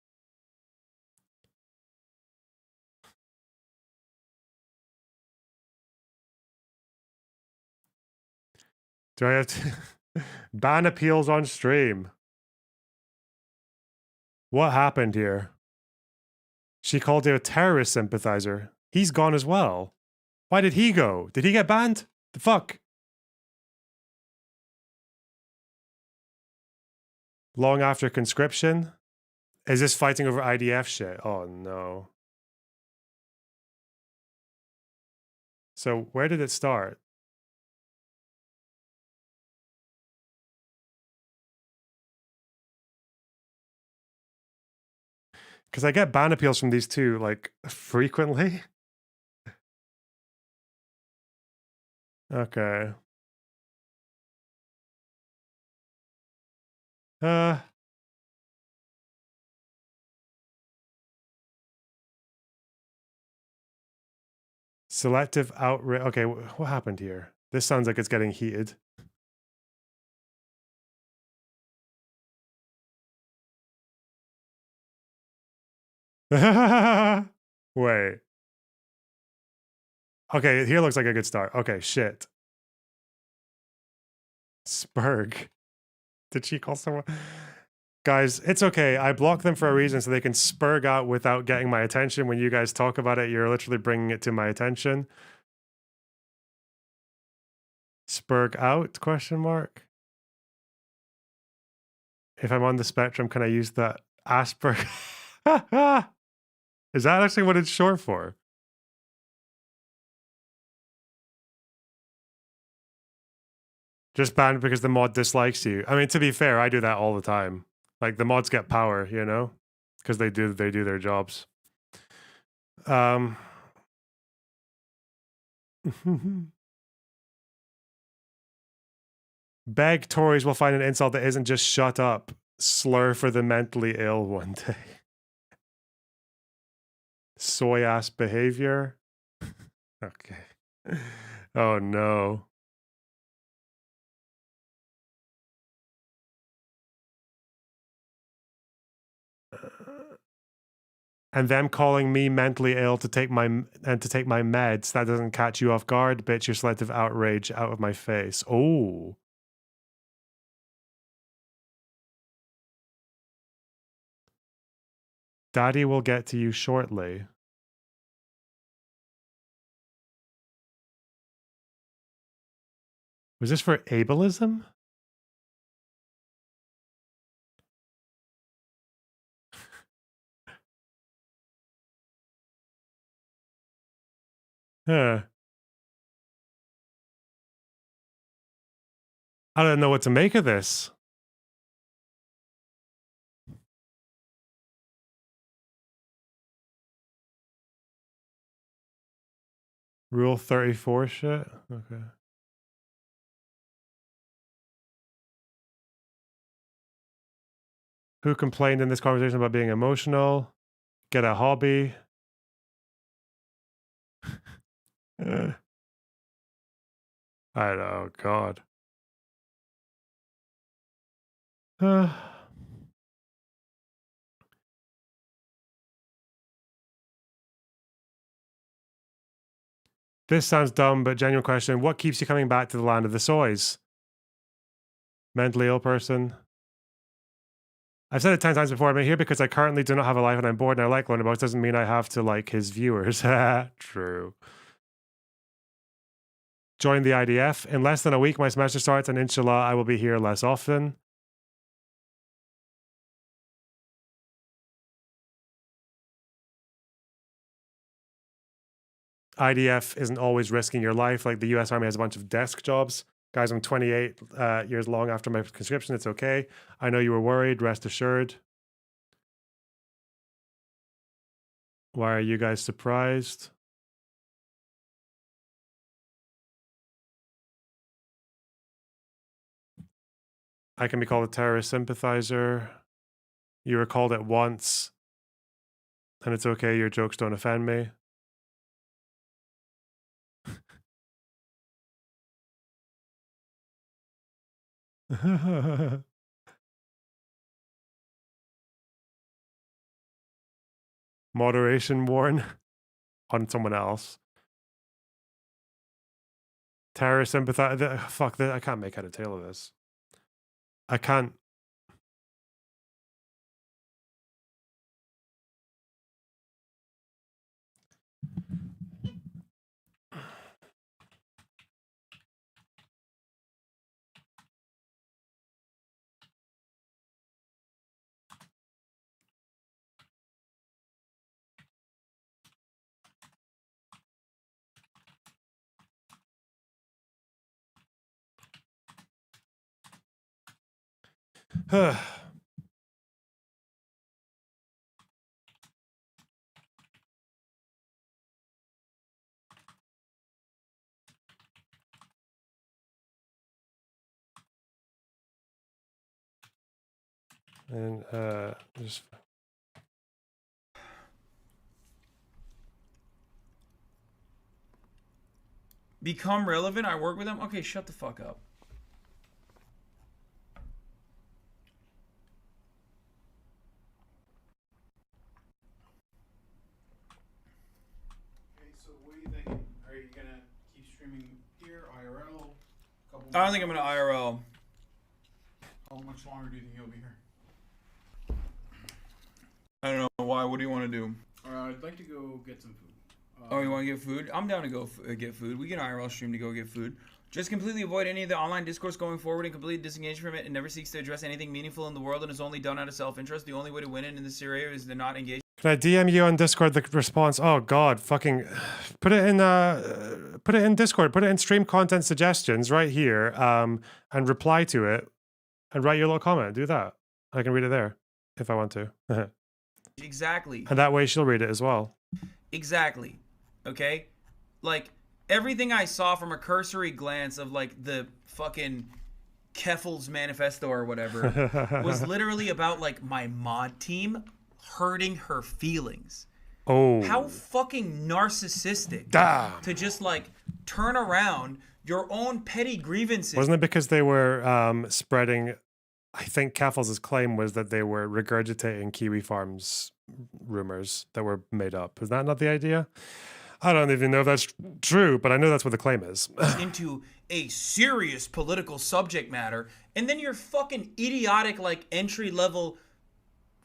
Do I have to ban appeals on stream? What happened here? She called you a terrorist sympathizer. He's gone as well. Why did he go? Did he get banned? The fuck? Long after conscription? Is this fighting over IDF shit? Oh no. So where did it start? Because I get ban appeals from these two, like, frequently. Okay. Selective outrage. Okay, what happened here? This sounds like it's getting heated. Wait. Okay, here looks like a good start. Okay, shit. Spurg. Did she call someone? Guys, it's okay. I block them for a reason so they can spurg out without getting my attention. When you guys talk about it, you're literally bringing it to my attention. Spurg out, question mark? If I'm on the spectrum, can I use that Asperger? Is that actually what it's short for? Just banned because the mod dislikes you. I mean, to be fair, I do that all the time. Like, the mods get power, you know? Because they do their jobs. Beg Tories will find an insult that isn't just shut up. Slur for the mentally ill one day. Soy ass behavior. Okay. Oh no. And them calling me mentally ill to take my meds, that doesn't catch you off guard, bitch. Your selective outrage out of my face. Oh. Daddy will get to you shortly. Was this for ableism? Huh. I don't know what to make of this. Rule 34 shit? Okay. Who complained in this conversation about being emotional? Get a hobby. I know, God. This sounds dumb, but genuine question. What keeps you coming back to the land of the soys? Mentally ill person. I've said it 10 times before. I'm here because I currently do not have a life and I'm bored and I like learning about it. Doesn't mean I have to like his viewers. True. Join the IDF. In less than a week, my semester starts, and inshallah, I will be here less often. IDF isn't always risking your life. Like the US Army has a bunch of desk jobs. Guys, I'm 28 years long after my conscription. It's okay. I know you were worried. Rest assured. Why are you guys surprised? I can be called a terrorist sympathizer. You were called it once. And it's okay. Your jokes don't offend me. Moderation warn on someone else. Terror sympathizer. Fuck that. I can't make head or tail of this. I can't. And just become relevant. I work with them. Okay, shut the fuck up. I don't think I'm gonna IRL. How much longer do you think you'll be here? I don't know why. What do you want to do? I'd like to go get some food. Oh, you want to get food? I'm down to go get food. We can IRL stream to go get food. Just completely avoid any of the online discourse going forward and completely disengage from it and never seeks to address anything meaningful in the world and is only done out of self-interest. The only way to win it in this area is to not engage. Can I DM you on Discord the response? Oh God, fucking put it in Discord, put it in stream content suggestions right here, and reply to it and write your little comment. Do that. I can read it there if I want to. Exactly. And that way she'll read it as well. Exactly. Okay? Like everything I saw from a cursory glance of like the fucking Keffel's manifesto or whatever was literally about like my mod team hurting her feelings. Oh. How fucking narcissistic. Damn. To just like turn around your own petty grievances. Wasn't it because they were spreading, I think Kaffels' claim was that they were regurgitating Kiwi Farms rumors that were made up. Is that not the idea? I don't even know if that's true, but I know that's what the claim is. Into a serious political subject matter, and then your fucking idiotic like entry-level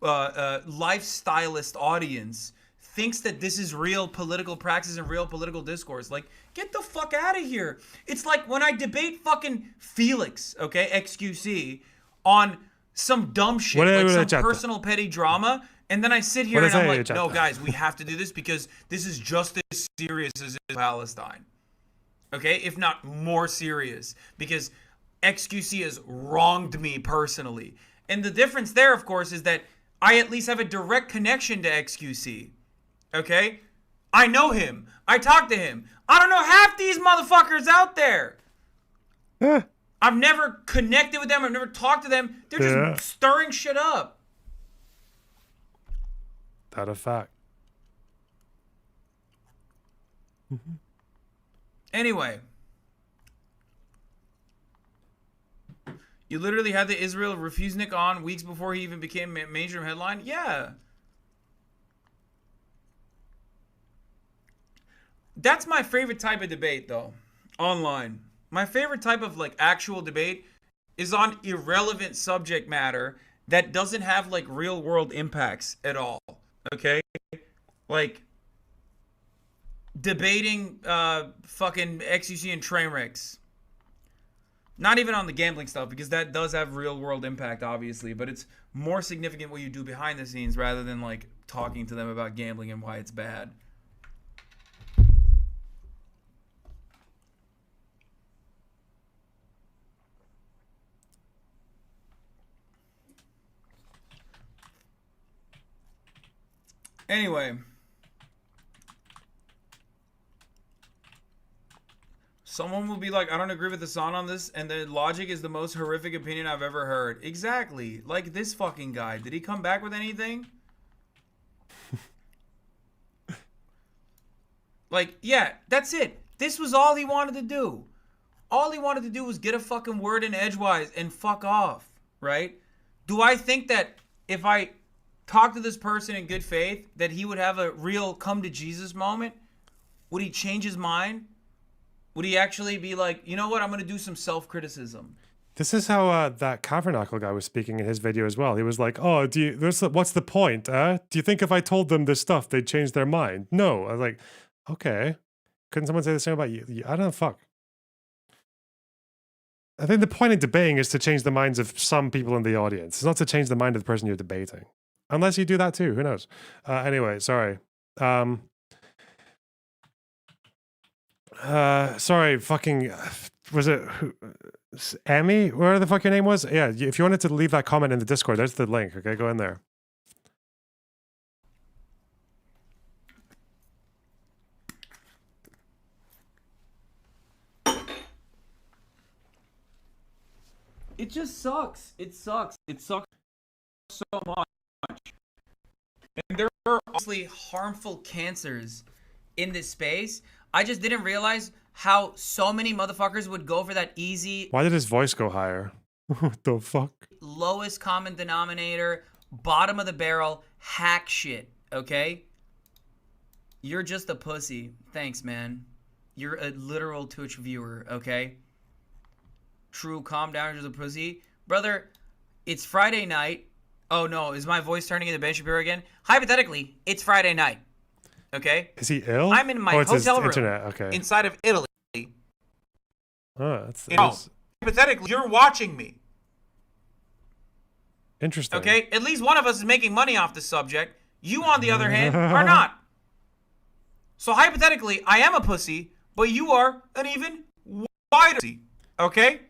lifestylist audience thinks that this is real political praxis and real political discourse. Like, get the fuck out of here. It's like when I debate fucking Felix, okay, XQC, on some dumb shit, like some personal petty drama, and then I sit here and I'm like, no, guys, we have to do this because this is just as serious as Palestine. Okay? If not more serious. Because XQC has wronged me personally. And the difference there, of course, is that I at least have a direct connection to XQC. Okay? I know him. I talk to him. I don't know half these motherfuckers out there. I've never connected with them. I've never talked to them. They're just stirring shit up. That a fact. Anyway. You literally had the Israel Refusnik on weeks before he even became a mainstream headline? Yeah. That's my favorite type of debate, though. Online. My favorite type of, like, actual debate is on irrelevant subject matter that doesn't have, like, real-world impacts at all. Okay? Like, debating fucking XUC and train wrecks. Not even on the gambling stuff, because that does have real world impact, obviously, but it's more significant what you do behind the scenes rather than like talking to them about gambling and why it's bad. Anyway, someone will be like, I don't agree with the song on this, and the logic is the most horrific opinion I've ever heard. Exactly. Like this fucking guy. Did he come back with anything? Like, yeah, that's it. This was all he wanted to do. All he wanted to do was get a fucking word in edgewise and fuck off, right? Do I think that if I talk to this person in good faith, that he would have a real come to Jesus moment? Would he change his mind? Would he actually be like, you know what, I'm going to do some self-criticism? This is how that Cavernacle guy was speaking in his video as well. He was like, oh, what's the point? Do you think if I told them this stuff, they'd change their mind? No. I was like, okay. Couldn't someone say the same about you? I don't know, fuck. I think the point of debating is to change the minds of some people in the audience. It's not to change the mind of the person you're debating. Unless you do that too, who knows? Anyway, sorry. Sorry, fucking, was it Emmy? Where the fuck your name was? Yeah, if you wanted to leave that comment in the Discord, there's the link, okay? Go in there. It just sucks. It sucks. It sucks so much. And there are obviously harmful cancers in this space. I just didn't realize how so many motherfuckers would go for that easy. Why did his voice go higher? What the fuck? Lowest common denominator, bottom of the barrel, hack shit, okay? You're just a pussy. Thanks, man. You're a literal Twitch viewer, okay? True, calm down, you're just a pussy. Brother, it's Friday night. Oh no, is my voice turning into Ben Shapiro again? Hypothetically, it's Friday night. Okay? Is he ill? I'm in my hotel room okay. inside of Italy. Oh, Hypothetically, you're watching me. Interesting. Okay? At least one of us is making money off the subject. You, on the other hand, are not. So hypothetically, I am a pussy, but you are an even wider pussy. Okay?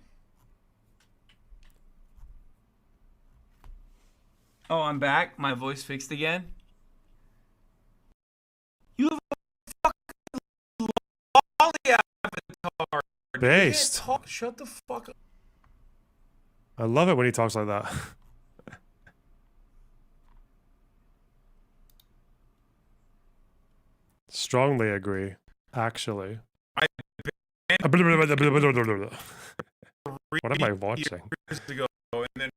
Oh, I'm back. My voice fixed again. You have a fucking lolly avatar. Based. Shut the fuck up. I love it when he talks like that. Strongly agree, actually. What am I watching? Years ago, and then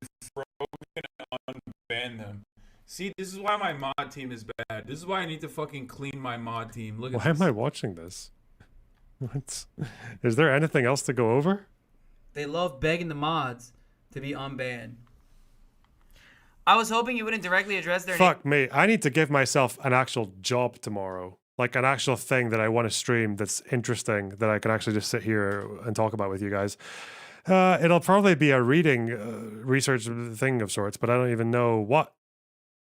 unban them. See, this is why my mod team is bad. This is why I need to fucking clean my mod team. Look at Why am I watching this? What? Is there anything else to go over? They love begging the mods to be unbanned. I was hoping you wouldn't directly address their Fuck me. I need to give myself an actual job tomorrow. Like an actual thing that I want to stream that's interesting that I can actually just sit here and talk about with you guys. It'll probably be a reading research thing of sorts, but I don't even know what.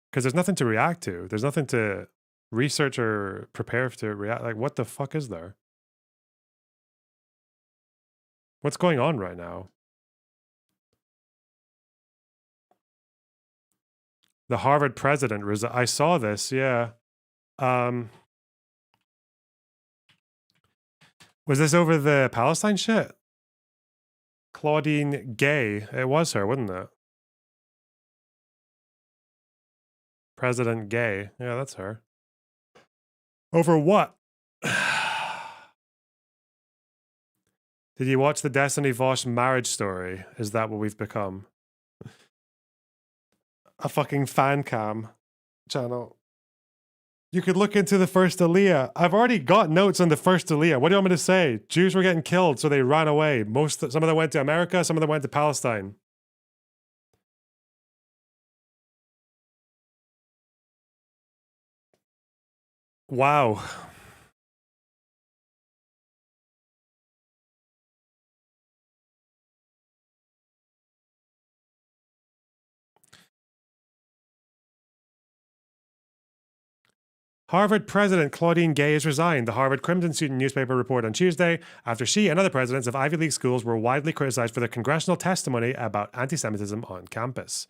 Because there's nothing to react to. There's nothing to research or prepare to react. Like, what the fuck is there? What's going on right now? The Harvard president, I saw this, yeah. Was this over the Palestine shit? Claudine Gay. It was her, wasn't it? President Gay. Yeah, that's her. Over what? Did you watch the Destiny Vosh marriage story? Is that what we've become? A fucking fan cam channel. You could look into the first Aliyah. I've already got notes on the first Aliyah. What do you want me to say? Jews were getting killed, so they ran away. Some of them went to America, some of them went to Palestine. Wow. Harvard President Claudine Gay has resigned, the Harvard Crimson student newspaper reported on Tuesday, after she and other presidents of Ivy League schools were widely criticized for their congressional testimony about anti-Semitism on campus.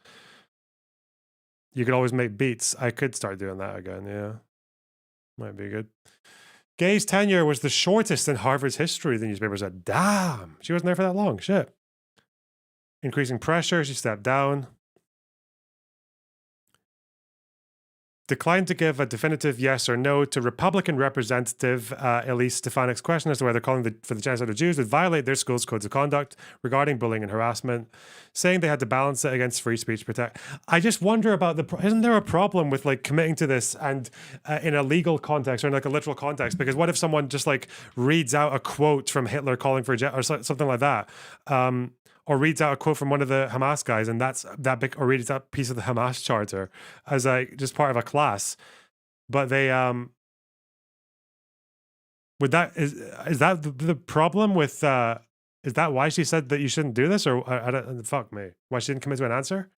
You could always make beats. I could start doing that again, yeah. Might be good. Gay's tenure was the shortest in Harvard's history, the newspaper said. Damn, she wasn't there for that long. Shit. Increasing pressure, she stepped down. Declined to give a definitive yes or no to Republican Representative Elise Stefanik's question as to whether calling for the genocide of Jews would violate their school's codes of conduct regarding bullying and harassment, saying they had to balance it against free speech protect. I just wonder about isn't there a problem with like committing to this and in a legal context or in like a literal context? Because what if someone just like reads out a quote from Hitler calling for or something like that? Or reads out a quote from one of the Hamas guys, and that's that big, or reads out a piece of the Hamas charter as like just part of a class. But they would that is that the problem with is that why she said that you shouldn't do this, or I don't, fuck me, why she didn't commit to an answer?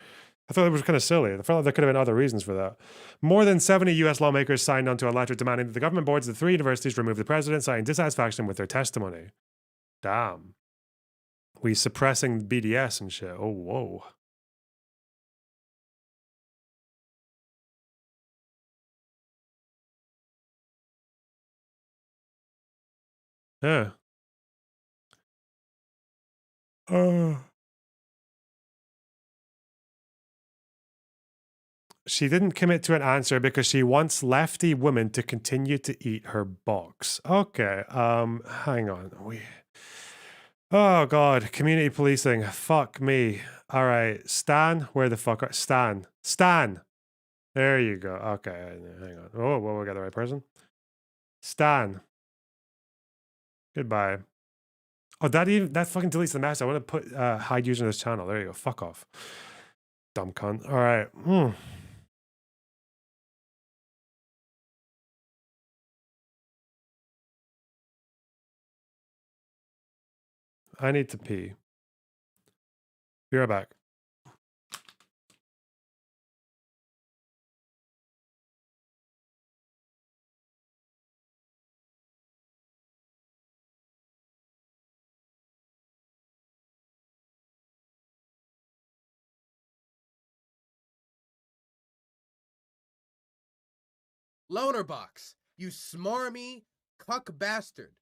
I thought it was kind of silly. I felt like there could have been other reasons for that. More than 70 US lawmakers signed onto a letter demanding that the government boards of the 3 universities remove the president, citing dissatisfaction with their testimony. Damn. We suppressing BDS and shit. Oh, whoa. Yeah. She didn't commit to an answer because she wants lefty women to continue to eat her box. Okay. Hang on. Oh God, community policing. Fuck me. All right, Stan, where the fuck are Stan? Stan. There you go. Okay, hang on. Oh, well, we got the right person. Stan. Goodbye. Oh, that fucking deletes the message. I want to put hide user in this channel. There you go. Fuck off. Dumb cunt. All right. I need to pee. Be right back. Loner box, you smarmy cuck bastard.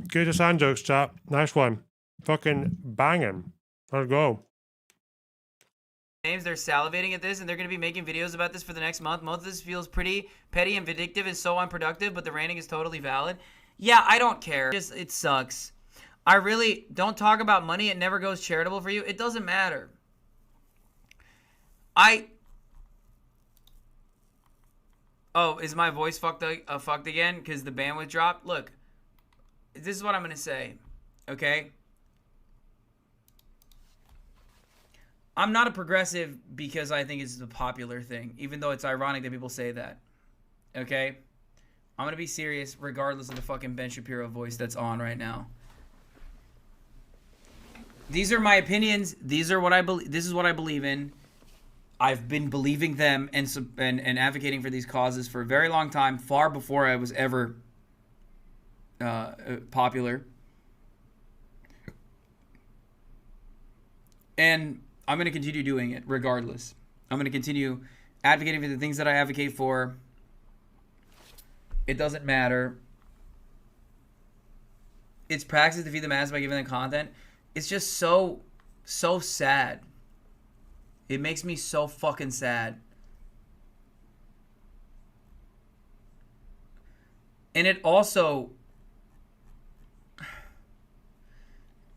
Good to sound jokes, chap. Nice one. Fucking banging. Let's go. Names, they're salivating at this, and they're going to be making videos about this for the next month. Most of this feels pretty petty and vindictive and so unproductive, but the ranting is totally valid. Yeah, I don't care. It sucks. I really don't talk about money. It never goes charitable for you. It doesn't matter. Oh, is my voice fucked again because the bandwidth dropped? Look, this is what I'm going to say, okay? I'm not a progressive because I think it's the popular thing, even though it's ironic that people say that. Okay? I'm going to be serious regardless of the fucking Ben Shapiro voice that's on right now. These are my opinions. These are what I believe. This is what I believe in. I've been believing them and advocating for these causes for a very long time, far before I was ever popular. And I'm going to continue doing it regardless. I'm going to continue advocating for the things that I advocate for. It doesn't matter. It's praxis to feed the masses by giving them content. It's just so sad. It makes me so fucking sad. And it also...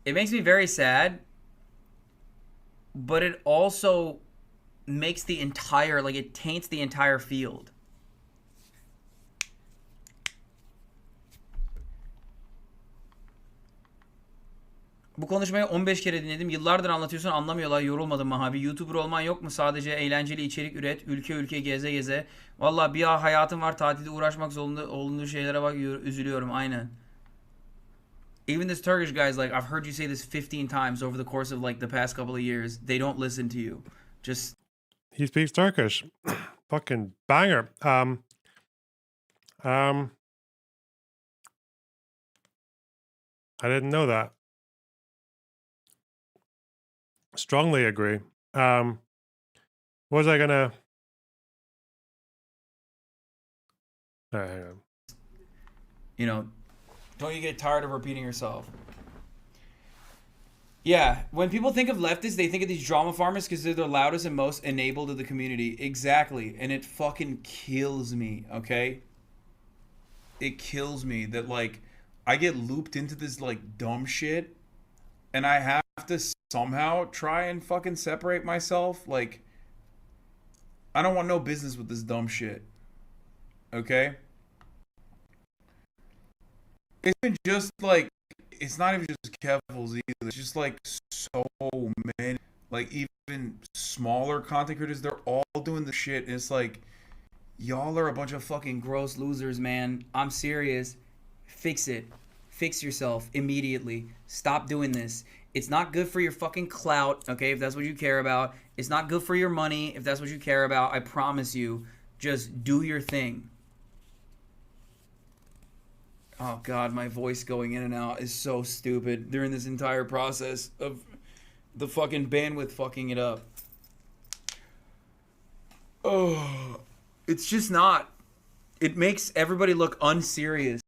It makes me very sad. But it also makes the entire... Like, it taints the entire field. Bu konuşmayı 15 kere dinledim. Yıllardır anlatıyorsun, anlamıyorlar. Yorulmadın mı abi? YouTuber olman yok mu? Sadece eğlenceli içerik üret. Ülke geze geze. Vallahi bir hayatım var. Tatilde uğraşmak zorunda olduğu şeylere bak. Üzülüyorum. Aynen. Even this Turkish guy's like, I've heard you say this 15 times over the course of like the past couple of years. They don't listen to you. Just... He speaks Turkish. Fucking banger. I didn't know that. Strongly agree. What was I gonna... All right, hang on. You know, don't you get tired of repeating yourself? Yeah, when people think of leftists, they think of these drama farmers because they're the loudest and most enabled of the community. Exactly. And it fucking kills me, okay? It kills me that, like, I get looped into this, like, dumb shit, and I have to somehow try and fucking separate myself. Like, I don't want no business with this dumb shit. Okay? It's even just like, it's not even just Kevils either. It's just like so many, like even smaller content creators, they're all doing the shit. And it's like, y'all are a bunch of fucking gross losers, man. I'm serious. Fix it. Fix yourself immediately. Stop doing this. It's not good for your fucking clout, okay, if that's what you care about. It's not good for your money, if that's what you care about. I promise you. Just do your thing. Oh, God, my voice going in and out is so stupid during this entire process of the fucking bandwidth fucking it up. Oh, it's just not. It makes everybody look unserious.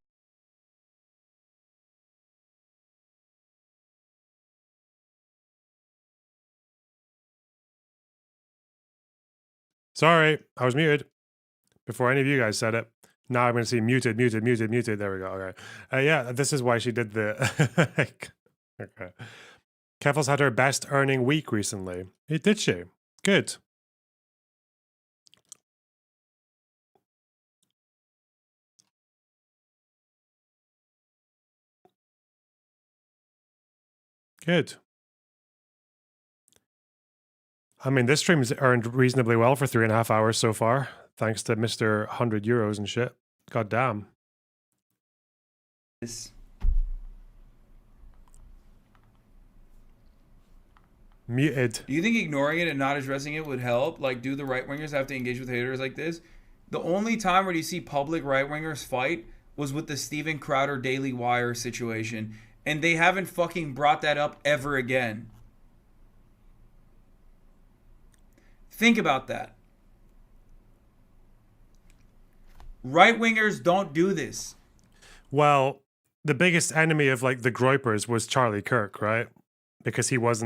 Sorry, I was muted before any of you guys said it. Now I'm going to see muted. There we go. Okay. Yeah, this is why she did the... Okay. Kevils had her best earning week recently. Did she? Good. Good. I mean, this stream's earned reasonably well for 3.5 hours so far, thanks to Mr. 100 euros and shit. God damn. Muted. Do you think ignoring it and not addressing it would help? Like, do the right-wingers have to engage with haters like this? The only time where you see public right-wingers fight was with the Steven Crowder Daily Wire situation. And they haven't fucking brought that up ever again. Think about that. Right-wingers don't do this. Well, the biggest enemy of like the Groypers was Charlie Kirk, right? Because he was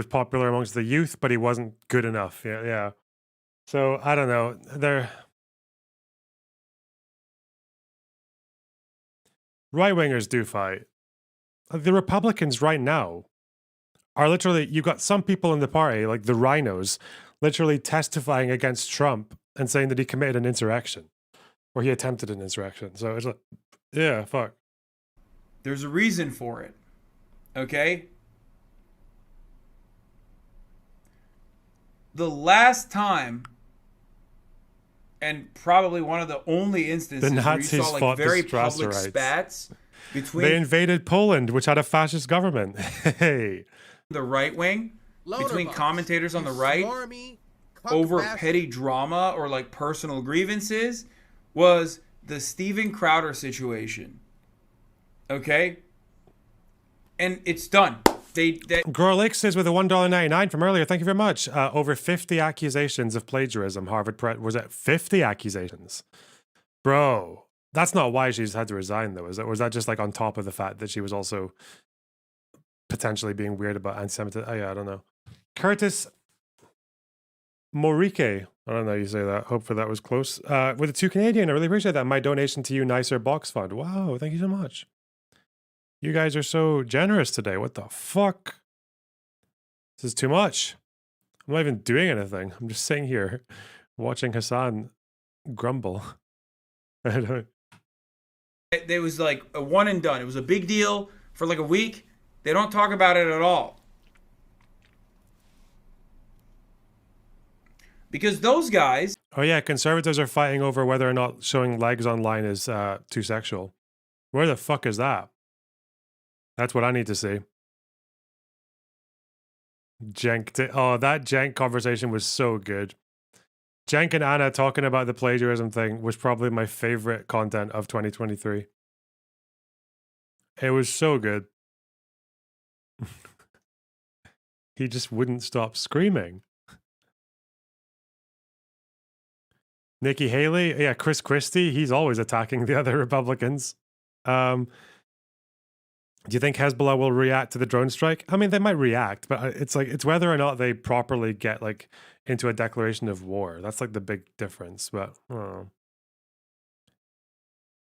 popular amongst the youth, but he wasn't good enough. Yeah. So I don't know. Right-wingers do fight. The Republicans right now are literally, you've got some people in the party, like the rhinos, literally testifying against Trump and saying that he committed an insurrection or he attempted an insurrection. So it's like, yeah, fuck. There's a reason for it. Okay? the last time, and probably one of the only instances The where you Nazis saw like fought the very public Strasserites. spats between They invaded Poland, which had a fascist government. Hey. the right wing, between Loaderbox, commentators on you the right, smarmy cuck over bastard. petty drama or like personal grievances, was the Steven Crowder situation. Okay? And it's done. Gorlick says with a $1.99 from earlier, thank you very much. Over 50 accusations of plagiarism. Harvard Press, was it 50 accusations? Bro, that's not why she's had to resign though, is it? Or was that just like on top of the fact that she was also potentially being weird about anti-Semitism? Oh yeah, I don't know. Curtis Morike, I don't know how you say that. Hopefully that was close. With the 2 Canadian, I really appreciate that. My donation to you, Nicer Box Fund. Wow, thank you so much. You guys are so generous today. What the fuck? This is too much. I'm not even doing anything. I'm just sitting here watching Hassan grumble. I don't... It was like a one and done. It was a big deal for like a week. They don't talk about it at all. Because those guys... Oh yeah, conservatives are fighting over whether or not showing legs online is too sexual. Where the fuck is that? That's what I need to see. Oh, that Cenk conversation was so good. Cenk and Anna talking about the plagiarism thing was probably my favorite content of 2023. It was so good. He just wouldn't stop screaming. Nikki Haley, yeah, Chris Christie, he's always attacking the other Republicans. Do you think Hezbollah will react to the drone strike? I mean, they might react, but it's like, it's whether or not they properly get like into a declaration of war. That's like the big difference, but I don't know.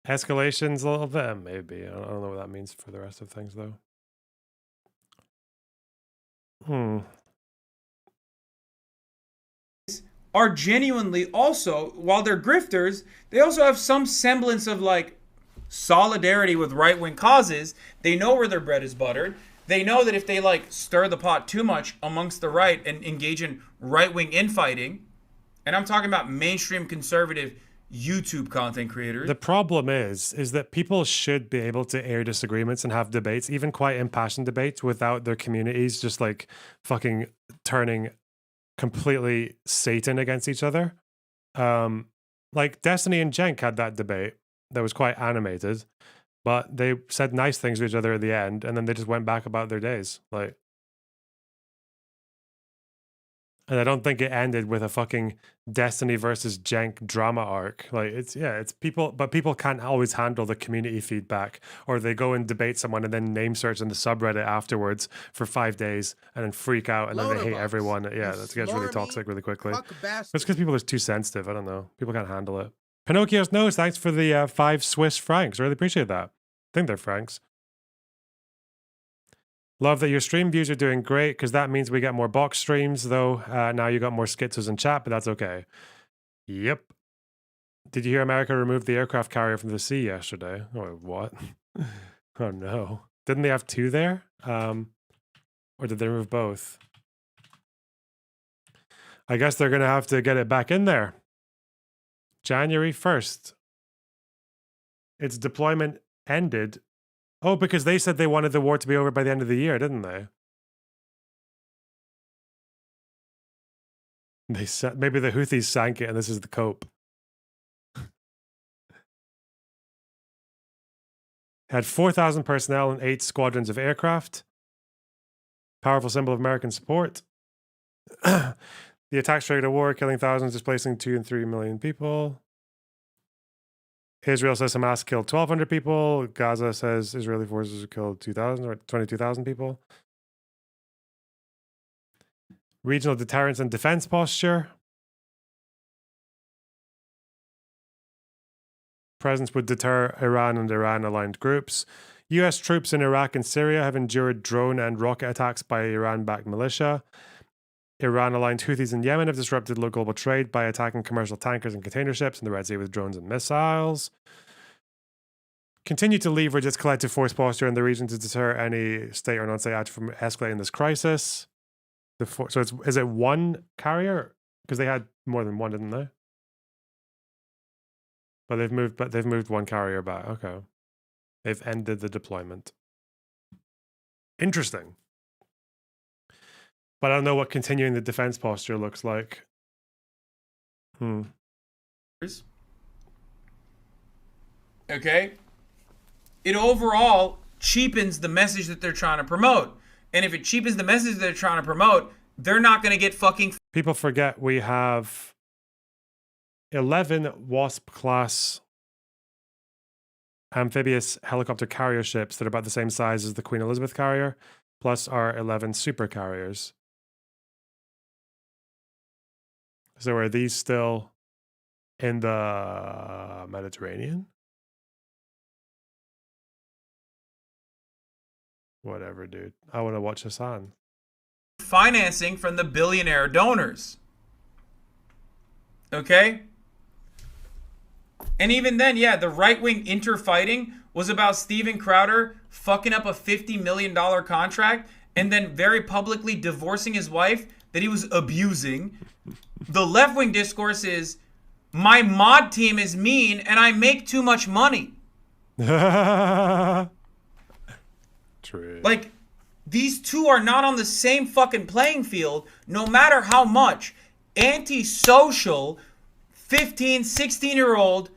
Escalations a little bit, maybe. I don't know what that means for the rest of things though. Are genuinely also, while they're grifters, they also have some semblance of like solidarity with right-wing causes. They know where their bread is buttered. They know that if they like stir the pot too much amongst the right and engage in right-wing infighting, and I'm talking about mainstream conservative YouTube content creators. The problem is that people should be able to air disagreements and have debates, even quite impassioned debates, without their communities just like fucking turning completely Satan against each other. Like Destiny and Cenk had that debate that was quite animated, but they said nice things to each other at the end, and then they just went back about their days. Like, and I don't think it ended with a fucking Destiny versus Cenk drama arc. Like, it's people, but people can't always handle the community feedback, or they go and debate someone and then name search in the subreddit afterwards for 5 days and then freak out and then they hate everyone. Yeah, that gets really toxic really quickly. It's because people are too sensitive. I don't know. People can't handle it. Pinocchio's Nose, thanks for the 5 Swiss francs. Really appreciate that. I think they're francs. Love that your stream views are doing great, because that means we get more box streams, though. Now you got more schizos in chat, but that's okay. Yep. Did you hear America removed the aircraft carrier from the sea yesterday? Oh, what? Oh, no. Didn't they have 2 there? Or did they remove both? I guess they're going to have to get it back in there. January 1st. Its deployment ended. Oh, because they said they wanted the war to be over by the end of the year, didn't they? They said maybe the Houthis sank it and this is the cope. Had 4,000 personnel and 8 squadrons of aircraft. Powerful symbol of American support. The attacks triggered a war, killing thousands, displacing 2 and 3 million people. Israel says Hamas killed 1,200 people. Gaza says Israeli forces killed 2,000 or 22,000 people. Regional deterrence and defense posture. Presence would deter Iran and Iran-aligned groups. U.S. troops in Iraq and Syria have endured drone and rocket attacks by Iran-backed militia. Iran-aligned Houthis in Yemen have disrupted global trade by attacking commercial tankers and container ships in the Red Sea with drones and missiles. Continue to leverage its collective force posture in the region to deter any state or non-state action from escalating this crisis. So is it one carrier? Because they had more than one, didn't they? But they've moved one carrier back. Okay. They've ended the deployment. Interesting. But I don't know what continuing the defense posture looks like. Okay? It overall cheapens the message that they're trying to promote. And if it cheapens the message that they're trying to promote, they're not going to get fucking... People forget we have 11 Wasp-class amphibious helicopter carrier ships that are about the same size as the Queen Elizabeth carrier, plus our 11 super carriers. So are these still in the Mediterranean? Whatever, dude. I want to watch Hassan. Financing from the billionaire donors. Okay? And even then, yeah, the right-wing interfighting was about Steven Crowder fucking up a $50 million contract and then very publicly divorcing his wife that he was abusing. The left-wing discourse is, my mod team is mean and I make too much money. True. Like, these two are not on the same fucking playing field, no matter how much antisocial 15, 16-year-old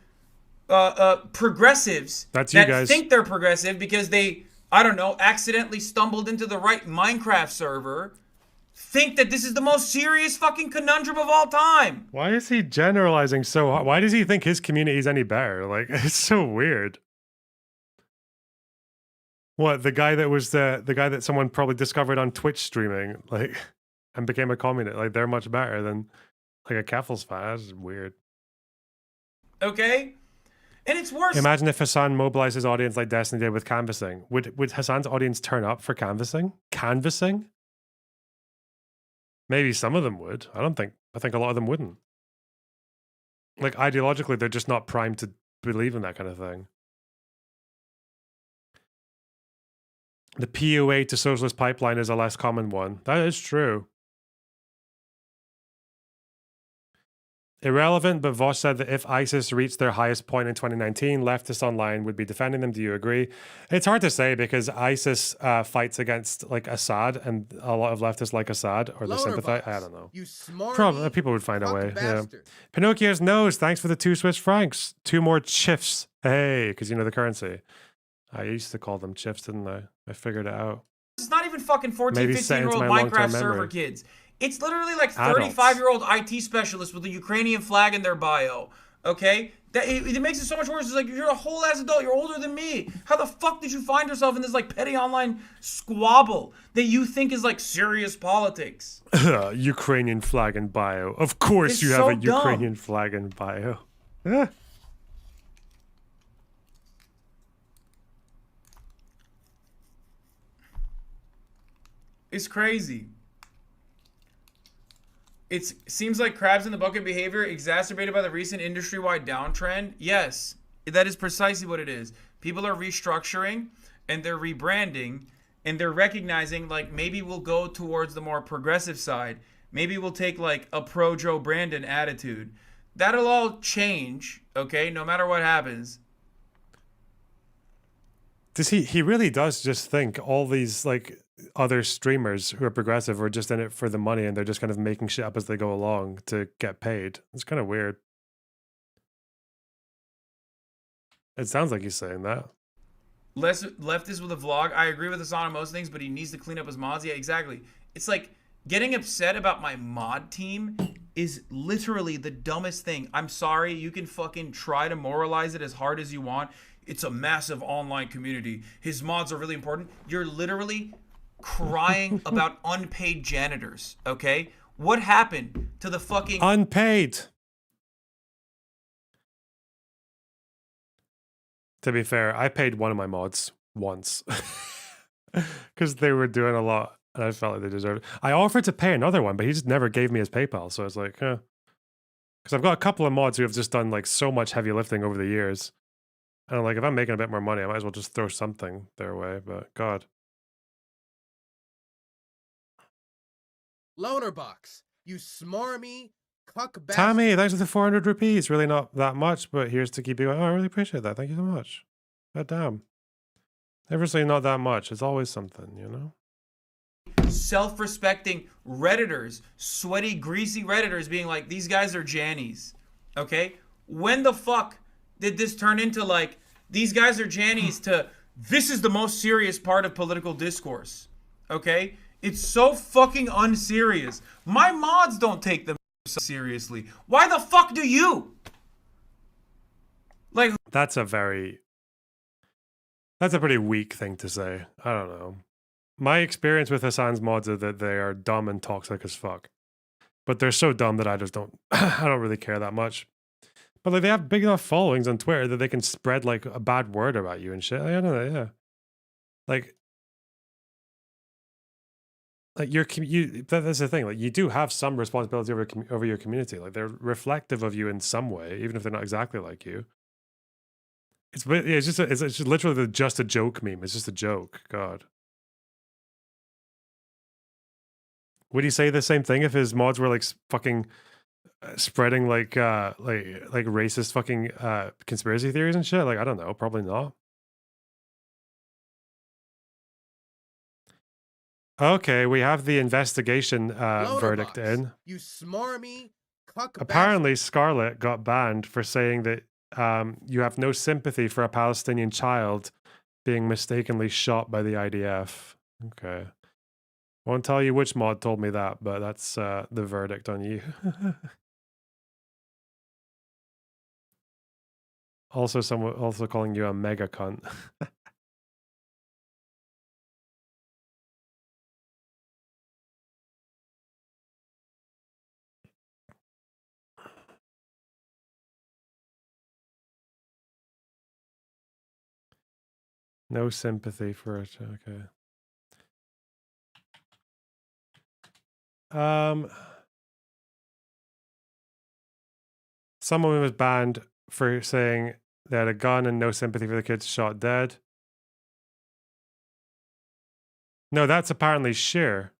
progressives That's you that guys. think they're progressive because they, I don't know, accidentally stumbled into the right Minecraft server, think that this is the most serious fucking conundrum of all time. Why is he generalizing so hard? Why does he think his community is any better? Like, it's so weird. What, the guy that was the guy that someone probably discovered on Twitch streaming, like, and became a communist, like, they're much better than, like, a Keffels fan. That's weird. Okay? And it's worse. Imagine if Hassan mobilized his audience like Destiny did with canvassing. Would Hassan's audience turn up for canvassing? Canvassing? Maybe some of them would. I think a lot of them wouldn't. Like, ideologically, they're just not primed to believe in that kind of thing. The PUA to socialist pipeline is a less common one. That is true. Irrelevant, but Voss said that if ISIS reached their highest point in 2019, leftists online would be defending them. Do you agree? It's hard to say because ISIS fights against like Assad, and a lot of leftists like Assad or they sympathize. I don't know. You smart. Probably people would find a way. Yeah. Pinocchio's nose. Thanks for the 2 Swiss francs. 2 more chiffs. Hey, because you know the currency. I used to call them chiffs, didn't I? I figured it out. It's not even fucking 14, Maybe 15-year-old Minecraft server kids. It's literally like 35-year-old IT specialists with a Ukrainian flag in their bio. Okay? It makes it so much worse. It's like, you're a whole ass adult. You're older than me. How the fuck did you find yourself in this like petty online squabble that you think is like serious politics? Ukrainian flag in bio. Of course It's you have so a dumb. Ukrainian flag in bio. It's crazy. It seems like crabs in the bucket behavior exacerbated by the recent industry-wide downtrend. Yes, that is precisely what it is. People are restructuring and they're rebranding and they're recognizing like maybe we'll go towards the more progressive side. Maybe we'll take like a pro Joe Brandon attitude. That'll all change, okay, no matter what happens. Does he really does just think all these like other streamers who are progressive are just in it for the money and they're just kind of making shit up as they go along to get paid? It's kind of weird. It sounds like he's saying that. Less leftist with a vlog. I agree with Hassan on most things, but he needs to clean up his mods. Yeah, exactly. It's like getting upset about my mod team is literally the dumbest thing. I'm sorry. You can fucking try to moralize it as hard as you want. It's a massive online community. His mods are really important. You're literally crying about unpaid janitors, okay? What happened to the fucking... Unpaid! To be fair, I paid one of my mods once. Because they were doing a lot, and I felt like they deserved it. I offered to pay another one, but he just never gave me his PayPal, so I was like, huh. Because I've got a couple of mods who have just done like so much heavy lifting over the years. And I'm like, if I'm making a bit more money, I might as well just throw something their way, but God. Lonerbox, you smarmy cuck bastard. Tammy, thanks for the 400 rupees. Really not that much, but here's to keep you going. Oh, I really appreciate that. Thank you so much. God damn. Never say not that much. It's always something, you know? Self-respecting Redditors, sweaty, greasy Redditors being like, these guys are Jannies. Okay? When the fuck did this turn into like, these guys are Jannies to, this is the most serious part of political discourse? Okay? It's so fucking unserious. My mods don't take them seriously. Why the fuck do you? Like, that's a pretty weak thing to say. I don't know. My experience with Hassan's mods is that they are dumb and toxic as fuck. But they're so dumb that I just don't I don't really care that much. But like they have big enough followings on Twitter that they can spread like a bad word about you and shit. I don't know, yeah. Like that's the thing. Like you do have some responsibility over your community. Like they're reflective of you in some way, even if they're not exactly like you. It's just literally just a joke meme. It's just a joke. God. Would he say the same thing if his mods were like fucking spreading like racist fucking conspiracy theories and shit? Like I don't know, probably not. Okay, we have the investigation verdict in. You smarmy cuck. Apparently, Scarlett got banned for saying that you have no sympathy for a Palestinian child being mistakenly shot by the IDF. Okay. Won't tell you which mod told me that, but that's the verdict on you. Someone also calling you a mega cunt. No sympathy for it. Okay. Someone was banned for saying they had a gun and no sympathy for the kids shot dead. No, that's apparently Sheer.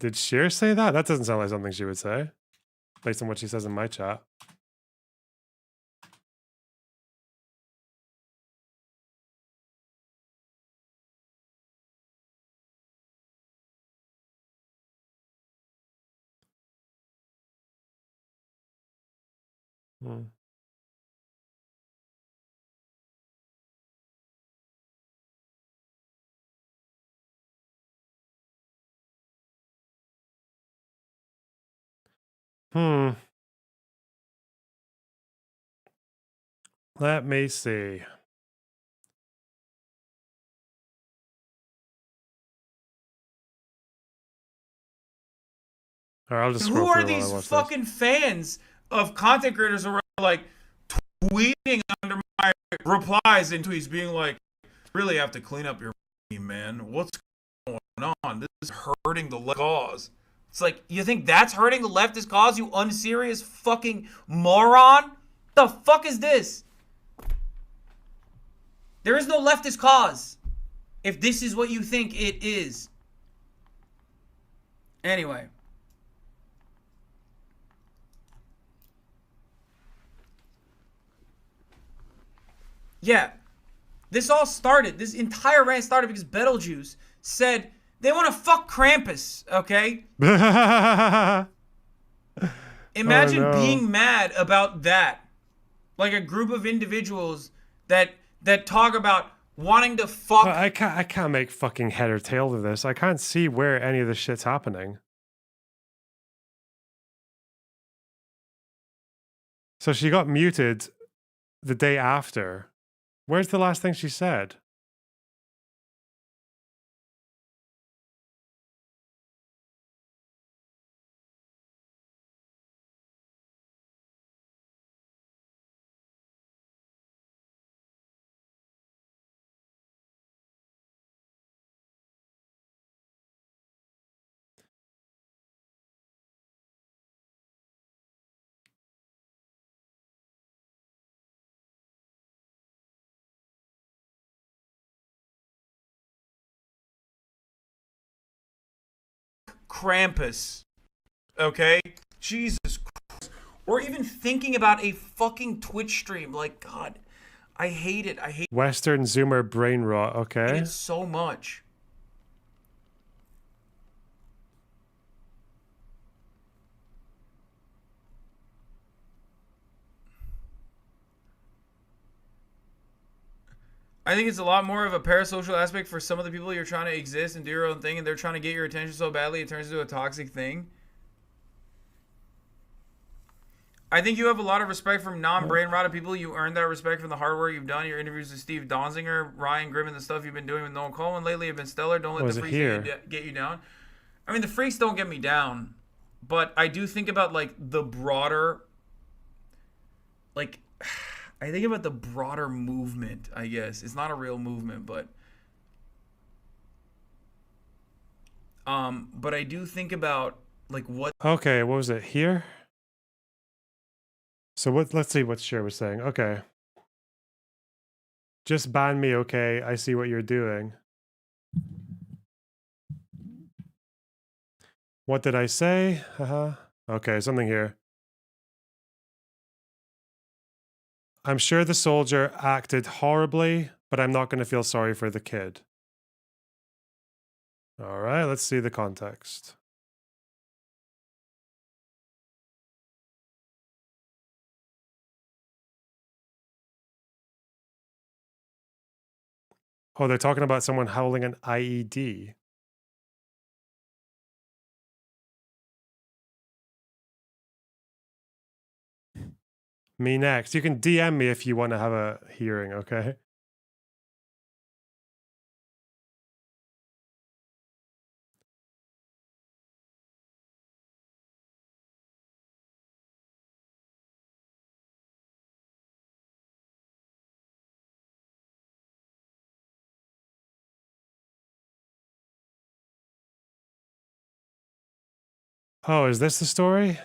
Did Sheer say that? That doesn't sound like something she would say, based on what she says in my chat. Let me see. All right, I'll just who are these fucking fans of content creators around like tweeting under my replies and tweets being like, really have to clean up your man. What's going on? This is hurting the left cause. It's like, you think that's hurting the leftist cause, you unserious fucking moron? The fuck is this? There is no leftist cause if this is what you think it is. Anyway. Yeah. This entire rant started because Betelgeuse said they want to fuck Krampus, okay? Imagine being mad about that. Like a group of individuals that talk about wanting to fuck. Well, I can't make fucking head or tail of this. I can't see where any of this shit's happening. So she got muted the day after. Where's the last thing she said? Krampus. Okay? Jesus Christ. Or even thinking about a fucking Twitch stream. Like, God, I hate it. I hate Western Zoomer brain rot. Okay. it so much. I think it's a lot more of a parasocial aspect for some of the people you're trying to exist and do your own thing, and they're trying to get your attention so badly it turns into a toxic thing. I think you have a lot of respect from non-brain rotted people. You earned that respect from the hard work you've done. Your interviews with Steve Donziger, Ryan Grimm, and the stuff you've been doing with Noel Coleman lately have been stellar. Don't let the freaks get you down. I mean, the freaks don't get me down, but I do think about like the broader, like, I think about the broader movement. I guess it's not a real movement, but I do think about like what. Okay, what was it here? So what? Let's see what Cher was saying. Okay. Just ban me, okay? I see what you're doing. What did I say? Okay, something here. I'm sure the soldier acted horribly, but I'm not going to feel sorry for the kid. All right, let's see the context. Oh, they're talking about someone howling an IED. Me next. You can DM me if you want to have a hearing, okay? Oh, is this the story?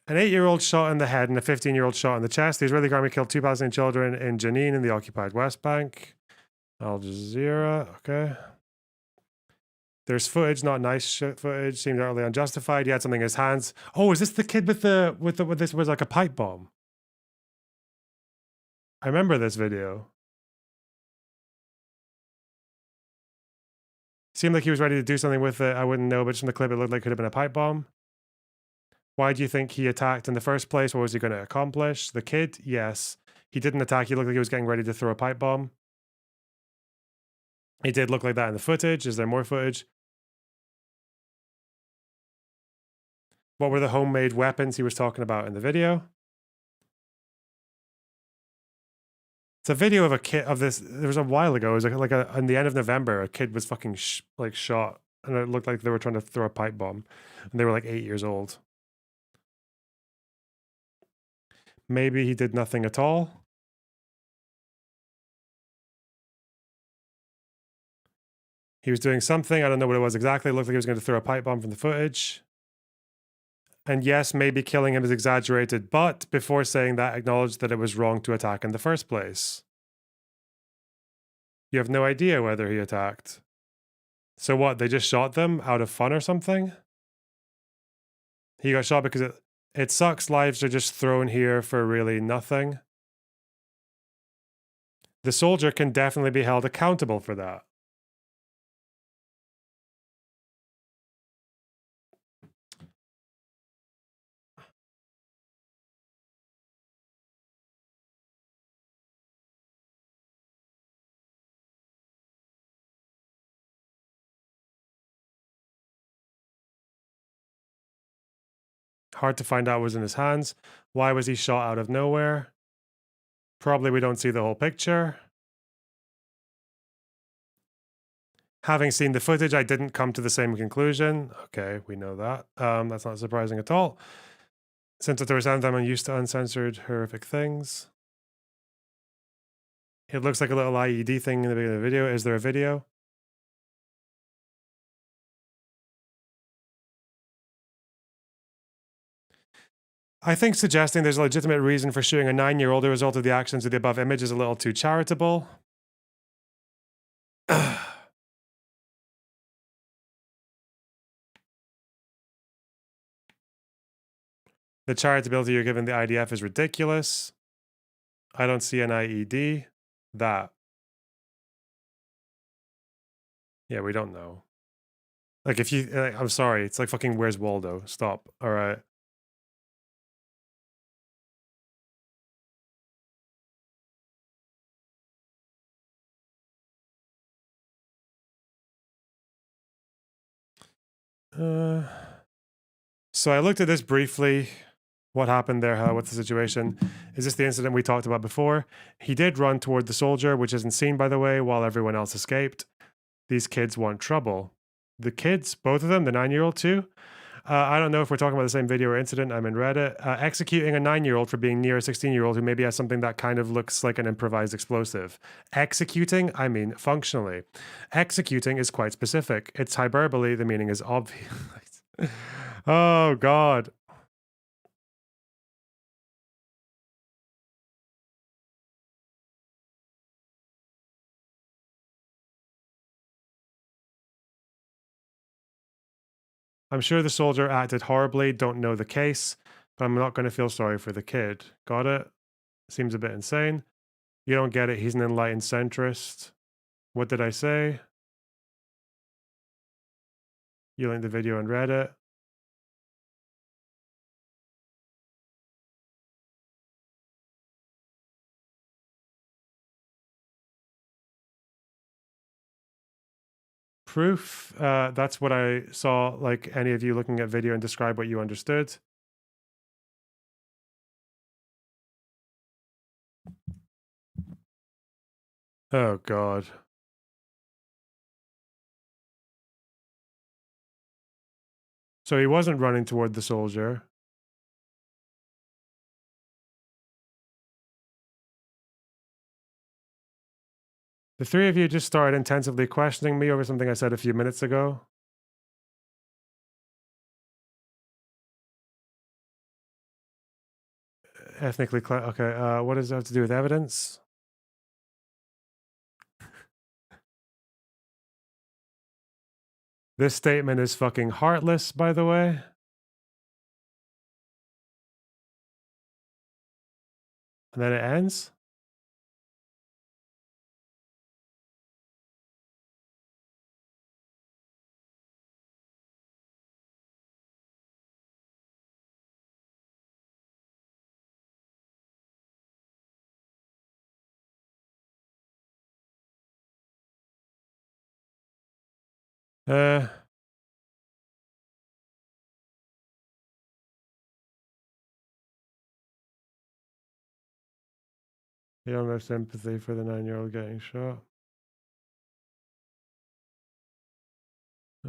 An 8-year-old shot in the head and a 15-year-old shot in the chest. The Israeli army killed 2 Palestinian children in Jenin in the occupied West Bank. Al Jazeera, okay. There's footage, not nice shit footage. Seemed utterly unjustified. He had something in his hands. Oh, is this the kid with this was like a pipe bomb? I remember this video. Seemed like he was ready to do something with it. I wouldn't know, but just from the clip, it looked like it could have been a pipe bomb. Why do you think he attacked in the first place? What was he going to accomplish? The kid? Yes. He didn't attack. He looked like he was getting ready to throw a pipe bomb. It did look like that in the footage. Is there more footage? What were the homemade weapons he was talking about in the video? It's a video of a kid of this. There was a while ago. It was like in the end of November, a kid was fucking shot, and it looked like they were trying to throw a pipe bomb, and they were like 8 years old. Maybe he did nothing at all. He was doing something. I don't know what it was exactly. It looked like he was going to throw a pipe bomb from the footage. And yes, maybe killing him is exaggerated, but before saying that, acknowledge that it was wrong to attack in the first place. You have no idea whether he attacked. So what, they just shot them out of fun or something? He got shot because it sucks lives are just thrown here for really nothing. The soldier can definitely be held accountable for that. Hard to find out what was in his hands. Why was he shot out of nowhere? Probably we don't see the whole picture. Having seen the footage, I didn't come to the same conclusion. Okay, we know that. That's not surprising at all. Since at the recent time, I'm used to uncensored, horrific things. It looks like a little IED thing in the beginning of the video. Is there a video? I think suggesting there's a legitimate reason for shooting a 9-year-old as a result of the actions of the above image is a little too charitable. The charitability you're giving the IDF is ridiculous. I don't see an IED. That. Yeah, we don't know. Like, if you... I'm sorry. It's like fucking Where's Waldo? Stop. All right. So I looked at this briefly. What happened there? What's the situation? Is this the incident we talked about before? He did run toward the soldier, which isn't seen, by the way, while everyone else escaped. These kids want trouble. The kids, both of them, the 9-year-old too? I don't know if we're talking about the same video or incident. I'm in Reddit. Executing a 9-year-old for being near a 16-year-old who maybe has something that kind of looks like an improvised explosive. Executing, I mean functionally. Executing is quite specific. It's hyperbole. The meaning is obvious. Oh, God. I'm sure the soldier acted horribly, don't know the case, but I'm not going to feel sorry for the kid. Got it? Seems a bit insane. You don't get it, he's an enlightened centrist. What did I say? You linked the video on Reddit. Proof, that's what I saw, like any of you looking at video and describe what you understood. Oh, God. So he wasn't running toward the soldier. The three of you just started intensively questioning me over something I said a few minutes ago. Ethnically, okay, what does that have to do with evidence? This statement is fucking heartless, by the way. And then it ends. You don't have sympathy for the 9-year-old getting shot.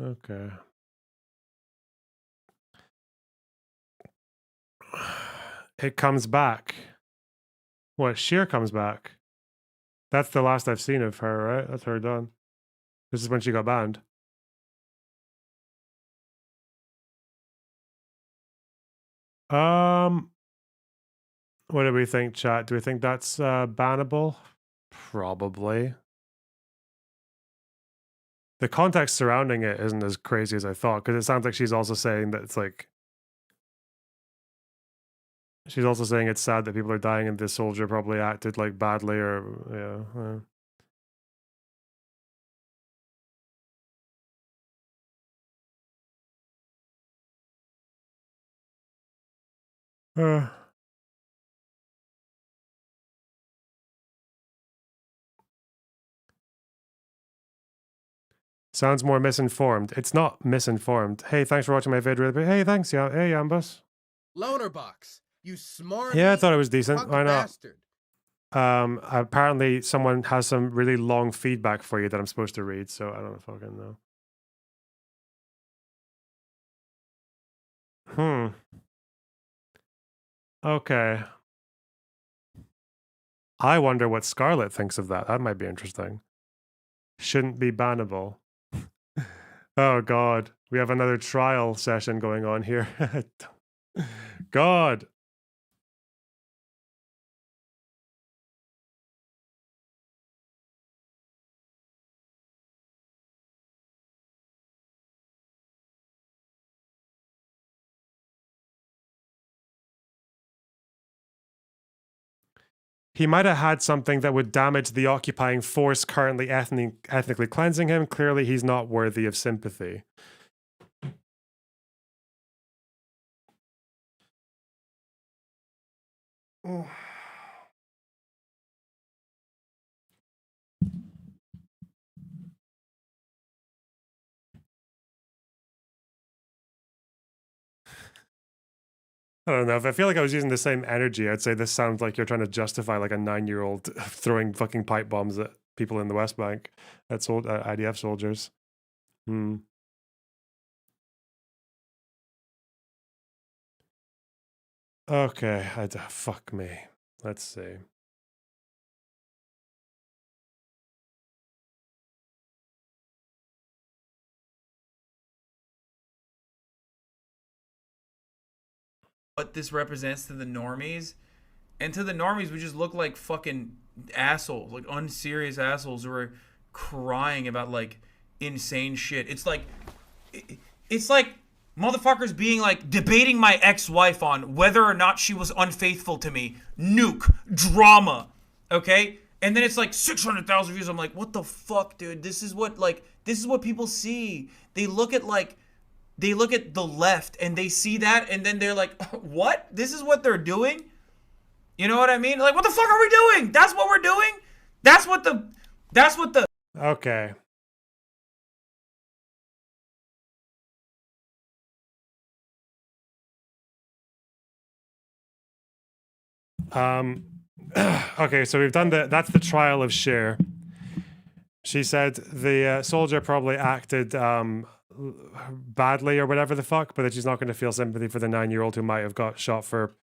Okay. It comes back. What, Sheer comes back? That's the last I've seen of her, right? That's her done. This is when she got banned. What do we think, chat? Do we think that's bannable? Probably. The context surrounding it isn't as crazy as I thought, because it sounds like she's also saying that it's like... She's also saying it's sad that people are dying and this soldier probably acted like badly or... yeah. Sounds more misinformed. It's not misinformed. Hey, thanks for watching my vid. Hey, thanks, hey, Yambus. Loner box. You smarmy. Yeah, I thought it was decent. cuck Why not? bastard. Apparently someone has some really long feedback for you that I'm supposed to read, so I don't fucking know. Okay. I wonder what Scarlet thinks of that. That might be interesting. Shouldn't be bannable. Oh God, we have another trial session going on here. God. He might have had something that would damage the occupying force currently ethnically cleansing him. Clearly, he's not worthy of sympathy. I don't know. If I feel like I was using the same energy, I'd say this sounds like you're trying to justify like a 9-year-old throwing fucking pipe bombs at people in the West Bank, at IDF soldiers. Okay, fuck me. Let's see. What this represents to the normies, and to the normies we just look like fucking assholes, like unserious assholes who are crying about like insane shit. It's like motherfuckers being like debating my ex-wife on whether or not she was unfaithful to me. Nuke drama, okay? And then it's like 600,000 views. I'm like, what the fuck, dude? This is what people see. They look at the left and they see that and then they're like, what? This is what they're doing? You know what I mean? Like, what the fuck are we doing? That's what we're doing? That's what the Okay. Okay, so we've done that's the trial of Cher. She said the soldier probably acted badly or whatever the fuck, but that she's not going to feel sympathy for the 9-year-old who might have got shot for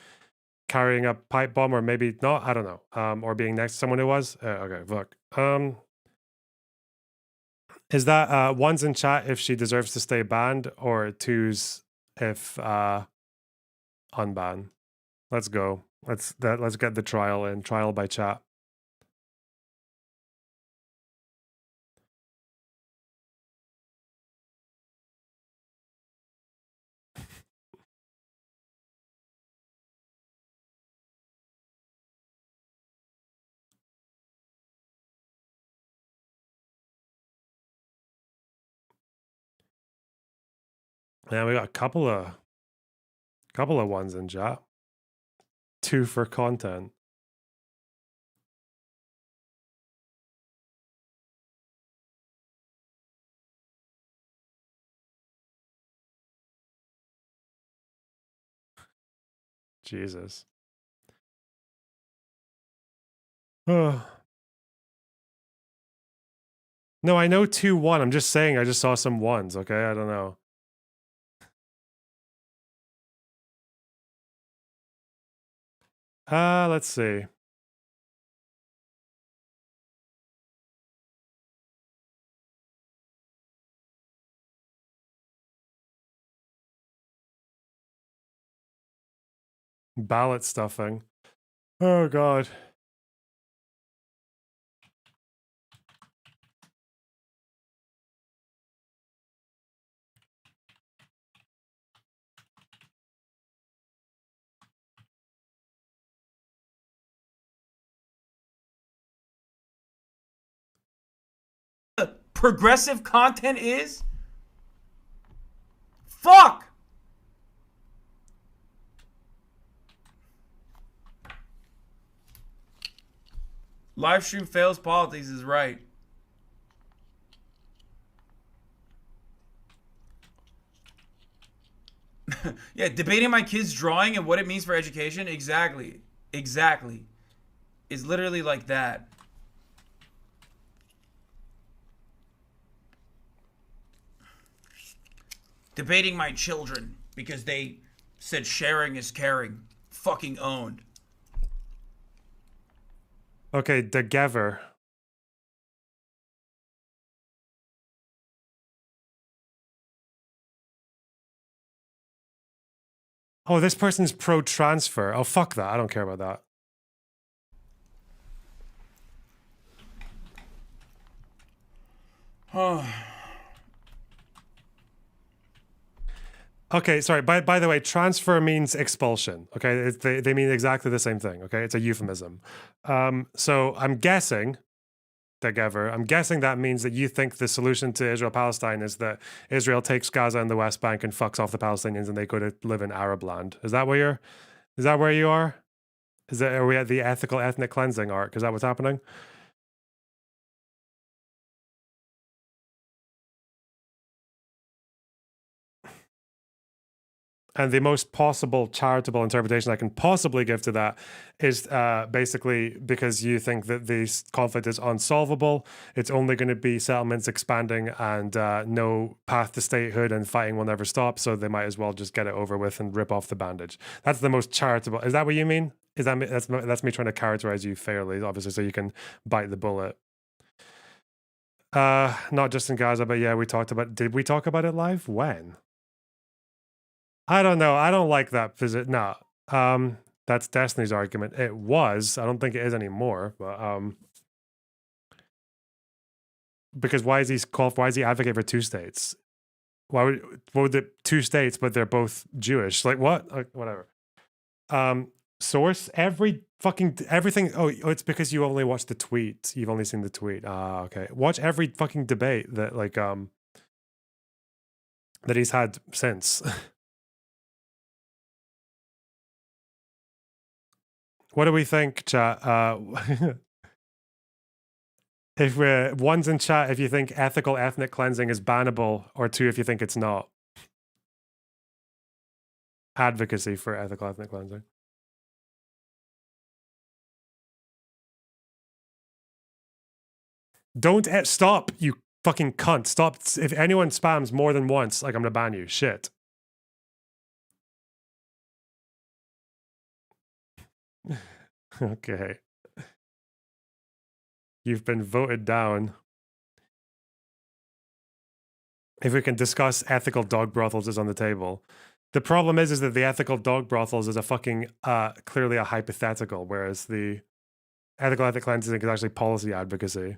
carrying a pipe bomb, or maybe not, I don't know, or being next to someone who was. Okay, fuck. Is that ones in chat if she deserves to stay banned, or twos if unban? Let's go. Let's get the trial in. Trial by chat. Yeah, we got a couple of ones in chat. 2 for content. Jesus. Oh. No, I know 2-1. I'm just saying I just saw some ones, okay? I don't know. Let's see. Ballot stuffing. Oh, God. progressive content is? Fuck! Livestream fails politics is right. Yeah, debating my kid's drawing and what it means for education. Exactly. Exactly. It's literally like that. Debating my children because they said sharing is caring. Fucking owned. Okay, together. Oh, this person's pro-transfer. Oh, fuck that. I don't care about that. Oh. Okay, sorry. By the way, transfer means expulsion. Okay, they mean exactly the same thing. Okay, it's a euphemism. So I'm guessing, I'm guessing that means that you think the solution to Israel-Palestine is that Israel takes Gaza and the West Bank and fucks off the Palestinians and they go to live in Arab land. Is that where you are? Are we at the ethical ethnic cleansing arc? Is that what's happening? And the most possible charitable interpretation I can possibly give to that is basically because you think that this conflict is unsolvable. It's only going to be settlements expanding and no path to statehood, and fighting will never stop. So they might as well just get it over with and rip off the bandage. That's the most charitable. Is that what you mean? That's me trying to characterize you fairly, obviously, so you can bite the bullet. Not just in Gaza, but yeah, did we talk about it live? When? I don't know. I don't like that visit. No. That's Destiny's argument. It was. I don't think it is anymore. But because why is he advocate for two states? What would the two states, but they're both Jewish? Like what? Whatever. Source everything. Oh, it's because you only watched the tweet. You've only seen the tweet. Okay. Watch every fucking debate that that he's had since. What do we think, chat? If one's in chat, if you think ethical ethnic cleansing is bannable, or two, if you think it's not. Advocacy for ethical ethnic cleansing. Don't stop, you fucking cunt. Stop. If anyone spams more than once, I'm gonna ban you. Shit. Okay. You've been voted down. If we can discuss ethical dog brothels is on the table. The problem is that the ethical dog brothels is a fucking clearly a hypothetical, whereas the ethical ethnic cleansing is actually policy advocacy.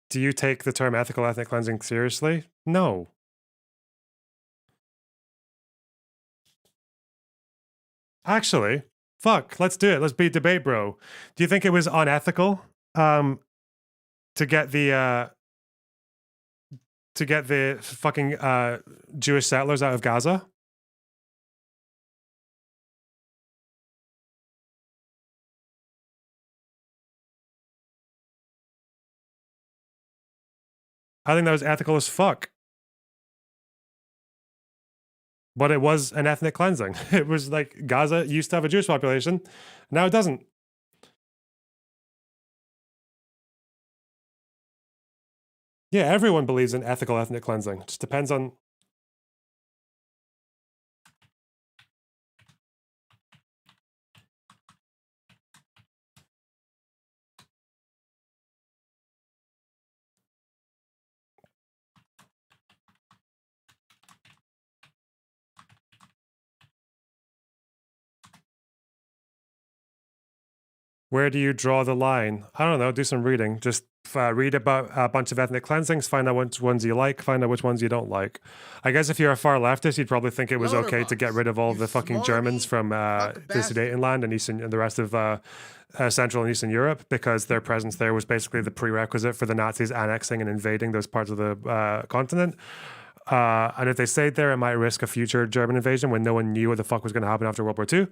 Do you take the term ethical ethnic cleansing seriously? No. Actually, fuck, let's do it. Let's be debate, bro. Do you think it was unethical to get the fucking Jewish settlers out of Gaza? I think that was ethical as fuck. But it was an ethnic cleansing. It was like Gaza used to have a Jewish population. Now it doesn't. Yeah, everyone believes in ethical ethnic cleansing. It just depends on... Where do you draw the line? I don't know, do some reading. Just read about a bunch of ethnic cleansings, find out which ones you like, find out which ones you don't like. I guess if you're a far leftist, you'd probably think it was okay to get rid of all the fucking Germans from the Sudetenland and the rest of Central and Eastern Europe, because their presence there was basically the prerequisite for the Nazis annexing and invading those parts of the continent. And if they stayed there, it might risk a future German invasion when no one knew what the fuck was going to happen after World War II.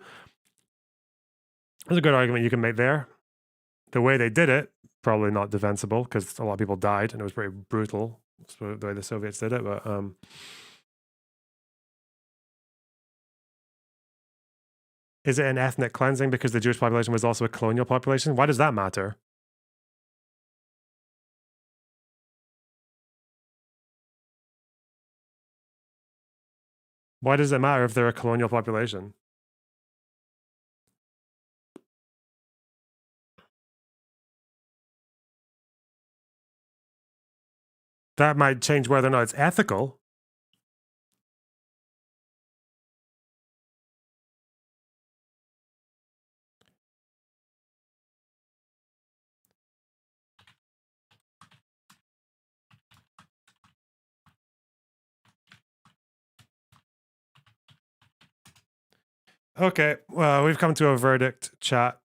There's a good argument you can make there. The way they did it, probably not defensible because a lot of people died and it was pretty brutal. That's the way the Soviets did it. But is it an ethnic cleansing because the Jewish population was also a colonial population? Why does that matter? Why does it matter if they're a colonial population? That might change whether or not it's ethical. Okay, well, we've come to a verdict, chat.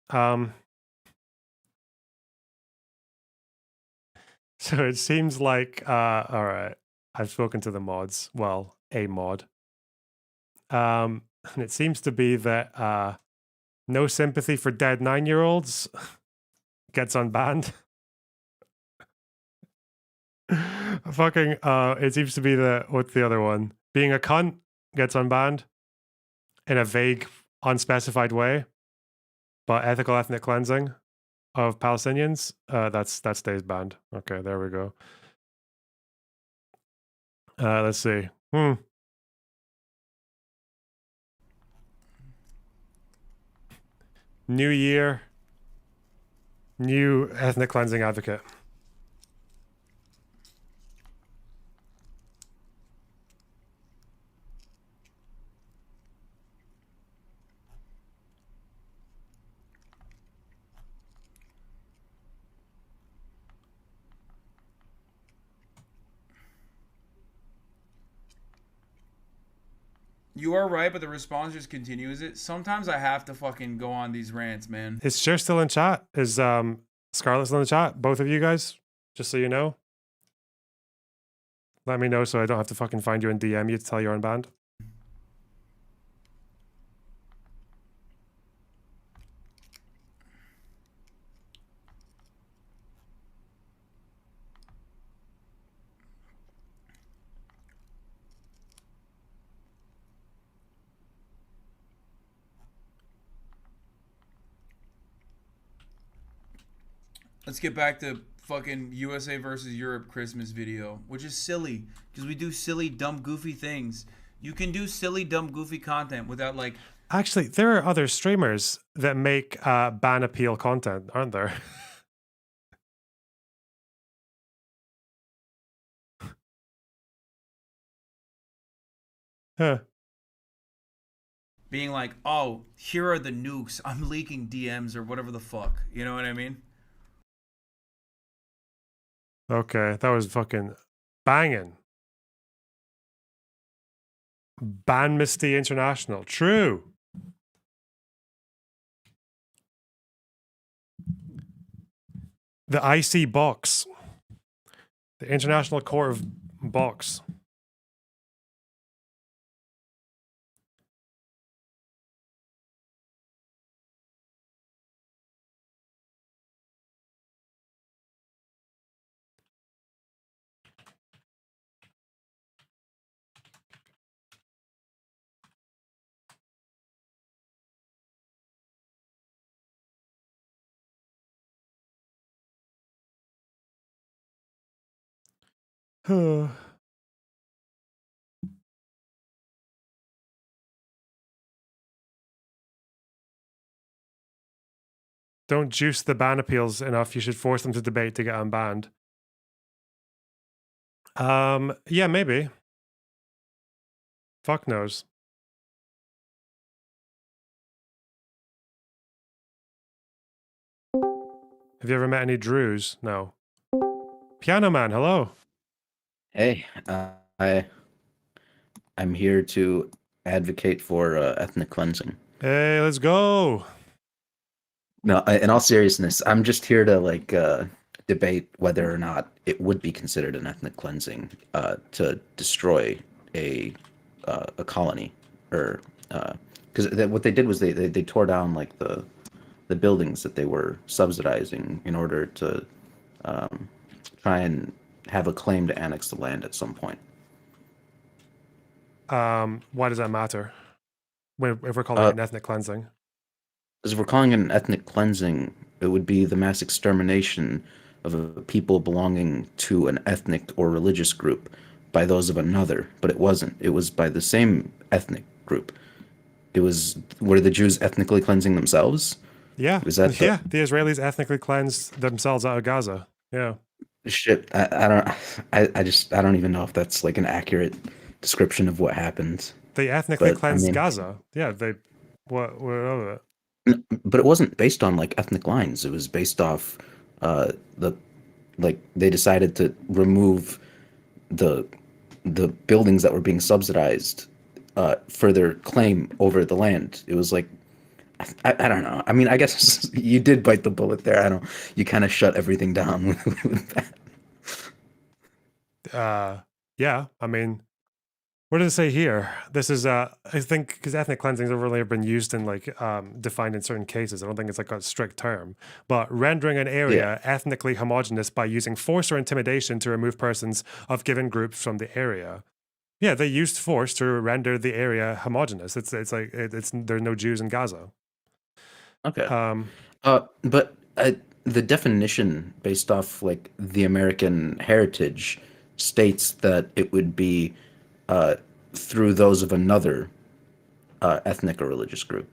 So it seems like, all right, I've spoken to the mods. Well, a mod. And it seems to be that no sympathy for dead 9-year-olds gets unbanned. Fucking, it seems to be that, what's the other one? Being a cunt gets unbanned in a vague, unspecified way. But ethical ethnic cleansing of Palestinians, that stays banned. Okay, there we go. Let's see. New year, new ethnic cleansing advocate. You are right, but the response just continues it. Sometimes I have to fucking go on these rants, man. Is Cher still in chat? Is Scarlett still in the chat? Both of you guys? Just so you know. Let me know so I don't have to fucking find you and DM you to tell you're unbanned. Let's get back to fucking USA versus Europe Christmas video, which is silly because we do silly, dumb, goofy things. You can do silly, dumb, goofy content without like. Actually, there are other streamers that make ban appeal content, aren't there? Huh. Being like, oh, here are the nukes. I'm leaking DMs or whatever the fuck. You know what I mean? Okay, that was fucking banging. Banmisty International. True. The IC box. The International Court of Box. Don't juice the ban appeals enough. You should force them to debate to get unbanned. Yeah, maybe. Fuck knows. Have you ever met any Drews? No. Piano Man, hello. Hey, I'm here to advocate for ethnic cleansing. Hey, let's go. No, in all seriousness, I'm just here to like debate whether or not it would be considered an ethnic cleansing to destroy a colony, or because what they did was they tore down like the buildings that they were subsidizing in order to try and have a claim to annex the land at some point. Why does that matter? If we're calling it an ethnic cleansing? Because if we're calling it an ethnic cleansing, it would be the mass extermination of a people belonging to an ethnic or religious group by those of another. But it wasn't. It was by the same ethnic group. Were the Jews ethnically cleansing themselves? Yeah. Was that the Israelis ethnically cleansed themselves out of Gaza. Yeah. Shit, I don't even know if that's like an accurate description of what happened. They ethnically cleansed Gaza. Yeah, what of it? But it wasn't based on like ethnic lines. It was based off they decided to remove the buildings that were being subsidized for their claim over the land. It was like I don't know. I mean, I guess you did bite the bullet there. You kind of shut everything down with that. Yeah, I mean, what does it say here? This is, I think, because ethnic cleansings have really been used in like defined in certain cases. I don't think it's like a strict term, but rendering an area ethnically homogenous by using force or intimidation to remove persons of given groups from the area. Yeah, they used force to render the area homogenous. It's like there's no Jews in Gaza. Okay. But the definition based off like the American heritage states that it would be through those of another ethnic or religious group,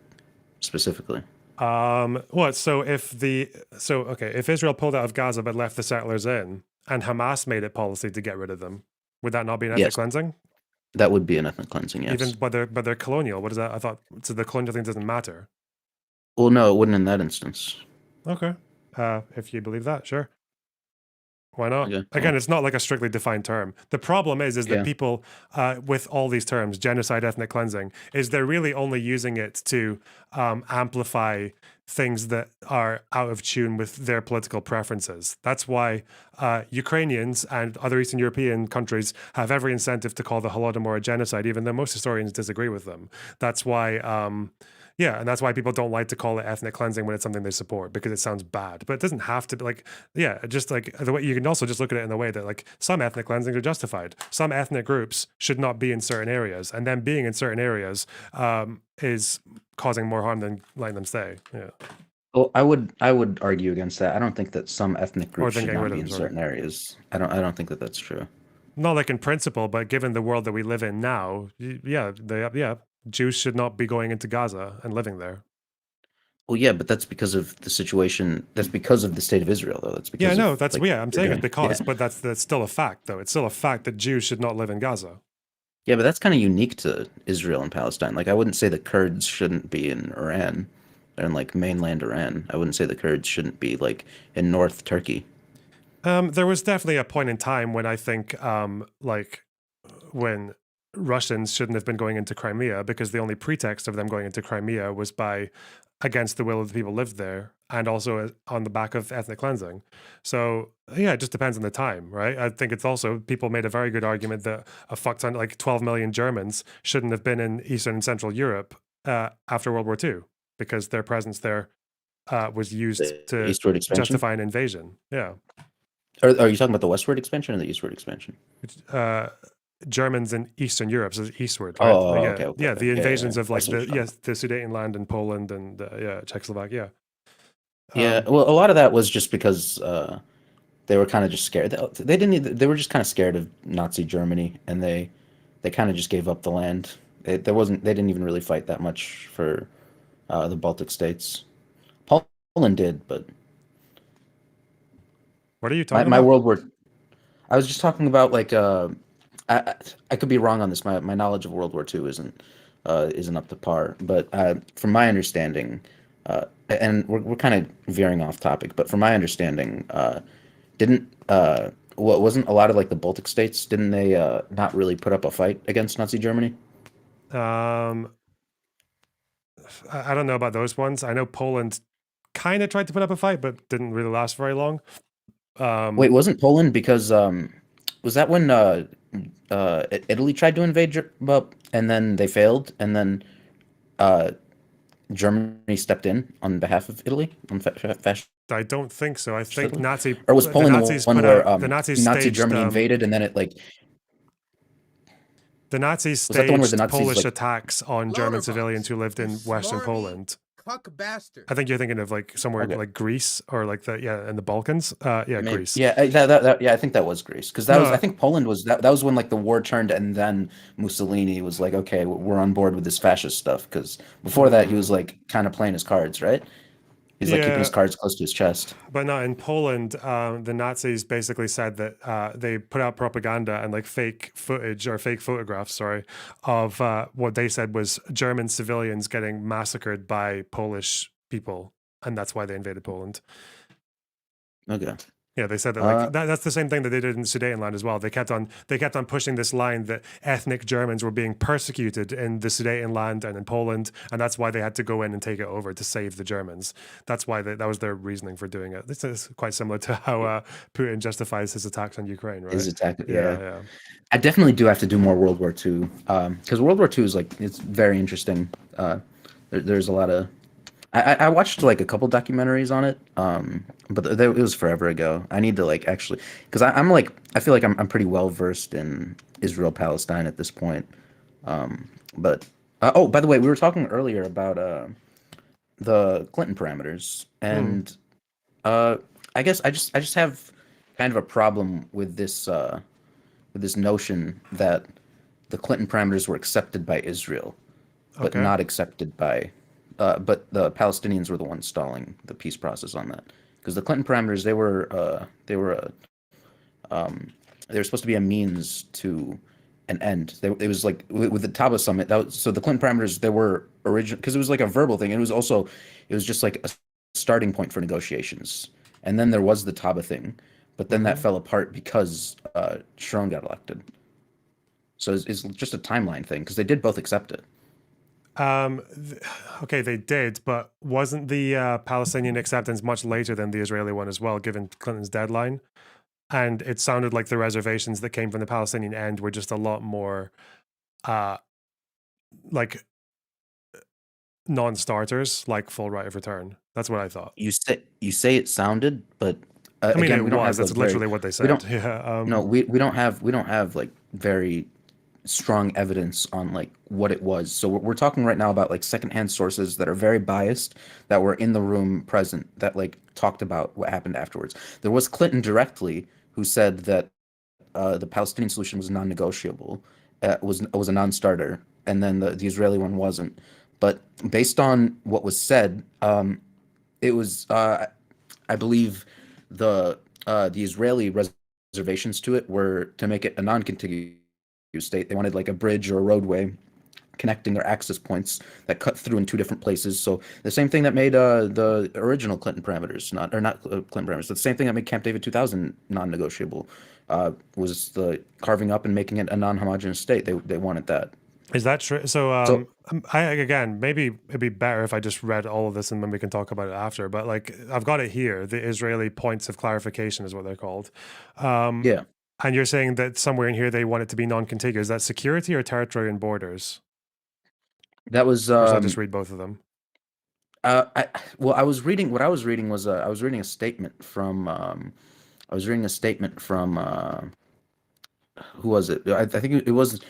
specifically. What? So if Israel pulled out of Gaza but left the settlers in, and Hamas made it policy to get rid of them, would that not be an ethnic cleansing? That would be an ethnic cleansing, yes. Even but they're colonial. What is that? I thought so. The colonial thing doesn't matter. Well, no, it wouldn't in that instance. Okay. If you believe that, sure. Why not? Yeah, Again, it's not like a strictly defined term. The problem is that people with all these terms, genocide, ethnic cleansing, is they're really only using it to amplify things that are out of tune with their political preferences. That's why Ukrainians and other Eastern European countries have every incentive to call the Holodomor a genocide, even though most historians disagree with them. That's why and that's why people don't like to call it ethnic cleansing when it's something they support, because it sounds bad. But it doesn't have to be like, just like the way you can also just look at it in the way that like some ethnic cleansings are justified. Some ethnic groups should not be in certain areas, and then being in certain areas is causing more harm than letting them stay. Yeah. Well, I would argue against that. I don't think that some ethnic groups should not be in certain areas. I don't think that that's true. Not like in principle, but given the world that we live in now, Jews should not be going into Gaza and living there. Well, yeah, but that's because of the situation. That's because of the state of Israel, though. That's because I'm saying it's because, but that's still a fact, though. It's still a fact that Jews should not live in Gaza. Yeah, but that's kind of unique to Israel and Palestine. Like, I wouldn't say the Kurds shouldn't be in Iran, or in like mainland Iran. I wouldn't say the Kurds shouldn't be like in North Turkey. There was definitely a point in time when I think, when Russians shouldn't have been going into Crimea, because the only pretext of them going into Crimea was against the will of the people who lived there, and also on the back of ethnic cleansing. So it just depends on the time, right? I think it's also, people made a very good argument that a fuck ton, like 12 million Germans shouldn't have been in Eastern and Central Europe after World War II, because their presence there was used to justify an invasion. Yeah. Are you talking about the westward expansion or the eastward expansion? Germans in Eastern Europe, so eastward. Right? Okay. The invasions of like the Sudetenland and Poland and Czechoslovakia. Well, a lot of that was just because they were kind of just scared. They were just kind of scared of Nazi Germany, and they kind of just gave up the land. They didn't even really fight that much for the Baltic states. Poland did, but what are you talking about? My World War. I was just talking about like. I could be wrong on this. My knowledge of World War II isn't up to par. But from my understanding, and we're kind of veering off topic, but from my understanding, wasn't a lot of like the Baltic states, didn't they not really put up a fight against Nazi Germany? I don't know about those ones. I know Poland kind of tried to put up a fight, but didn't really last very long. Wait, wasn't Poland because was that when Italy tried to invade and then they failed, and then Germany stepped in on behalf of Italy on fascist? I don't think so. I think Nazi or was Poland the one where the Nazis Nazi staged, Germany invaded and then it like the Nazis was that the one where staged the Nazis, Polish like, attacks on German civilians who lived in Western smarmy Poland. Cuck bastard. I think you're thinking of like somewhere Okay. like Greece or like in the Balkans. Greece. Yeah, I think that was Greece because that was I think Poland was that was when like the war turned and then Mussolini was like, okay, we're on board with this fascist stuff because before that he was like kind of playing his cards, right? He's like keeping his cards close to his chest. But no, in Poland, the Nazis basically said that they put out propaganda and like fake footage or fake photographs, of what they said was German civilians getting massacred by Polish people, and that's why they invaded Poland. Okay. Yeah, they said that like that's the same thing that they did in Sudetenland as well. They kept on pushing this line that ethnic Germans were being persecuted in the Sudetenland and in Poland, and that's why they had to go in and take it over to save the Germans. That's why that was their reasoning for doing it. This is quite similar to how Putin justifies his attacks on Ukraine, right? His attack, yeah. I definitely do have to do more World War II because World War II is like it's very interesting. There's a lot of I watched like a couple documentaries on it, but it was forever ago. I need to like actually, because I'm like I feel like I'm pretty well versed in Israel Palestine at this point. But oh, by the way, we were talking earlier about the Clinton parameters, and I guess I just have kind of a problem with this notion that the Clinton parameters were accepted by Israel, but not accepted by. But the Palestinians were the ones stalling the peace process on that, because the Clinton parameters they were supposed to be a means to an end. It was like with the Taba summit. So the Clinton parameters they were original because it was like a verbal thing. It was just like a starting point for negotiations, and then there was the Taba thing, but then that fell apart because Sharon got elected. So it's just a timeline thing because they did both accept it. Okay, they did, but wasn't the Palestinian acceptance much later than the Israeli one as well, given Clinton's deadline? And it sounded like the reservations that came from the Palestinian end were just a lot more like non-starters, like full right of return. That's what I thought. You say it sounded, but I mean, again, we don't have that's literally what they said. We don't have like very strong evidence on like what it was. So we're talking right now about like secondhand sources that are very biased, that were in the room present, that like talked about what happened afterwards. There was Clinton directly who said that the Palestinian solution was non-negotiable, was a non-starter, and then the Israeli one wasn't. But based on what was said, it was I believe the Israeli reservations to it were to make it a non-contiguous state. They wanted like a bridge or a roadway connecting their access points that cut through in two different places. So the same thing that made the original Clinton parameters not Clinton parameters. The same thing that made Camp David 2000 non-negotiable was the carving up and making it a non-homogeneous state. They wanted that. Is that true? So, again, maybe it'd be better if I just read all of this and then we can talk about it after. But like, I've got it here. The Israeli points of clarification is what they're called. Yeah. And you're saying that somewhere in here they want it to be non-contiguous. Is that security or territory and borders? That was. Or should I just read both of them? I was reading. What I was reading was I was reading a statement from. Who was it? I think it was.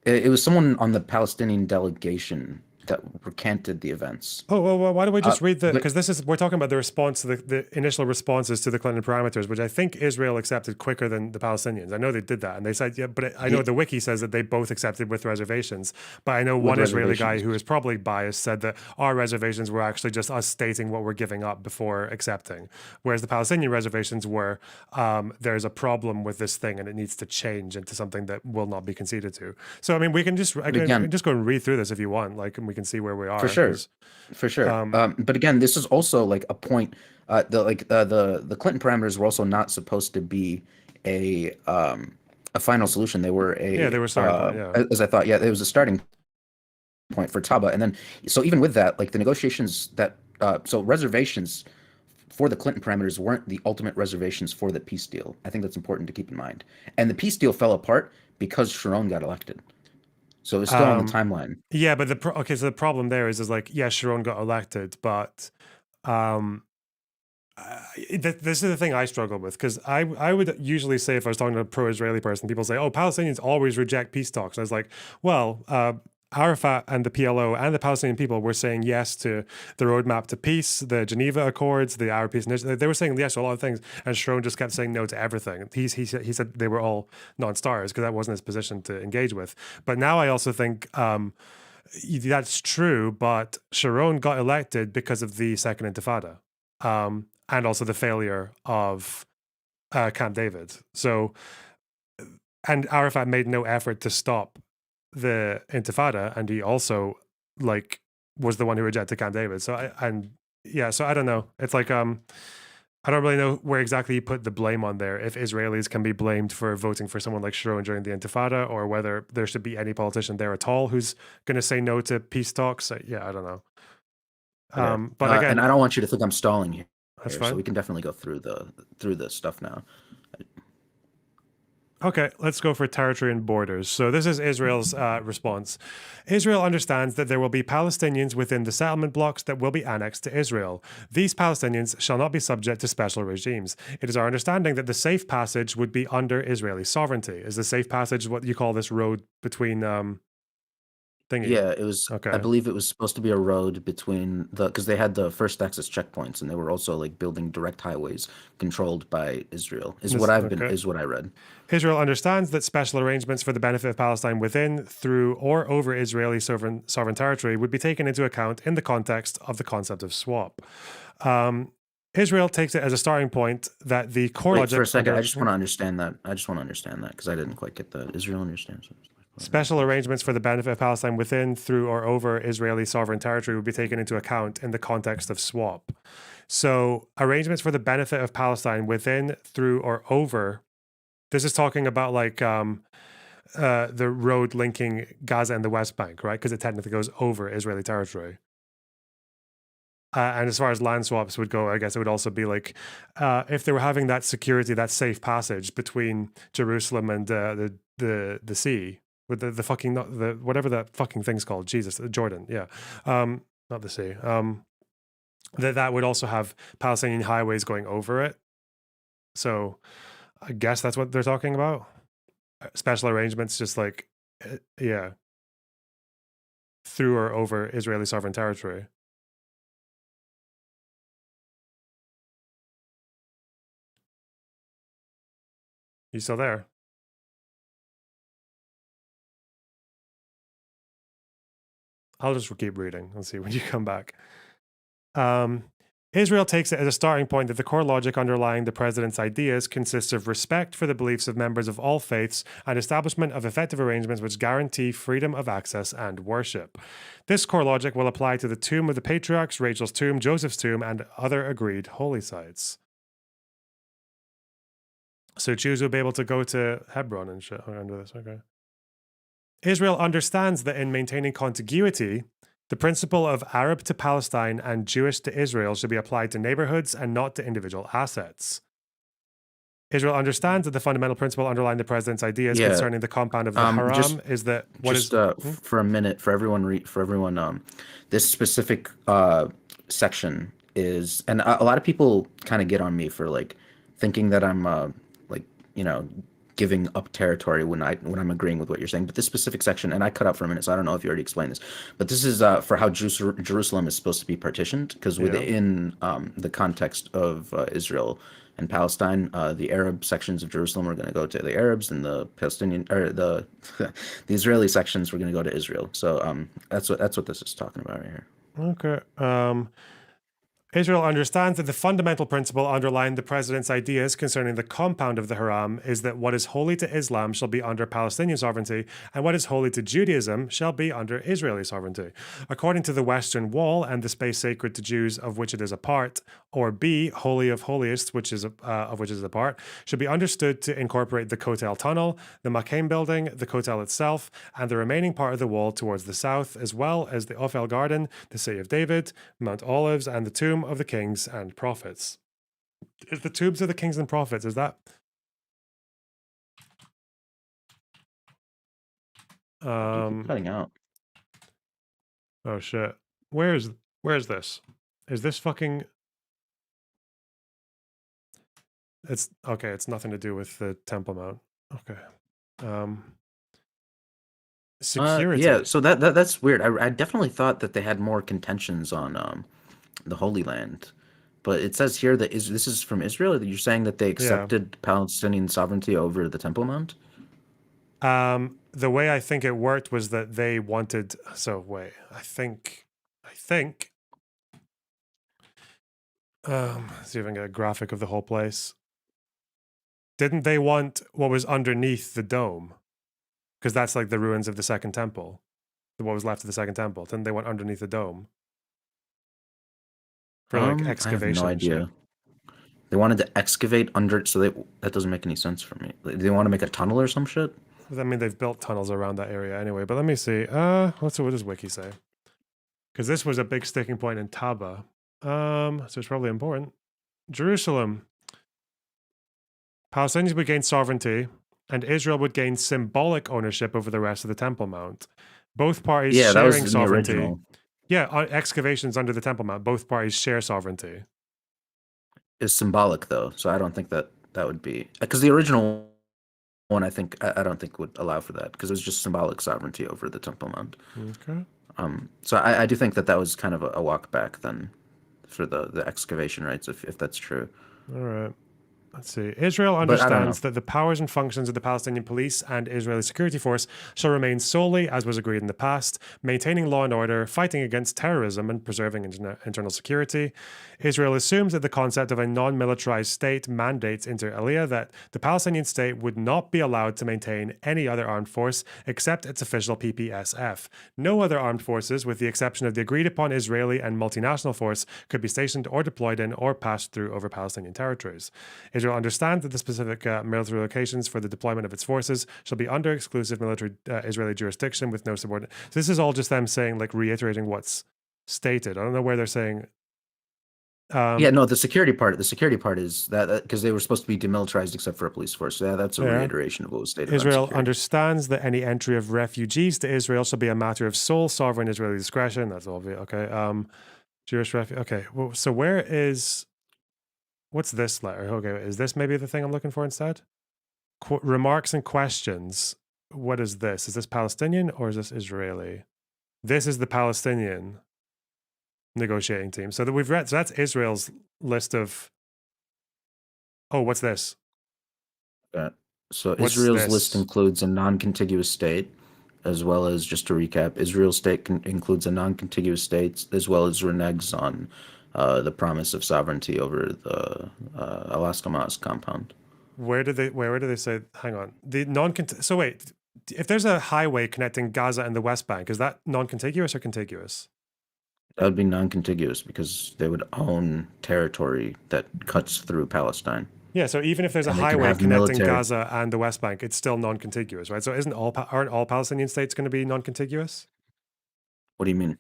It was someone on the Palestinian delegation that recanted the events. Oh, well, why don't we just read the, because we're talking about the response to the initial responses to the Clinton parameters, which I think Israel accepted quicker than the Palestinians. I know they did that, and they said, yeah, but I know the wiki says that they both accepted with reservations, but I know one Israeli guy who is probably biased said that our reservations were actually just us stating what we're giving up before accepting, whereas the Palestinian reservations were, there's a problem with this thing and it needs to change into something that will not be conceded to. So, I mean, we can just, again, just go and read through this if you want, like, and we can see where we are. For sure. But again, this is also like a point. The Clinton parameters were also not supposed to be a final solution. They were they were starting point, as I thought. Yeah, it was a starting point for Taba, and then so even with that, like the negotiations that so reservations for the Clinton parameters weren't the ultimate reservations for the peace deal. I think that's important to keep in mind. And the peace deal fell apart because Sharon got elected. So it's still on the timeline. Yeah, but so the problem there is like, yeah, Sharon got elected, but this is the thing I struggle with, because I would usually say, if I was talking to a pro-Israeli person, people say, oh, Palestinians always reject peace talks. And I was like, well, Arafat and the PLO and the Palestinian people were saying yes to the roadmap to peace, the Geneva Accords, the Arab Peace Initiative. They were saying yes to a lot of things, and Sharon just kept saying no to everything. He said they were all non-starters because that wasn't his position to engage with. But now I also think that's true, but Sharon got elected because of the Second Intifada, and also the failure of Camp David. So, and Arafat made no effort to stop the Intifada, and he also was the one who rejected Camp David. So I don't know. It's like I don't really know where exactly you put the blame on there. If Israelis can be blamed for voting for someone like Sharon during the Intifada, or whether there should be any politician there at all who's going to say no to peace talks. Yeah, I don't know. But again, and I don't want you to think I'm stalling here. That's fine. So we can definitely go through the stuff now. Okay, let's go for territory and borders. So this is Israel's response. Israel understands that there will be Palestinians within the settlement blocks that will be annexed to Israel. These Palestinians shall not be subject to special regimes. It is our understanding that the safe passage would be under Israeli sovereignty. Is the safe passage what you call this road between thingy? Yeah, it was. Okay. I believe it was supposed to be a road between because they had the first access checkpoints, and they were also building direct highways controlled by Israel. Is what I read. Israel understands that special arrangements for the benefit of Palestine within, through, or over Israeli sovereign territory would be taken into account in the context of the concept of swap. Israel takes it as a starting point that the core logic. For a second, I just want to understand that. Because I didn't quite get that. Israel understands it. Special arrangements for the benefit of Palestine within, through, or over Israeli sovereign territory would be taken into account in the context of swap. So arrangements for the benefit of Palestine within, through, or over. This is talking about the road linking Gaza and the West Bank, right? Because it technically goes over Israeli territory. And as far as land swaps would go, I guess it would also be if they were having that security, that safe passage between Jerusalem and the sea, with the fucking whatever that fucking thing's called, Jesus, Jordan, yeah, not the sea. That would also have Palestinian highways going over it. So I guess that's what they're talking about. Special arrangements, just through or over Israeli sovereign territory. You still there? I'll just keep reading and see when you come back. Israel takes it as a starting point that the core logic underlying the president's ideas consists of respect for the beliefs of members of all faiths and establishment of effective arrangements which guarantee freedom of access and worship. This core logic will apply to the tomb of the patriarchs, Rachel's tomb, Joseph's tomb, and other agreed holy sites. So Jews will be able to go to Hebron and shit under this, okay. Israel understands that in maintaining contiguity, the principle of Arab to Palestine and Jewish to Israel should be applied to neighborhoods and not to individual assets. Israel understands that the fundamental principle underlying the president's ideas concerning the compound of the Haram is that for a minute for everyone. This specific section is, and a lot of people kind of get on me for thinking that I'm giving up territory when I'm agreeing with what you're saying. But this specific section, and I cut out for a minute, so I don't know if you already explained this, but this is for how Jerusalem is supposed to be partitioned, because within the context of Israel and Palestine, the Arab sections of Jerusalem are going to go to the Arabs, and the Palestinian or the Israeli sections were going to go to Israel. So that's what this is talking about right here. Okay. Israel understands that the fundamental principle underlying the president's ideas concerning the compound of the Haram is that what is holy to Islam shall be under Palestinian sovereignty, and what is holy to Judaism shall be under Israeli sovereignty. According to the Western Wall and the space sacred to Jews of which it is a part, or B, holy of holiest, of which is a part, should be understood to incorporate the Kotel tunnel, the Makam building, the Kotel itself, and the remaining part of the wall towards the south, as well as the Ophel Garden, the City of David, Mount Olives, and the tomb of the kings and prophets. Is the tombs of the kings and prophets? Is that? Cutting out. Oh shit. Where's this? Is this fucking? It's okay. It's nothing to do with the Temple Mount. Okay. Security. Yeah, so that's weird. I definitely thought that they had more contentions on the Holy Land, but it says here that this is from Israel. That you're saying that they accepted Palestinian sovereignty over the Temple Mount. The way I think it worked was that they wanted. So wait, I think. Let's see if I can get a graphic of the whole place. Didn't they want what was underneath the dome? Because that's like the ruins of the Second Temple. What was left of the Second Temple. Didn't they want underneath the dome? For like excavation. I have no idea. They wanted to excavate under it, so that doesn't make any sense for me. They want to make a tunnel or some shit? I mean, they've built tunnels around that area anyway, but let me see. What does Wiki say? Because this was a big sticking point in Taba. So it's probably important. Jerusalem. Palestinians would gain sovereignty, and Israel would gain symbolic ownership over the rest of the Temple Mount. Both parties sharing sovereignty. Original. Yeah, excavations under the Temple Mount. Both parties share sovereignty. It's symbolic though, so I don't think that would be because the original one I don't think would allow for that because it was just symbolic sovereignty over the Temple Mount. Okay. So I do think that was kind of a walk back then for the excavation rights if that's true. All right. Let's see. Israel understands that the powers and functions of the Palestinian police and Israeli security force shall remain solely as was agreed in the past, maintaining law and order, fighting against terrorism, and preserving internal security. Israel assumes that the concept of a non-militarized state mandates inter alia that the Palestinian state would not be allowed to maintain any other armed force except its official PPSF. No other armed forces, with the exception of the agreed-upon Israeli and multinational force, could be stationed or deployed in or passed through over Palestinian territories. Israel understands that the specific military locations for the deployment of its forces shall be under exclusive military Israeli jurisdiction with no subordinate. So this is all just them saying, like, reiterating what's stated. I don't know where they're saying. The security part is that because they were supposed to be demilitarized except for a police force. So that's a reiteration of what was stated. Israel understands that any entry of refugees to Israel shall be a matter of sole sovereign Israeli discretion. That's obvious. Okay. Jewish refugee. Okay. Well, so where is? What's this letter? Okay, is this maybe the thing I'm looking for instead? Remarks and questions. What is this? Is this Palestinian or is this Israeli? This is the Palestinian negotiating team. So that we've read. So that's Israel's list of. Oh, what's this? Israel's list includes a non-contiguous state, as well as, just to recap, Israel's state includes a non-contiguous state, as well as reneges on the promise of sovereignty over the Alaska Mosque compound. Where do they say? Hang on, So wait, if there's a highway connecting Gaza and the West Bank, is that non-contiguous or contiguous? That would be non-contiguous because they would own territory that cuts through Palestine. Yeah, so even if there's a highway connecting Gaza and the West Bank, it's still non-contiguous, right? So aren't all Palestinian states going to be non-contiguous? What do you mean?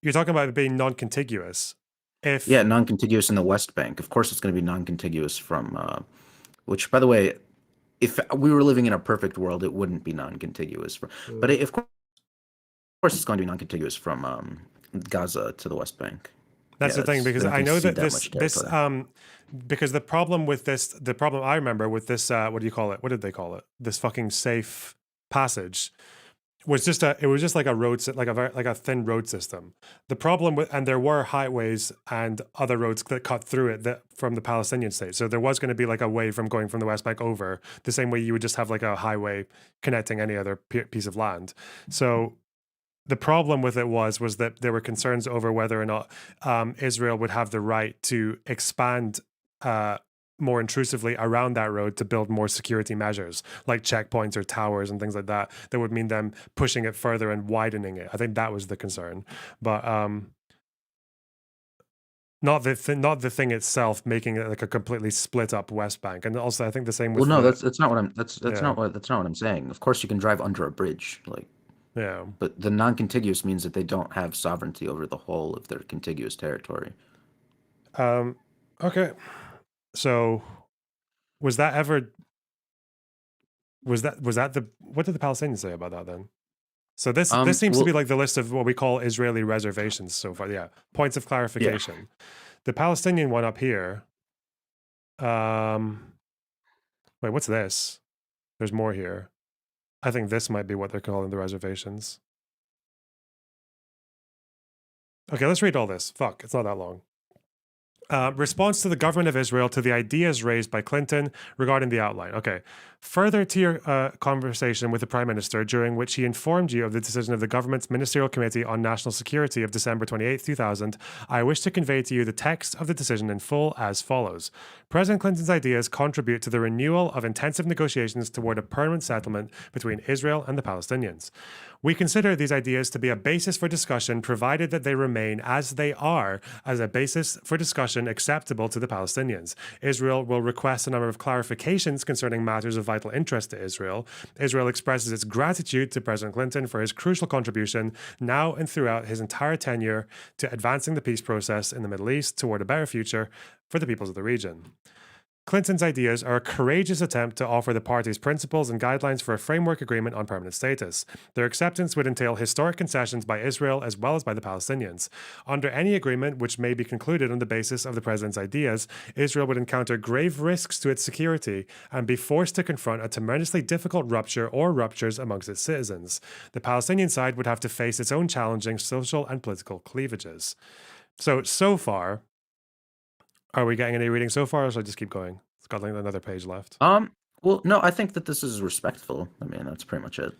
You're talking about it being non-contiguous. Non-contiguous in the West Bank. Of course, it's going to be non-contiguous from. Which, by the way, if we were living in a perfect world, it wouldn't be non-contiguous. But of course, it's going to be non-contiguous from Gaza to the West Bank. That's the thing, because I know that because the problem I remember with this, what do you call it? What did they call it? This fucking safe passage. Was just like a road, like a thin road system. The problem and there were highways and other roads that cut through it from the Palestinian state. So there was going to be like a way from going from the West Bank over, the same way you would just have like a highway connecting any other piece of land. So the problem with it was that there were concerns over whether or not Israel would have the right to expand more intrusively around that road to build more security measures like checkpoints or towers and things like that would mean them pushing it further and widening it. I think that was the concern, but not the thing itself making it like a completely split up West Bank. And also I think the same with that's not what I'm saying. Of course you can drive under a bridge, but the non-contiguous means that they don't have sovereignty over the whole of their contiguous territory. Okay. So was that ever was that the what did the Palestinians say about that then? So this seems to be like the list of what we call Israeli reservations so far. Yeah, points of clarification. Yeah. The Palestinian one up here. Wait, what's this? There's more here. I think this might be what they're calling the reservations. Okay, let's read all this. Fuck, it's not that long. Response to the government of Israel to the ideas raised by Clinton regarding the outline. Okay. Further to your conversation with the Prime Minister, during which he informed you of the decision of the government's Ministerial Committee on National Security of December 28, 2000, I wish to convey to you the text of the decision in full as follows. President Clinton's ideas contribute to the renewal of intensive negotiations toward a permanent settlement between Israel and the Palestinians. We consider these ideas to be a basis for discussion, provided that they remain as they are, as a basis for discussion acceptable to the Palestinians. Israel will request a number of clarifications concerning matters of vital interest to Israel. Israel expresses its gratitude to President Clinton for his crucial contribution now and throughout his entire tenure to advancing the peace process in the Middle East toward a better future for the peoples of the region. Clinton's ideas are a courageous attempt to offer the parties principles and guidelines for a framework agreement on permanent status. Their acceptance would entail historic concessions by Israel as well as by the Palestinians. Under any agreement which may be concluded on the basis of the president's ideas, Israel would encounter grave risks to its security and be forced to confront a tremendously difficult rupture or ruptures amongst its citizens. The Palestinian side would have to face its own challenging social and political cleavages. So far, are we getting any reading so far, or should I just keep going? It's got like another page left. Well, no, I think that this is respectful. I mean, that's pretty much it.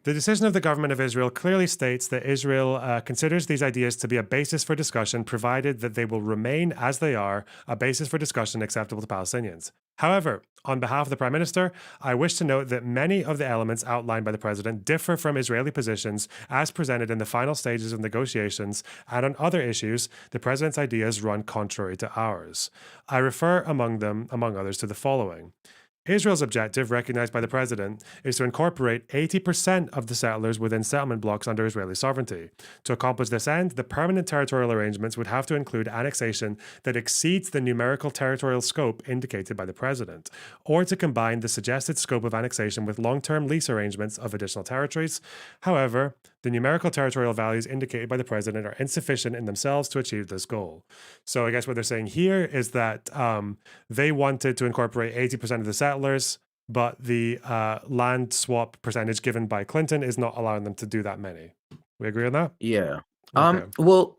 The decision of the government of Israel clearly states that Israel considers these ideas to be a basis for discussion, provided that they will remain as they are, a basis for discussion acceptable to Palestinians. However, on behalf of the Prime Minister, I wish to note that many of the elements outlined by the President differ from Israeli positions as presented in the final stages of negotiations, and on other issues, the President's ideas run contrary to ours. I refer among others, to the following. Israel's objective, recognized by the President, is to incorporate 80% of the settlers within settlement blocks under Israeli sovereignty. To accomplish this end, the permanent territorial arrangements would have to include annexation that exceeds the numerical territorial scope indicated by the President, or to combine the suggested scope of annexation with long-term lease arrangements of additional territories. However, the numerical territorial values indicated by the President are insufficient in themselves to achieve this goal. So I guess what they're saying here is that they wanted to incorporate 80% of the settlers, but the land swap percentage given by Clinton is not allowing them to do that many. We agree on that? Yeah. Okay. Well,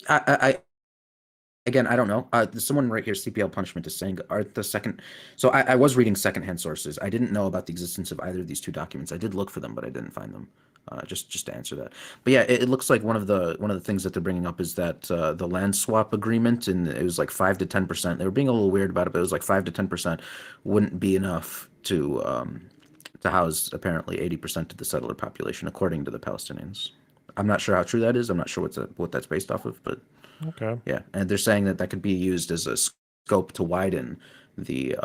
again, I don't know. Someone right here, CPL Punishment, is saying the second. So I was reading secondhand sources. I didn't know about the existence of either of these two documents. I did look for them, but I didn't find them. Just to answer that. But yeah, it looks like one of the things that they're bringing up is that the land swap agreement, and it was like 5 to 10%. They were being a little weird about it, but it was like 5 to 10% wouldn't be enough to house apparently 80% of the settler population, according to the Palestinians. I'm not sure how true that is. I'm not sure what that's based off of, but okay. Yeah, and they're saying that could be used as a scope to widen the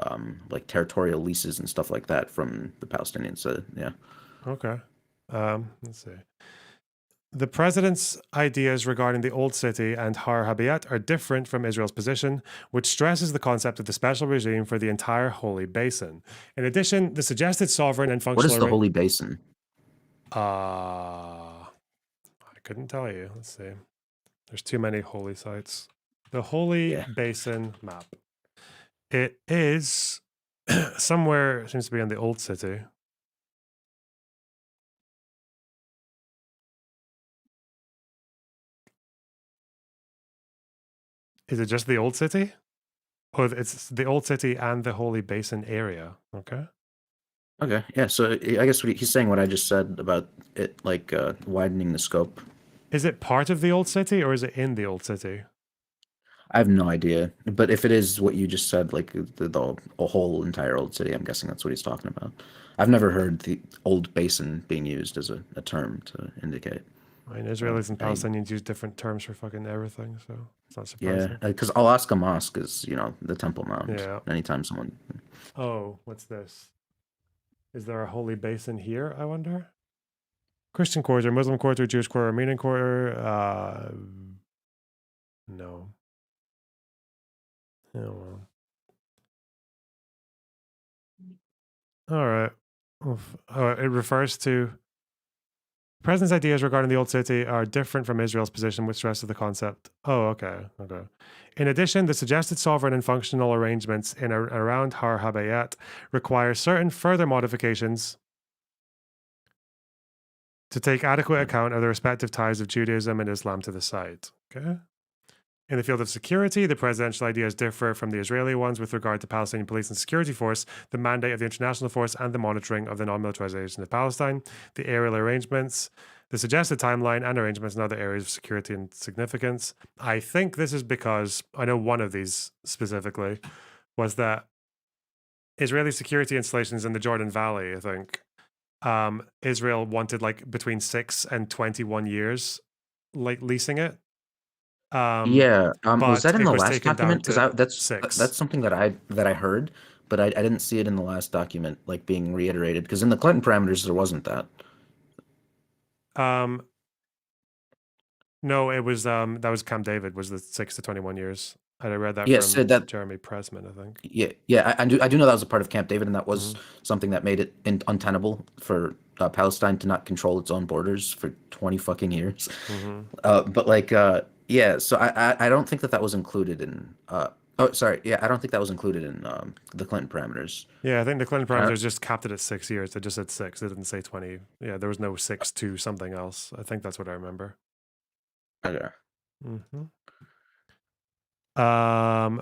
like territorial leases and stuff like that from the Palestinians. So yeah. Okay. Let's see. The President's ideas regarding the Old City and Har Habayet are different from Israel's position, which stresses the concept of the special regime for the entire Holy Basin. In addition, the suggested sovereign and functional... What is the Holy Basin? I couldn't tell you. Let's see. There's too many holy sites. The Holy Basin map. It is somewhere, it seems to be in the Old City. Is it just the Old City? Oh, it's the Old City and the Holy Basin area. Okay. Okay, yeah, so I guess he's saying what I just said about it, like widening the scope. Is it part of the Old City or is it in the Old City? I have no idea, but if it is what you just said, like the whole entire Old City, I'm guessing that's what he's talking about. I've never heard the Old Basin being used as a term to indicate. I mean, Israelis and Palestinians use different terms for fucking everything, so it's not surprising. Yeah, because Al-Aqsa Mosque is, the Temple Mount. Yeah. Anytime someone... Oh, what's this? Is there a holy basin here, I wonder? Christian quarter, Muslim quarter, Jewish quarter, Armenian quarter? No. Oh, well. All right. It refers to the president's ideas regarding the old city are different from Israel's position, which stresses the concept. Oh, okay. In addition, the suggested sovereign and functional arrangements in around Har Habayat require certain further modifications to take adequate account of the respective ties of Judaism and Islam to the site. Okay. In the field of security, the presidential ideas differ from the Israeli ones with regard to Palestinian police and security force, the mandate of the international force, and the monitoring of the non-militarization of Palestine, the aerial arrangements, the suggested timeline and arrangements in other areas of security and significance. I think this is because, I know one of these specifically, was that Israeli security installations in the Jordan Valley, I think, Israel wanted like between 6 and 21 years, like leasing it. Was that in the last document? Because that's something that I heard, but I didn't see it in the last document like being reiterated. Because in the Clinton parameters there wasn't that. No, it was that was Camp David was the 6 to 21 years. I read that from Jeremy Pressman, I think. I do know that was a part of Camp David, and that was something that made it untenable for Palestine to not control its own borders for 20 fucking years. But like. So I don't think that was included in. I don't think that was included in the Clinton parameters. Yeah, I think the Clinton parameters just capped it at 6 years. They just said 6. They didn't say 20. Yeah, there was no 6 to something else. I think that's what I remember. Okay.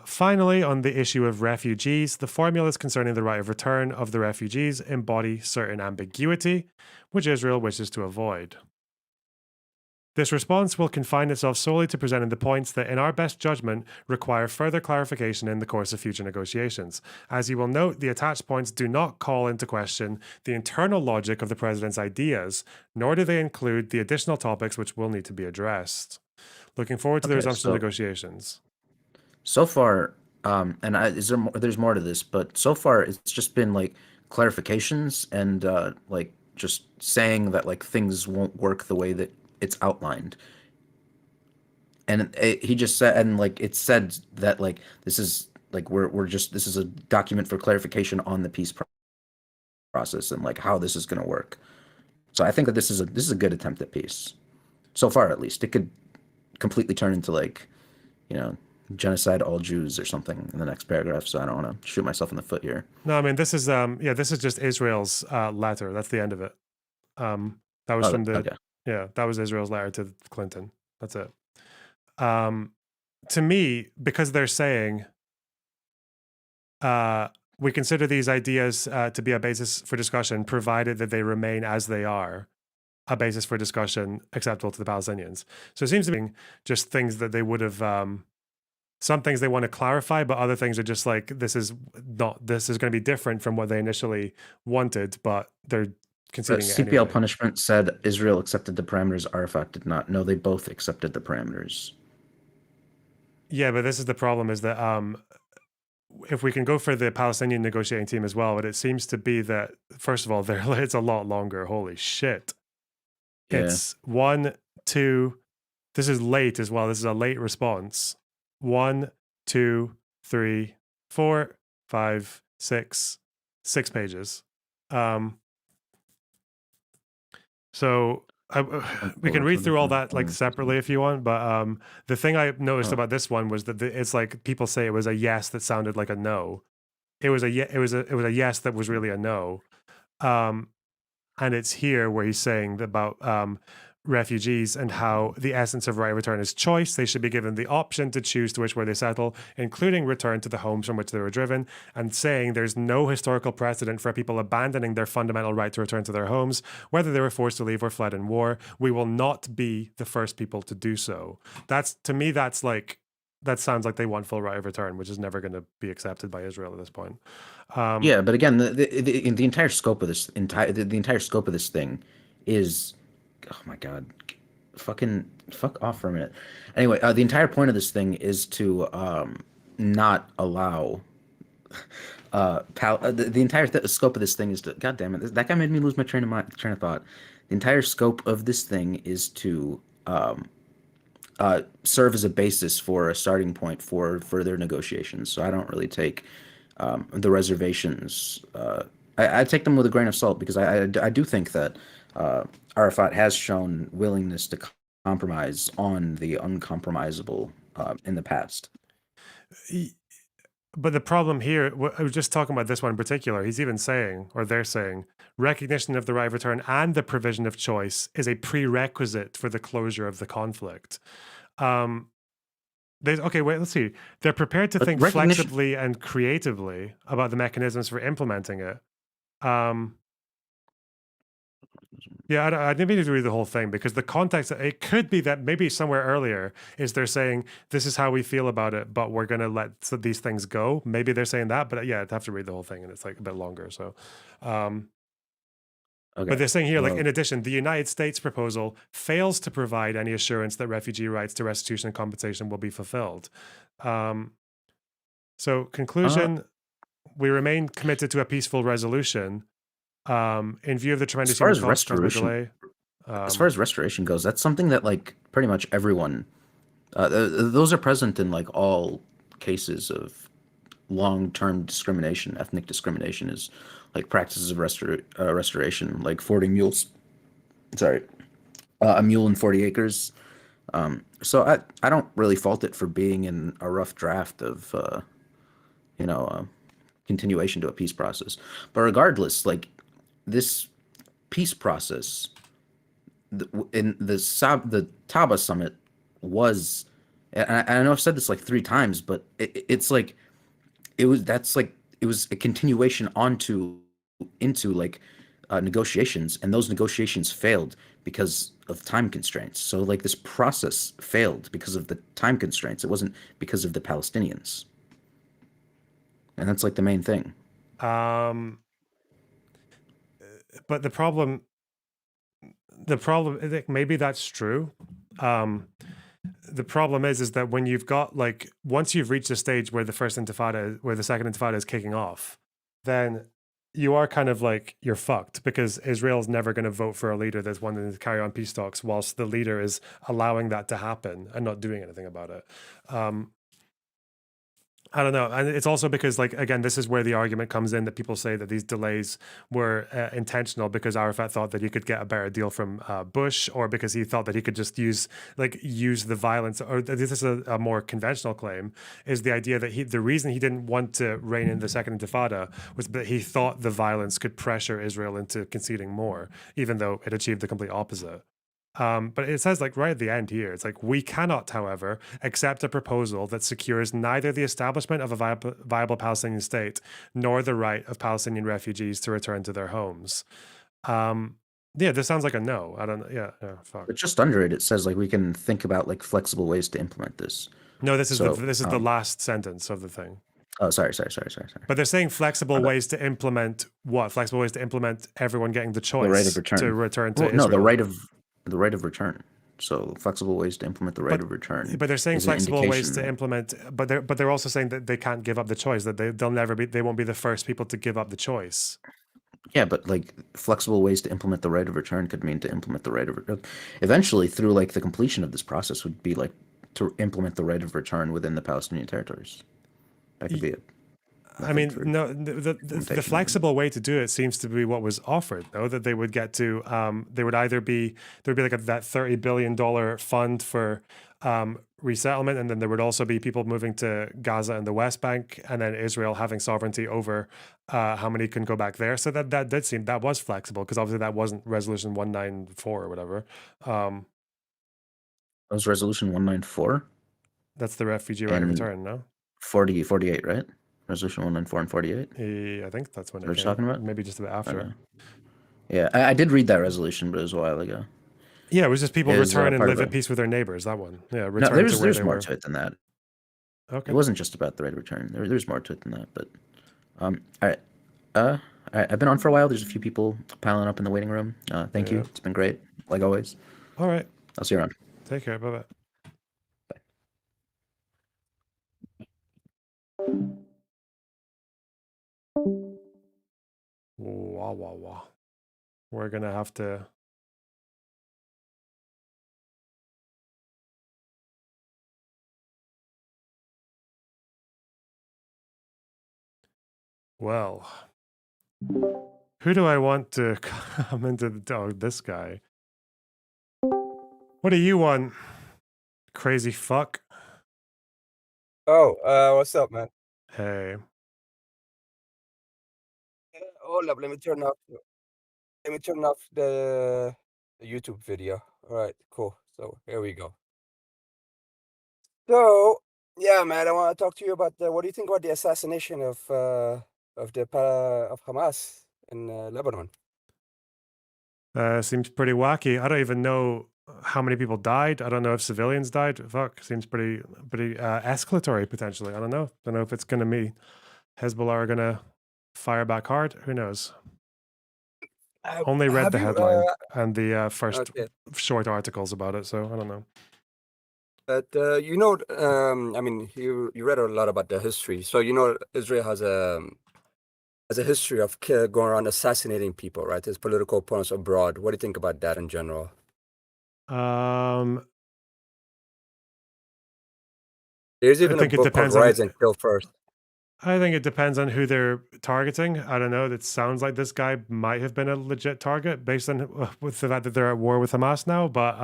Finally, on the issue of refugees, the formulas concerning the right of return of the refugees embody certain ambiguity, which Israel wishes to avoid. This response will confine itself solely to presenting the points that, in our best judgment, require further clarification in the course of future negotiations. As you will note, the attached points do not call into question the internal logic of the president's ideas, nor do they include the additional topics which will need to be addressed. Looking forward to the resumption of negotiations. So far, there's more to this, but so far it's just been like clarifications and like just saying that like things won't work the way that it's outlined. And he just said, and like it said that like this is like this is a document for clarification on the peace process and like how this is going to work. So I think that this is a good attempt at peace. So far, at least. It could completely turn into like, genocide all Jews or something in the next paragraph. So I don't want to shoot myself in the foot here. No, I mean this is this is just Israel's letter. That's the end of it. That was that was Israel's letter to Clinton. That's it. To me, because they're saying we consider these ideas to be a basis for discussion, provided that they remain as they are, a basis for discussion acceptable to the Palestinians. So it seems to be just things that they would have, some things they want to clarify, but other things are just like, this is going to be different from what they initially wanted, but they're conceding it CPL punishment said Israel accepted the parameters, Arafat did not. No, they both accepted the parameters. Yeah, but this is the problem is that if we can go for the Palestinian negotiating team as well, but it seems to be that, first of all, it's a lot longer. Holy shit. Yeah. It's 1, 2, this is late as well. This is a late response. 1, 2, 3, 4, 5, 6 pages. So we can read through all that like separately if you want, but the thing I noticed about this one was that it's like people say it was a yes that sounded like a no. It was a yes that was really a no. And it's here where he's saying about refugees and how the essence of right of return is choice. They should be given the option to choose to which way they settle, including return to the homes from which they were driven, and saying there's no historical precedent for people abandoning their fundamental right to return to their homes, whether they were forced to leave or fled in war. We will not be the first people to do so. To me, that sounds like they want full right of return, which is never going to be accepted by Israel at this point. Yeah, but again, the entire scope of this thing is, oh my god, fuck off for a minute. Anyway, the entire point of this thing is to not allow the entire scope of this thing is to, god damn it, that guy made me lose my train of thought. The entire scope of this thing is to serve as a basis for a starting point for further negotiations. So I don't really take the reservations I take them with a grain of salt because I do think that Arafat has shown willingness to compromise on the uncompromisable in the past. But the problem here, I was just talking about this one in particular. He's even saying, or they're saying, recognition of the right of return and the provision of choice is a prerequisite for the closure of the conflict. Okay, wait, let's see. They're prepared to think flexibly and creatively about the mechanisms for implementing it. Yeah, I didn't mean to read the whole thing because the context, it could be that maybe somewhere earlier is they're saying, this is how we feel about it, but we're going to let these things go. Maybe they're saying that, but yeah, I'd have to read the whole thing and it's like a bit longer. So, But they're saying here, like, in addition, the United States proposal fails to provide any assurance that refugee rights to restitution and compensation will be fulfilled. So, conclusion, we remain committed to a peaceful resolution. In view of the tremendous human cost caused by delay. As far as restoration goes, that's something that like pretty much everyone, those are present in like all cases of long-term discrimination. Ethnic discrimination is like practices of restoration, like fording mules. Sorry, a mule in 40 acres. So I don't really fault it for being in a rough draft of, continuation to a peace process. But regardless, like this peace process in the Taba summit was, and I know I've said this like 3 times, but it was a continuation into like negotiations, and those negotiations failed because of time constraints. So like this process failed because of the time constraints. It wasn't because of the Palestinians. And that's like the main thing. But the problem, maybe that's true. The problem is that when you've got like, once you've reached a stage where the second intifada is kicking off, then you are kind of like, you're fucked, because Israel's never going to vote for a leader that's wanting to carry on peace talks whilst the leader is allowing that to happen and not doing anything about it. I don't know. And it's also because, like, again, this is where the argument comes in that people say that these delays were intentional because Arafat thought that he could get a better deal from Bush, or because he thought that he could just use the violence. Or this is a more conventional claim, is the idea that the reason he didn't want to rein in the second intifada was that he thought the violence could pressure Israel into conceding more, even though it achieved the complete opposite. But it says, like, right at the end here, it's like, we cannot, however, accept a proposal that secures neither the establishment of a viable Palestinian state nor the right of Palestinian refugees to return to their homes. Yeah, this sounds like a no. I don't know. Yeah, fuck. But just under it, it says like we can think about like flexible ways to implement this. No, this is the last sentence of the thing. Oh, sorry. But they're saying flexible ways to implement what? Flexible ways to implement everyone getting the choice the right of return. To return to Israel. No, the right of return. So flexible ways to implement the right of return. But they're saying flexible ways to implement, but they're also saying that they can't give up the choice, that they won't be the first people to give up the choice. Yeah, but like flexible ways to implement the right of return could mean to implement the right of return. Eventually, through like the completion of this process would be like to implement the right of return within the Palestinian territories. That could be it. I mean, no, the flexible way to do it seems to be what was offered, though, that they would get to, there would be like that $30 billion fund for resettlement, and then there would also be people moving to Gaza and the West Bank, and then Israel having sovereignty over how many can go back there. So that did seem, that was flexible, because obviously that wasn't Resolution 194 or whatever. That was Resolution 194? That's the refugee right of return, no? 48, right? Resolution 194 and 48? I think that's when we're talking about. Maybe just a bit after. Yeah, I did read that resolution, but it was a while ago. Yeah, it was just people return and live at peace with their neighbors. That one. Yeah, return no, to where there's they more were. to it than that. Okay. It wasn't just about the right of return. There's more to it than that. But all right. All right. I've been on for a while. There's a few people piling up in the waiting room. Thank you. It's been great, like always. All right. I'll see you around. Take care. Bye-bye. Wah. We're gonna have to. Well, Who do I want to come into the dog? This guy. What do you want? Crazy fuck. Oh, what's up, man? Hey. Hold up, let me turn off the YouTube video. All right, cool. So here we go. So yeah, man, I want to talk to you about what do you think about the assassination of Hamas in Lebanon? Seems pretty wacky. I don't even know how many people died. I don't know if civilians died. Fuck, seems pretty escalatory potentially. I don't know. Don't know if it's gonna be Hezbollah are gonna fire back hard. Who knows? Only read the headline and the first short articles about it, so I don't know. But you know, I mean, you read a lot about the history, so you know Israel has a history of going around assassinating people, right? His political opponents abroad. What do you think about that in general? There's even a book called Rise and Kill First. I think it depends on who they're targeting. I don't know. It sounds like this guy might have been a legit target based on with the fact that they're at war with Hamas now. But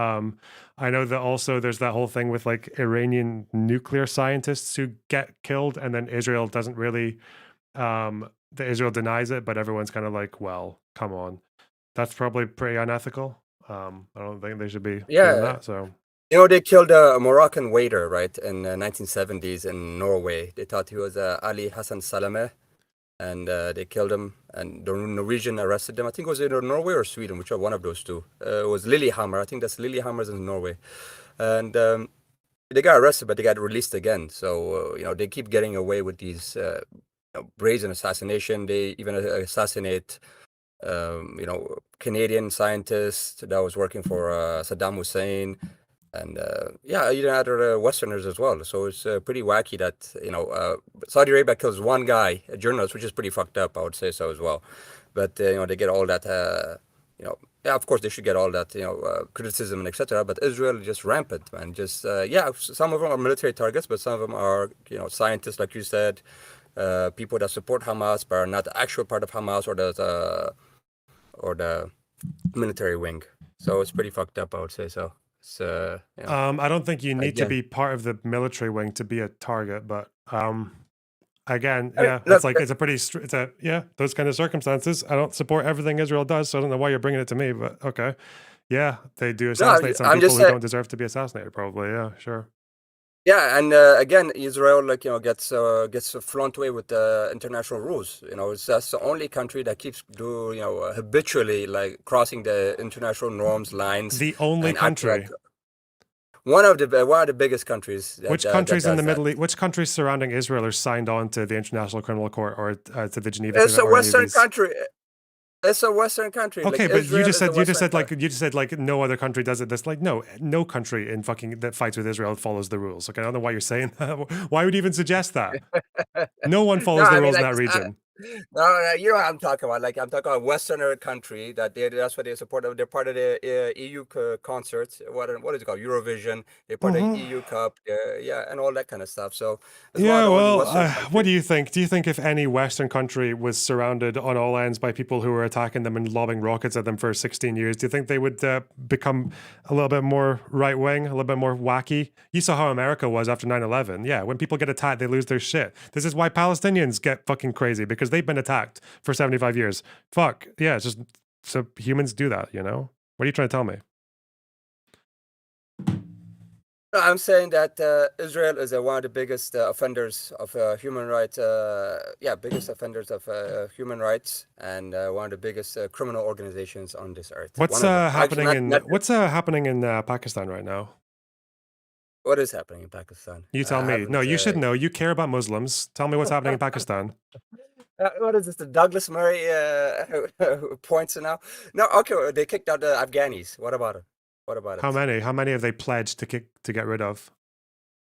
I know that also there's that whole thing with like Iranian nuclear scientists who get killed, and then Israel doesn't really. Israel denies it, but everyone's kind of like, well, come on, that's probably pretty unethical. I don't think they should be doing that. So. You know, they killed a Moroccan waiter, right, in 1970s in Norway. They thought he was Ali Hassan Salameh, and they killed him, and the Norwegian arrested them. I think it was either Norway or Sweden, which are one of those two. It was Lillehammer. I think that's Lillehammer's in Norway. And they got arrested, but they got released again. So, you know, they keep getting away with these brazen assassination. They even assassinate, you know, Canadian scientist that was working for Saddam Hussein. And yeah, you know, other Westerners as well. So it's pretty wacky that, you know, Saudi Arabia kills one guy, a journalist, which is pretty fucked up, I would say so as well. But, you know, they get all that, you know, yeah, of course they should get all that, you know, criticism and etc. But Israel is just rampant, man. Just, yeah, some of them are military targets, but some of them are, you know, scientists, like you said, people that support Hamas, but are not the actual part of Hamas or the military wing. So it's pretty fucked up, I would say so. So, yeah. I don't think you need to be part of the military wing to be a target, but again, yeah, it's like those kind of circumstances. I don't support everything Israel does, so I don't know why you're bringing it to me, but okay, yeah, they do assassinate some people who don't deserve to be assassinated, probably. Yeah, sure. Yeah, and again, Israel, like, you know, gets flown away with the international rules. You know, it's that's the only country that keeps habitually like crossing the international norms lines. The only country. One of the biggest countries. Which countries in the Middle East? Which countries surrounding Israel are signed on to the International Criminal Court or to the Geneva? It's a Western country. It's a Western country. Okay, like, but you just said like no other country does it. That's like no country in that fights with Israel follows the rules. Okay, I don't know why you're saying that. Why would you even suggest that? No one follows the rules in that region. No, you know what I'm talking about. Like, I'm talking about Westerner country that's what they support. They're part of the EU concerts. What is it called? Eurovision. They're part of the EU Cup. Yeah, and all that kind of stuff. So yeah, well, what do you think? Do you think if any Western country was surrounded on all ends by people who were attacking them and lobbing rockets at them for 16 years, do you think they would become a little bit more right wing, a little bit more wacky? You saw how America was after 9/11. Yeah, when people get attacked, they lose their shit. This is why Palestinians get fucking crazy, because they've been attacked for 75 years. Fuck. Yeah, it's just so humans do that, you know? What are you trying to tell me? I'm saying that Israel is one of the biggest offenders of human rights. Biggest offenders of human rights, and one of the biggest criminal organizations on this earth. What's happening in Pakistan right now? What is happening in Pakistan? You tell me. No, you should know. You care about Muslims. Tell me what's happening in Pakistan. What is this? The Douglas Murray points now? No, okay. They kicked out the Afghanis. What about it? What about it? How many? How many have they pledged to get rid of?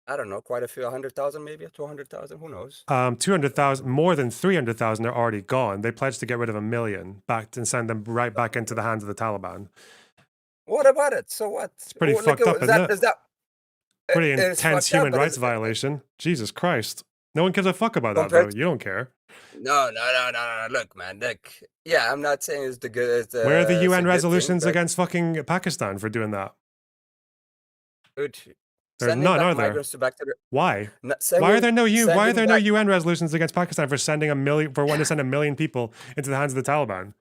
I don't know. Quite a few. 100,000, maybe 200,000. Who knows? 200,000. More than 300,000 are already gone. They pledged to get rid of 1 million back and send them right back into the hands of the Taliban. What about it? So what? It's pretty fucked up, isn't it? Is that pretty intense human rights violation? Jesus Christ. No one gives a fuck about that, though. You don't care. No. Look, man. Look. Yeah, I'm not saying it's the good. It's Where are the it's a UN good resolutions thing, but against fucking Pakistan for doing that? dude, There's sending none, back are there? migrants to back to the, Why? not Why are there no sending Why are there no back- UN resolutions against Pakistan for sending wanting to send 1 million people into the hands of the Taliban?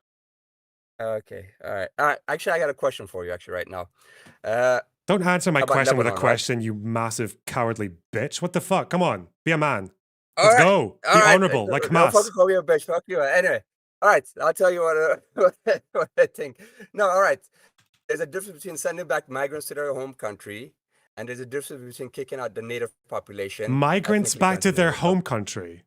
Okay, all right. Actually, I got a question for you. Actually, right now. Don't answer my about question with a Lebanon, right? question, you massive cowardly bitch. What the fuck? Come on, be a man. All Let's right, go. all Be right, honorable, like no, Hamas. fuck call you a bitch. Fuck you. Anyway, all right. I'll tell you what I think. No, all right. There's a difference between sending back migrants to their home country, and there's a difference between kicking out the native population. Migrants ethnically back to cleansing their them. home country.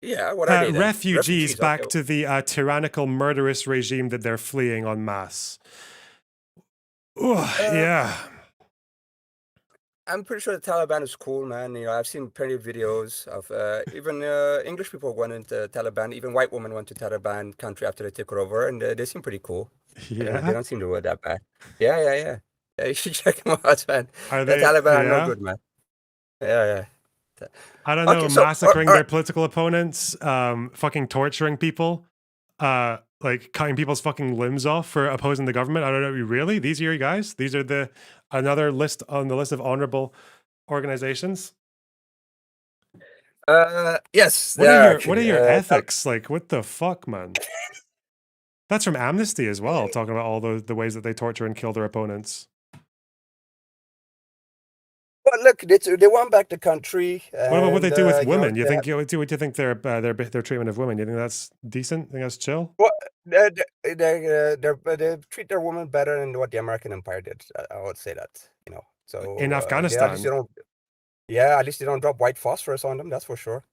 Yeah, what are they then? Refugees back okay. to the tyrannical, murderous regime that they're fleeing en masse. Yeah. I'm pretty sure the Taliban is cool, man. You know, I've seen plenty of videos of even English people went into Taliban. Even white women went to Taliban country after they took it over, and they seem pretty cool. Yeah. They don't seem to work that bad. Yeah. Yeah, you should check them out, man. Are The they? Taliban are Yeah. no good, man. Yeah. I don't know, Okay, so, massacring all their right. political opponents, fucking torturing people, like cutting people's fucking limbs off for opposing the government. I don't know, really? These are your guys? These are another list on the list of honorable organizations? Yes. What they are actually, your ethics? Like, what the fuck, man? That's from Amnesty as well, talking about all the ways that they torture and kill their opponents. Well, look, they want back the country. What about what they do with you know, women? You they think what do you think their treatment of women? You think that's decent? Think that's chill? Well, they treat their women better than what the American Empire did. I would say that, you know. So In at Afghanistan? least they don't. Yeah, at least they don't drop white phosphorus on them. That's for sure.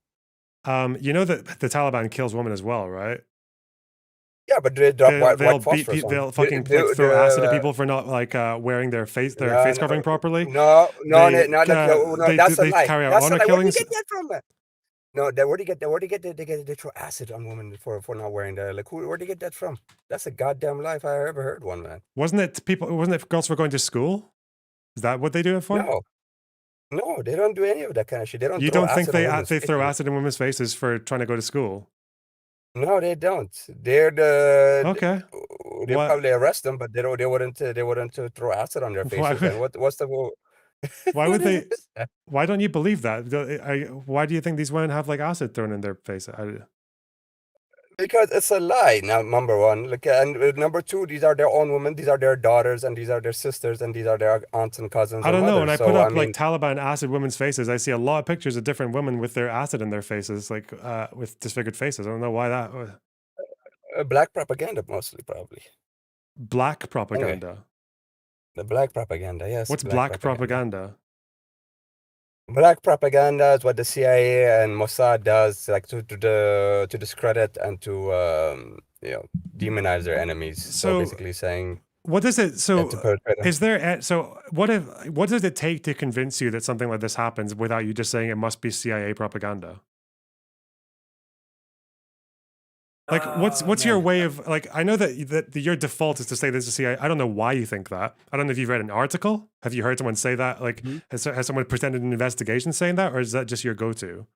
You know that the Taliban kills women as well, right? Yeah, but they drop white They'll phosphorus. beat, on they'll them. fucking like, throw acid at people for not like wearing their face covering properly. No, They that's a lie. carry out That's honor a lie. Where do you killings. get that from? No, where do you get they throw acid on women for not wearing the where do you get that from? That's a goddamn lie if I ever heard one, man. Wasn't it girls were going to school? Is that what they do it for? No, they don't do any of that kind of shit. They don't. You throw don't think acid on women's they throw faces. acid in women's faces for trying to go to school? No, they don't. They're the Okay. they What- probably arrest them, but they wouldn't throw acid on their Why faces. would- And what's the Why would what they? is that? Why don't you believe that? Why do you think these women have like acid thrown in their face? Because it's a lie. Now, number one, look, and number two, these are their own women. These are their daughters, and these are their sisters, and these are their aunts and cousins. I don't know. When mothers. I put So, up I like mean, Taliban acid women's faces, I see a lot of pictures of different women with their acid in their faces, like with disfigured faces. I don't know why that. black propaganda, mostly, probably. Black propaganda. The black propaganda, yes. What's black propaganda? Black propaganda is what the CIA and Mossad does, like to discredit and to demonize their enemies. So So- basically saying. What does it? So and to portray them. is there? So what does it take to convince you that something like this happens without you just saying it must be CIA propaganda? Like, what's your way of like? I know that your default is to say this is CIA. I don't know why you think that. I don't know if you've read an article. Have you heard someone say that? Like, has someone presented an investigation saying that, or is that just your go-to?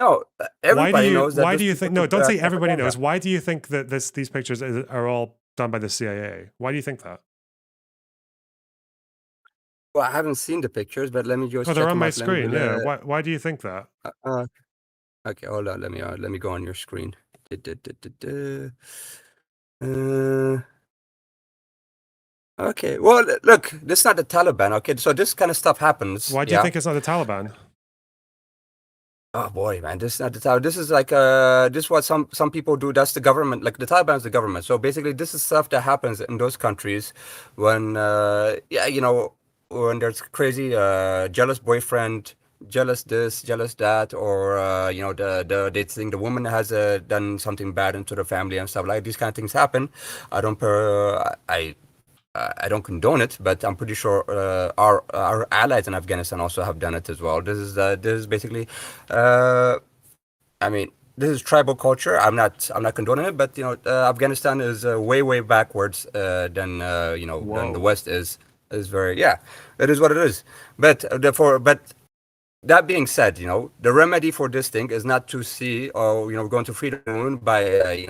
No, everybody knows that. Why this do you is think? No, don't say everybody propaganda. knows. Why do you think that these pictures are all done by the CIA? Why do you think that? Well, I haven't seen the pictures, but let me just. Oh, they're check on them my out. Let me screen. do Yeah. the- Why do you think that? Okay, hold on. Let me go on your screen. Okay. Well, look, this is not the Taliban. Okay, so this kind of stuff happens. Why do you think it's not the Taliban? Oh boy, man, this is not the Taliban. This is like this is what some people do. That's the government. Like the Taliban is the government. So basically, this is stuff that happens in those countries when when there's crazy jealous boyfriend, jealous this, jealous that, or they think the woman has done something bad into the family and stuff like these kind of things happen. I don't condone it, but I'm pretty sure our allies in Afghanistan also have done it as well. This is basically, this is tribal culture. I'm not condoning it, but Afghanistan is way backwards than than the West is very. Yeah, it is what it is. But that being said, the remedy for this thing is not to see, going to Freedom Moon by,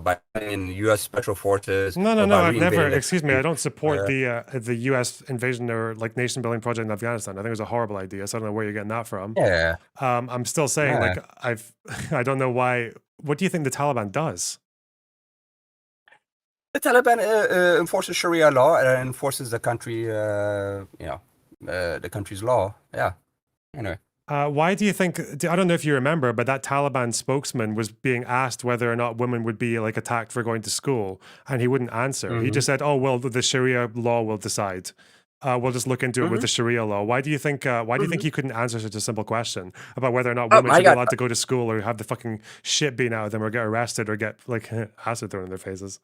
by in U.S. Special Forces. No. I've never. Excuse me. I don't support the U.S. invasion or like nation building project in Afghanistan. I think it was a horrible idea. So I don't know where you're getting that from. Yeah. I'm still saying I don't know why. What do you think the Taliban does? The Taliban enforces Sharia law and enforces the country, the country's law. Yeah. Anyway. Why do you think? I don't know if you remember, but that Taliban spokesman was being asked whether or not women would be like attacked for going to school, and he wouldn't answer. He just said, "Oh well, the Sharia law will decide. We'll just look into it with the Sharia law." Why do you think? Why do you think he couldn't answer such a simple question about whether or not women should be allowed to go to school or have the fucking shit beaten out of them or get arrested or get like acid thrown in their faces?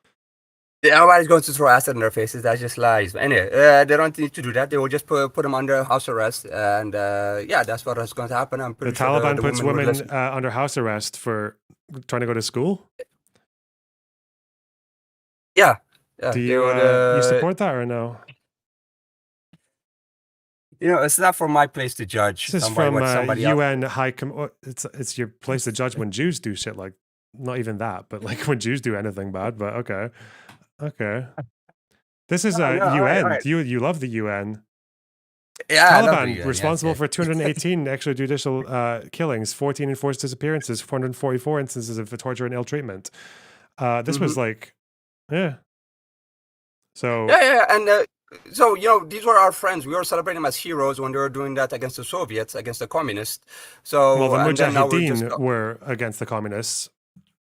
Nobody's going to throw acid in their faces. That's just lies. But anyway, they don't need to do that. They will just put them under house arrest, and that's what is going to happen. I'm pretty the sure Taliban puts women under house arrest for trying to go to school. Yeah. Do you support that or no? It's not for my place to judge. This is from UN High It's your place to judge when Jews do shit like, not even that, but like when Jews do anything bad. But okay. This is UN. Right. You love the UN. Yeah, Taliban UN, responsible for 218 extrajudicial killings, 14 enforced disappearances, 444 instances of torture and ill treatment. This was like, yeah. So and so these were our friends. We were celebrating them as heroes when they were doing that against the Soviets, against the communists. So well, the Mujahideen were against the communists.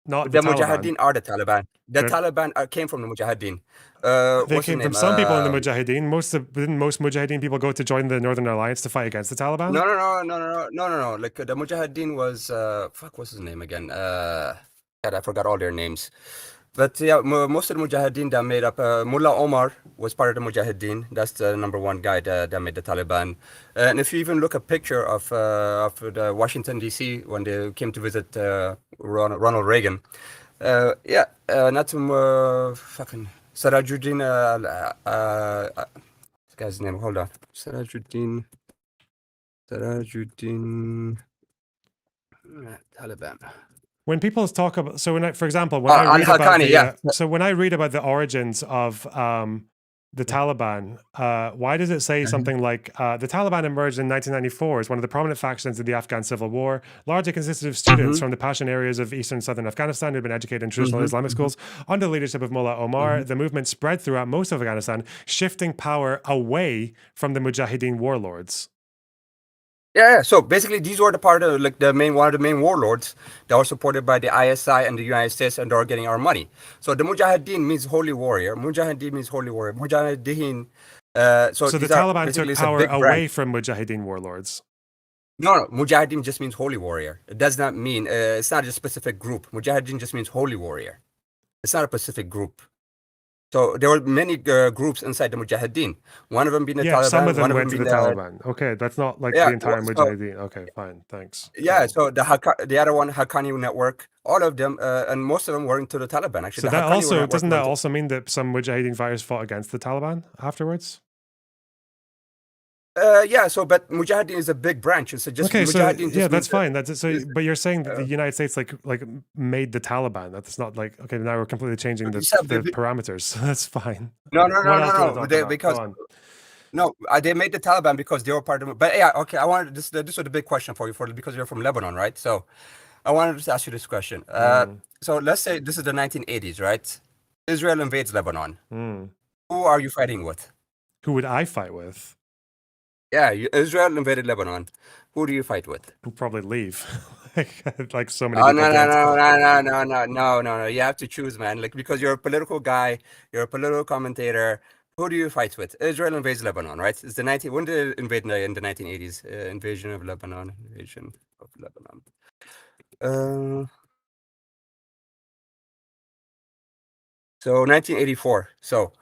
Not the Mujahideen are the Taliban. The Taliban came from the Mujahideen. They came from some people in the Mujahideen. Didn't most Mujahideen people go to join the Northern Alliance to fight against the Taliban? No. Like the Mujahideen was what's his name again? God, I forgot all their names. But yeah, most of the Mujahideen that made up Mullah Omar was part of the Mujahideen. That's the number one guy that made the Taliban. And if you even look a picture of the Washington D.C. when they came to visit Ronald Reagan, not to fucking Sirajuddin. This guy's name. Hold on, Sirajuddin. Taliban. When people talk about, so when I, for example, when I read about the, so when I read about the origins of the Taliban, why does it say something like the Taliban emerged in 1994 as one of the prominent factions in the Afghan civil war, largely consisted of students from the Pashtun areas of eastern and southern Afghanistan who had been educated in traditional Islamic schools. Under the leadership of Mullah Omar, the movement spread throughout most of Afghanistan, shifting power away from the Mujahideen warlords. Yeah, so basically these were the part of like one of the main warlords that were supported by the ISI and the United States, and they were getting our money. So the Mujahideen means holy warrior. Mujahideen means holy warrior. Mujahideen. So the Taliban took power away from Mujahideen warlords. No, Mujahideen just means holy warrior. It does not mean it's not a specific group. Mujahideen just means holy warrior. It's not a specific group. So there were many groups inside the Mujahideen. One of them being the Taliban. Some of them went to the Taliban. Okay, that's not like the entire Mujahideen. Okay, fine, thanks. Yeah, so the other one, Haqqani Network, all of them, and most of them were into the Taliban. Actually, so that also doesn't that also mean that some Mujahideen fighters fought against the Taliban afterwards? But Mujahideen is a big branch. It's just okay. So that's fine. That's so. But you're saying that the United States like made the Taliban. That's not like okay. Now we're completely changing the parameters. That's fine. No. They made the Taliban because they were part of. But yeah, okay. I wanted this was a big question for you because you're from Lebanon, right? So I wanted to ask you this question. So let's say this is the 1980s, right? Israel invades Lebanon. Who are you fighting with? Who would I fight with? Yeah, Israel invaded Lebanon. Who do you fight with? Who'll probably leave. like so many. Oh no! You have to choose, man. Like because you're a political guy, you're a political commentator. Who do you fight with? Israel invades Lebanon, right? It's when did it invade in the 1980s? Invasion of Lebanon. So 1984. So.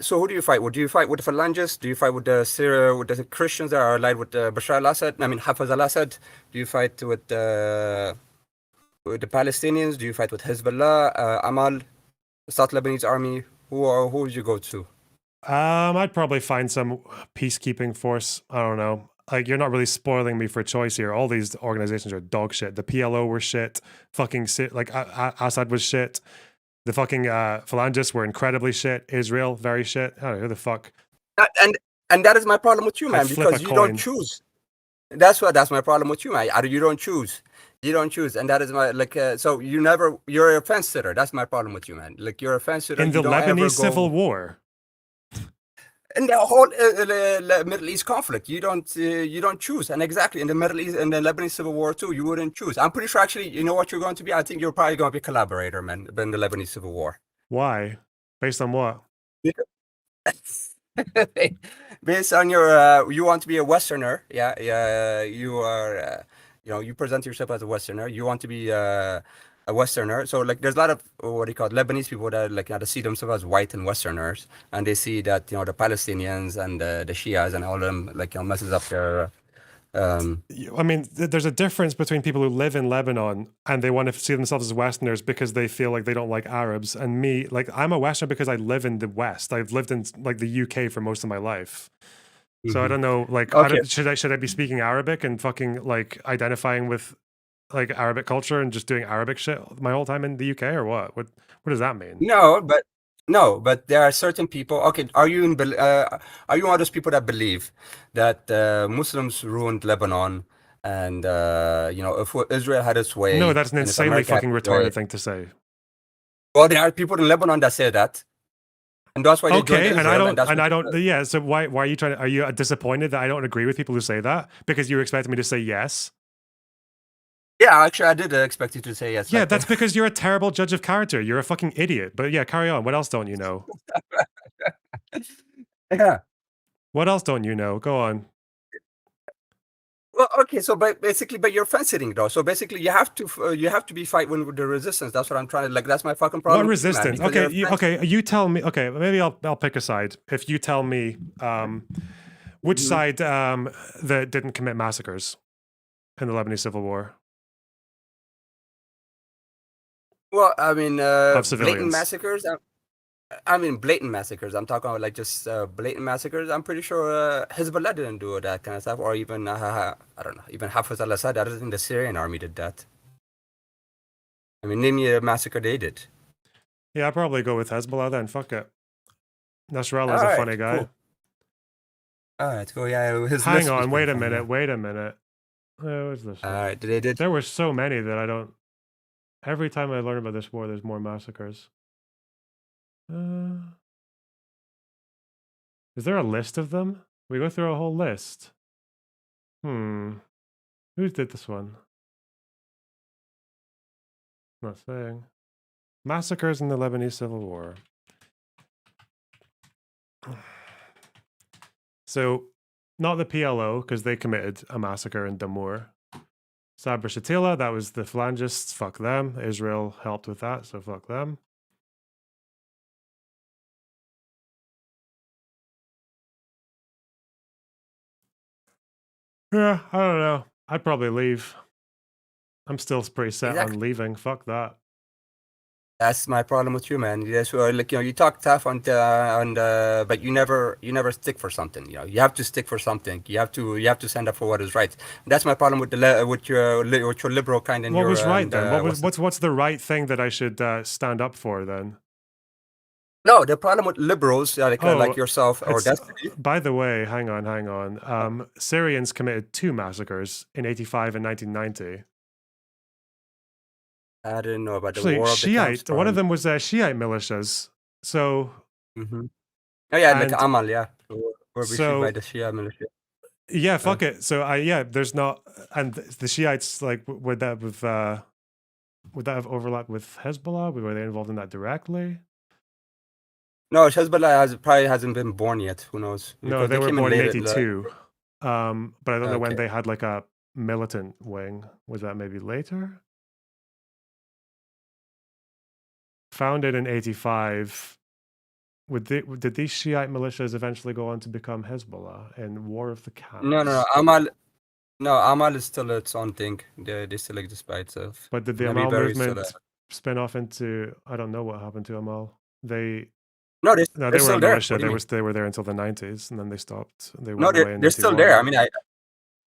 So who do you fight with? Do you fight with the Phalangists? Do you fight with the Christians that are allied with Bashar al-Assad? I mean, Hafez al-Assad? Do you fight with the Palestinians? Do you fight with Hezbollah, Amal, the South Lebanese Army? Who would you go to? I'd probably find some peacekeeping force. I don't know. like you're not really spoiling me for choice here. All these organizations are dog shit. The PLO were shit. Fucking like Assad was shit. The fucking Phalangists were incredibly shit. Israel, very shit. I don't know who the fuck. And that is my problem with you, man, because you coin. don't choose. That's my problem with you, man. You don't choose. You don't choose, and that is my so you're a fence sitter. That's my problem with you, man. Like you're a fence sitter in the Lebanese civil war. In the whole Middle East conflict, you don't choose, and exactly in the Middle East and the Lebanese civil war too, you wouldn't choose. I'm pretty sure, actually, you know what you're going to be. I think you're probably going to be a collaborator, man, in the Lebanese civil war. Why? Based on what? Based on your, you want to be a Westerner, yeah. You are, you present yourself as a Westerner. You want to be a Westerner. So like there's a lot of what do you call it, Lebanese people that like they see themselves as white and Westerners, and they see that the Palestinians and the Shias and all of them messes up their I mean, there's a difference between people who live in Lebanon and they want to see themselves as Westerners because they feel like they don't like Arabs, and me, like I'm a Westerner because I live in the West. I've lived in like the UK for most of my life. So I don't know, like, Okay. should I be speaking Arabic and fucking like identifying with like Arabic culture and just doing Arabic shit my whole time in the UK or what? What does that mean? No, but there are certain people. Okay, are you one of those people that believe that Muslims ruined Lebanon, and if Israel had its way? No, that's an and if insanely America had fucking its way- retarded thing to say. Well, there are people in Lebanon that say that, and that's why they joined Okay, Israel, and I that's don't. Yeah, so why are you trying? Are you disappointed that I don't agree with people who say that because you expected me to say yes? Yeah, actually, I did expect you to say yes. Yeah, that's because you're a terrible judge of character. You're a fucking idiot. But yeah, carry on. What else don't you know? Yeah. What else don't you know? Go on. Well, okay, so but you're fence sitting though. So basically, you have to be fighting with the resistance. That's what I'm trying to like. That's my fucking problem. What with you, man, resistance? because you're Okay, a fence- you tell me. Okay, maybe I'll pick a side. If you tell me which side that didn't commit massacres in the Lebanese civil war. Well, I mean, blatant civilians. massacres. I mean, blatant massacres. I'm talking about like just blatant massacres. I'm pretty sure Hezbollah didn't do that kind of stuff, or even I don't know, even Hafez al-Assad. I don't think the Syrian army did that. I mean, name me a massacre they did. Yeah, I'll probably go with Hezbollah then. Fuck it. Nasrallah's a Alright, funny guy. cool. All right, cool. Yeah, his Hang list was on, wait pretty a funny, minute, wait a minute. Where's this? All right, they did. There were so many that I don't. Every time I learn about this war, there's more massacres. Is there a list of them? We go through a whole list. Who did this one? Not saying. Massacres in the Lebanese Civil War. So, not the PLO, because they committed a massacre in Damour. Sabra Shatila, that was the Phalangists, fuck them. Israel helped with that, so fuck them. Yeah, I don't know. I'd probably leave. I'm still pretty set Exactly. on leaving. Fuck that. That's my problem with you, man. Yes, well, like you talk tough but you never stick for something. You have to stick for something. You have to stand up for what is right. That's my problem with your liberal kind and What your. was right and, then? What's the right thing that I should stand up for then? No, the problem with liberals like yourself or it's- Destiny. By the way, hang on. Syrians committed 2 massacres in 85 and 1990. I didn't know about the Actually, war of the camps. Shiite. One of them was Shiite militias. So Mm-hmm. Oh yeah, like And- Amal, yeah. Were betrayed so- by the Shia militia. yeah, fuck it. So there's not, and the Shiites like would that have overlap with Hezbollah? Were they involved in that directly? No, Hezbollah probably hasn't been born yet. Who knows? No, Because they were came born in late '82. But I don't know when Okay. they had like a militant wing. Was that maybe later? Founded in '85. Did these Shiite militias eventually go on to become Hezbollah in War of the Camps? No. Amal is still its own thing. They still exist by itself. But did the Maybe Amal very still movement spin off into? I don't know what happened to Amal. No, No, they're they were still a there. militia. What do you mean? They were there until the '90s, and then they stopped. They No, went away in they're still 81. there. I mean,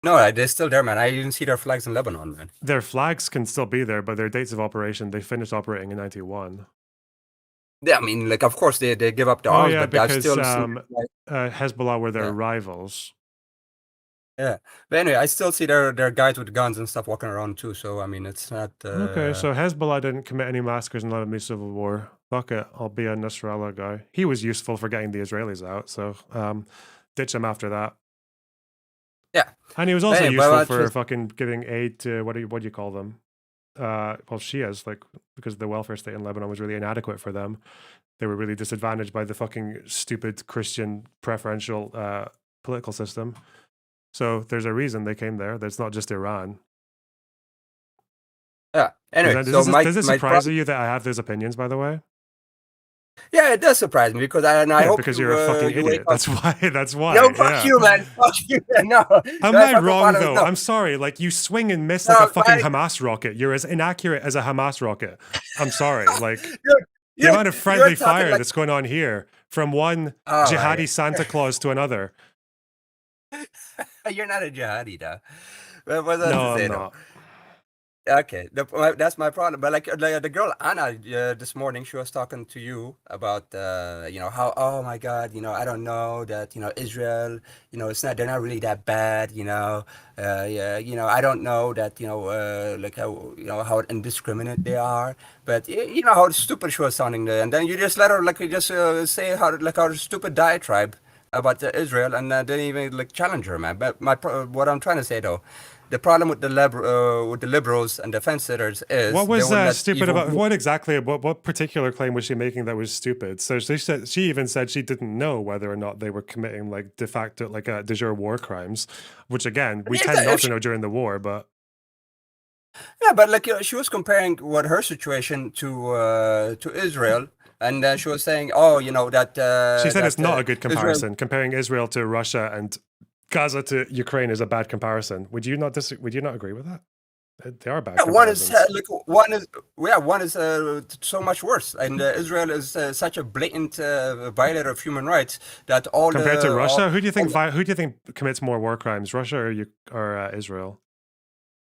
No, they're still there, man. I didn't see their flags in Lebanon, man. Their flags can still be there, but their dates of operation, they finished operating in 91. Yeah, I mean, like, of course, they give up the arms, yeah, but I've because still seen, like, Hezbollah were their rivals. yeah. But anyway, I still see their guys with guns and stuff walking around too. So I mean, it's not. Okay, so Hezbollah didn't commit any massacres in the Lebanese civil war. Fuck it, I'll be a Nasrallah guy. He was useful for getting the Israelis out, so ditch him after that. Yeah, and he was also anyway, useful for fucking giving aid to what do you call them? Well, Shias, like, because the welfare state in Lebanon was really inadequate for them. They were really disadvantaged by the fucking stupid Christian preferential political system. So there's a reason they came there. That's not just Iran. Yeah. Anyway, does it surprise you that I have those opinions, by the way? Yeah, it does surprise me because I hope because you're a fucking idiot. That's why. That's why. No, fuck you, man. Fuck you. No. Am I wrong though? No. I'm sorry. Like, you swing and miss like a fucking Hamas rocket. You're as inaccurate as a Hamas rocket. I'm sorry. Like, the amount of friendly fire that's going on here from one jihadi Santa Claus to another. You're not a jihadi, though. No, I'm not. Okay, that's my problem. But like the girl Anna this morning, she was talking to you about how, oh my God, I don't know that Israel, they're not really that bad, I don't know that like how indiscriminate they are, but how stupid she was sounding there, and then you just let her say how stupid diatribe about Israel, and didn't even challenge her, man. But what I'm trying to say though. The problem with the liberals and the fence sitters is what was stupid about what particular claim was she making that was stupid? So she even said she didn't know whether or not they were committing like de facto de jure war crimes, which again we tend not to know during the war, but. Yeah, but she was comparing her situation to Israel. And she was saying, "Oh, that." She said it's not a good comparison. Comparing Israel to Russia and Gaza to Ukraine is a bad comparison. Would you not agree with that? They are bad. Yeah, one is so much worse, and Israel is such a blatant violator of human rights that all compared to Russia. Who do you think commits more war crimes, Russia or Israel?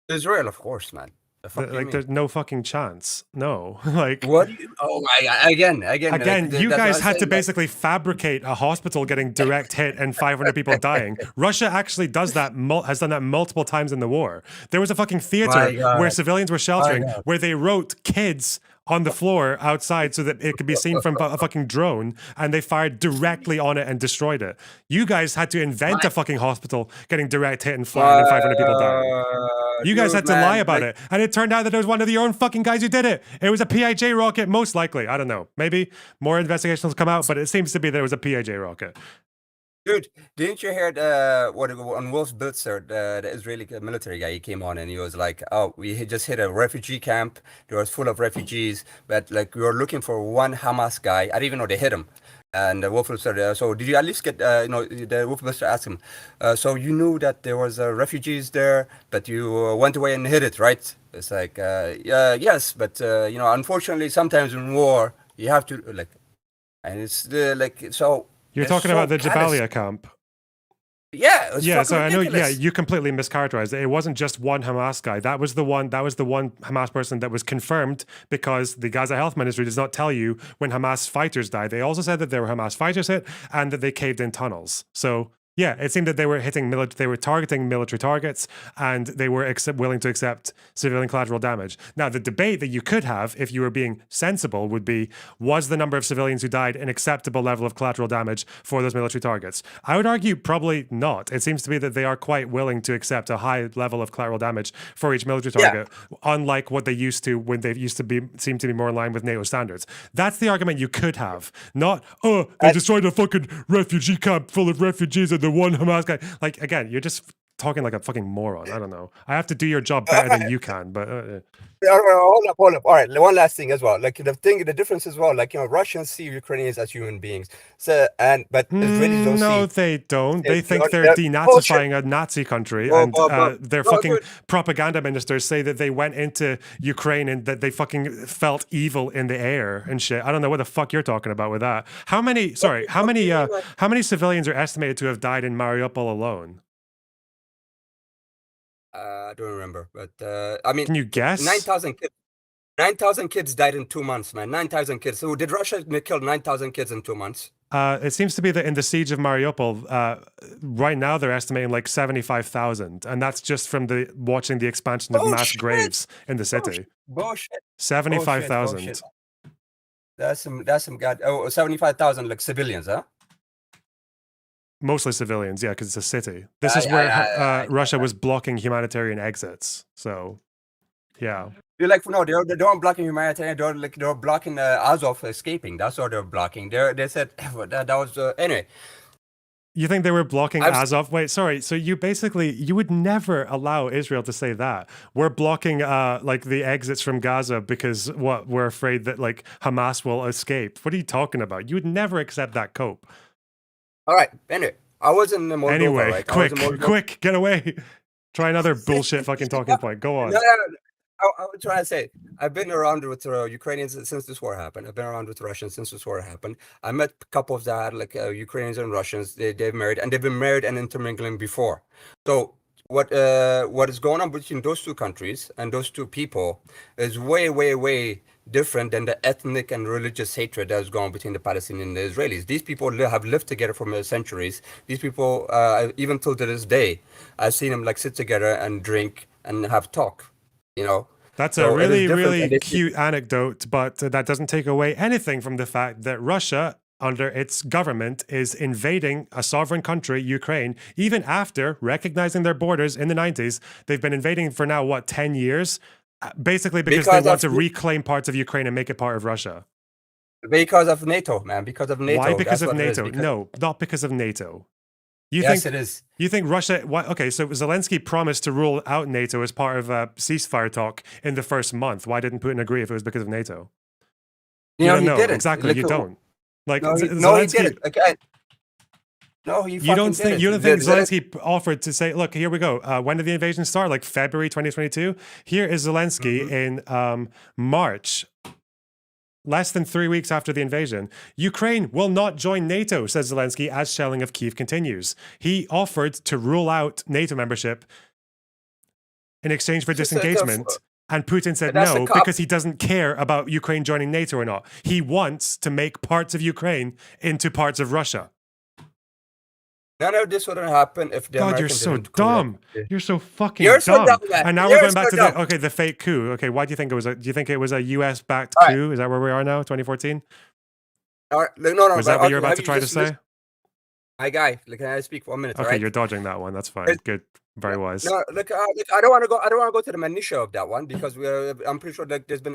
Israel, of course, man. There's no fucking chance. No, like what? Oh my God! Again. You guys had to basically fabricate a hospital getting direct hit and 500 people dying. Russia actually has done that multiple times in the war. There was a fucking theater where civilians were sheltering, where they wrote kids on the floor outside so that it could be seen from a fucking drone, and they fired directly on it and destroyed it. You guys had to invent a fucking hospital getting direct hit and flying and 500 people dying. You guys had to lie about it, and it turned out that it was one of your own fucking guys who did it. It was a PIJ rocket, most likely. I don't know. Maybe more investigations will come out, but it seems to be that it was a PIJ rocket. Dude, didn't you hear on Wolf Blitzer, the Israeli military guy? He came on and he was like, "Oh, we just hit a refugee camp. It was full of refugees, but we were looking for one Hamas guy. I didn't even know they hit him." And the Wolf Blitzer, so did you at least get? The Wolf Blitzer asked him, so you knew that there was refugees there, but you went away and hit it, right? It's like, yes, but unfortunately, sometimes in war you have to and it's so. You're talking about the Jabalia camp. Yeah. So I know. Yeah, you completely mischaracterized it. It wasn't just one Hamas guy. That was the one Hamas person that was confirmed, because the Gaza Health Ministry does not tell you when Hamas fighters died. They also said that there were Hamas fighters hit and that they caved in tunnels. So yeah, it seemed that they were targeting military targets, and they were willing to accept civilian collateral damage. Now, the debate that you could have, if you were being sensible, would be, was the number of civilians who died an acceptable level of collateral damage for those military targets? I would argue probably not. It seems to be that they are quite willing to accept a high level of collateral damage for each military target, unlike what they used to when they seem to be more in line with NATO standards. That's the argument you could have. Not, they destroyed a fucking refugee camp full of refugees and the one Hamas guy. Like, again, you're just talking like a fucking moron. I don't know. I have to do your job better than you can, but hold up. All right, one last thing as well. The difference as well. Russians see Ukrainians as human beings. So, but Israelis don't. No, they don't. They think they're denazifying a Nazi country, and their fucking propaganda ministers say that they went into Ukraine and that they fucking felt evil in the air and shit. I don't know what the fuck you're talking about with that. How many civilians are estimated to have died in Mariupol alone? I don't remember, but I mean, Can you guess? 9,000 kids. 9,000 kids died in 2 months, man. 9,000 kids. So did Russia kill 9,000 kids in 2 months? It seems to be that in the siege of Mariupol, right now they're estimating like 75,000, and that's just from watching the expansion of mass graves in the city. Bullshit. 75,000. Bullshit. That's some 75,000 like civilians, huh? Mostly civilians, yeah, because it's a city. This is where Russia was blocking humanitarian exits. So, yeah. They're like, no, they're not blocking humanitarian. They're blocking Azov escaping. That's what they're blocking. They said that was anyway. You think they were blocking Azov? Wait, sorry. So you would never allow Israel to say that. We're blocking like the exits from Gaza because we're afraid that like Hamas will escape. What are you talking about? You would never accept that cope. All right. Anyway, I was in Moldova. Anyway, right? quick, get away. Try another bullshit fucking talking point. Go on. No. I was trying to say, I've been around with Ukrainians since this war happened. I've been around with Russians since this war happened. I met couples that had like Ukrainians and Russians. They've married, and they've been married and intermingling before. So what is going on between those two countries and those two people is way different than the ethnic and religious hatred that is going on between the Palestinians and the Israelis. These people have lived together for centuries. These people, even till to this day, I've seen them like sit together and drink and have talk. You know, that's a really cute anecdote, but that doesn't take away anything from the fact that Russia, under its government, is invading a sovereign country, Ukraine, even after recognizing their borders in the 90s. They've been invading for now, 10 years? Basically because they want to reclaim parts of Ukraine and make it part of Russia. Because of NATO, man. Because of NATO. Why because of NATO? No, not because of NATO. Yes, it is. You think Russia... Okay, so Zelensky promised to rule out NATO as part of a ceasefire talk in the first month. Why didn't Putin agree if it was because of NATO? You don't know. He didn't. Exactly, you don't. Like, no, Zelensky... he didn't. Okay. No, he you don't think Zelensky offered to say, look, here we go. When did the invasion start? Like February 2022? Here is Zelensky in March. Less than 3 weeks after the invasion. Ukraine will not join NATO, says Zelensky, as shelling of Kyiv continues. He offered to rule out NATO membership in exchange for disengagement. And Putin said no, because he doesn't care about Ukraine joining NATO or not. He wants to make parts of Ukraine into parts of Russia. None of this would have happened if the God, you're so dumb. You're so fucking dumb. So dumb, and now we're going back to the fake coup. Okay, why do you think it was? Do you think it was a US backed coup? Is that where we are now? 2014? No. Was that what you're about to try to say? My guy, can I speak for a minute? Okay, you're dodging that one. That's fine. Good, very wise. No, look, I don't want to go. I don't want to go to the minutia of that one because I'm pretty sure that there's been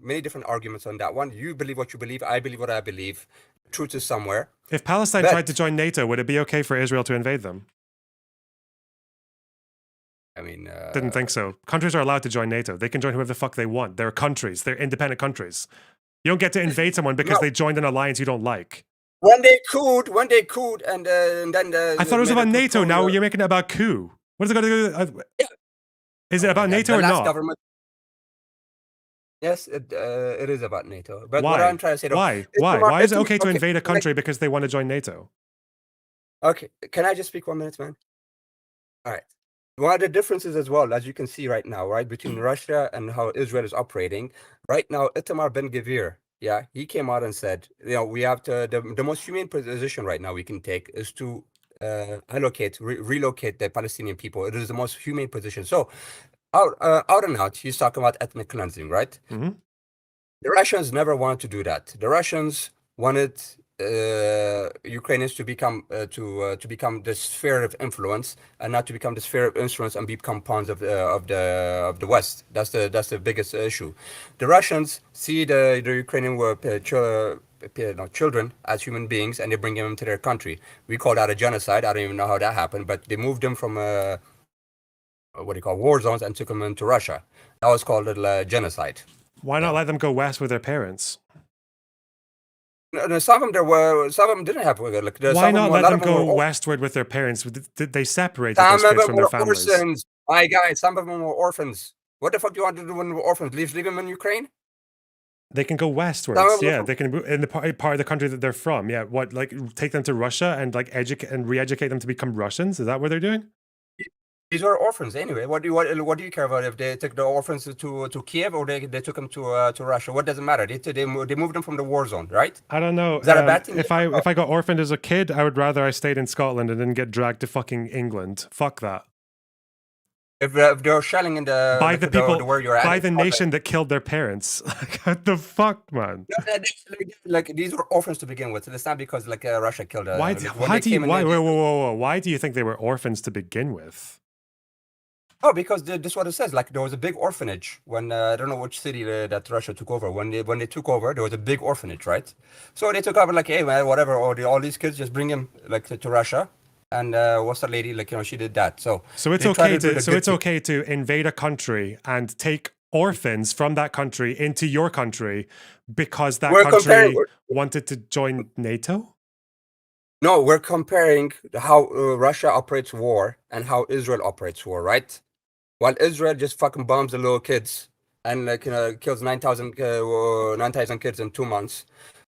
many different arguments on that one. You believe what you believe. I believe what I believe. Truth is somewhere. If Palestine tried to join NATO, would it be okay for Israel to invade them? I mean, didn't think so. Countries are allowed to join NATO. They can join whoever the fuck they want. They're countries. They're independent countries. You don't get to invade someone because they joined an alliance you don't like. When they could, and then I thought it was about NATO. Now you're making it about coup. What is it going to do? Is it about NATO or not? Yes, it is about NATO. But why? What I'm trying to say... Why? Why is it okay to invade a country because they want to join NATO? Okay, can I just speak 1 minute, man? All right. One of the differences as well, as you can see right now, right, between Russia and how Israel is operating, right now, Itamar Ben-Gvir, he came out and said, we have to... The most humane position right now we can take is to relocate the Palestinian people. It is the most humane position. So... Out and out, he's talking about ethnic cleansing, right? Mm-hmm. The Russians never wanted to do that. The Russians wanted Ukrainians to become the sphere of influence, and not to become the sphere of influence and become pawns of the West. That's the biggest issue. The Russians see the Ukrainian children as human beings, and they bring them to their country. We call that a genocide. I don't even know how that happened, but they moved them from war zones and took them into Russia. That was called a genocide. Why not let them go west with their parents? No, some of them didn't have. Why not let them go westward with their parents? Did they separate those kids from their families? Orphans. My guy, some of them were orphans. What the fuck do you want to do when they're orphans? Leave them in Ukraine? They can go westwards. Yeah, they can move in the part of the country that they're from. Yeah, what, like take them to Russia and like educate and re-educate them to become Russians? Is that what they're doing? These were orphans anyway. What do you care about if they took the orphans to Kiev or they took them to Russia? What does it matter? They moved them from the war zone, right? I don't know. Is that a bad thing? If I got orphaned as a kid, I would rather I stayed in Scotland and didn't get dragged to fucking England. Fuck that. If they're shelling in the By the people, where you're at, by the nation that killed their parents. Like, what the fuck, man? Like these were orphans to begin with. It's not because like Russia killed. Why do you think they were orphans to begin with? Oh, because this is what it says. Like there was a big orphanage when I don't know which city that Russia took over. When they took over, there was a big orphanage, right? So they took over like, hey man, whatever, all these kids, just bring them like to Russia. And what's that lady like? She did that. So it's okay to invade a country and take orphans from that country into your country because that country wanted to join NATO. No, we're comparing how Russia operates war and how Israel operates war, right? While Israel just fucking bombs the little kids and kills 9,000 kids in 2 months.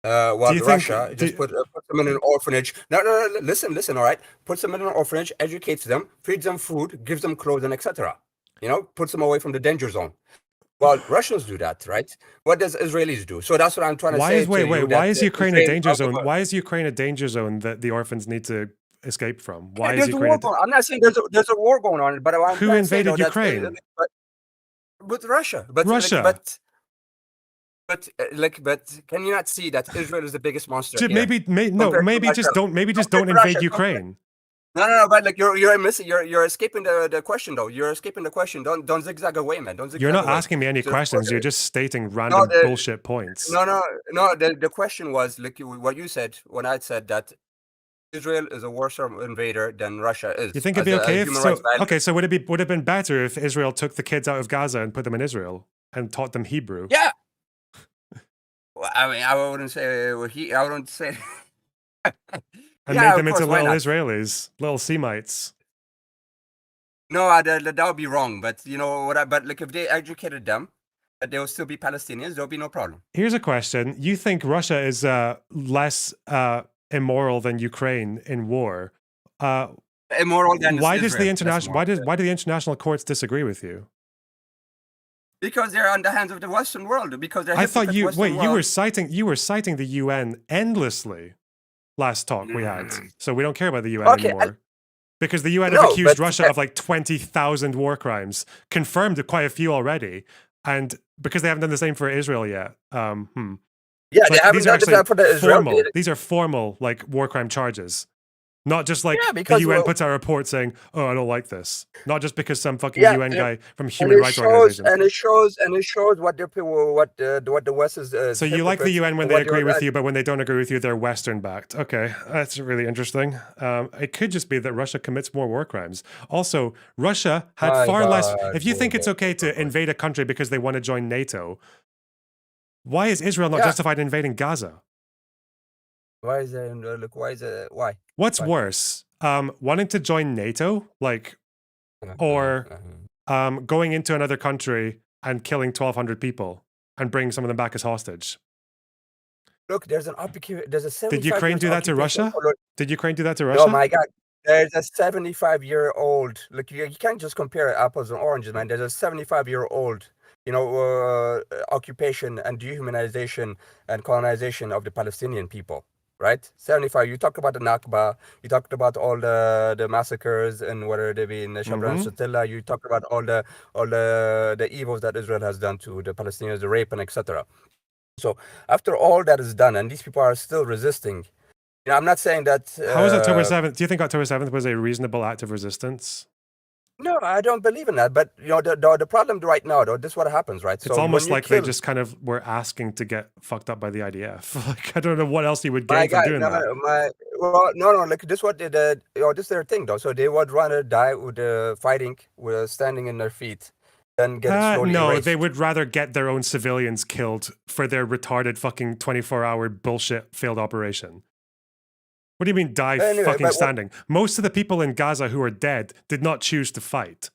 While Russia just puts them in an orphanage. No, listen, all right? Puts them in an orphanage, educates them, feeds them food, gives them clothes, and etc. Puts them away from the danger zone. Well, Russians do that, right? What does Israelis do? So that's what I'm trying to say. Why is Ukraine a danger zone? Why is Ukraine a danger zone that the orphans need to escape from? Why is Ukraine? I'm not saying there's a war going on, but who invaded Ukraine? With Russia. But Russia. But can you not see that Israel is the biggest monster? Maybe just don't invade Ukraine. No, but like you're missing. You're escaping the question though. You're escaping the question. Don't zigzag away, man. Don't zigzag. You're not asking me any questions. You're just stating random bullshit points. No. The question was like what you said when I said that Israel is a worse invader than Russia is. You think it'd be okay so would it have been better if Israel took the kids out of Gaza and put them in Israel and taught them Hebrew? Yeah. Well, I mean, I wouldn't say. And made them into little Israelis, little Semites. No, that would be wrong. But you know what? But like, if they educated them, they will still be Palestinians. There'll be no problem. Here's a question: you think Russia is less immoral than Ukraine in war? Immoral than why does the international? Why do the international courts disagree with you? Because they're on the hands of the Western world. Because they're. I thought you were citing the UN endlessly. Last talk we had, so we don't care about the UN anymore, because the UN have accused Russia of like 20,000 war crimes, confirmed quite a few already, and because they haven't done the same for Israel yet. Yeah, they haven't done that for the Israel. These are formal like war crime charges. Not just like the UN puts out a report saying, "Oh, I don't like this." Not just because some fucking UN guy from human rights organization. And it shows what the people, what the West is. So you like the UN when they agree with you, but when they don't agree with you, they're Western backed. Okay, that's really interesting. It could just be that Russia commits more war crimes. Also, Russia had far less. If you think it's okay to invade a country because they want to join NATO, why is Israel not justified in invading Gaza? Why is it? Look, why is it? Why? What's worse, wanting to join NATO, or going into another country and killing 1,200 people and bringing some of them back as hostage? Look, there's an occupation. There's a. Did Ukraine do that to Russia? Did Ukraine do that to Russia? Oh my God! There's a 75-year-old. Look, you can't just compare apples and oranges, man. There's a 75-year-old. Occupation and dehumanization and colonization of the Palestinian people. Right, 75. You talked about the Nakba. You talked about all the massacres and whether they be in Shabra and Shatila. You talked about all the evils that Israel has done to the Palestinians, the rape and etc. So after all that is done, and these people are still resisting, I'm not saying that. How was October 7th? Do you think October 7th was a reasonable act of resistance? No, I don't believe in that. But the problem right now, though, this is what happens, right? It's almost like they just kind of were asking to get fucked up by the IDF. Like, I don't know what else you would gain from doing that. No. Like this, what did this is their thing, though. So they would rather die with fighting, with standing in their feet, than get slowly erased. They would rather get their own civilians killed for their retarded fucking 24-hour bullshit failed operation. What do you mean fucking standing? Most of the people in Gaza who are dead did not choose to fight.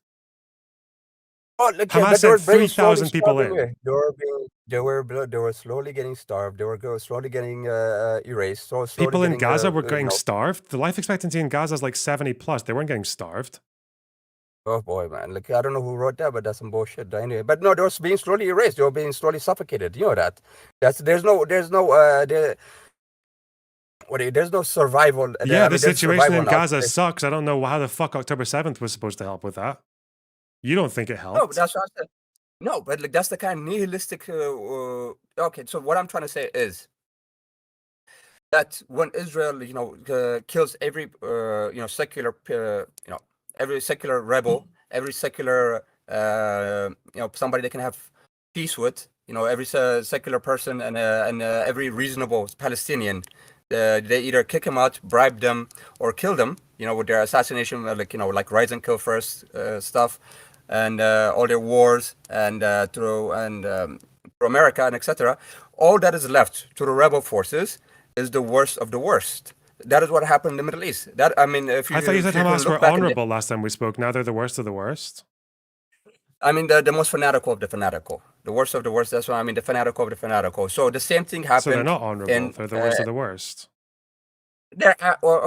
Hamas sent 3,000 people in. They were slowly getting starved. They were slowly getting erased. People in Gaza were getting starved? The life expectancy in Gaza is like 70 plus. They weren't getting starved. Oh boy, man! Like I don't know who wrote that, but that's some bullshit. Anyway, but no, they were being slowly erased. They were being slowly suffocated. You know that. There's no there's no survival. Yeah, the there's situation in survival Gaza now. sucks. I don't know how the fuck October 7th was supposed to help with that. You don't think it helped? No, but that's what I said. No, but like that's the kind of nihilistic. Okay, so what I'm trying to say is that when Israel, kills every, secular, every secular rebel, every secular, somebody they can have peace with, every secular person and every reasonable Palestinian, they either kick him out, bribe them, or kill them, with their assassination, like rise and kill first stuff, and all their wars, and through America and etc. All that is left to the rebel forces is the worst of the worst. That is what happened in the Middle East. I thought you said Hamas were honorable last time we spoke. Now they're the worst of the worst. I mean, the most fanatical of the fanatical. The worst of the worst. That's what I mean. The fanatical of the fanatical. So the same thing happened. So they're not honorable. They're the worst of the worst. They're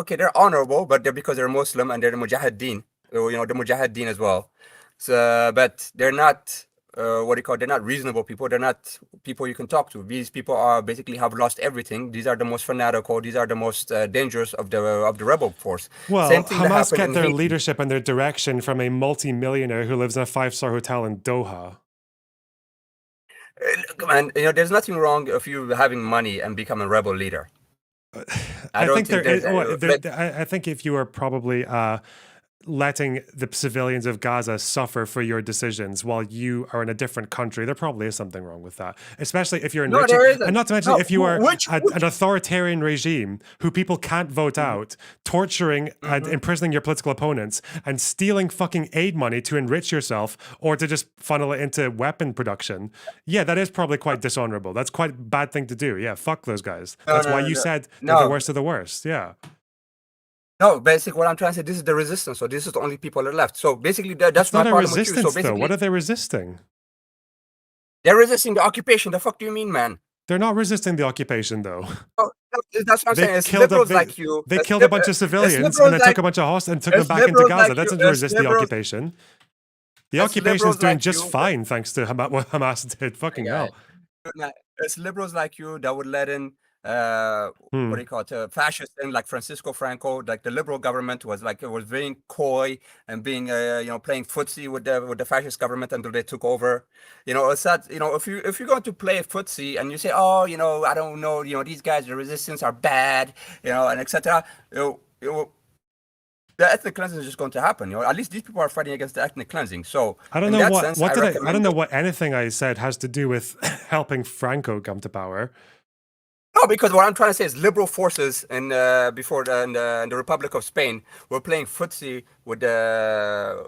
they're honorable, but they're because they're Muslim and they're the Mujahideen. The Mujahideen as well. So, but they're not. They're not reasonable people. They're not people you can talk to. These people are basically have lost everything. These are the most fanatical. These are the most dangerous of the rebel force. Well, Hamas get their leadership and their direction from a multi-millionaire who lives in a 5-star hotel in Doha. And there's nothing wrong if you having money and become a rebel leader. I think if you are probably letting the civilians of Gaza suffer for your decisions while you are in a different country, there probably is something wrong with that. Especially if you're enriching, and not to mention if you are an authoritarian regime who people can't vote out, torturing and imprisoning your political opponents, and stealing fucking aid money to enrich yourself or to just funnel it into weapon production. Yeah, that is probably quite dishonorable. That's quite a bad thing to do. Yeah, fuck those guys. That's why you said they're the worst of the worst. Yeah. No, basically what I'm trying to say, this is the resistance. So this is the only people that are left. So basically that's my problem with you. So basically, what are they resisting? They're resisting the occupation. The fuck do you mean, man? They're not resisting the occupation, though. Oh, that's what I'm saying. It's liberals like you. They killed a bunch of civilians and they took a bunch of hostages and took them back into Gaza. That doesn't resist the occupation. The occupation is doing just fine thanks to what Hamas did. Fucking hell. It's liberals like you that would let in fascists in like Francisco Franco. Like the liberal government was being coy and being playing footsie with the fascist government until they took over. It's that if you're going to play footsie and you say, oh, I don't know, these guys, the resistance are bad, and etc. The ethnic cleansing is just going to happen. At least these people are fighting against the ethnic cleansing. So I don't know I don't know what anything I said has to do with helping Franco come to power. No, because what I'm trying to say is liberal forces in the Republic of Spain were playing footsie with the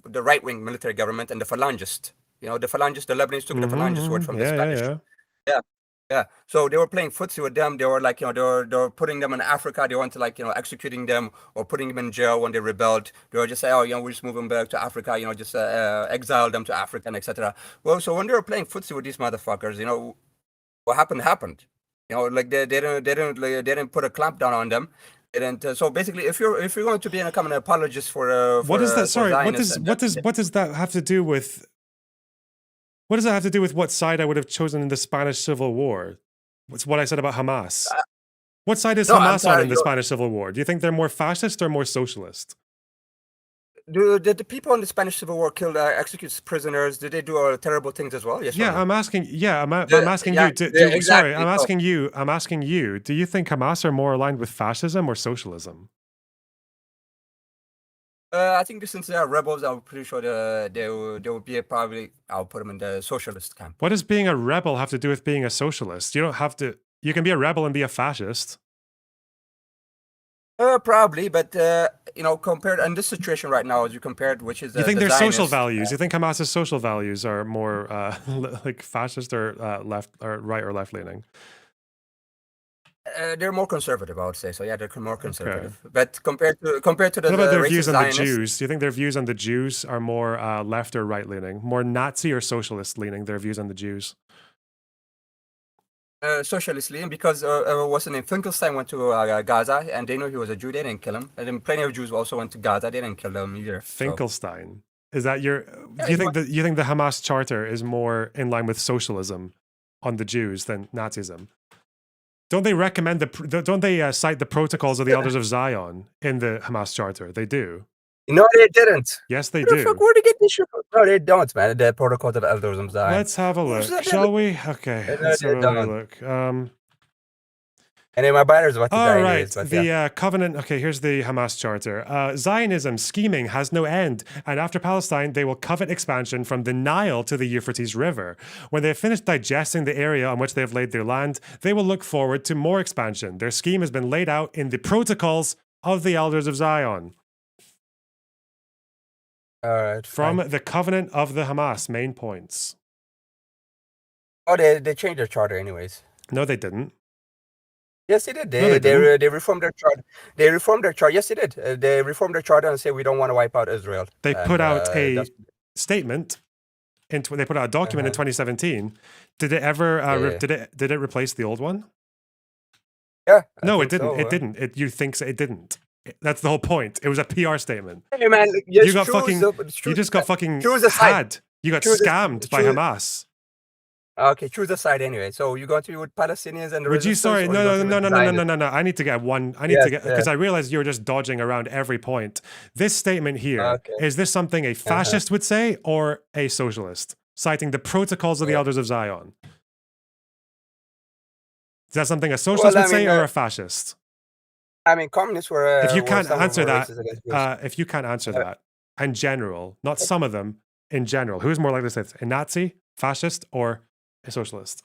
right wing military government and the Falangist. The Falangist, the Lebanese took the Falangist word from the Spanish. Yeah. So they were playing footsie with them. They were they were putting them in Africa. They went to executing them or putting them in jail when they rebelled. They were just say, oh, we just move them back to Africa. Just exile them to Africa and etc. Well, so when they were playing footsie with these motherfuckers, what happened. They didn't put a clamp down on them. So basically, if you're going to become an apologist for what is that? Sorry, what does that have to do with? What does that have to do with what side I would have chosen in the Spanish Civil War? What's what I said about Hamas? What side is Hamas on in the Spanish Civil War? Do you think they're more fascist or more socialist? Did the people in the Spanish Civil War kill, execute prisoners? Did they do terrible things as well? Yes. Yeah, I'm asking. Yeah, I'm asking you. Sorry, I'm asking you. I'm asking you. Do you think Hamas are more aligned with fascism or socialism? I think since they are rebels, I'm pretty sure they will be probably. I'll put them in the socialist camp. What does being a rebel have to do with being a socialist? You don't have to. You can be a rebel and be a fascist. Probably, but compared in this situation right now, as you compared, which is you think their social values. You think Hamas's social values are more like fascist or left or right or left leaning? They're more conservative, I would say. So yeah, they're more conservative. Okay. But compared to the what about their views on the Jews? Do you think their views on the Jews are more left or right leaning, more Nazi or socialist leaning? Their views on the Jews. socialistly, because what's his name? Finkelstein went to Gaza, and they knew he was a Jew. They didn't kill him. And then plenty of Jews also went to Gaza. They didn't kill him either. Finkelstein. Is that your? Do you think that the Hamas charter is more in line with socialism on the Jews than Nazism? Don't they recommend don't they cite the protocols of the Elders of Zion in the Hamas charter? They do. No, they didn't. Yes, they do. Fuck, where'd they get this shit from? No, they don't, man. The protocols of Elders of Zion. Let's have a look, shall we? Okay, let's have a look. And then my batter's about to die. All right, anyways, but the covenant. Okay, here's the Hamas charter. Zionism scheming has no end, and after Palestine, they will covet expansion from the Nile to the Euphrates River. When they have finished digesting the area on which they have laid their land, they will look forward to more expansion. Their scheme has been laid out in the protocols of the Elders of Zion. All right. From fine. the covenant of the Hamas, main points. Oh, they changed their charter, anyways. No, they didn't. Yes, they did. No, They reformed their charter. They reformed their charter. Yes, they did. They reformed their charter and say we don't want to wipe out Israel. They And, put out a that's- statement. They put out a document in 2017. Did it ever? Yeah. Did it replace the old one? Yeah. I No, think it didn't. so, It didn't. You think so? It didn't. That's the whole point. It was a PR statement. Hey man, You got fucking. You just got fucking choose a side. had. You got Choose a- scammed by choose- Hamas. Okay, choose a side anyway. So you going to be with Palestinians and the Would you? resistance, Sorry, or you no, going no, to be no, with no, no, no, Zionists? no, no. I need to get one. I need Yes, to get because I realized you were just dodging around every point. This statement here is Okay. this something a fascist would say or a socialist, citing the protocols of the Elders of Zion? Is that something a socialist Well, I would say mean, or a fascist? I mean, communists were. If you were can't some of answer them were that, racist against Jews. if you can't answer that in general, not some of them, in general, who's more likely to say this? A Nazi, fascist, or a socialist?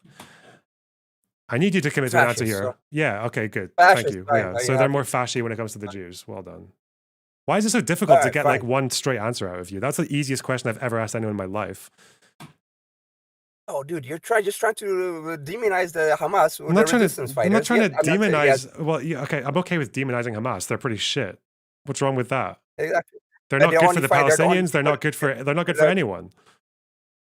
I need you to commit to an answer Fascist, here. so- Yeah, okay, good. Thank Fascist, you. fine, Yeah. are So you they're happy? more fashy when it comes to the Jews. Well done. Why is it so difficult to Alright, get fine. like one straight answer out of you? That's the easiest question I've ever asked anyone in my life. Oh, dude, you're just trying to demonize the Hamas. I'm not the trying resistance to. fighters. I'm not trying Yes, to I'm not saying demonize. yes, Well, yeah, okay, I'm okay with demonizing Hamas. They're pretty shit. What's wrong with that? exactly. They're And not they good for only the fight- they're the only- Palestinians. They're not good for. They're not good for Look, anyone.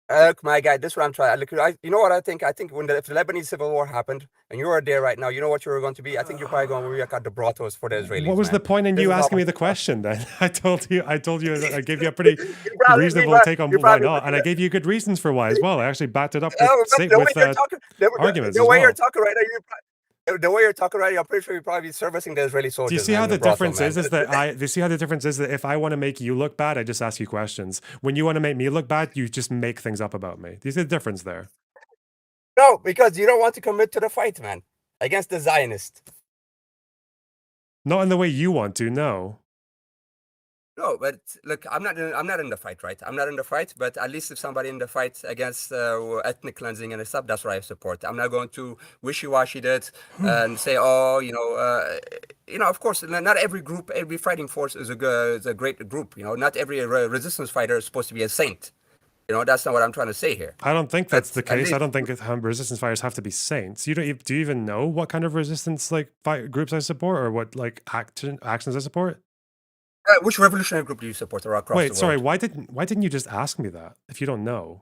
Look, my guy, this is what I'm trying. Look, you know what I think? I think if the Lebanese civil war happened and you were there right now, you know what you were going to be? I think you're probably going to be at the brothels for the Israelis. What was man. the point in This you is all asking me I'm- the question then? I told you I gave you a pretty probably- reasonable you take on probably- why you not, probably- and I gave you good reasons for why as well. I actually backed it up Oh, with, but the way you're talking, arguments the as way you're well. talking right now, the way you're talking right now, I'm pretty sure you're probably servicing the Israeli soldiers. Do you see man, how in the brothel, difference man. is? Is that do you see how the difference is that if I want to make you look bad, I just ask you questions. When you want to make me look bad, you just make things up about me. Do you see the difference there? No, because you don't want to commit to the fight, man, against the Zionists. Not in the way you want to. No. No, but look, I'm not in the fight, right? I'm not in the fight, but at least if somebody in the fight against ethnic cleansing and stuff, that's what I support. I'm not going to wishy-washy that and say, oh, of course, not every group, every fighting force is a great group. Not every resistance fighter is supposed to be a saint. That's not what I'm trying to say here. I don't think that's But the at case. I least- don't think resistance fighters have to be saints. Do you even know what kind of resistance groups I support or what actions I support? Which revolutionary group do you support across the Wait, world? sorry. Why didn't you just ask me that if you don't know?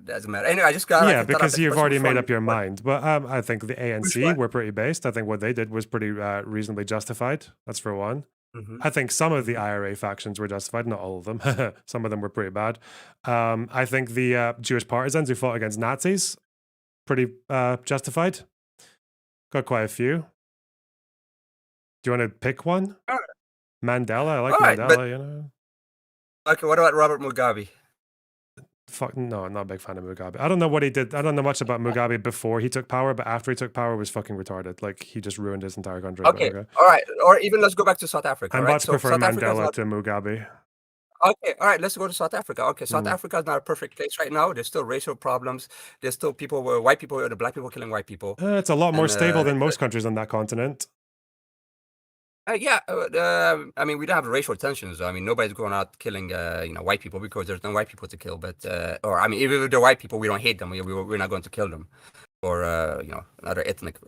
Doesn't matter. Anyway, I just got. Yeah, because you've already made up your mind. But I think the ANC one? were pretty based. I think what they did was pretty reasonably justified. That's for one. Mhm. I think some of the IRA factions were justified, not all of them. Some of them were pretty bad. I think the Jewish partisans who fought against Nazis, pretty justified. Got quite a few. Do you want to pick one? Alright. Mandela, I like Alright, Mandela. but- Okay, what about Robert Mugabe? Fuck no, I'm not a big fan of Mugabe. I don't know what he did. I don't know much about Mugabe before he took power, but after he took power, was fucking retarded. Like he just ruined his entire country. but Okay, all right. Or even let's go back to South Africa. I right? much prefer South Africa is Mandela not- to Mugabe. Okay, all right. Let's go to South Africa. Okay, South Mm. Africa is not a perfect place right now. There's still racial problems. There's still white people, the black people killing white people. It's a lot more And, stable than most countries on that continent. I mean, we don't have racial tensions. I mean, nobody's going out killing, white people because there's no white people to kill. But, or I mean, even if they're white people, we don't hate them. We're not going to kill them. or another ethnic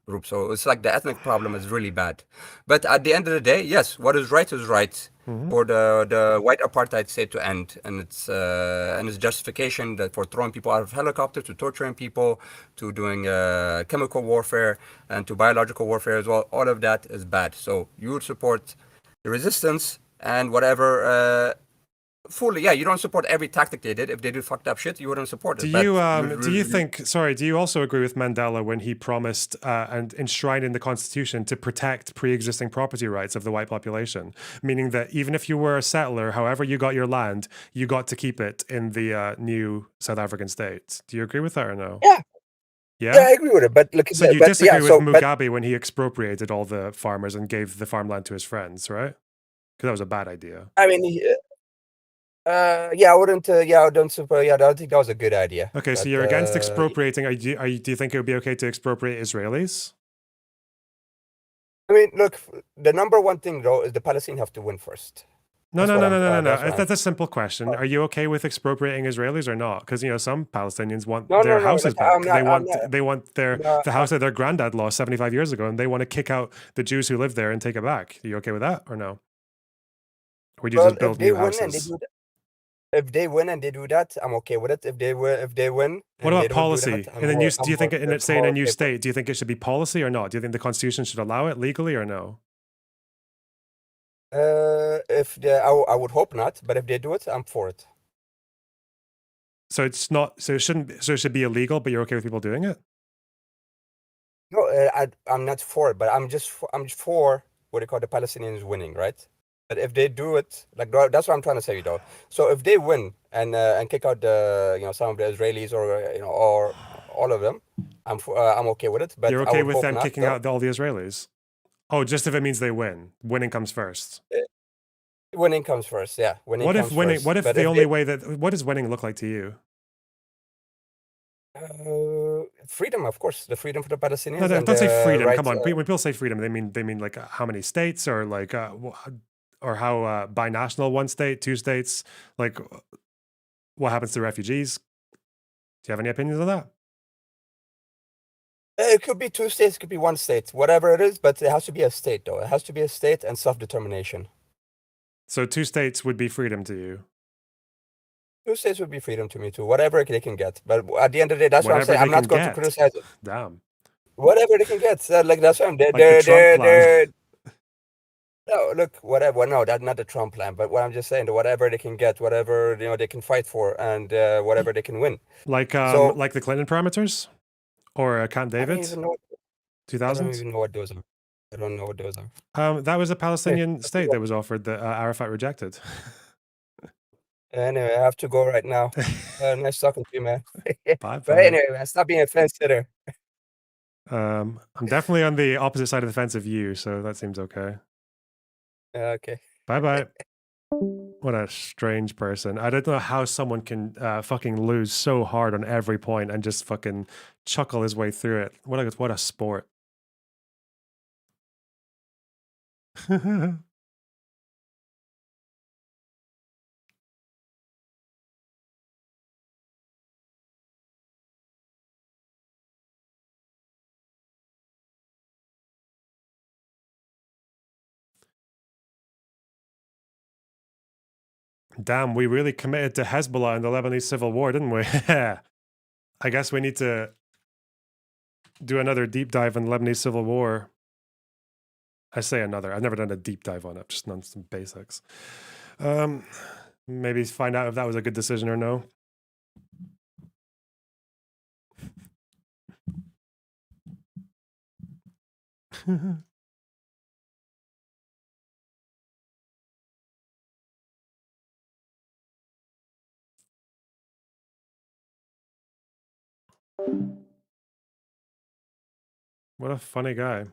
group. So it's like the ethnic problem is really bad. But at the end of the day, yes, what is right is right. For the white apartheid state to end, and its justification that for throwing people out of helicopters, to torturing people, to doing chemical warfare, and to biological warfare as well. All of that is bad. So you would support the resistance and whatever. Fully, yeah. You don't support every tactic they did. If they do fucked up shit, you wouldn't support it. Do you think? Sorry, do you also agree with Mandela when he promised and enshrined in the constitution to protect pre-existing property rights of the white population, meaning that even if you were a settler, however you got your land, you got to keep it in the new South African state. Do you agree with that or no? Yeah. Yeah, I agree with it. But look, so you disagree with Mugabe when he expropriated all the farmers and gave the farmland to his friends, right? Because that was a bad idea. I mean, I wouldn't. I don't support. I don't think that was a good idea. Okay, so you're against expropriating. Do you think it would be okay to expropriate Israelis? I mean, look, the number one thing though is the Palestinians have to win first. No. That's a simple question. Are you okay with expropriating Israelis or not? Because some Palestinians want their houses back. They want the house that their granddad lost 75 years ago, and they want to kick out the Jews who live there and take it back. Are you okay with that or no? Or would you just build new houses? If they win and they do that, I'm okay with it. If they win. What about policy? Do you think in a new state, do you think it should be policy or not? Do you think the constitution should allow it legally or no? I would hope not, but if they do it, I'm for it. So it's not. So it shouldn't. So it should be illegal, but you're okay with people doing it? No, I'm not for it, but I'm just for what they call the Palestinians winning, right? But if they do it, like that's what I'm trying to say, though. So if they win and kick out the some of the Israelis or all of them, I'm okay with it. But you're okay with them kicking out all the Israelis? Oh, just if it means they win. Winning comes first. Winning comes first, yeah. What if the only way what does winning look like to you? Freedom, of course. The freedom for the Palestinians. No, don't say freedom. Come on. When people say freedom, they mean like how many states or like or how binational, one state, two states, like what happens to refugees? Do you have any opinions on that? It could be two states, it could be one state, whatever it is, but it has to be a state, though. It has to be a state and self-determination. So 2 states would be freedom to you? 2 states would be freedom to me, too. Whatever they can get. But at the end of the day, that's what I'm saying. I'm not going to criticize it. Damn. Whatever they can get. Like, that's what I'm... They're no, look, whatever. No, that's not the Trump plan. But what I'm just saying, whatever they can get, whatever they can fight for, and whatever they can win. Like the Clinton parameters, or Camp David, 2000. I don't even know what those are. I don't know what those are. That was a Palestinian state that was offered that Arafat rejected. Anyway, I have to go right now. Nice talking to you, man. Bye. But anyway, man, stop being a fence sitter. I'm definitely on the opposite side of the fence of you, so that seems okay. Okay. Bye. What a strange person. I don't know how someone can fucking lose so hard on every point and just fucking chuckle his way through it. What a sport. Damn, we really committed to Hezbollah in the Lebanese civil war, didn't we? I guess we need to do another deep dive on the Lebanese civil war. I say another. I've never done a deep dive on it. I've just done some basics. Maybe find out if that was a good decision or no. What a funny guy.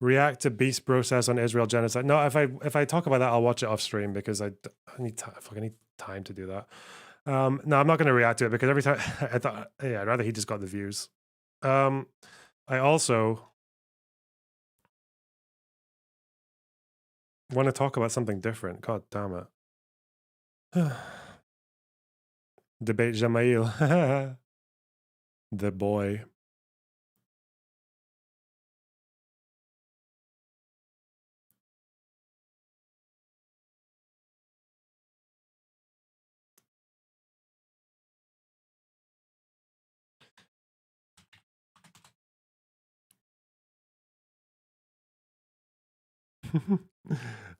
React to Beast Bro says on Israel genocide. No, if I talk about that, I'll watch it off stream because I need time to do that. No, I'm not going to react to it because every time I thought, yeah, I'd rather he just got the views. I also want to talk about something different. God damn it. Debate Jamail. The boy.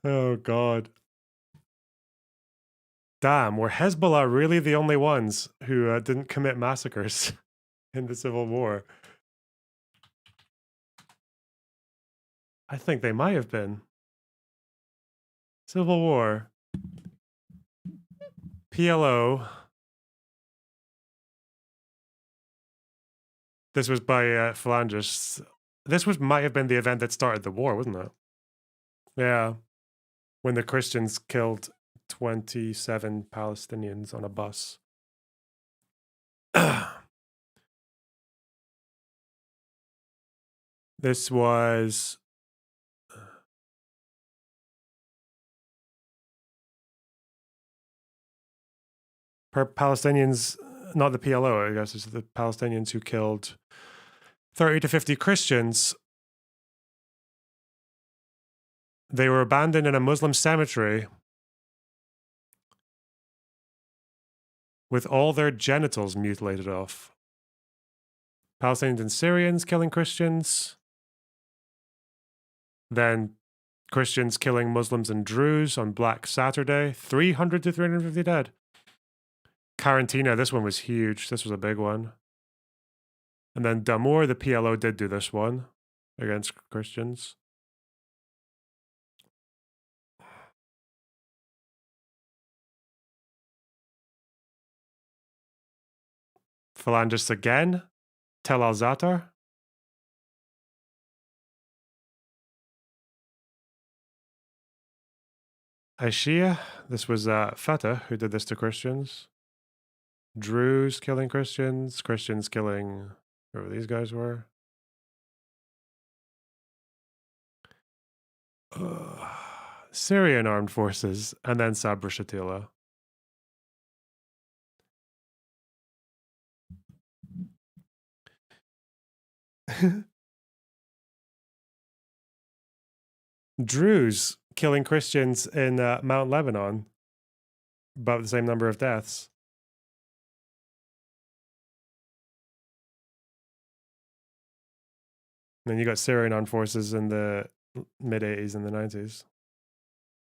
Oh, God. Damn, were Hezbollah really the only ones who didn't commit massacres in the Civil War? I think they might have been. Civil War. PLO. This was by Phalanges. This might have been the event that started the war, wasn't it? Yeah. When the Christians killed 27 Palestinians on a bus. This was Palestinians, not the PLO, I guess, it's the Palestinians who killed 30 to 50 Christians. They were abandoned in a Muslim cemetery with all their genitals mutilated off. Palestinians and Syrians killing Christians. Then Christians killing Muslims and Druze on Black Saturday. 300 to 350 dead. Karantina, this one was huge. This was a big one. And then Damour, the PLO did do this one against Christians. Phalanges again. Tel al-Zatar. Aishia, this was Fatah who did this to Christians. Druze killing Christians. Christians killing whoever these guys were. Syrian armed forces. And then Sabra Shatila. Druze killing Christians in Mount Lebanon. About the same number of deaths. And then you got Syrian armed forces in the mid-80s and the 90s.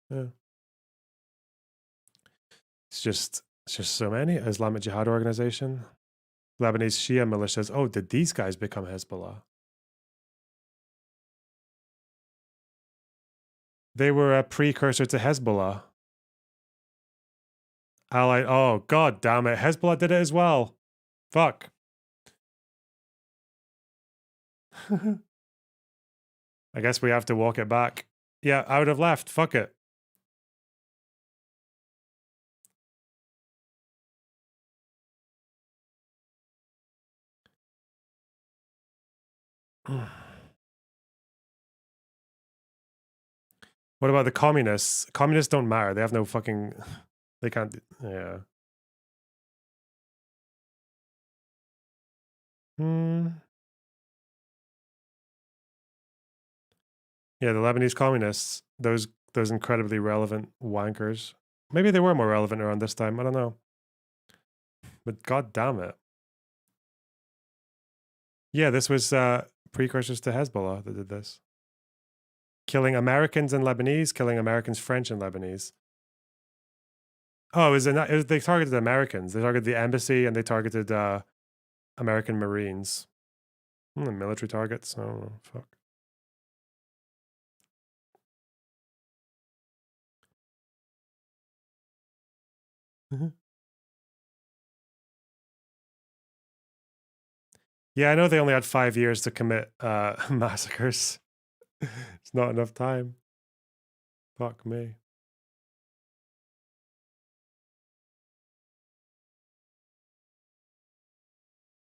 Yeah. It's just so many. Islamic Jihad Organization. Lebanese Shia militias. Oh, did these guys become Hezbollah? They were a precursor to Hezbollah. Allied. Oh, God damn it. Hezbollah did it as well. Fuck. I guess we have to walk it back. Yeah, I would have left. Fuck it. What about the communists? Communists don't matter. They have no fucking... They can't... Yeah. Yeah, the Lebanese communists. Those incredibly relevant wankers. Maybe they were more relevant around this time. I don't know. But god damn it. Yeah, this was precursors to Hezbollah that did this. Killing Americans and Lebanese, killing Americans, French, and Lebanese. Oh, they targeted Americans. They targeted the embassy and they targeted American Marines. Military targets. I don't know. Fuck. Yeah, I know they only had 5 years to commit massacres. It's not enough time. Fuck me.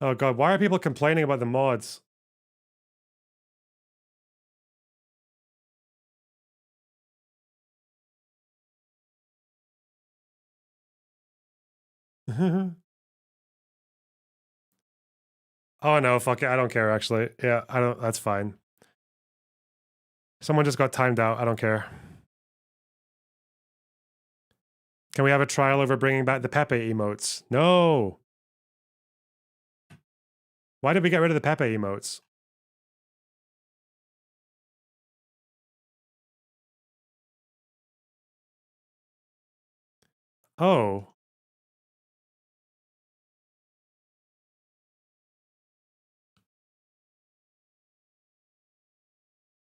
Oh god, why are people complaining about the mods? Oh no, fuck it, I don't care actually. Yeah, I don't, that's fine. Someone just got timed out, I don't care. Can we have a trial over bringing back the Pepe emotes? No! Why did we get rid of the Pepe emotes? Oh.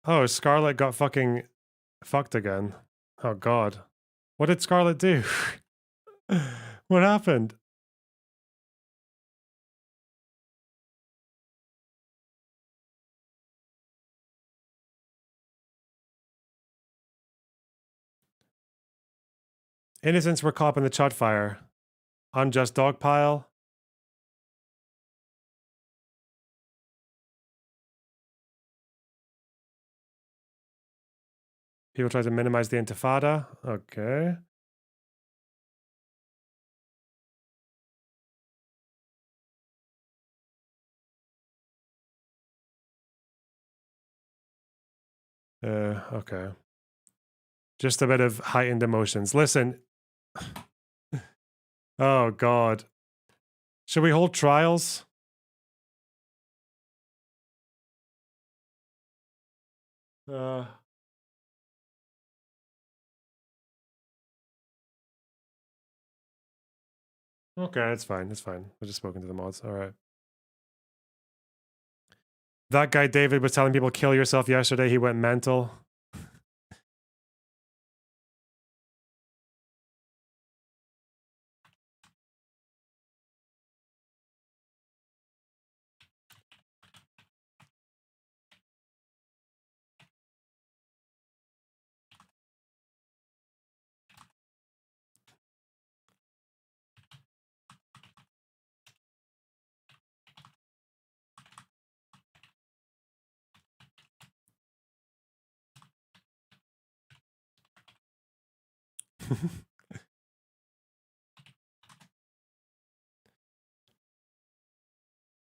Oh, Scarlet got fucking fucked again. Oh god. What did Scarlet do? What happened? Innocents were caught in the chud fire. Unjust dog pile. People try to minimize the intifada. Okay. Okay. Just a bit of heightened emotions. Listen. Oh, God. Should we hold trials? Okay, it's fine. It's fine. I just spoken to the mods. All right. That guy David was telling people kill yourself yesterday. He went mental.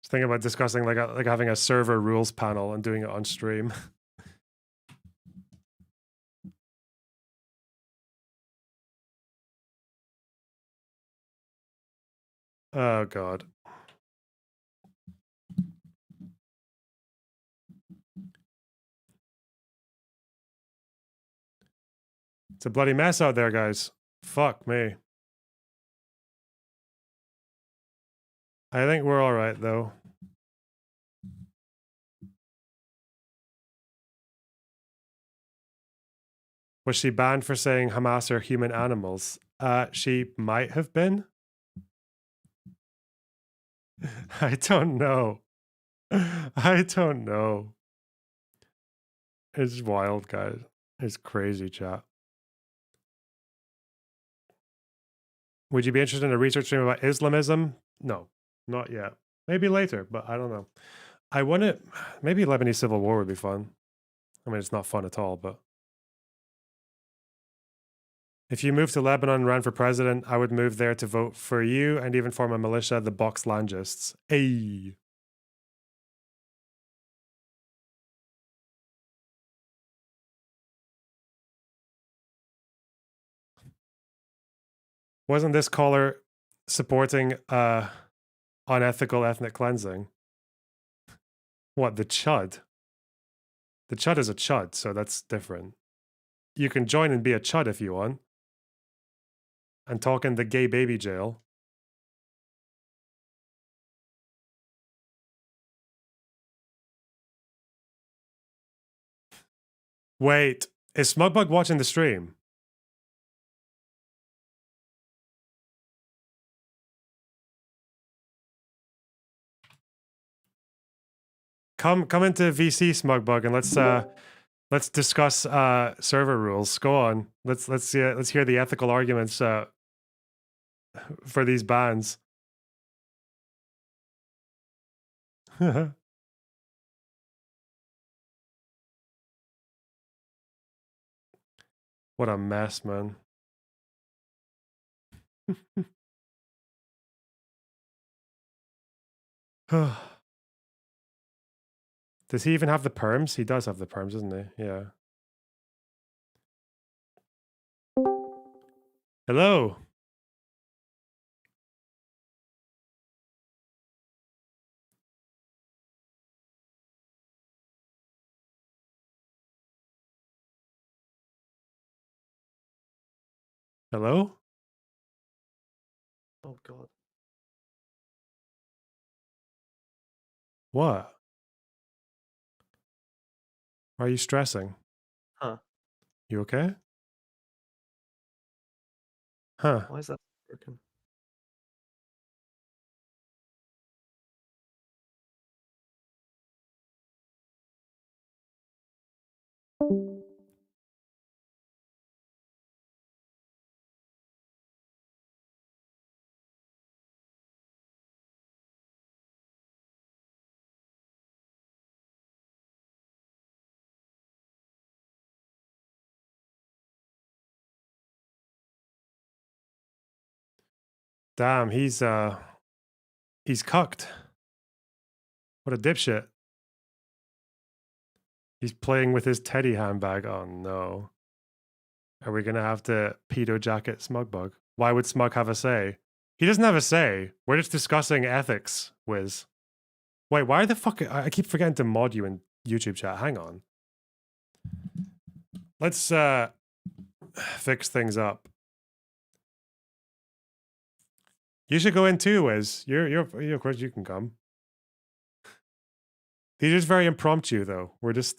Just thinking about discussing like having a server rules panel and doing it on stream. Oh god. It's a bloody mess out there, guys. Fuck me. I think we're all right though. Was she banned for saying Hamas are human animals? She might have been. I don't know. I don't know. It's wild, guys. It's crazy, chat. Would you be interested in a research stream about Islamism? No, not yet. Maybe later, but I don't know. I want to. Maybe Lebanese civil war would be fun. I mean, it's not fun at all, but. If you moved to Lebanon and ran for president, I would move there to vote for you and even form a militia, the Box Langists. Ayy. Wasn't this caller supporting unethical ethnic cleansing? What, the chud? The chud is a chud, so that's different. You can join and be a chud if you want. And talk in the gay baby jail. Wait, is Smugbug watching the stream? come into VC Smugbug and let's discuss server rules. Go on. Let's hear the ethical arguments for these bans. What a mess, man. Does he even have the perms? He does have the perms, doesn't he? Yeah. Hello. Hello? Oh god. What? Why are you stressing? Huh. You okay? Huh. Why is that broken? Damn, he's cucked. What a dipshit. He's playing with his teddy handbag. Oh no. Are we gonna have to pedo jacket Smugbug? Why would Smug have a say? He doesn't have a say. We're just discussing ethics, Wiz. Wait, why the fuck? I keep forgetting to mod you in YouTube chat. Hang on. Let's fix things up. You should go in too, Wiz. You're of course you can come. These are just very impromptu though. We're just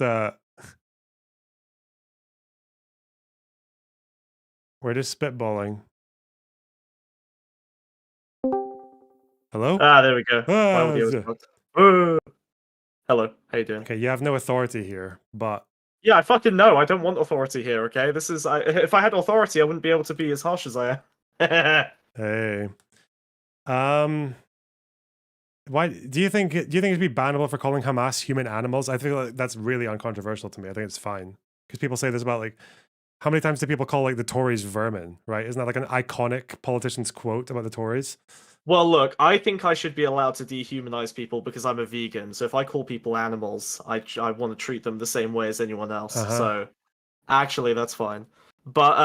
spitballing. Hello? Ah, there we go. My Ah, audio was z- blocked. Oh. Hello, how you doing? okay, you have no authority here, but Yeah, I fucking know. I don't want authority here. Okay, this is. If I had authority, I wouldn't be able to be as harsh as I am. hey, why do you think it'd be bannable for calling Hamas human animals? I feel like that's really uncontroversial to me. I think it's fine because people say this about like how many times do people call like the Tories vermin? Right? Isn't that like an iconic politician's quote about the Tories? Well, look, I think I should be allowed to dehumanize people because I'm a vegan. So if I call people animals, I want to treat them the same way as anyone else. Uh-huh. So actually, that's fine. But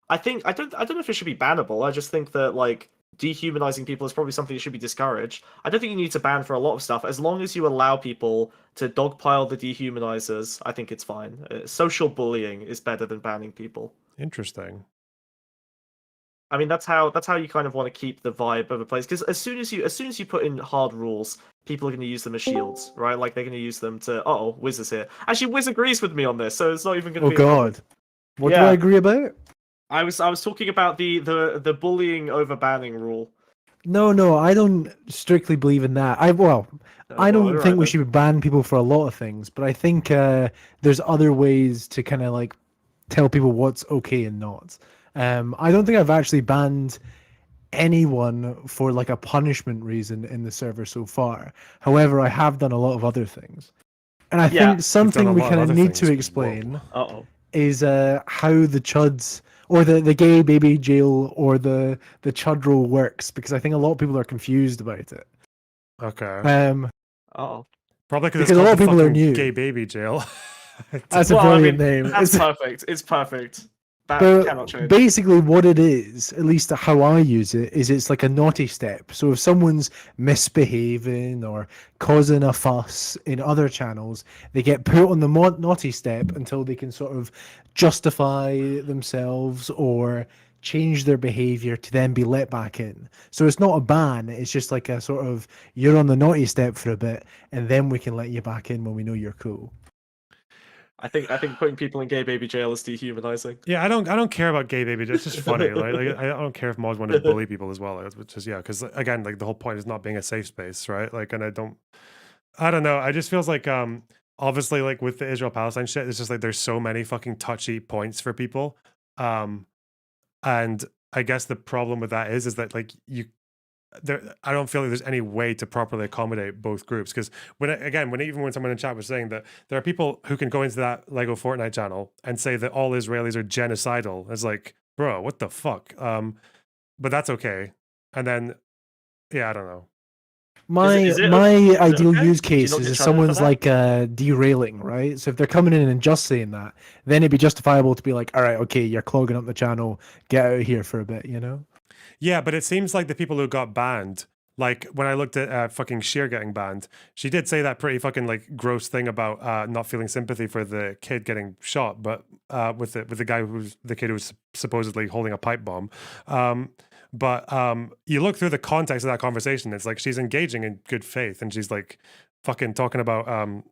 I think I don't know if it should be bannable. I just think that like dehumanizing people is probably something that should be discouraged. I don't think you need to ban for a lot of stuff as long as you allow people to dogpile the dehumanizers. I think it's fine. Social bullying is better than banning people. Interesting. I mean, that's how you kind of want to keep the vibe of a place, because as soon as you put in hard rules, people are going to use them as shields, right? Like they're going to use them to. Oh, Wiz is here. Actually, Wiz agrees with me on this, so it's not even going to Oh be. God, what do Yeah. I agree about? I was talking about the bullying over banning rule. No, I don't strictly believe in that. I don't alright think we then. should ban people for a lot of things, but I think there's other ways to kind of like tell people what's okay and not. I don't think I've actually banned anyone for like a punishment reason in the server so far. However, I have done a lot of other things, and I Yeah. think something a we lot of kind of other need to things. explain Uh-oh. is how the chuds or the gay baby jail or the chud rule works, because I think a lot of people are confused about it. Okay. Uh-oh. Probably because it's a lot called of the people are fucking new. Gay baby jail. That's a Well, I brilliant mean, name. That's It's- perfect. It's perfect. That But cannot change. basically, what it is, at least how I use it, is it's like a naughty step. So if someone's misbehaving or causing a fuss in other channels, they get put on the naughty step until they can sort of justify themselves or change their behavior to then be let back in. So it's not a ban, it's just like a sort of, you're on the naughty step for a bit, and then we can let you back in when we know you're cool. I think putting people in gay baby jail is dehumanizing. Yeah, I don't care about gay baby. It's just funny. Like I don't care if mods want to bully people as well. Which is because again, like the whole point is not being a safe space, right? Like, and I don't. I don't know. I just feels like obviously like with the Israel Palestine shit, it's just like there's so many fucking touchy points for people. And I guess the problem with that is that like I don't feel like there's any way to properly accommodate both groups, because even when someone in chat was saying that there are people who can go into that Lego Fortnite channel and say that all Israelis are genocidal, it's like, bro, what the fuck? But that's okay. And then, yeah, I don't know. My ideal use case is if someone's like derailing, right? So if they're coming in and just saying that, then it'd be justifiable to be like, all right, okay, you're clogging up the channel, get out of here for a bit, you know? Yeah, but it seems like the people who got banned, like when I looked at fucking Sheer getting banned, she did say that pretty fucking like gross thing about not feeling sympathy for the kid getting shot, but with the guy who's the kid who was supposedly holding a pipe bomb. But you look through the context of that conversation, it's like she's engaging in good faith, and she's like fucking talking about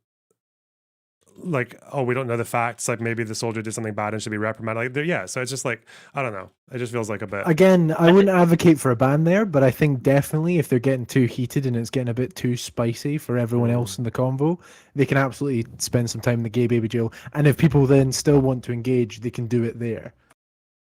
like, oh, we don't know the facts, like maybe the soldier did something bad and should be reprimanded. Like, yeah, so it's just like, I don't know. It just feels like a bit. Again, I wouldn't advocate for a ban there, but I think definitely if they're getting too heated and it's getting a bit too spicy for everyone else in the convo, they can absolutely spend some time in the gay baby jail. And if people then still want to engage, they can do it there.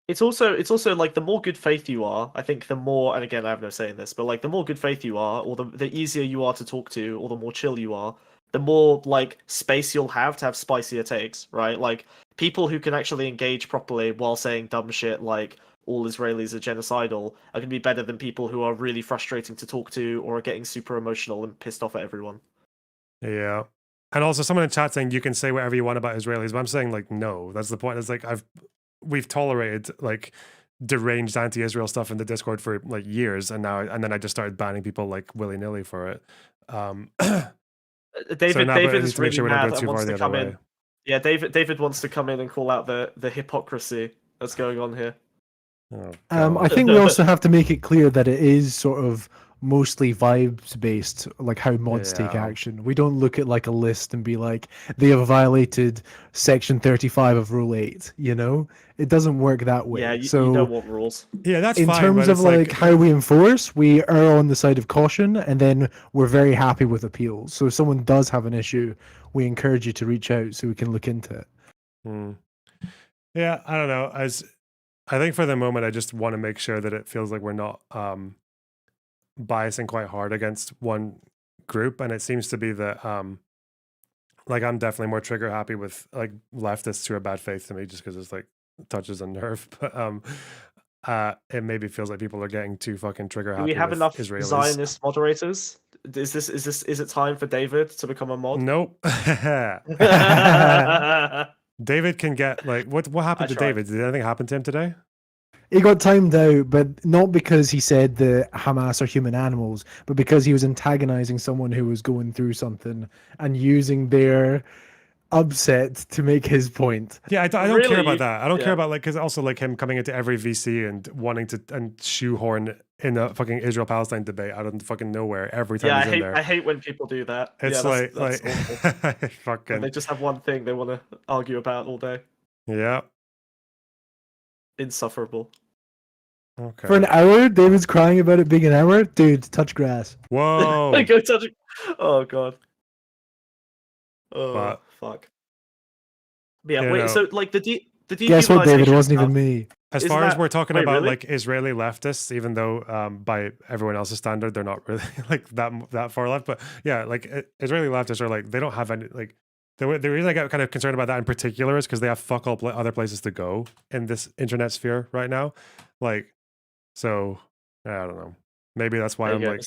It's also like the more good faith you are, I think the more, and again I have no say in this, but like the more good faith you are, or the easier you are to talk to, or the more chill you are, the more like space you'll have to have spicier takes, right? Like people who can actually engage properly while saying dumb shit like all Israelis are genocidal are going to be better than people who are really frustrating to talk to or are getting super emotional and pissed off at everyone. Yeah. And also someone in chat saying you can say whatever you want about Israelis, but I'm saying like no, that's the point. It's like we've tolerated like deranged anti-Israel stuff in the Discord for like years, and then I just started banning people like willy-nilly for it. David is really mad and wants to come in. Yeah, David wants to come in and call out the hypocrisy that's going on here. I think we also have to make it clear that it is sort of mostly vibes based, like how mods take action. We don't look at like a list and be like, they have violated section 35 of rule 8, you know? It doesn't work that way. Yeah, you don't want rules. Yeah, that's in fine, terms of like how we enforce, we are on the side of caution, and then we're very happy with appeals. So if someone does have an issue, we encourage you to reach out so we can look into it. Yeah, I don't know. I think for the moment, I just want to make sure that it feels like we're not biasing quite hard against one group, and it seems to be that like I'm definitely more trigger happy with like leftists who are bad faith to me, just because it's like touches a nerve. But it maybe feels like people are getting too fucking trigger happy. Do we have enough Israelis. Zionist moderators? Is it time for David to become a mod? Nope. David can get like what happened to David? Did anything happen to him today? He got timed out, but not because he said that Hamas are human animals, but because he was antagonizing someone who was going through something and using their upset to make his point. Yeah, I don't care about that. I don't care about like, because also like him coming into every VC and wanting to shoehorn in a fucking Israel-Palestine debate out of fucking nowhere every time he's in there. I hate when people do that. It's that's fucking. When they just have one thing they want to argue about all day. Yeah. Insufferable. Okay. For an hour, David's crying about it being an hour. Dude, touch grass. Whoa. Go touch. Oh god. Oh fuck. But yeah, wait. So like the guess what, David? It wasn't even me. As far as we're talking about like Israeli leftists, even though by everyone else's standard they're not really like that far left, but yeah, like Israeli leftists are like they don't have any like. The reason I get kind of concerned about that in particular is because they have fuck all other places to go in this internet sphere right now. Like, so I don't know. Maybe that's why I'm like,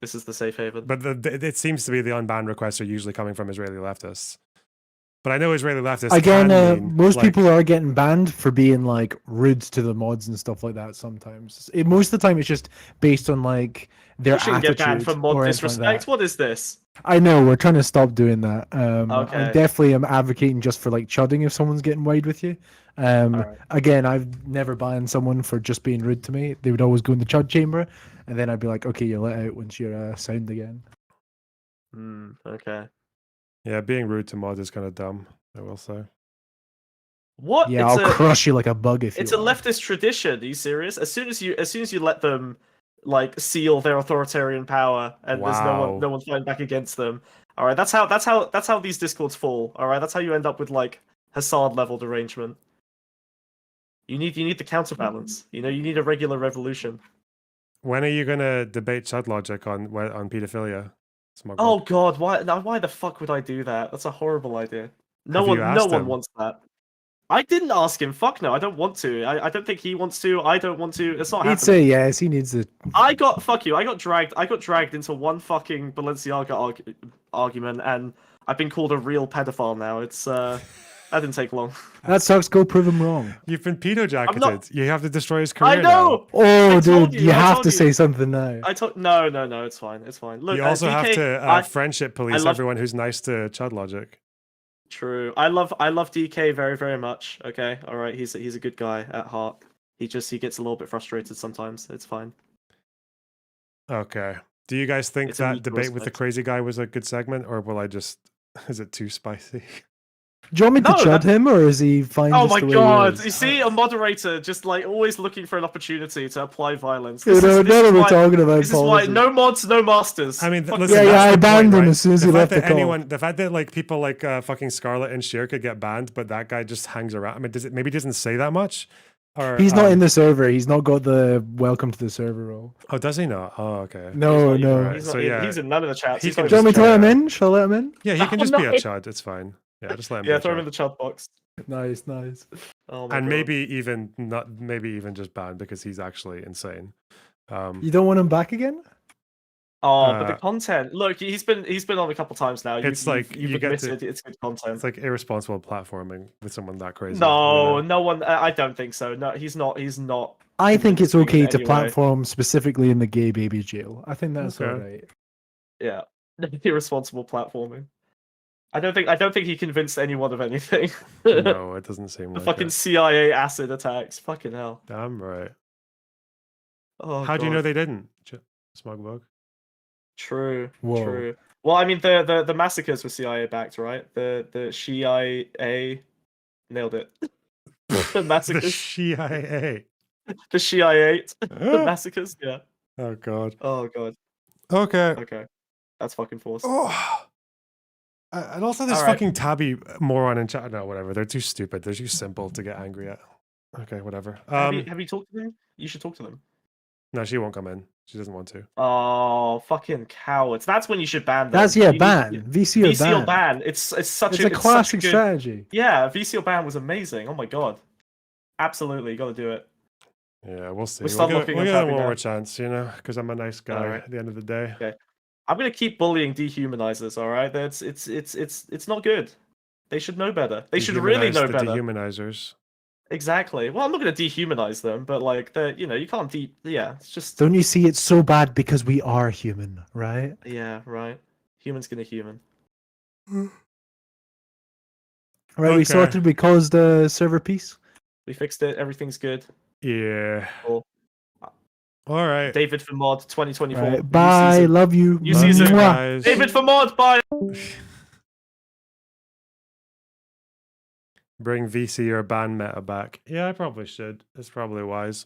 this is the safe haven. But it seems to be the unbanned requests are usually coming from Israeli leftists. But I know Israeli leftists. Again, most people are getting banned for being like rude to the mods and stuff like that. Sometimes, most of the time, it's just based on like their attitude. Get banned for mod disrespect. What is this? I know we're trying to stop doing that. Okay. I definitely am advocating just for like chudding if someone's getting wide with you. Again, I've never banned someone for just being rude to me. They would always go in the chud chamber, and then I'd be like, "Okay, you let out once you're sound again." Okay. Yeah, being rude to mods is kind of dumb, I will say. What? Yeah, I'll crush you like a bug if you. It's a leftist tradition. Are you serious? As soon as you let them like seal their authoritarian power, and there's no one fighting back against them. All right, that's how these discords fall. All right, that's how you end up with like Hassad level derangement. You need the counterbalance. You know, you need a regular revolution. When are you gonna debate Chud Logic on pedophilia? Oh God, why the fuck would I do that? That's a horrible idea. No Have one wants that. I didn't ask him. Fuck no, I don't want to. I don't think he wants to. I don't want to. It's not He'd happening. say yes. He needs it. I got dragged into one fucking Balenciaga argument, and I've been called a real pedophile now. It's that didn't take long. That sucks. Go prove him wrong. You've been pedo jacketed. You have to destroy his career. I know. Oh, dude, you have to say something now. No, it's fine. It's fine. Look, you also DK, have to friendship police everyone who's nice to Chud Logic. True. I love DK very, very much. Okay, all right. He's a good guy at heart. He gets a little bit frustrated sometimes. It's fine. Okay. Do you guys think It's a that mutual debate with the respect. crazy guy was a good segment, or will I just? Is it too spicy? Do you want me to chud him, or is he fine? Oh just my the way god! He is? You see, a moderator just like always looking for an opportunity to apply violence. You know, now that we're talking about this is why policy. no mods, no masters. I mean, Fuck listen, Yeah, that's I the banned point, him right? as soon as the he fact left the that the fact that like people like fucking Scarlet and Sheer could get banned, but that guy just hangs around. I mean, maybe doesn't say that much? Or He's not in the server. He's not got the welcome to the server role. Oh, does he not? Oh, okay. No, no. Alright, He's, so not, yeah, he's in none of the chats. he He's can not Do you want me just to let him try- in? Shall I let him in? Yeah, he can just Oh, be a no. chud. It's fine. Yeah, just let him. Yeah, be a throw him chud. in the chat box. Nice, nice. Oh my And god. maybe even just banned because he's actually insane. You don't want him back again? Oh, but the content. Look, he's been on a couple times now. It's like you've you get to. admitted it's good content. It's like irresponsible platforming with someone that crazy. No, you know? no one. I don't think so. No, he's not. He's not. I think it's convincing okay in to any way. platform specifically in the gay baby jail. I think that's Okay. all right. Yeah, irresponsible platforming. I don't think he convinced anyone of anything. No, it doesn't seem The like fucking it. CIA acid attacks. Fucking hell. Damn right. Oh, How do you know God. they didn't? Smugbug. True. Whoa. True. Well, I mean, the massacres were CIA backed, right? The CIA nailed it. The The massacres. CIA. The CIA. The massacres. Yeah. Oh god. Oh god. Okay. Okay. That's fucking forced. Oh. And also this All right. fucking tabby moron in chat. No, whatever. They're too stupid. They're too simple to get angry at. Okay, whatever. Have you talked to them? You should talk to them. No, she won't come in. She doesn't want to. Oh, fucking cowards! That's when you should ban them. That's You need- ban. VC or VC or ban. ban. It's such It's a a classic good... strategy. Yeah, VC or ban was amazing. Oh my god. Absolutely, you got to do it. Yeah, we'll see. We'll start looking we'll at give them tapping one more now. chance, you know, because I'm a nice guy Alright. at the end of the day. Okay. I'm gonna keep bullying dehumanizers. All right, it's not good. They should know better. They should really Dehumanize know the better. Dehumanizers. Exactly. Well, I'm not gonna dehumanize them, but like you can't yeah, it's just Don't you see it's so bad because we are human, right? yeah, right. Human's gonna human. Right, we Okay. sorted, we caused server peace. We fixed it. Everything's good. Yeah. Cool. All right. David for mod 2024. Right, New bye, season. love you. New season. Mwah. Guys. David for mod. Bye. Bring VC or ban meta back. Yeah, I probably should. It's probably wise.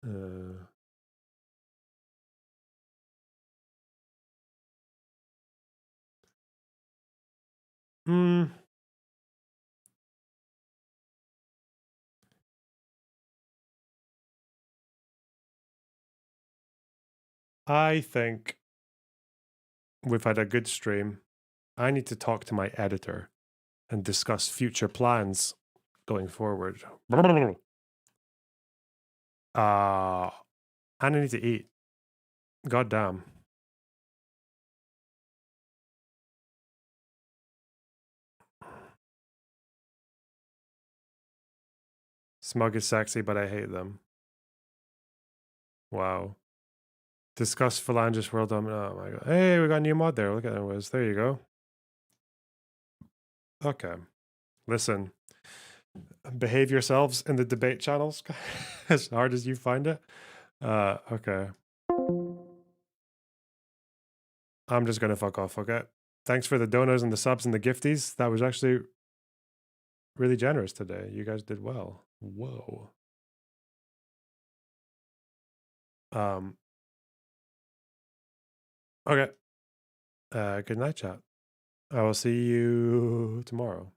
Hmm. I think we've had a good stream. I need to talk to my editor and discuss future plans going forward. And I need to eat. God damn. Smug is sexy, but I hate them. Wow. Discuss Phalanges World Domination. Oh my god. Hey, we got a new mod there. Look at that, Wiz. There you go. Okay. Listen. Behave yourselves in the debate channels as hard as you find it. Okay. I'm just gonna fuck off, okay? Thanks for the donos and the subs and the gifties. That was actually really generous today. You guys did well. Whoa. Okay. Good night, chat. I will see you tomorrow.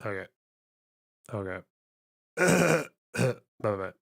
Okay. Okay. Bye bye.